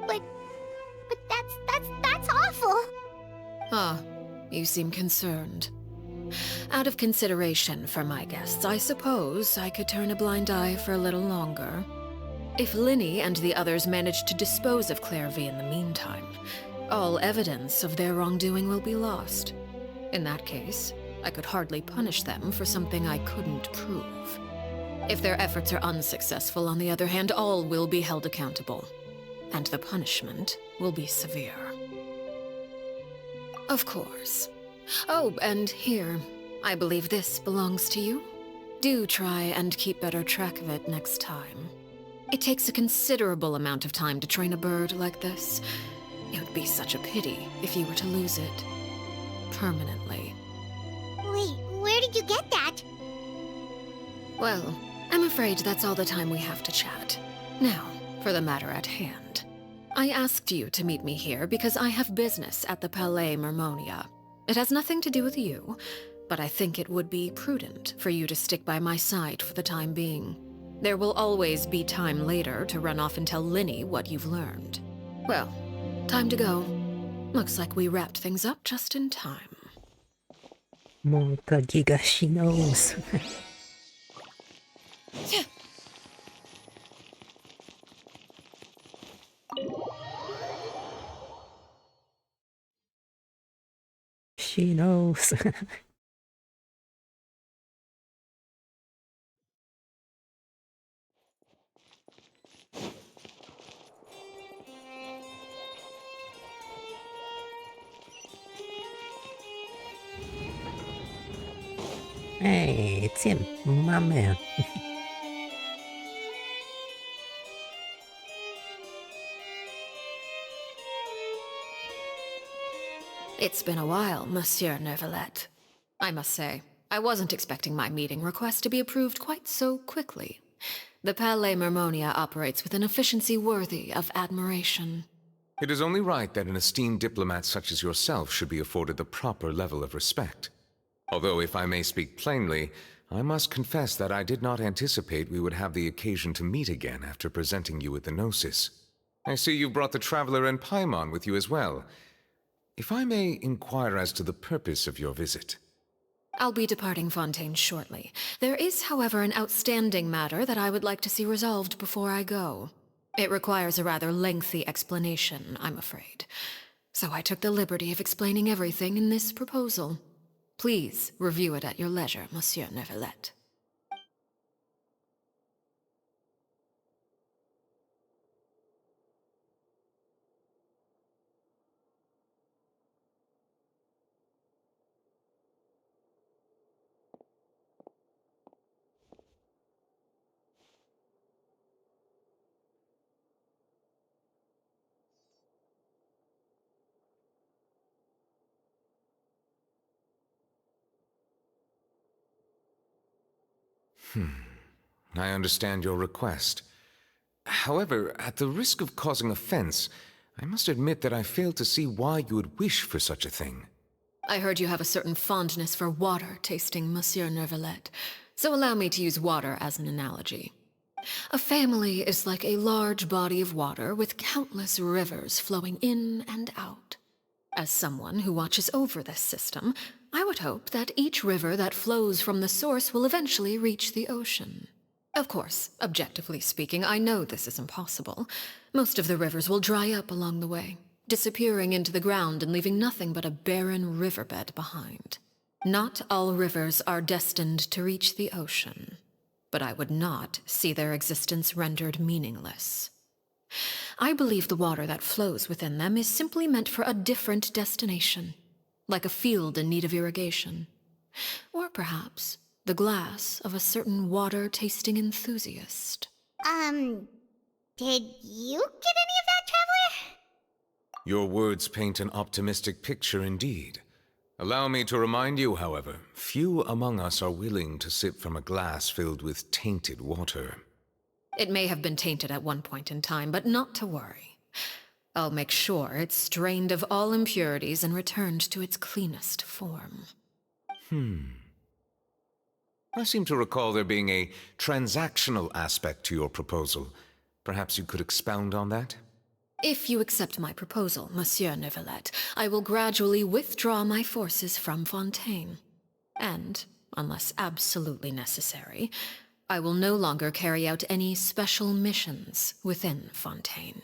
But that's awful. Ah, you seem concerned. Out of consideration for my guests, I suppose I could turn a blind eye for a little longer. If Linny and the others manage to dispose of Clairvy in the meantime, all evidence of their wrongdoing will be lost. In that case, I could hardly punish them for something I couldn't prove. If their efforts are unsuccessful, on the other hand, all will be held accountable, and the punishment will be severe. Of course, Oh, and here. I believe this belongs to you. Do try and keep better track of it next time. It takes a considerable amount of time to train a bird like this. It would be such a pity if you were to lose it. Permanently. Wait, where did you get that? Well, I'm afraid that's all the time we have to chat. Now, for the matter at hand. I asked you to meet me here because I have business at the Palais Mermonia. It has nothing to do with you, but I think it would be prudent for you to stick by my side for the time being. There will always be time later to run off and tell Linny what you've learned. Well, time to go. Looks like we wrapped things up just in time. Monka Giga, she knows. She knows. Hey, it's him, my man. It's been a while, Monsieur Neuvillette. I must say, I wasn't expecting my meeting request to be approved quite so quickly. The Palais Mermonia operates with an efficiency worthy of admiration. It is only right that an esteemed diplomat such as yourself should be afforded the proper level of respect. Although, if I may speak plainly, I must confess that I did not anticipate we would have the occasion to meet again after presenting you with the Gnosis. I see you brought the Traveler and Paimon with you as well. If I may inquire as to the purpose of your visit. I'll be departing Fontaine shortly. There is, however, an outstanding matter that I would like to see resolved before I go. It requires a rather lengthy explanation, I'm afraid. So I took the liberty of explaining everything in this proposal. Please review it at your leisure, Monsieur Neuvillette. I understand your request. However, at the risk of causing offense, I must admit that I fail to see why you would wish for such a thing. I heard you have a certain fondness for water tasting, Monsieur Neuvillette, so allow me to use water as an analogy. A family is like a large body of water with countless rivers flowing in and out. As someone who watches over this system, I would hope that each river that flows from the source will eventually reach the ocean. Of course, objectively speaking, I know this is impossible. Most of the rivers will dry up along the way, disappearing into the ground and leaving nothing but a barren riverbed behind. Not all rivers are destined to reach the ocean, but I would not see their existence rendered meaningless. I believe the water that flows within them is simply meant for a different destination, like a field in need of irrigation. Or perhaps the glass of a certain water-tasting enthusiast. Did you get any of that, Traveler? Your words paint an optimistic picture indeed. Allow me to remind you, however, few among us are willing to sip from a glass filled with tainted water. It may have been tainted at one point in time, but not to worry. I'll make sure it's drained of all impurities and returned to its cleanest form. I seem to recall there being a transactional aspect to your proposal. Perhaps you could expound on that? If you accept my proposal, Monsieur Neuvillette, I will gradually withdraw my forces from Fontaine. And, unless absolutely necessary, I will no longer carry out any special missions within Fontaine.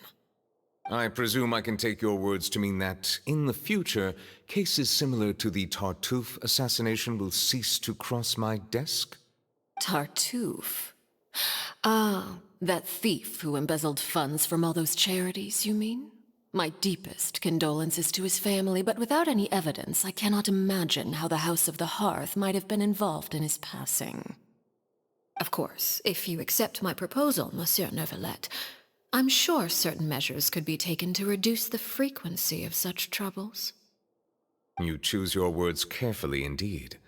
I presume I can take your words to mean that, in the future, cases similar to the Tartuffe assassination will cease to cross my desk? Tartuffe? Ah, that thief who embezzled funds from all those charities, you mean? My deepest condolences to his family, but without any evidence, I cannot imagine how the House of the Hearth might have been involved in his passing. Of course, if you accept my proposal, Monsieur Neuvillette, I'm sure certain measures could be taken to reduce the frequency of such troubles. You choose your words carefully indeed.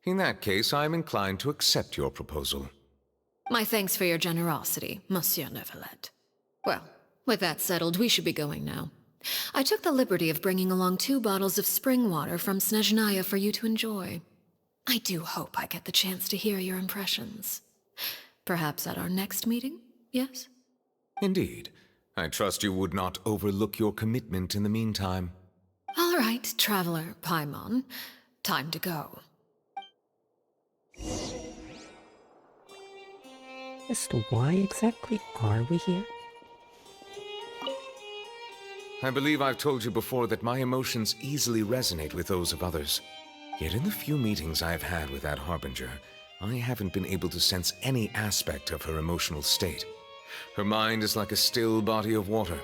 In that case, I am inclined to accept your proposal. My thanks for your generosity, Monsieur Neuvillette. Well, with that settled, we should be going now. I took the liberty of bringing along 2 bottles of spring water from Snezhnaya for you to enjoy. I do hope I get the chance to hear your impressions. Perhaps at our next meeting, yes? Indeed. I trust you would not overlook your commitment in the meantime. All right, Traveler Paimon. Time to go. Just why exactly are we here? I believe I've told you before that my emotions easily resonate with those of others. Yet in the few meetings I've had with that Harbinger, I haven't been able to sense any aspect of her emotional state. Her mind is like a still body of water.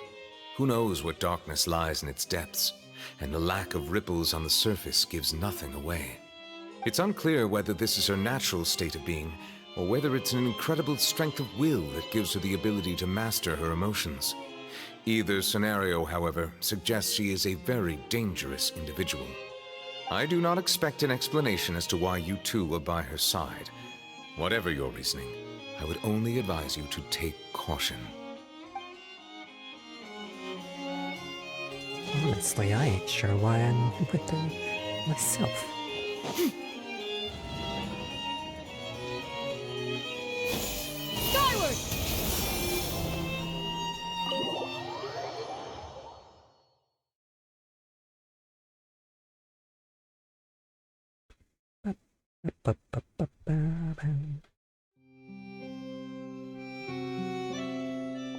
Who knows what darkness lies in its depths, and the lack of ripples on the surface gives nothing away. It's unclear whether this is her natural state of being, or whether it's an incredible strength of will that gives her the ability to master her emotions. Either scenario, however, suggests she is a very dangerous individual. I do not expect an explanation as to why you two were by her side. Whatever your reasoning, I would only advise you to take caution. Honestly, I ain't sure why I'm with her myself. Skyward!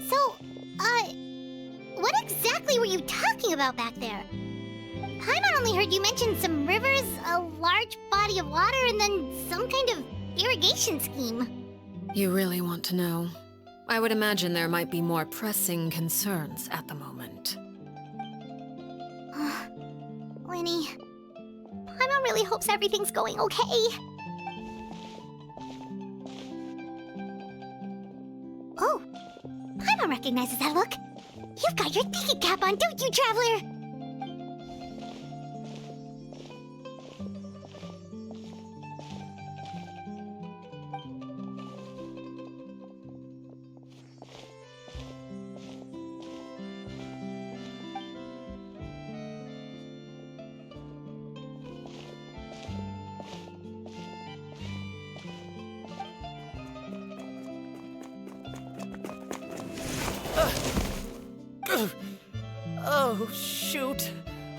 So, what exactly were you talking about back there? Paimon only heard you mention some rivers, a large body of water, and then some kind of irrigation scheme. You really want to know? I would imagine there might be more pressing concerns at the moment. Winnie, Paimon really hopes everything's going okay. Oh, Paimon recognizes that look. You've got your thinking cap on, don't you, Traveler? Oh, shoot.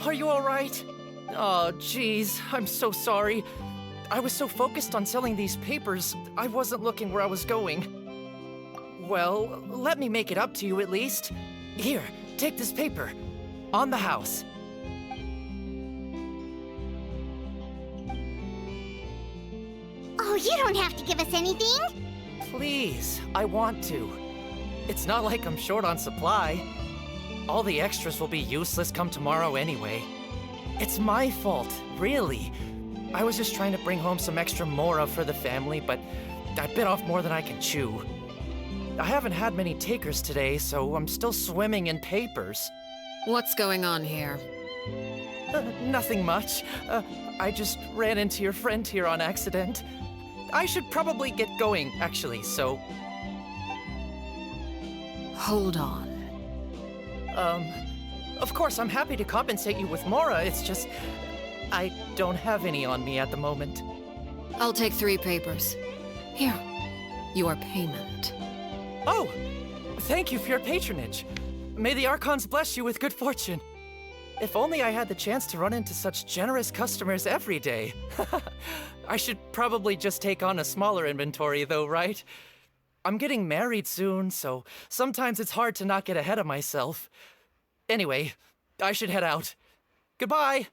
Are you alright? Oh, jeez. I'm so sorry. I was so focused on selling these papers, I wasn't looking where I was going. Well, let me make it up to you at least. Here, take this paper. On the house. Oh, you don't have to give us anything. Please, I want to. It's not like I'm short on supply. All the extras will be useless come tomorrow anyway. It's my fault, really. I was just trying to bring home some extra mora for the family, but I bit off more than I can chew. I haven't had many takers today, so I'm still swimming in papers. What's going on here? Nothing much. I just ran into your friend here on accident. I should probably get going, actually, so... Hold on. Of course, I'm happy to compensate you with mora, it's just... I don't have any on me at the moment. I'll take 3 papers. Here, your payment. Oh! Thank you for your patronage. May the Archons bless you with good fortune. If only I had the chance to run into such generous customers every day. I should probably just take on a smaller inventory though, right? I'm getting married soon, so sometimes it's hard to not get ahead of myself. Anyway, I should head out. Goodbye!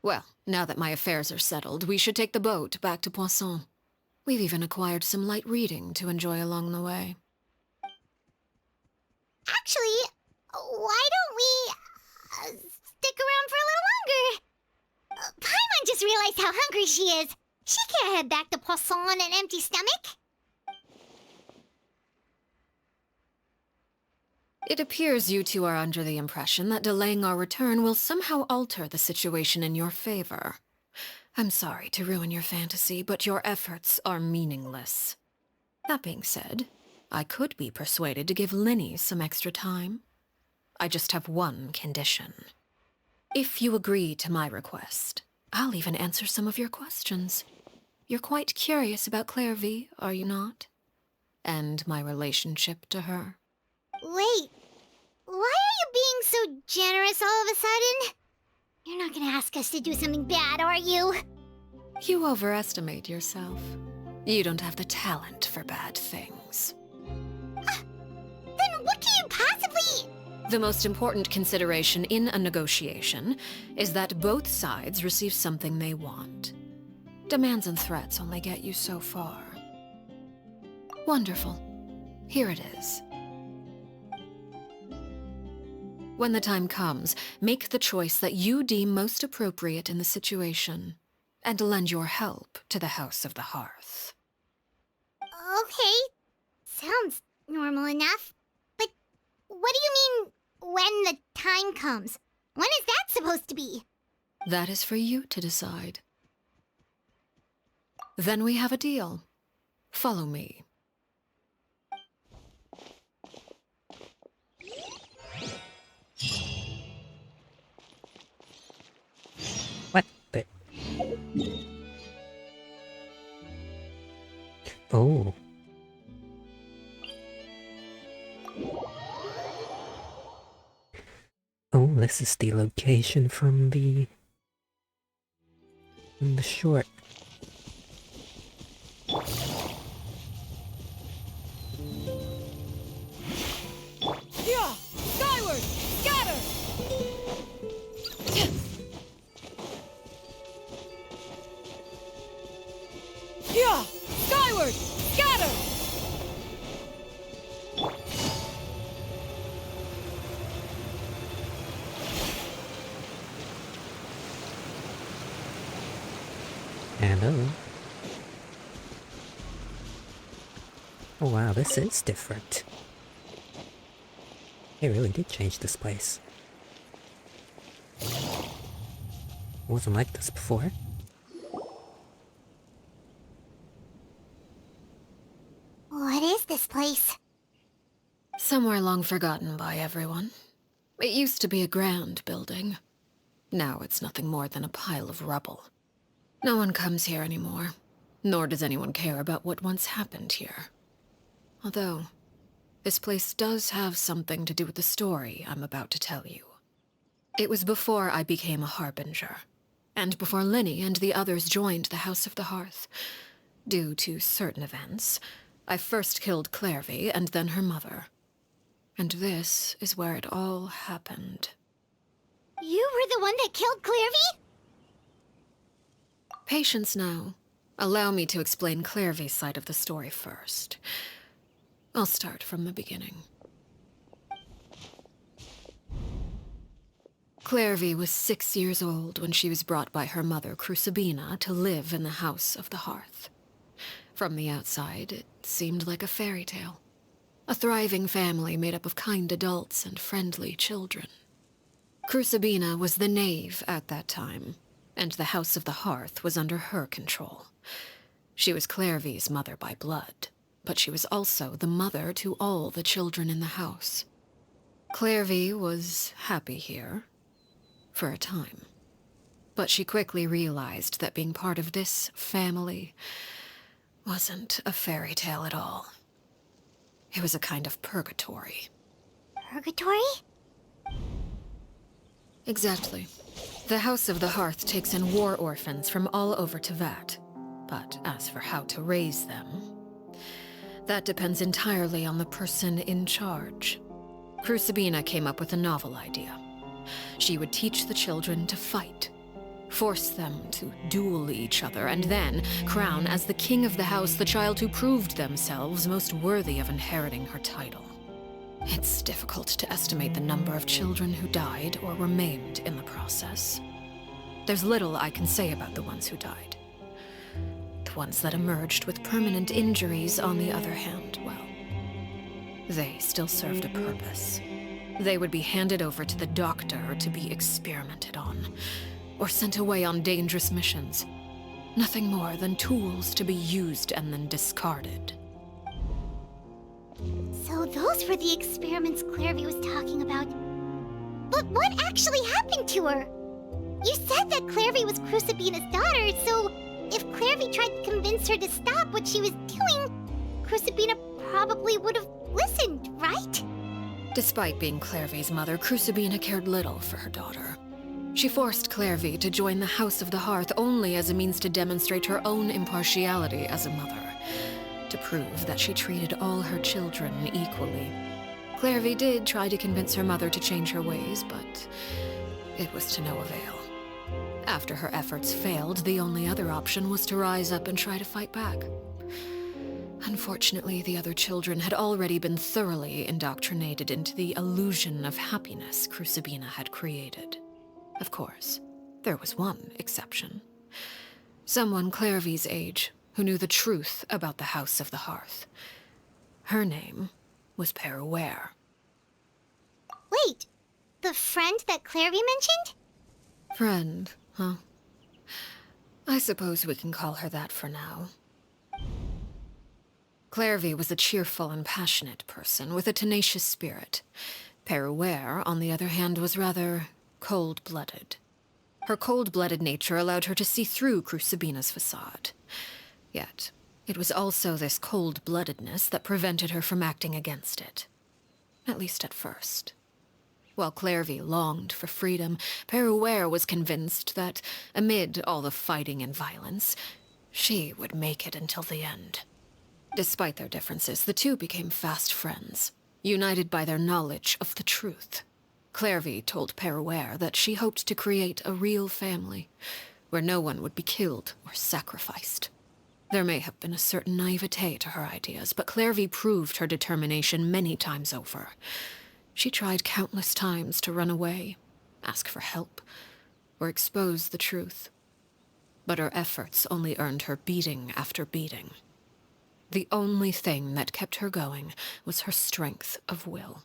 Well, now that my affairs are settled, we should take the boat back to Poisson. We've even acquired some light reading to enjoy along the way. why don't we stick around for a little longer? Paimon just realized how hungry she is. She can't head back to Poisson on an empty stomach. It appears you two are under the impression that delaying our return will somehow alter the situation in your favor. I'm sorry to ruin your fantasy, but your efforts are meaningless. That being said, I could be persuaded to give Linny some extra time. I just have one condition. If you agree to my request, I'll even answer some of your questions. You're quite curious about Clairvy, are you not? And my relationship to her. Wait, why are you being so generous all of a sudden? You're not gonna ask us to do something bad, are you? You overestimate yourself. You don't have the talent for bad things. Then what can you possibly... The most important consideration in a negotiation is that both sides receive something they want. Demands and threats only get you so far. Wonderful. Here it is. When the time comes, make the choice that you deem most appropriate in the situation, and lend your help to the House of the Hearth. Okay, sounds normal enough. But what do you mean, when the time comes? When is that supposed to be? That is for you to decide. Then we have a deal. Follow me. What the... Oh. Oh, this is the location from the short. Yeah! Skyward! Scatter! Yeah! Skyward! Scatter! Hello. Oh wow, this is different. They really did change this place. It wasn't like this before. What is this place? Somewhere long forgotten by everyone. It used to be a grand building. Now it's nothing more than a pile of rubble. No one comes here anymore, nor does anyone care about what once happened here. Although, this place does have something to do with the story I'm about to tell you. It was before I became a Harbinger, and before Linny and the others joined the House of the Hearth. Due to certain events, I first killed Clairvy and then her mother. And this is where it all happened. You were the one that killed Clairvy? Patience now. Allow me to explain Clairvy's side of the story first. I'll start from the beginning. Clairvy was 6 years old when she was brought by her mother, Crucibina, to live in the House of the Hearth. From the outside, it seemed like a fairy tale. A thriving family made up of kind adults and friendly children. Crucibina was the knave at that time, and the House of the Hearth was under her control. She was Clairvy's mother by blood, but she was also the mother to all the children in the house. Clairvy was happy here, for a time. But she quickly realized that being part of this family wasn't a fairy tale at all. It was a kind of purgatory. Purgatory? Exactly. The House of the Hearth takes in war orphans from all over Tevat. But as for how to raise them, that depends entirely on the person in charge. Crucibina came up with a novel idea. She would teach the children to fight, force them to duel each other, and then crown as the king of the house the child who proved themselves most worthy of inheriting her title. It's difficult to estimate the number of children who died or were maimed in the process. There's little I can say about the ones who died. The ones that emerged with permanent injuries, on the other hand, well, they still served a purpose. They would be handed over to the doctor to be experimented on, or sent away on dangerous missions. Nothing more than tools to be used and then discarded. So those were the experiments Clairvy was talking about. But what actually happened to her? You said that Clairvy was Crucibina's daughter, so if Clairvy tried to convince her to stop what she was doing, Crucibina probably would have listened, right? Despite being Clairvy's mother, Crucibina cared little for her daughter. She forced Clairvy to join the House of the Hearth only as a means to demonstrate her own impartiality as a mother, to prove that she treated all her children equally. Clairvy did try to convince her mother to change her ways, but it was to no avail. After her efforts failed, the only other option was to rise up and try to fight back. Unfortunately, the other children had already been thoroughly indoctrinated into the illusion of happiness Crucibina had created. Of course, there was one exception. Someone Clairvy's age who knew the truth about the House of the Hearth. Her name was Peruere. Wait, the friend that Clairvy mentioned? Friend, huh? I suppose we can call her that for now. Clairvy was a cheerful and passionate person with a tenacious spirit. Peruere, on the other hand, was rather cold-blooded. Her cold-blooded nature allowed her to see through Crucibina's facade. Yet, it was also this cold-bloodedness that prevented her from acting against it. At least at first. While Clairvy longed for freedom, Peruere was convinced that, amid all the fighting and violence, she would make it until the end. Despite their differences, the two became fast friends, united by their knowledge of the truth. Clairvy told Peruere that she hoped to create a real family, where no one would be killed or sacrificed. There may have been a certain naivete to her ideas, but Clairvy proved her determination many times over. She tried countless times to run away, ask for help, or expose the truth. But her efforts only earned her beating after beating. The only thing that kept her going was her strength of will.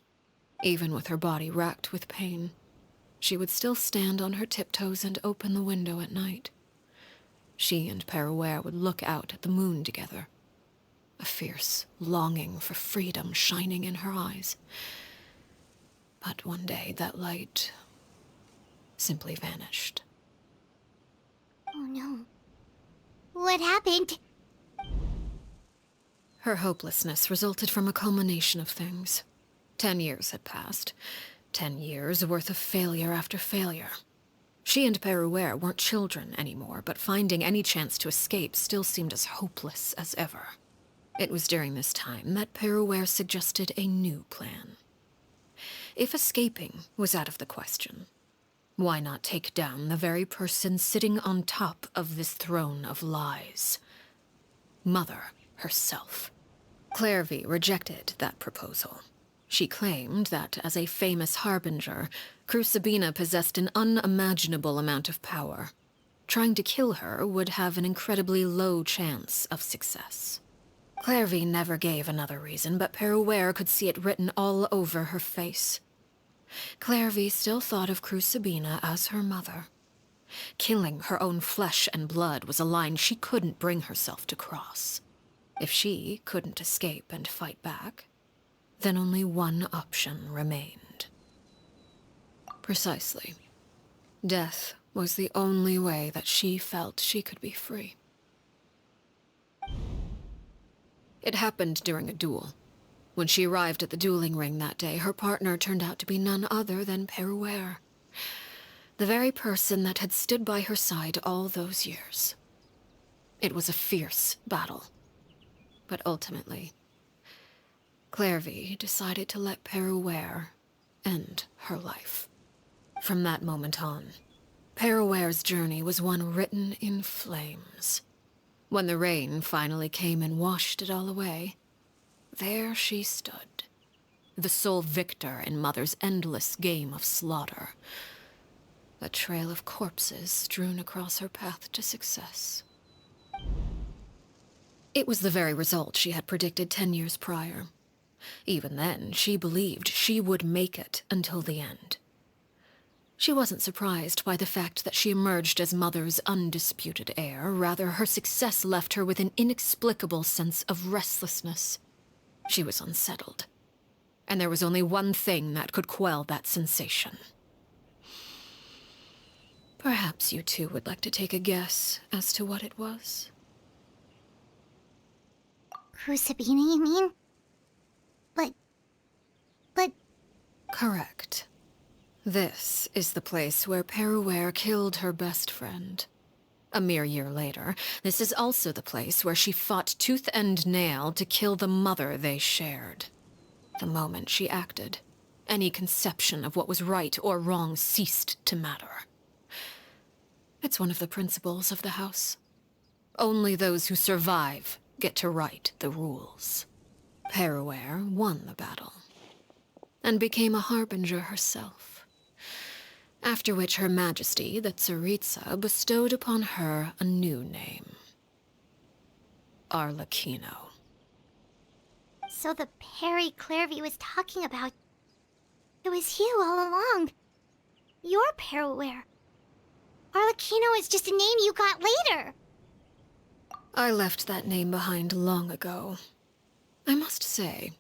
Even with her body racked with pain, she would still stand on her tiptoes and open the window at night. She and Peruere would look out at the moon together, a fierce longing for freedom shining in her eyes. But one day that light simply vanished. Oh no. What happened? Her hopelessness resulted from a culmination of things. 10 years had passed. 10 years worth of failure after failure. She and Peruere weren't children anymore, but finding any chance to escape still seemed as hopeless as ever. It was during this time that Peruere suggested a new plan. If escaping was out of the question, why not take down the very person sitting on top of this throne of lies? Mother herself. Clairvy rejected that proposal. She claimed that, as a famous harbinger, Crucibina possessed an unimaginable amount of power. Trying to kill her would have an incredibly low chance of success. Clairvy never gave another reason, but Peruere could see it written all over her face. Clairvy still thought of Crucibina as her mother. Killing her own flesh and blood was a line she couldn't bring herself to cross. If she couldn't escape and fight back, then only one option remained. Precisely. Death was the only way that she felt she could be free. It happened during a duel. When she arrived at the dueling ring that day, her partner turned out to be none other than Peruere, the very person that had stood by her side all those years. It was a fierce battle. But ultimately, Clairvy decided to let Peruere end her life. From that moment on, Peruere's journey was one written in flames. When the rain finally came and washed it all away, there she stood, the sole victor in Mother's endless game of slaughter. A trail of corpses strewn across her path to success. It was the very result she had predicted 10 years prior. Even then, she believed she would make it until the end. She wasn't surprised by the fact that she emerged as Mother's undisputed heir. Rather, her success left her with an inexplicable sense of restlessness. She was unsettled. And there was only one thing that could quell that sensation. Perhaps you two would like to take a guess as to what it was? Crucibina, you mean? But... Correct. This is the place where Peruere killed her best friend. A mere year later, this is also the place where she fought tooth and nail to kill the mother they shared. The moment she acted, any conception of what was right or wrong ceased to matter. It's one of the principles of the house. Only those who survive get to write the rules. Peruere won the battle, and became a harbinger herself. After which Her Majesty, the Tsaritsa, bestowed upon her a new name. Arlecchino. So the Perry Clairvy was talking about... It was you all along. You're Peruere. Arlecchino is just a name you got later. I left that name behind long ago. I must say,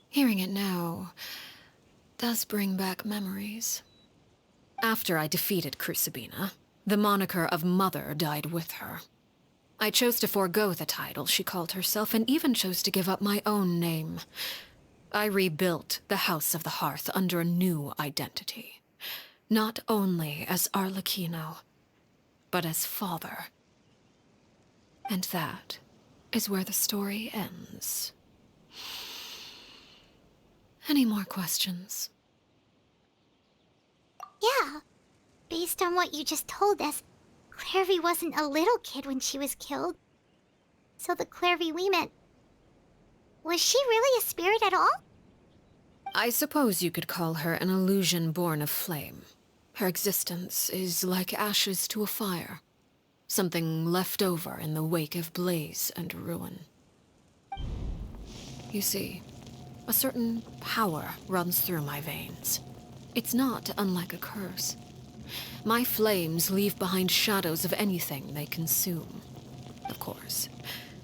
hearing it now does bring back memories. After I defeated Crucibina, the moniker of Mother died with her. I chose to forego the title she called herself, and even chose to give up my own name. I rebuilt the House of the Hearth under a new identity. Not only as Arlecchino, but as father. And that is where the story ends. Any more questions? Yeah. Based on what you just told us, Clairvy wasn't a little kid when she was killed. So the Clairvy we met... Was she really a spirit at all? I suppose you could call her an illusion born of flame. Her existence is like ashes to a fire. Something left over in the wake of blaze and ruin. You see, a certain power runs through my veins. It's not unlike a curse. My flames leave behind shadows of anything they consume. Of course,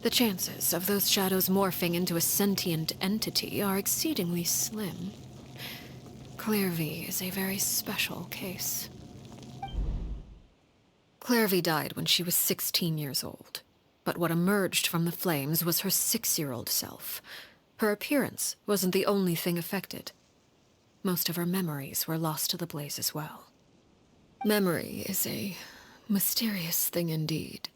the chances of those shadows morphing into a sentient entity are exceedingly slim. Clairvy is a very special case. Clairvy died when she was 16 years old, but what emerged from the flames was her 6-year-old self. Her appearance wasn't the only thing affected. Most of her memories were lost to the blaze as well. Memory is a mysterious thing indeed.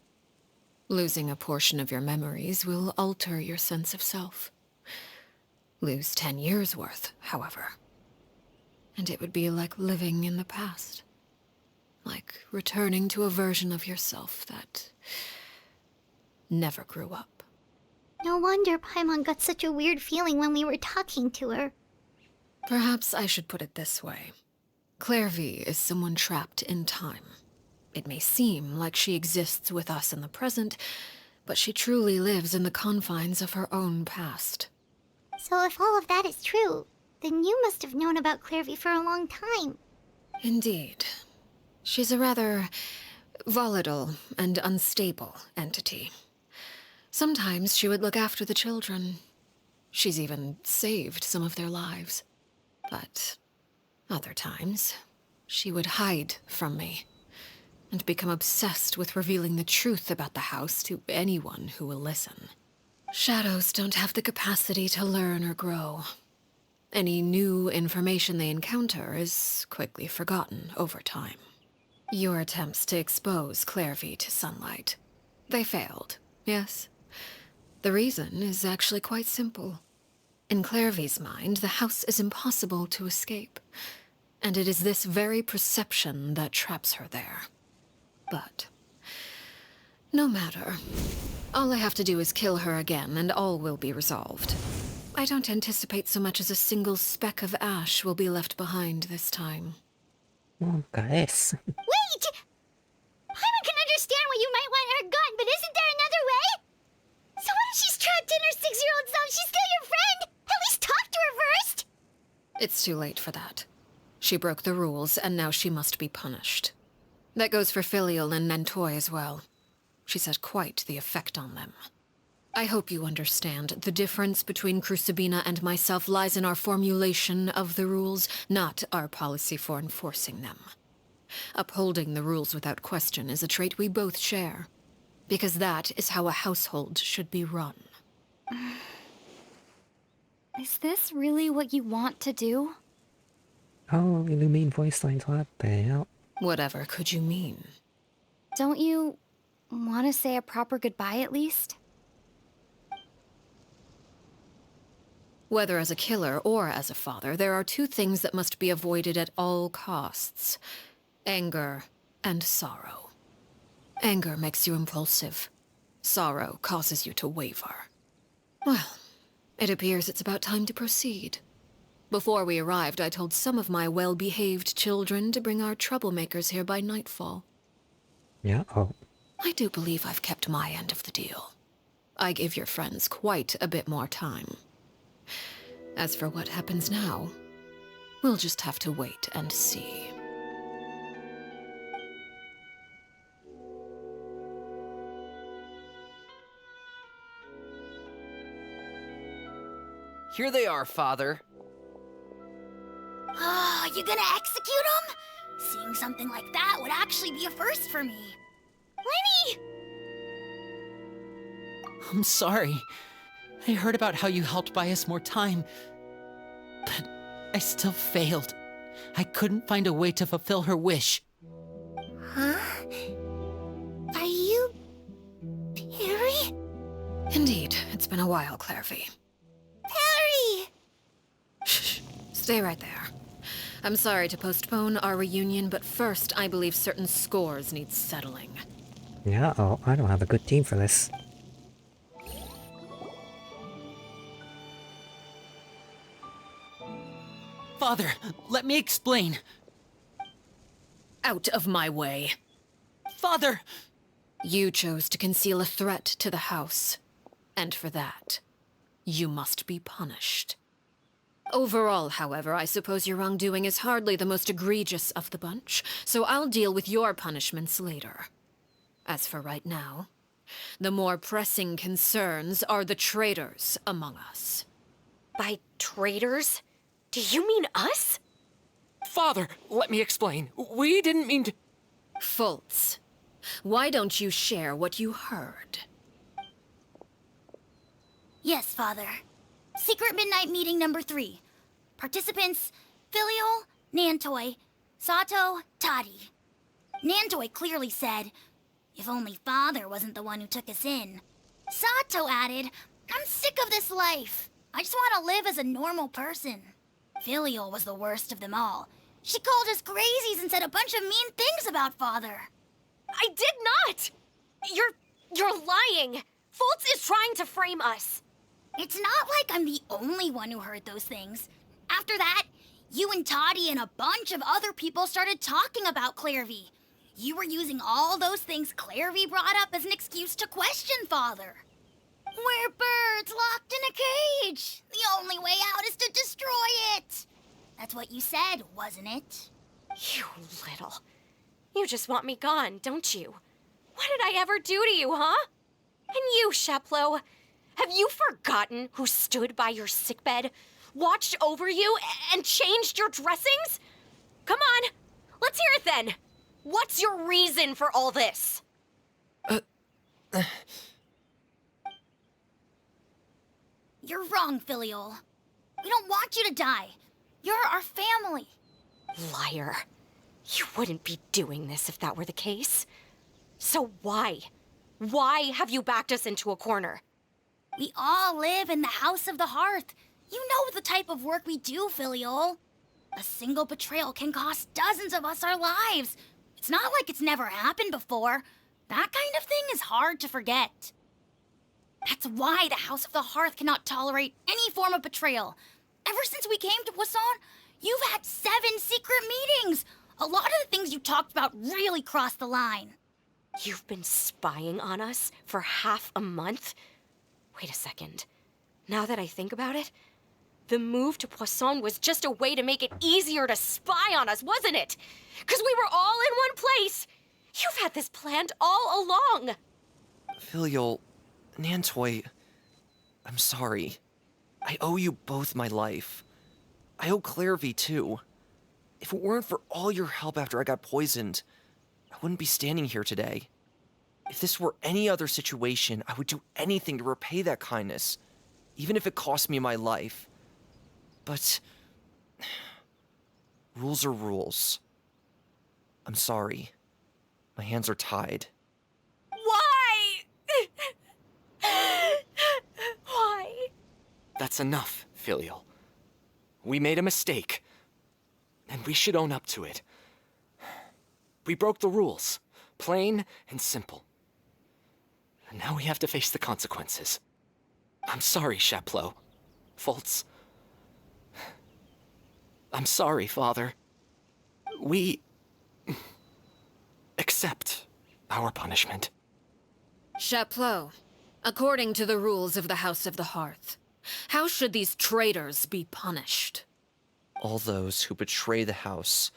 Losing a portion of your memories will alter your sense of self. Lose 10 years' worth, however, and it would be like living in the past. Like returning to a version of yourself that never grew up. No wonder Paimon got such a weird feeling when we were talking to her. Perhaps I should put it this way. Clairvy is someone trapped in time. It may seem like she exists with us in the present, but she truly lives in the confines of her own past. So if all of that is true, then you must have known about Clairvy for a long time. Indeed. She's a rather volatile and unstable entity. Sometimes she would look after the children. She's even saved some of their lives. But other times, she would hide from me and become obsessed with revealing the truth about the house to anyone who will listen. Shadows don't have the capacity to learn or grow. Any new information they encounter is quickly forgotten over time. Your attempts to expose Clairvy to sunlight, they failed, yes? The reason is actually quite simple. In Clairvy's mind, the house is impossible to escape, and it is this very perception that traps her there. But no matter. All I have to do is kill her again, and all will be resolved. I don't anticipate so much as a single speck of ash will be left behind this time. Oh, guys. Wait! Paimon can understand why you might want her gun, but isn't there another way? So what if she's trapped in her 6-year-old self? She's still your friend! At least talk to her first! It's too late for that. She broke the rules, and now she must be punished. That goes for Filial and Nantoy as well. She's had quite the effect on them. I hope you understand. The difference between Crucibina and myself lies in our formulation of the rules, not our policy for enforcing them. Upholding the rules without question is a trait we both share, because that is how a household should be run. Is this really what you want to do? Oh, you mean voice lines what the hell? Whatever could you mean? Don't you want to say a proper goodbye at least? Whether as a killer or as a father, there are two things that must be avoided at all costs: anger and sorrow. Anger makes you impulsive. Sorrow causes you to waver. Well, it appears it's about time to proceed. Before we arrived, I told some of my well-behaved children to bring our troublemakers here by nightfall. Yeah, oh. I do believe I've kept my end of the deal. I gave your friends quite a bit more time. As for what happens now, we'll just have to wait and see. Here they are, Father. Oh, you gonna execute him? Seeing something like that would actually be a first for me. Lenny! I'm sorry. I heard about how you helped buy us more time, but I still failed. I couldn't find a way to fulfill her wish. Huh? Are you... Perry? Indeed, it's been a while, Clairvy. Perry! Shh, stay right there. I'm sorry to postpone our reunion, but first I believe certain scores need settling. Yeah, oh, I don't have a good team for this. Father, let me explain. Out of my way. Father! You chose to conceal a threat to the house, and for that, you must be punished. Overall, however, I suppose your wrongdoing is hardly the most egregious of the bunch, so I'll deal with your punishments later. As for right now, the more pressing concerns are the traitors among us. By traitors? Do you mean us? Father, let me explain. We didn't mean to... Fultz, why don't you share what you heard? Yes, Father. Secret Midnight Meeting number 3. Participants, Filial, Nantoy, Sato, Toddy. Nantoy clearly said, if only Father wasn't the one who took us in. Sato added, I'm sick of this life. I just want to live as a normal person. Filial was the worst of them all. She called us crazies and said a bunch of mean things about Father. I did not! You're lying! Fultz is trying to frame us. It's not like I'm the only one who heard those things. After that, you and Toddy and a bunch of other people started talking about Clairvy. You were using all those things Clairvy brought up as an excuse to question Father. We're birds locked in a cage. The only way out is to destroy it. That's what you said, wasn't it? You little... You just want me gone, don't you? What did I ever do to you, huh? And you, Sheplo, have you forgotten who stood by your sickbed, watched over you, and changed your dressings? Come on, let's hear it then. What's your reason for all this? You're wrong, Filial. We don't want you to die. You're our family. Liar. You wouldn't be doing this if that were the case. So why? Why have you backed us into a corner? We all live in the House of the Hearth. You know the type of work we do, Filial. A single betrayal can cost dozens of us our lives. It's not like it's never happened before. That kind of thing is hard to forget. That's why the House of the Hearth cannot tolerate any form of betrayal. Ever since we came to Poisson, you've had 7 secret meetings. A lot of the things you talked about really crossed the line. You've been spying on us for half a month? Wait a second. Now that I think about it, the move to Poisson was just a way to make it easier to spy on us, wasn't it? Because we were all in one place. You've had this planned all along. Filial, Nantoy, I'm sorry. I owe you both my life. I owe Clairvy too. If it weren't for all your help after I got poisoned, I wouldn't be standing here today. If this were any other situation, I would do anything to repay that kindness, even if it cost me my life. But rules are rules. I'm sorry. My hands are tied. Why? Why? That's enough, Filial. We made a mistake, and we should own up to it. We broke the rules, plain and simple. And now we have to face the consequences. I'm sorry, Chapleau. Fultz. I'm sorry, Father. We accept our punishment. Chapleau, according to the rules of the House of the Hearth, how should these traitors be punished? All those who betray the house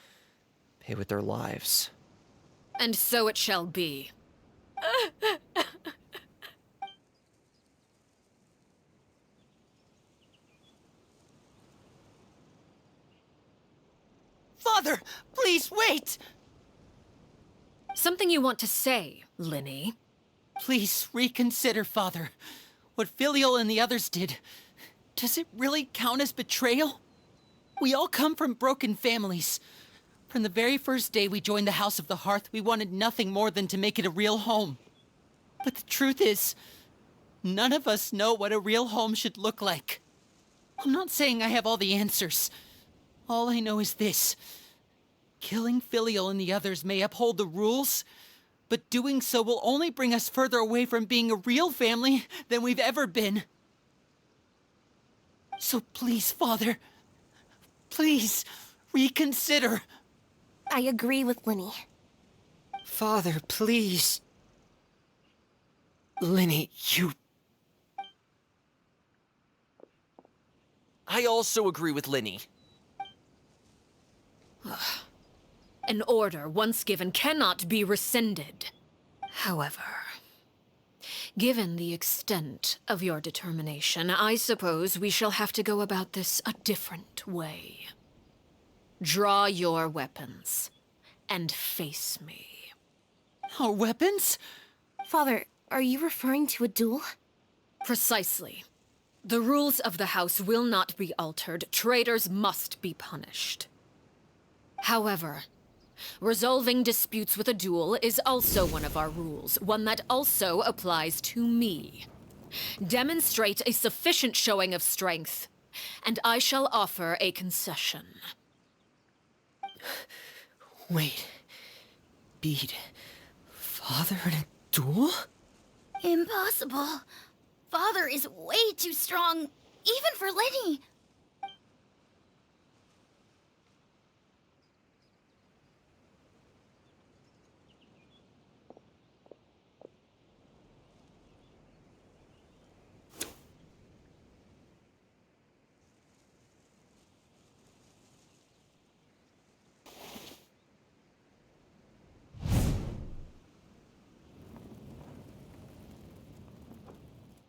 pay with their lives. And so it shall be. Father, please wait! Something you want to say, Linny? Please reconsider, Father. What Filial and the others did, does it really count as betrayal? We all come from broken families. From the very first day we joined the House of the Hearth, we wanted nothing more than to make it a real home. But the truth is, none of us know what a real home should look like. I'm not saying I have all the answers. All I know is this. Killing Filial and the others may uphold the rules, but doing so will only bring us further away from being a real family than we've ever been. So please, Father, please reconsider. I agree with Linny. Father, please. Linny, you... I also agree with Linny. An order once given cannot be rescinded. However, given the extent of your determination, I suppose we shall have to go about this a different way. Draw your weapons and face me. Our weapons? Father, are you referring to a duel? Precisely. The rules of the house will not be altered. Traitors must be punished. However, resolving disputes with a duel is also one of our rules, one that also applies to me. Demonstrate a sufficient showing of strength, and I shall offer a concession. Wait. Beat Father in a duel? Impossible. Father is way too strong, even for Linny.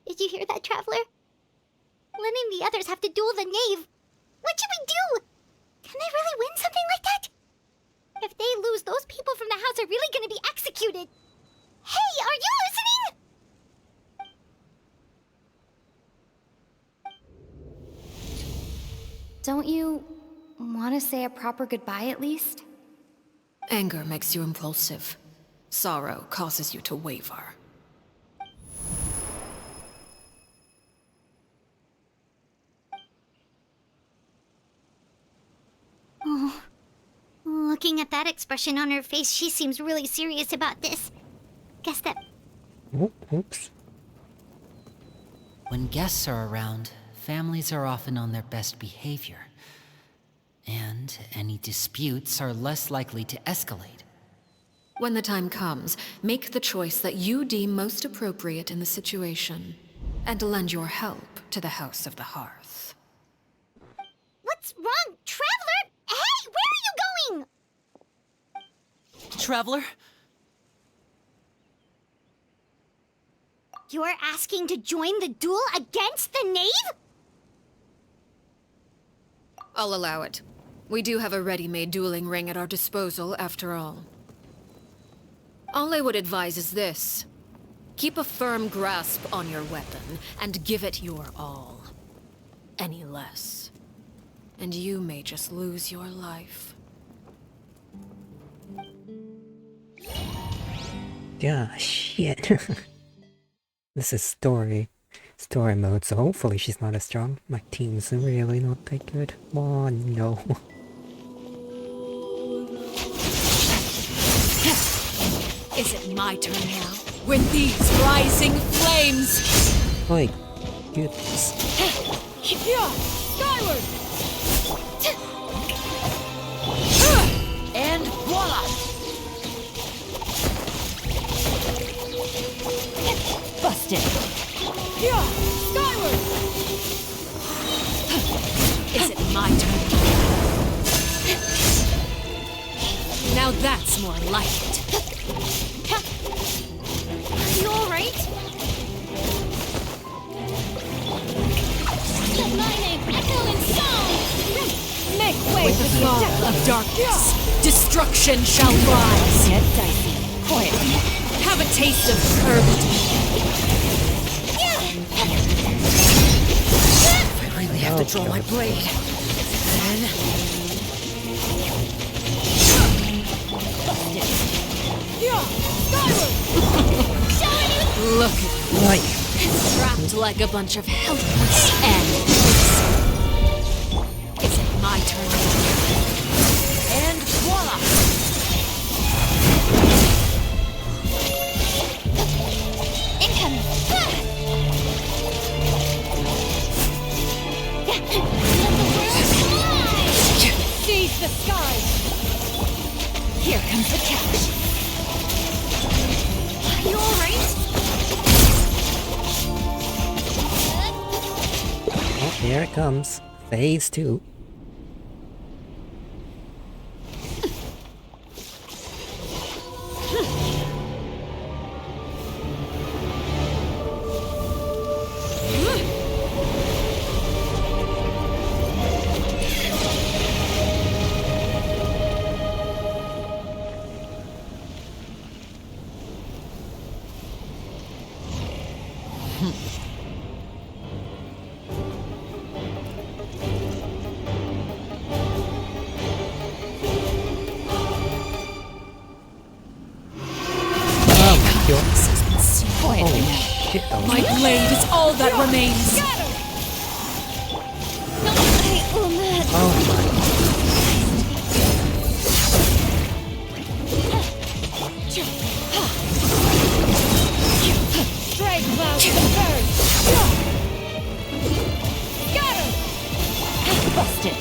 Did you hear that, Traveler? Lenny and the others have to duel the knave. What should we do? Can they really win something like that? If they lose, those people from the house are really gonna be executed. Hey, are you listening? Don't you want to say a proper goodbye at least? Anger makes you impulsive. Sorrow causes you to waver. Oh, looking at that expression on her face, she seems really serious about this. Guess that... Oops. When guests are around, families are often on their best behavior. And any disputes are less likely to escalate. When the time comes, make the choice that you deem most appropriate in the situation, and lend your help to the House of the Hearth. What's wrong, Traveler? Hey, where are you going? Traveler? You're asking to join the duel against the knave? I'll allow it. We do have a ready-made dueling ring at our disposal, after all. All I would advise is this. Keep a firm grasp on your weapon, and give it your all. Any less, and you may just lose your life. Yeah, shit. This is story mode, so hopefully she's not as strong. My team's really not that good. Oh no. Is it my turn now? With these rising flames! My goodness. Skyward! And voila! Busted! Skyward! Is it my turn? Now that's more like it. Are you alright? Let my name echo in song! Make way for the fall of darkness. Destruction shall rise. Get dicey. Quietly. Have a taste of turbidity. I really have to draw my blade. Then... Look at me. Trapped like a bunch of helpless animals. Is it my turn? And voila! Incoming! Let the world fly! Seize the skies! Here comes the catch. Are you alright? Oh, here it comes. Phase 2. Holy shit, that was My blade is all that remains. Oh my. Drag clouds to burn. Scatter. Busted.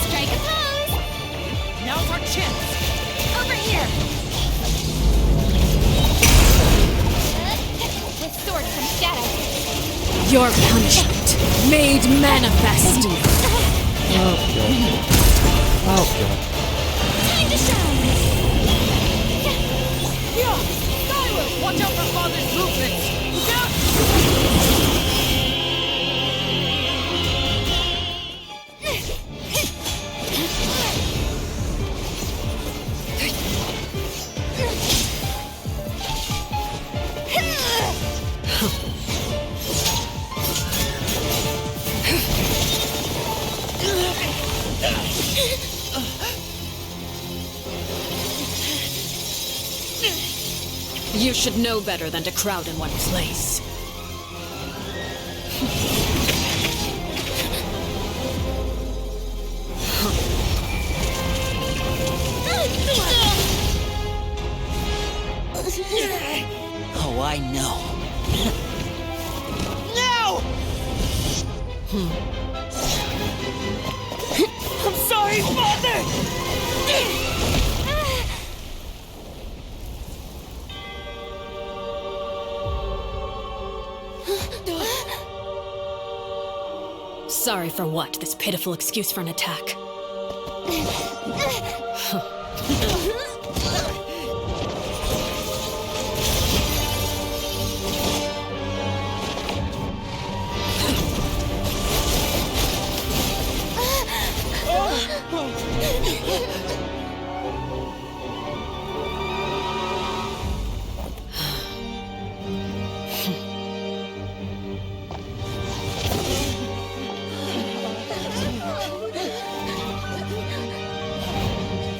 Strike a pose! Now's our chance! Over here! With sword from shadow. Your punishment made manifest. Oh god. Oh god. Time to shine! Skyward! Watch out for Father's movements! Look out! You should know better than to crowd in one place. Oh, I know. No! I'm sorry, Father! Sorry for what? This pitiful excuse for an attack.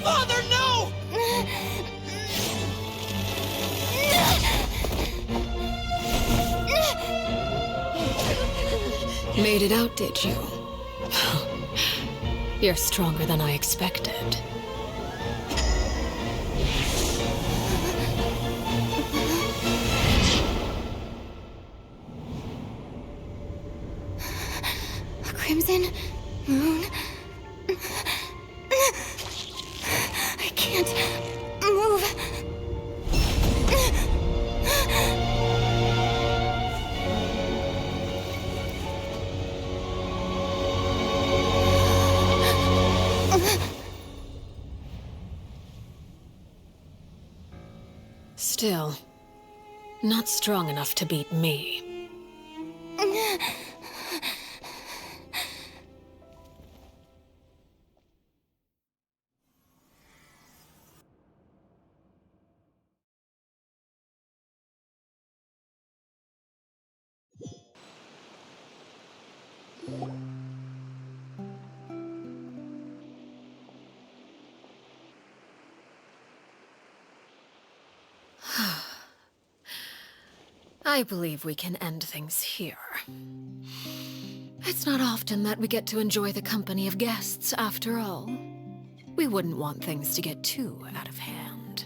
Father, no! Made it out, did you? You're stronger than I expected. A crimson moon. I can't move. Still, not strong enough to beat me. I believe we can end things here. It's not often that we get to enjoy the company of guests, after all. We wouldn't want things to get too out of hand.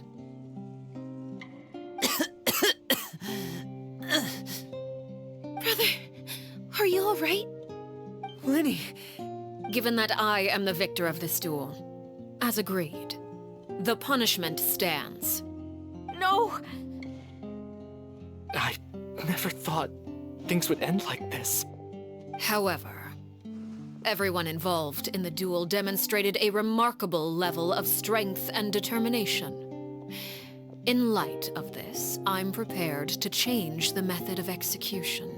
Brother, are you all right? Lenny! Given that I am the victor of this duel, as agreed, the punishment stands. No! I never thought things would end like this. However, everyone involved in the duel demonstrated a remarkable level of strength and determination. In light of this, I'm prepared to change the method of execution.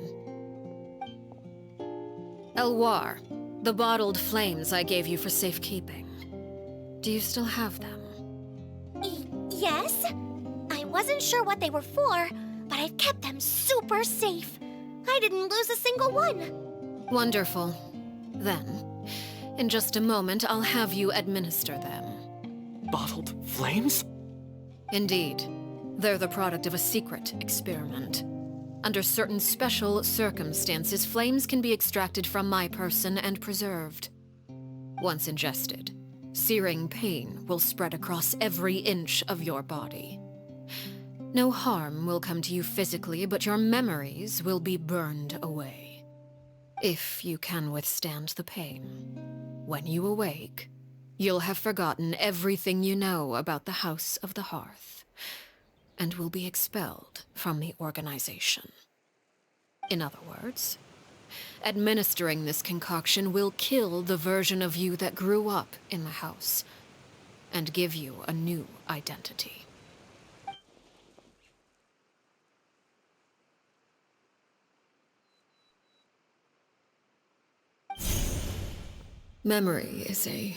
Elwar, the bottled flames I gave you for safekeeping. Do you still have them? Yes? I wasn't sure what they were for, but I've kept them super safe. I didn't lose a single one. Wonderful. Then, in just a moment, I'll have you administer them. Bottled flames? Indeed. They're the product of a secret experiment. Under certain special circumstances, flames can be extracted from my person and preserved. Once ingested, searing pain will spread across every inch of your body. No harm will come to you physically, but your memories will be burned away. If you can withstand the pain. When you awake, you'll have forgotten everything you know about the House of the Hearth, and will be expelled from the organization. In other words, administering this concoction will kill the version of you that grew up in the house, and give you a new identity. Memory is a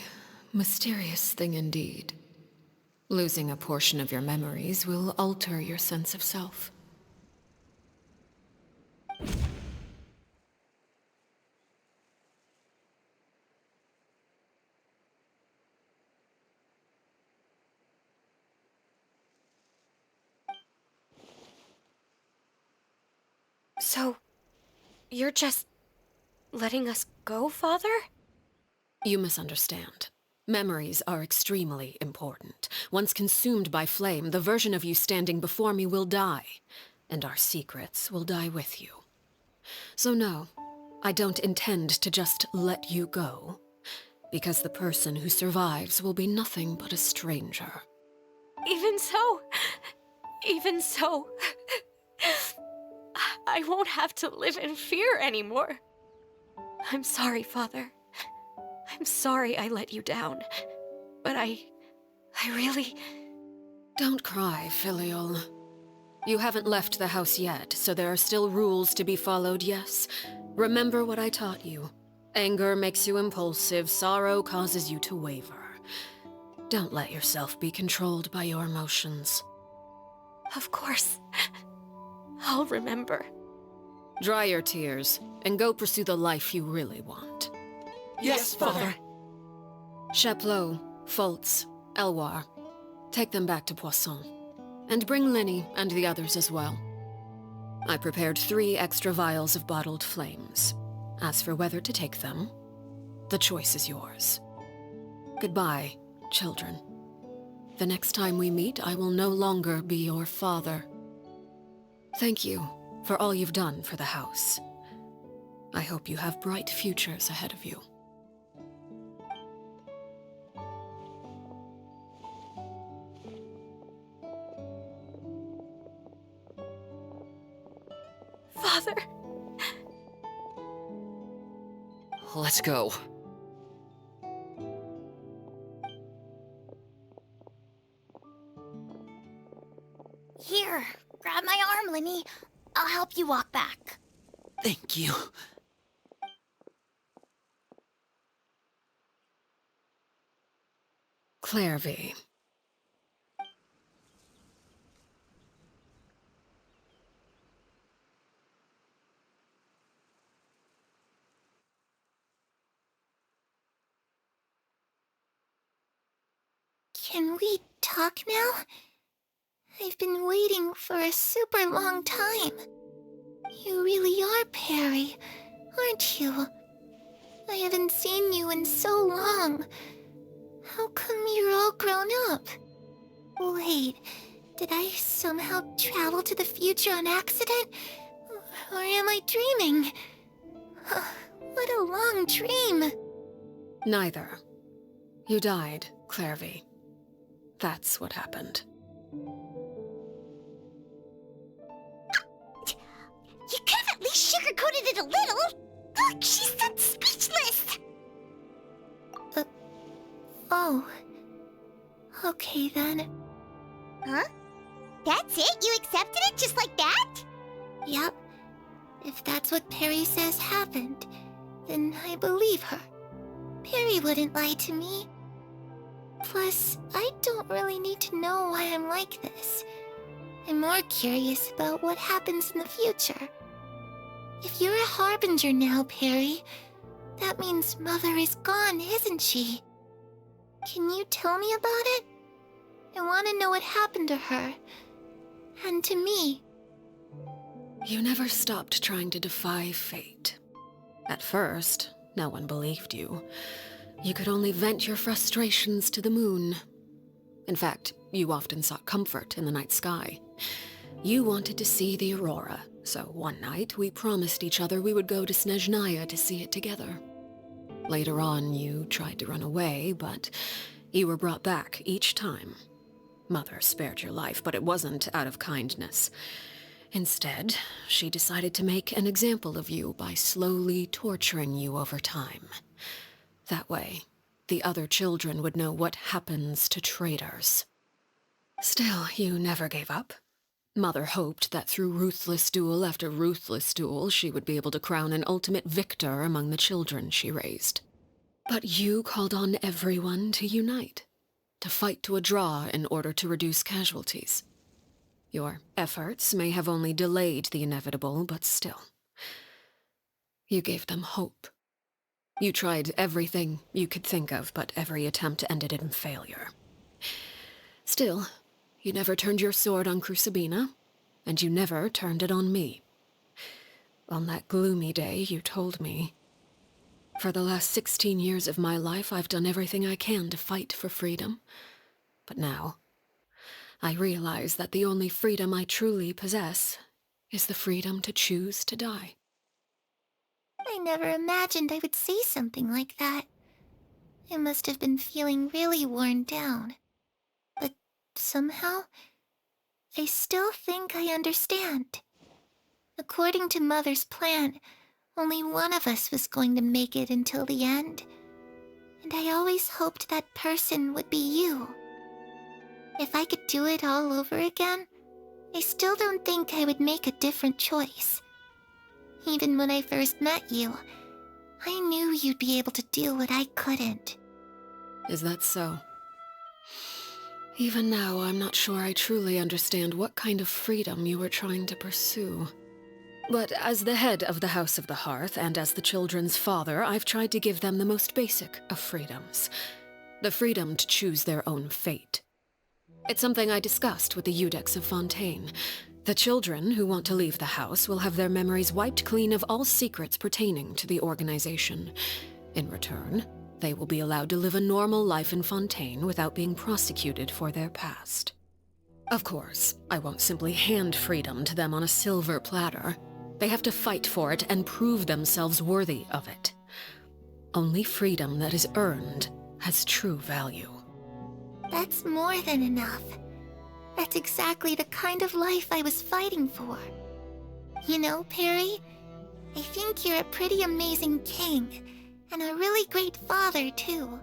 mysterious thing indeed. Losing a portion of your memories will alter your sense of self. So, you're just letting us go, Father? You misunderstand. Memories are extremely important. Once consumed by flame, the version of you standing before me will die, and our secrets will die with you. So no, I don't intend to just let you go, because the person who survives will be nothing but a stranger. Even so, I won't have to live in fear anymore. I'm sorry, Father. I'm sorry I let you down. But I really... Don't cry, Filial. You haven't left the house yet, so there are still rules to be followed, yes? Remember what I taught you. Anger makes you impulsive, sorrow causes you to waver. Don't let yourself be controlled by your emotions. Of course. I'll remember. Dry your tears, and go pursue the life you really want. Yes, Father. Chaplot, Foltz, Elwar, take them back to Poisson. And bring Linny and the others as well. I prepared 3 extra vials of bottled flames. As for whether to take them, the choice is yours. Goodbye, children. The next time we meet, I will no longer be your father. Thank you for all you've done for the house. I hope you have bright futures ahead of you. Father. Let's go. Here, grab my arm, Linny. I'll help you walk back. Thank you. Clairvy. Can we talk now? I've been waiting for a super long time. You really are Perry, aren't you? I haven't seen you in so long. How come you're all grown up? Wait, did I somehow travel to the future on accident? Or am I dreaming? What a long dream. Neither. You died, Clairvy. That's what happened. You could have at least sugarcoated it a little. Look, she's done speechless. Oh. Okay then. Huh? That's it? You accepted it just like that? Yep. If that's what Perry says happened, then I believe her. Perry wouldn't lie to me. Plus, I don't really need to know why I'm like this. I'm more curious about what happens in the future. If you're a harbinger now, Perry, that means Mother is gone, isn't she? Can you tell me about it? I want to know what happened to her. And to me. You never stopped trying to defy fate. At first, no one believed you. You could only vent your frustrations to the moon. In fact, you often sought comfort in the night sky. You wanted to see the aurora, so one night we promised each other we would go to Snezhnaya to see it together. Later on, you tried to run away, but you were brought back each time. Mother spared your life, but it wasn't out of kindness. Instead, she decided to make an example of you by slowly torturing you over time. That way, the other children would know what happens to traitors. Still, you never gave up. Mother hoped that through ruthless duel after ruthless duel, she would be able to crown an ultimate victor among the children she raised. But you called on everyone to unite, to fight to a draw in order to reduce casualties. Your efforts may have only delayed the inevitable, but still. You gave them hope. You tried everything you could think of, but every attempt ended in failure. Still, you never turned your sword on Crucibina, and you never turned it on me. On that gloomy day, you told me, For the last 16 years of my life, I've done everything I can to fight for freedom. But now, I realize that the only freedom I truly possess is the freedom to choose to die. I never imagined I would say something like that. I must have been feeling really worn down. But somehow, I still think I understand. According to Mother's plan, only one of us was going to make it until the end. And I always hoped that person would be you. If I could do it all over again, I still don't think I would make a different choice. Even when I first met you, I knew you'd be able to do what I couldn't. Is that so? Even now, I'm not sure I truly understand what kind of freedom you were trying to pursue. But as the head of the House of the Hearth, and as the children's father, I've tried to give them the most basic of freedoms. The freedom to choose their own fate. It's something I discussed with the Iudex of Fontaine. The children who want to leave the house will have their memories wiped clean of all secrets pertaining to the organization. In return, they will be allowed to live a normal life in Fontaine without being prosecuted for their past. Of course, I won't simply hand freedom to them on a silver platter. They have to fight for it and prove themselves worthy of it. Only freedom that is earned has true value. That's more than enough. That's exactly the kind of life I was fighting for. You know, Perry, I think you're a pretty amazing king, and a really great father, too.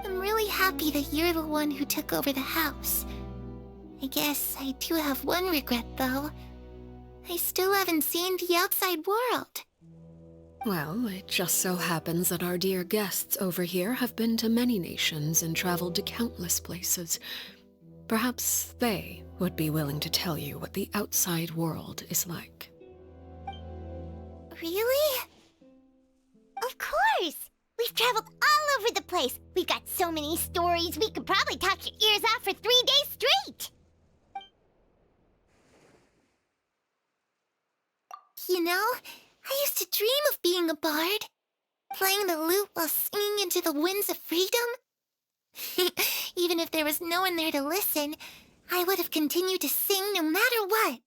I'm really happy that you're the one who took over the house. I guess I do have one regret, though. I still haven't seen the outside world. Well, it just so happens that our dear guests over here have been to many nations and traveled to countless places. Perhaps they would be willing to tell you what the outside world is like. Really? Of course! We've traveled all over the place. We've got so many stories, we could probably talk your ears off for 3 days straight. You know, I used to dream of being a bard. Playing the lute while singing into the winds of freedom. Even if there was no one there to listen, I would have continued to sing no matter what.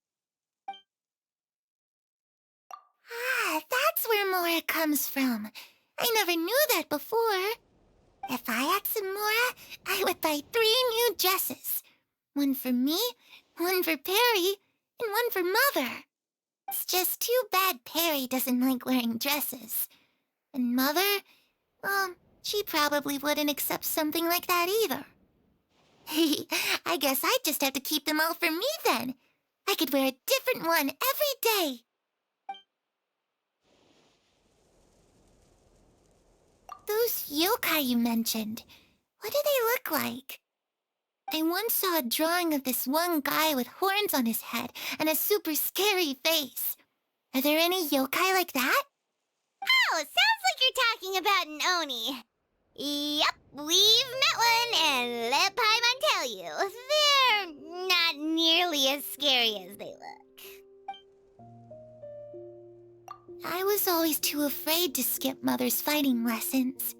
Ah, that's where Mora comes from. I never knew that before. If I had some Mora, I would buy 3 new dresses. One for me, one for Perry, and one for Mother. It's just too bad Perry doesn't like wearing dresses. And Mother, she probably wouldn't accept something like that either. I guess I'd just have to keep them all for me then. I could wear a different one every day. Those yokai you mentioned, what do they look like? I once saw a drawing of this one guy with horns on his head and a super scary face. Are there any yokai like that? Oh, sounds like you're talking about an Oni. Yup, we've met one, and let Paimon tell you, they're not nearly as scary as they look. I was always too afraid to skip Mother's fighting lessons.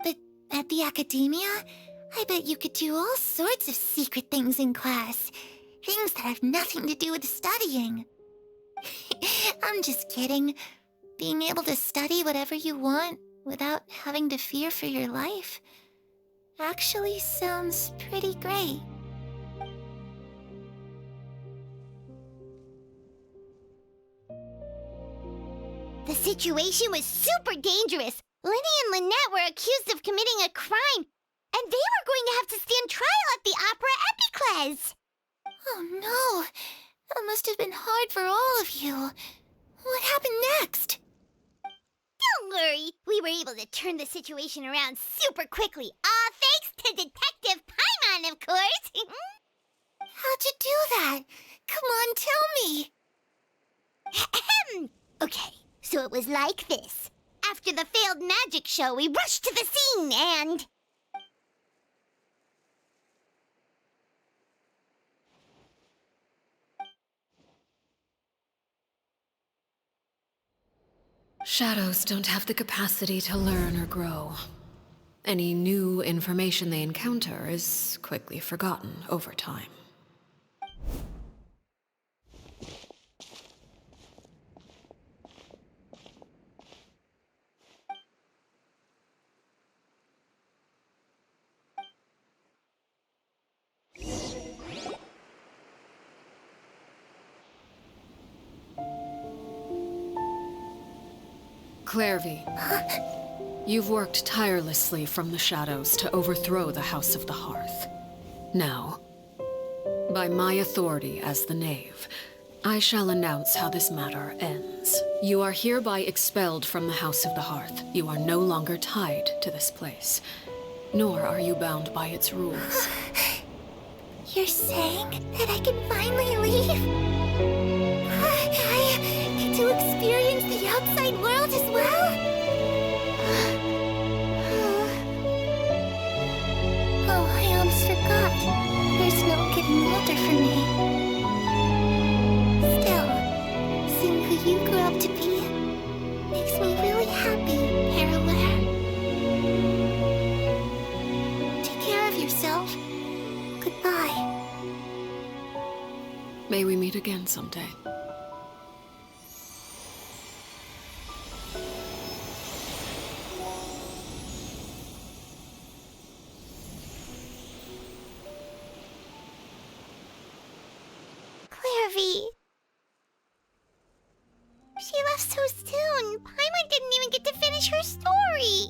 But at the academia, I bet you could do all sorts of secret things in class. Things that have nothing to do with studying. I'm just kidding. Being able to study whatever you want without having to fear for your life actually sounds pretty great. The situation was super dangerous. Lenny and Lynette were accused of committing a crime, and they were going to have to stand trial at the Opera Epicles. Oh no! That must have been hard for all of you. What happened next? Don't worry, we were able to turn the situation around super quickly. All thanks to Detective Paimon, of course. How'd you do that? Come on, tell me. Okay, so it was like this. After the failed magic show, we rushed to the scene and... Shadows don't have the capacity to learn or grow. Any new information they encounter is quickly forgotten over time. Clairvy, you've worked tirelessly from the shadows to overthrow the House of the Hearth. Now, by my authority as the Knave, I shall announce how this matter ends. You are hereby expelled from the House of the Hearth. You are no longer tied to this place, nor are you bound by its rules. You're saying that I can finally leave? I get to experience the outside world as well? Oh, I almost forgot. There's no getting older for me. Still, seeing who you grew up to be makes me really happy, Parallel. Take care of yourself. Goodbye. May we meet again someday. Clairvy. She left so soon. Paimon didn't even get to finish her story.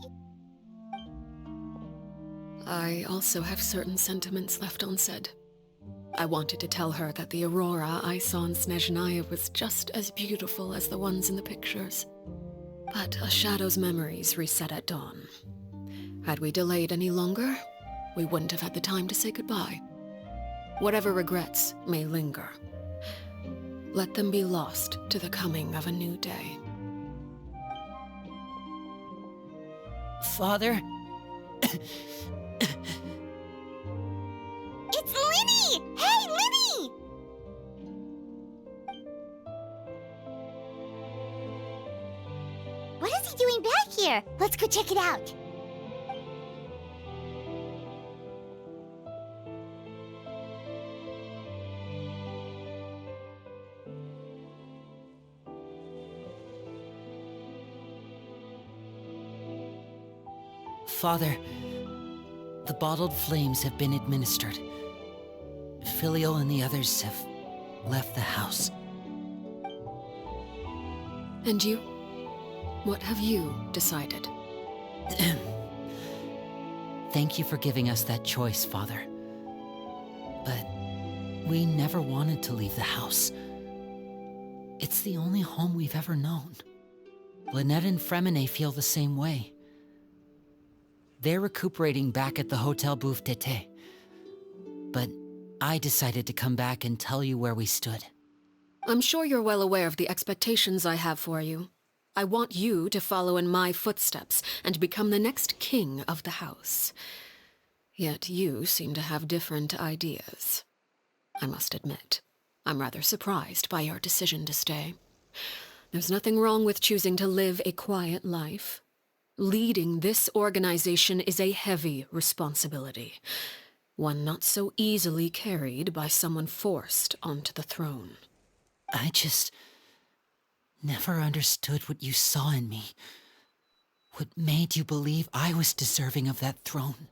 I also have certain sentiments left unsaid. I wanted to tell her that the aurora I saw in Snezhnaya was just as beautiful as the ones in the pictures. But a shadow's memories reset at dawn. Had we delayed any longer, we wouldn't have had the time to say goodbye. Whatever regrets may linger, let them be lost to the coming of a new day. Father? It's Linny! Hey, Linny! What is he doing back here? Let's go check it out. Father, the bottled flames have been administered. Filio and the others have left the house. And you? What have you decided? Thank you for giving us that choice, Father. But we never wanted to leave the house. It's the only home we've ever known. Lynette and Fremine feel the same way. They're recuperating back at the Hotel Bouffe d'été. But I decided to come back and tell you where we stood. I'm sure you're well aware of the expectations I have for you. I want you to follow in my footsteps and become the next king of the house. Yet you seem to have different ideas. I must admit, I'm rather surprised by your decision to stay. There's nothing wrong with choosing to live a quiet life. Leading this organization is a heavy responsibility, one not so easily carried by someone forced onto the throne. I just never understood what you saw in me. What made you believe I was deserving of that throne?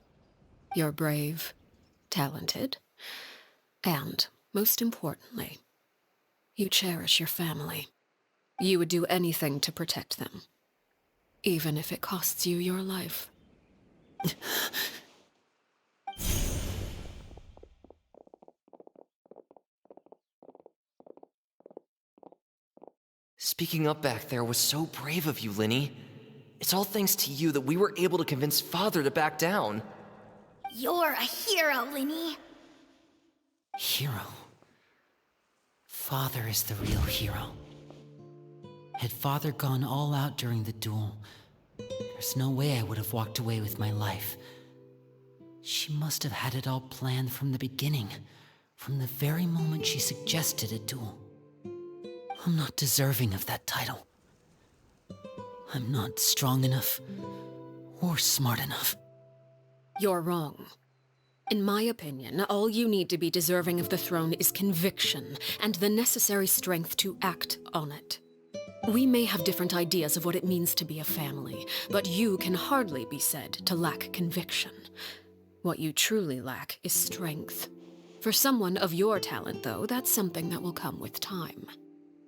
You're brave, talented, and, most importantly, you cherish your family. You would do anything to protect them, even if it costs you your life. Speaking up back there was so brave of you, Linny. It's all thanks to you that we were able to convince Father to back down. You're a hero, Linny. Hero? Father is the real hero. Had Father gone all out during the duel, there's no way I would have walked away with my life. She must have had it all planned from the beginning, from the very moment she suggested a duel. I'm not deserving of that title. I'm not strong enough or smart enough. You're wrong. In my opinion, all you need to be deserving of the throne is conviction and the necessary strength to act on it. We may have different ideas of what it means to be a family, but you can hardly be said to lack conviction. What you truly lack is strength. For someone of your talent, though, that's something that will come with time.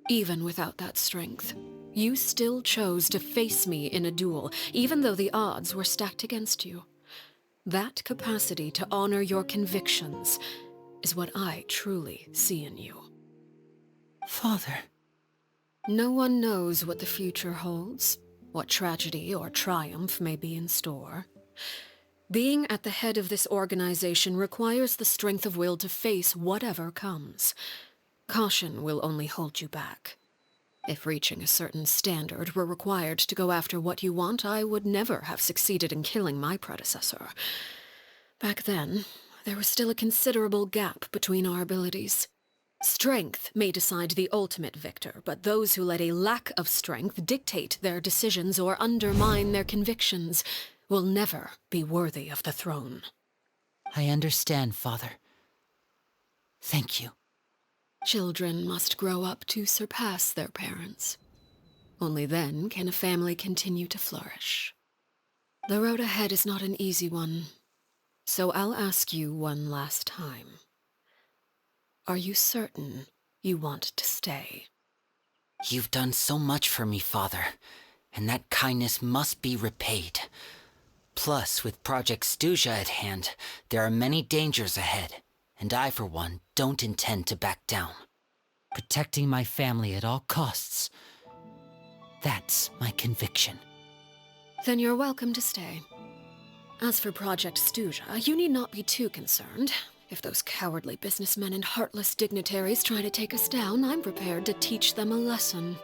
Even without that strength, you still chose to face me in a duel, even though the odds were stacked against you. That capacity to honor your convictions is what I truly see in you. Father. No one knows what the future holds, what tragedy or triumph may be in store. Being at the head of this organization requires the strength of will to face whatever comes. Caution will only hold you back. If reaching a certain standard were required to go after what you want, I would never have succeeded in killing my predecessor. Back then, there was still a considerable gap between our abilities. Strength may decide the ultimate victor, but those who let a lack of strength dictate their decisions or undermine their convictions will never be worthy of the throne. I understand, Father. Thank you. Children must grow up to surpass their parents. Only then can a family continue to flourish. The road ahead is not an easy one, so I'll ask you one last time. Are you certain you want to stay? You've done so much for me, Father, and that kindness must be repaid. Plus, with Project Stuja at hand, there are many dangers ahead, and I, for one, don't intend to back down. Protecting my family at all costs. That's my conviction. Then you're welcome to stay. As for Project Stuja, you need not be too concerned. If those cowardly businessmen and heartless dignitaries try to take us down, I'm prepared to teach them a lesson.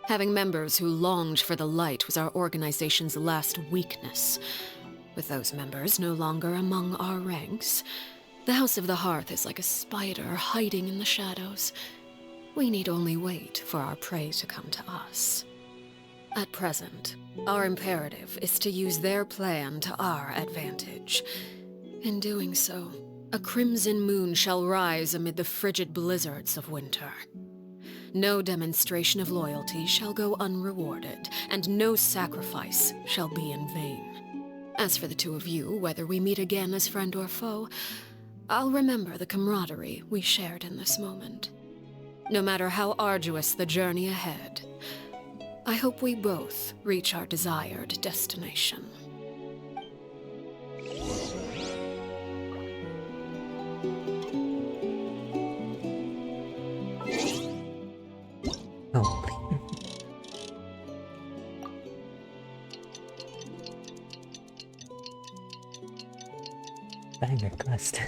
Having members who longed for the light was our organization's last weakness. With those members no longer among our ranks, the House of the Hearth is like a spider hiding in the shadows. We need only wait for our prey to come to us. At present, our imperative is to use their plan to our advantage. In doing so, a crimson moon shall rise amid the frigid blizzards of winter. No demonstration of loyalty shall go unrewarded, and no sacrifice shall be in vain. As for the two of you, whether we meet again as friend or foe, I'll remember the camaraderie we shared in this moment. No matter how arduous the journey ahead, I hope we both reach our desired destination. Oh, banger quest.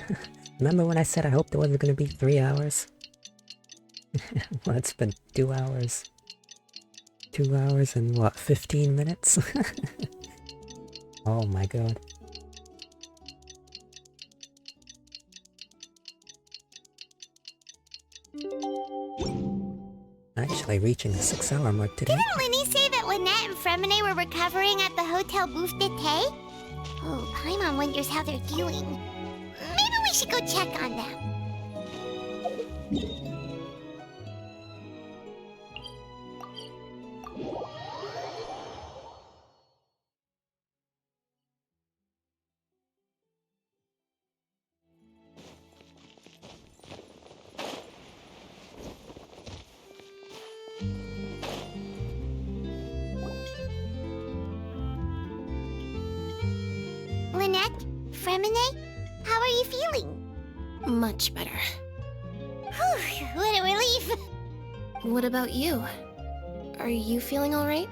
Remember when I said I hoped it wasn't gonna be 3 hours? Well, it's been 2 hours. 2 hours and what, 15 minutes? Oh my god. Actually reaching the 6-hour mark today. Didn't Linny say that Lynette and Fremine were recovering at the Hotel Bouffe d'été? Oh, Paimon wonders how they're doing. Maybe we should go check on them. Lynette? Fremine? How are you feeling? Much better. Whew, what a relief! What about you? Are you feeling alright?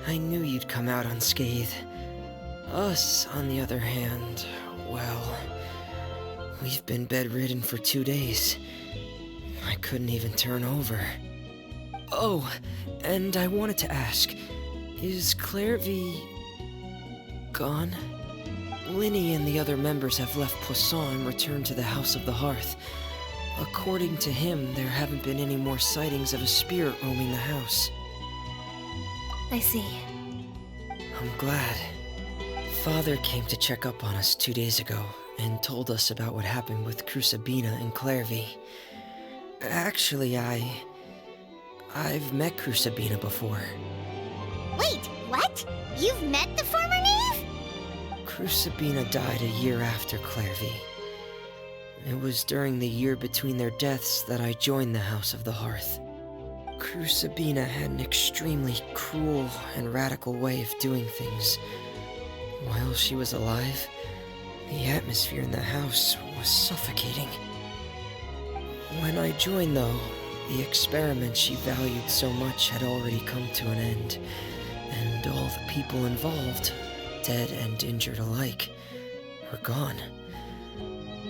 I knew you'd come out unscathed. Us, on the other hand, well, we've been bedridden for 2 days. I couldn't even turn over. Oh, and I wanted to ask, is Claire V... gone? Linny and the other members have left Poisson and returned to the House of the Hearth. According to him, there haven't been any more sightings of a spirit roaming the house. I see. I'm glad. Father came to check up on us 2 days ago and told us about what happened with Crusabina and Clairvy. Actually, I've met Crusabina before. Wait, what? You've met the former knave? Crusabina died a year after Clairvy. It was during the year between their deaths that I joined the House of the Hearth. Crusabina had an extremely cruel and radical way of doing things. While she was alive, the atmosphere in the house was suffocating. When I joined, though, the experiment she valued so much had already come to an end, and all the people involved, dead and injured alike, were gone.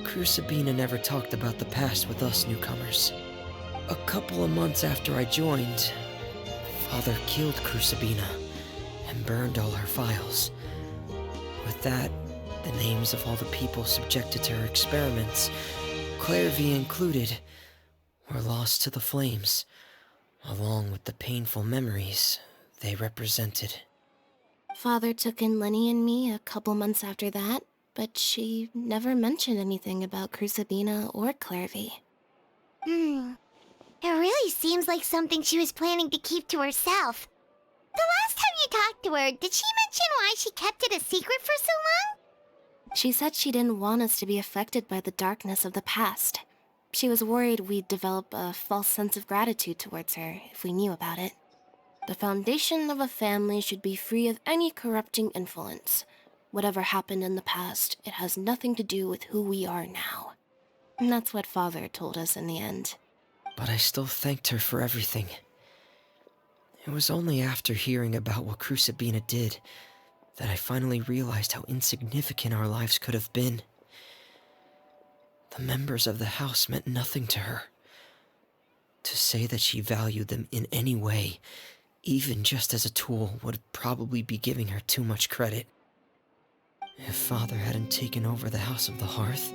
Crusabina never talked about the past with us newcomers. A couple of months after I joined, Father killed Crusabina and burned all her files. With that, the names of all the people subjected to her experiments, Clairvy included, were lost to the flames, along with the painful memories they represented. Father took in Lenny and me a couple months after that, but she never mentioned anything about Crusabina or Clairvy. It really seems like something she was planning to keep to herself. The last time you talked to her, did she mention why she kept it a secret for so long? She said she didn't want us to be affected by the darkness of the past. She was worried we'd develop a false sense of gratitude towards her if we knew about it. The foundation of a family should be free of any corrupting influence. Whatever happened in the past, it has nothing to do with who we are now. And that's what Father told us in the end. But I still thanked her for everything. It was only after hearing about what Crusabina did that I finally realized how insignificant our lives could have been. The members of the house meant nothing to her. To say that she valued them in any way, even just as a tool, would probably be giving her too much credit. If Father hadn't taken over the House of the Hearth,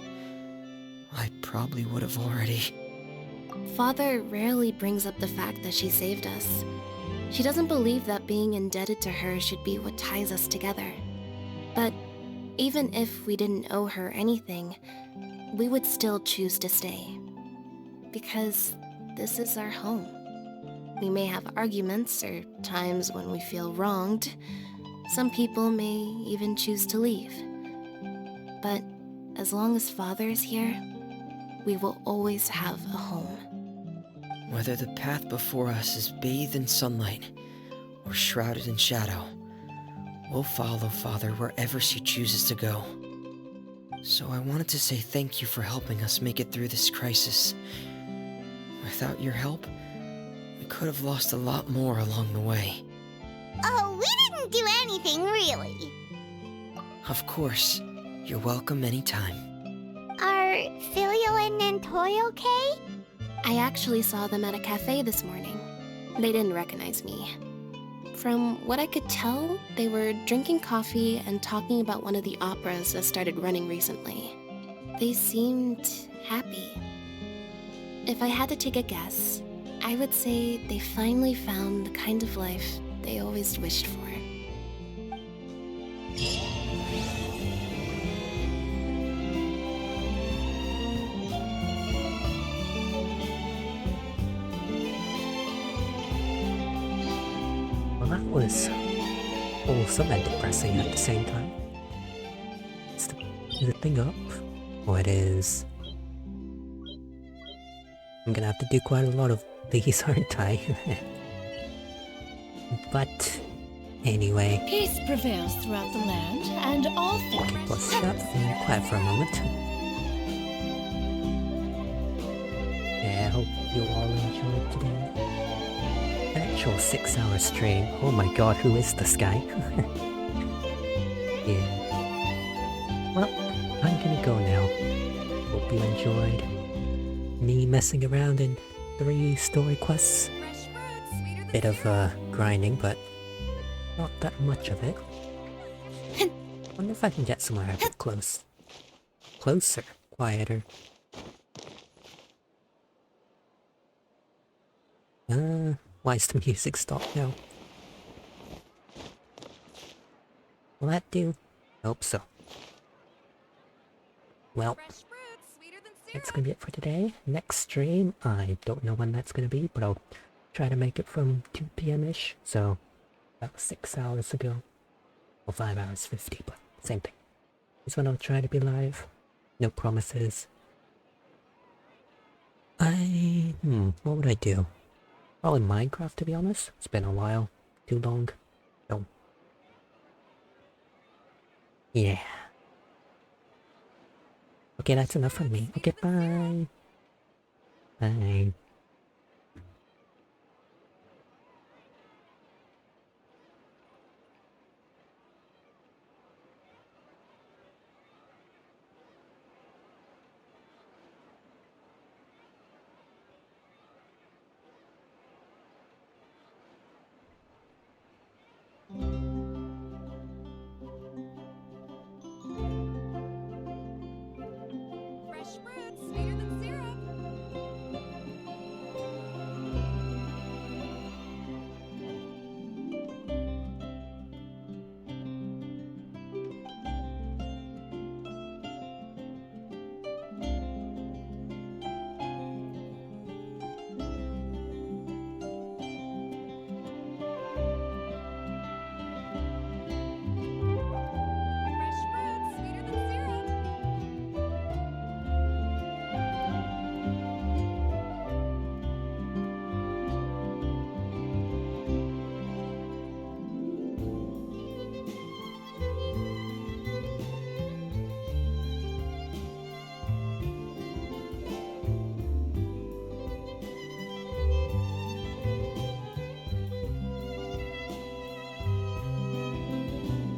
I probably would have already... Father rarely brings up the fact that she saved us. She doesn't believe that being indebted to her should be what ties us together. But even if we didn't owe her anything, we would still choose to stay. Because this is our home. We may have arguments or times when we feel wronged. Some people may even choose to leave. But as long as Father is here, we will always have a home. Whether the path before us is bathed in sunlight or shrouded in shadow, we'll follow Father wherever she chooses to go. So I wanted to say thank you for helping us make it through this crisis. Without your help, we could have lost a lot more along the way. Oh, we didn't do anything, really. Of course. You're welcome anytime. Are Filial and Nantoy okay? I actually saw them at a cafe this morning. They didn't recognize me. From what I could tell, they were drinking coffee and talking about one of the operas that started running recently. They seemed happy. If I had to take a guess, I would say they finally found the kind of life they always wished for. Well, that was awesome and depressing at the same time. Is the thing up? Oh, it is. I'm gonna have to do quite a lot of these, aren't I? But anyway. Peace prevails throughout the land, and all things... Okay, let's shut and quiet for a moment. Yeah, I hope you all enjoyed today. An actual 6-hour stream. Oh my god, who is this guy? Yeah. Well, I'm gonna go now. Hope you enjoyed me messing around in 3 story quests. Bit of grinding, but not that much of it. Wonder if I can get somewhere a bit closer, quieter. Why is the music stopped now? Will that do? Hope so. Well, that's gonna be it for today. Next stream, I don't know when that's gonna be, but I'll try to make it from 2 p.m.-ish, so about 6 hours ago. Well, 5 hours 50, but same thing. This one I'll try to be live. No promises. What would I do? Probably Minecraft, to be honest. It's been a while. Too long. So, yeah. Okay, that's enough from me. Okay, bye. Bye. Fresh fruit, sweeter than syrup. Fresh fruit, sweeter than syrup.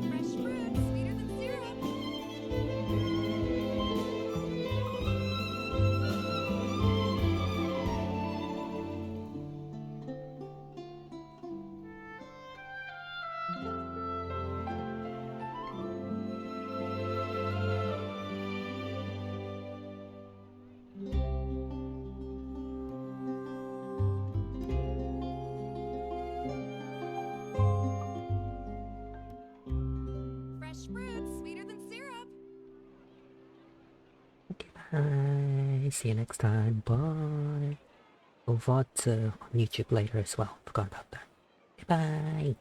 Fresh fruit, sweeter than syrup. Fresh fruit, sweeter than syrup. Bye. See you next time. Bye. We'll VOD on YouTube later as well. Forgot about that. Bye.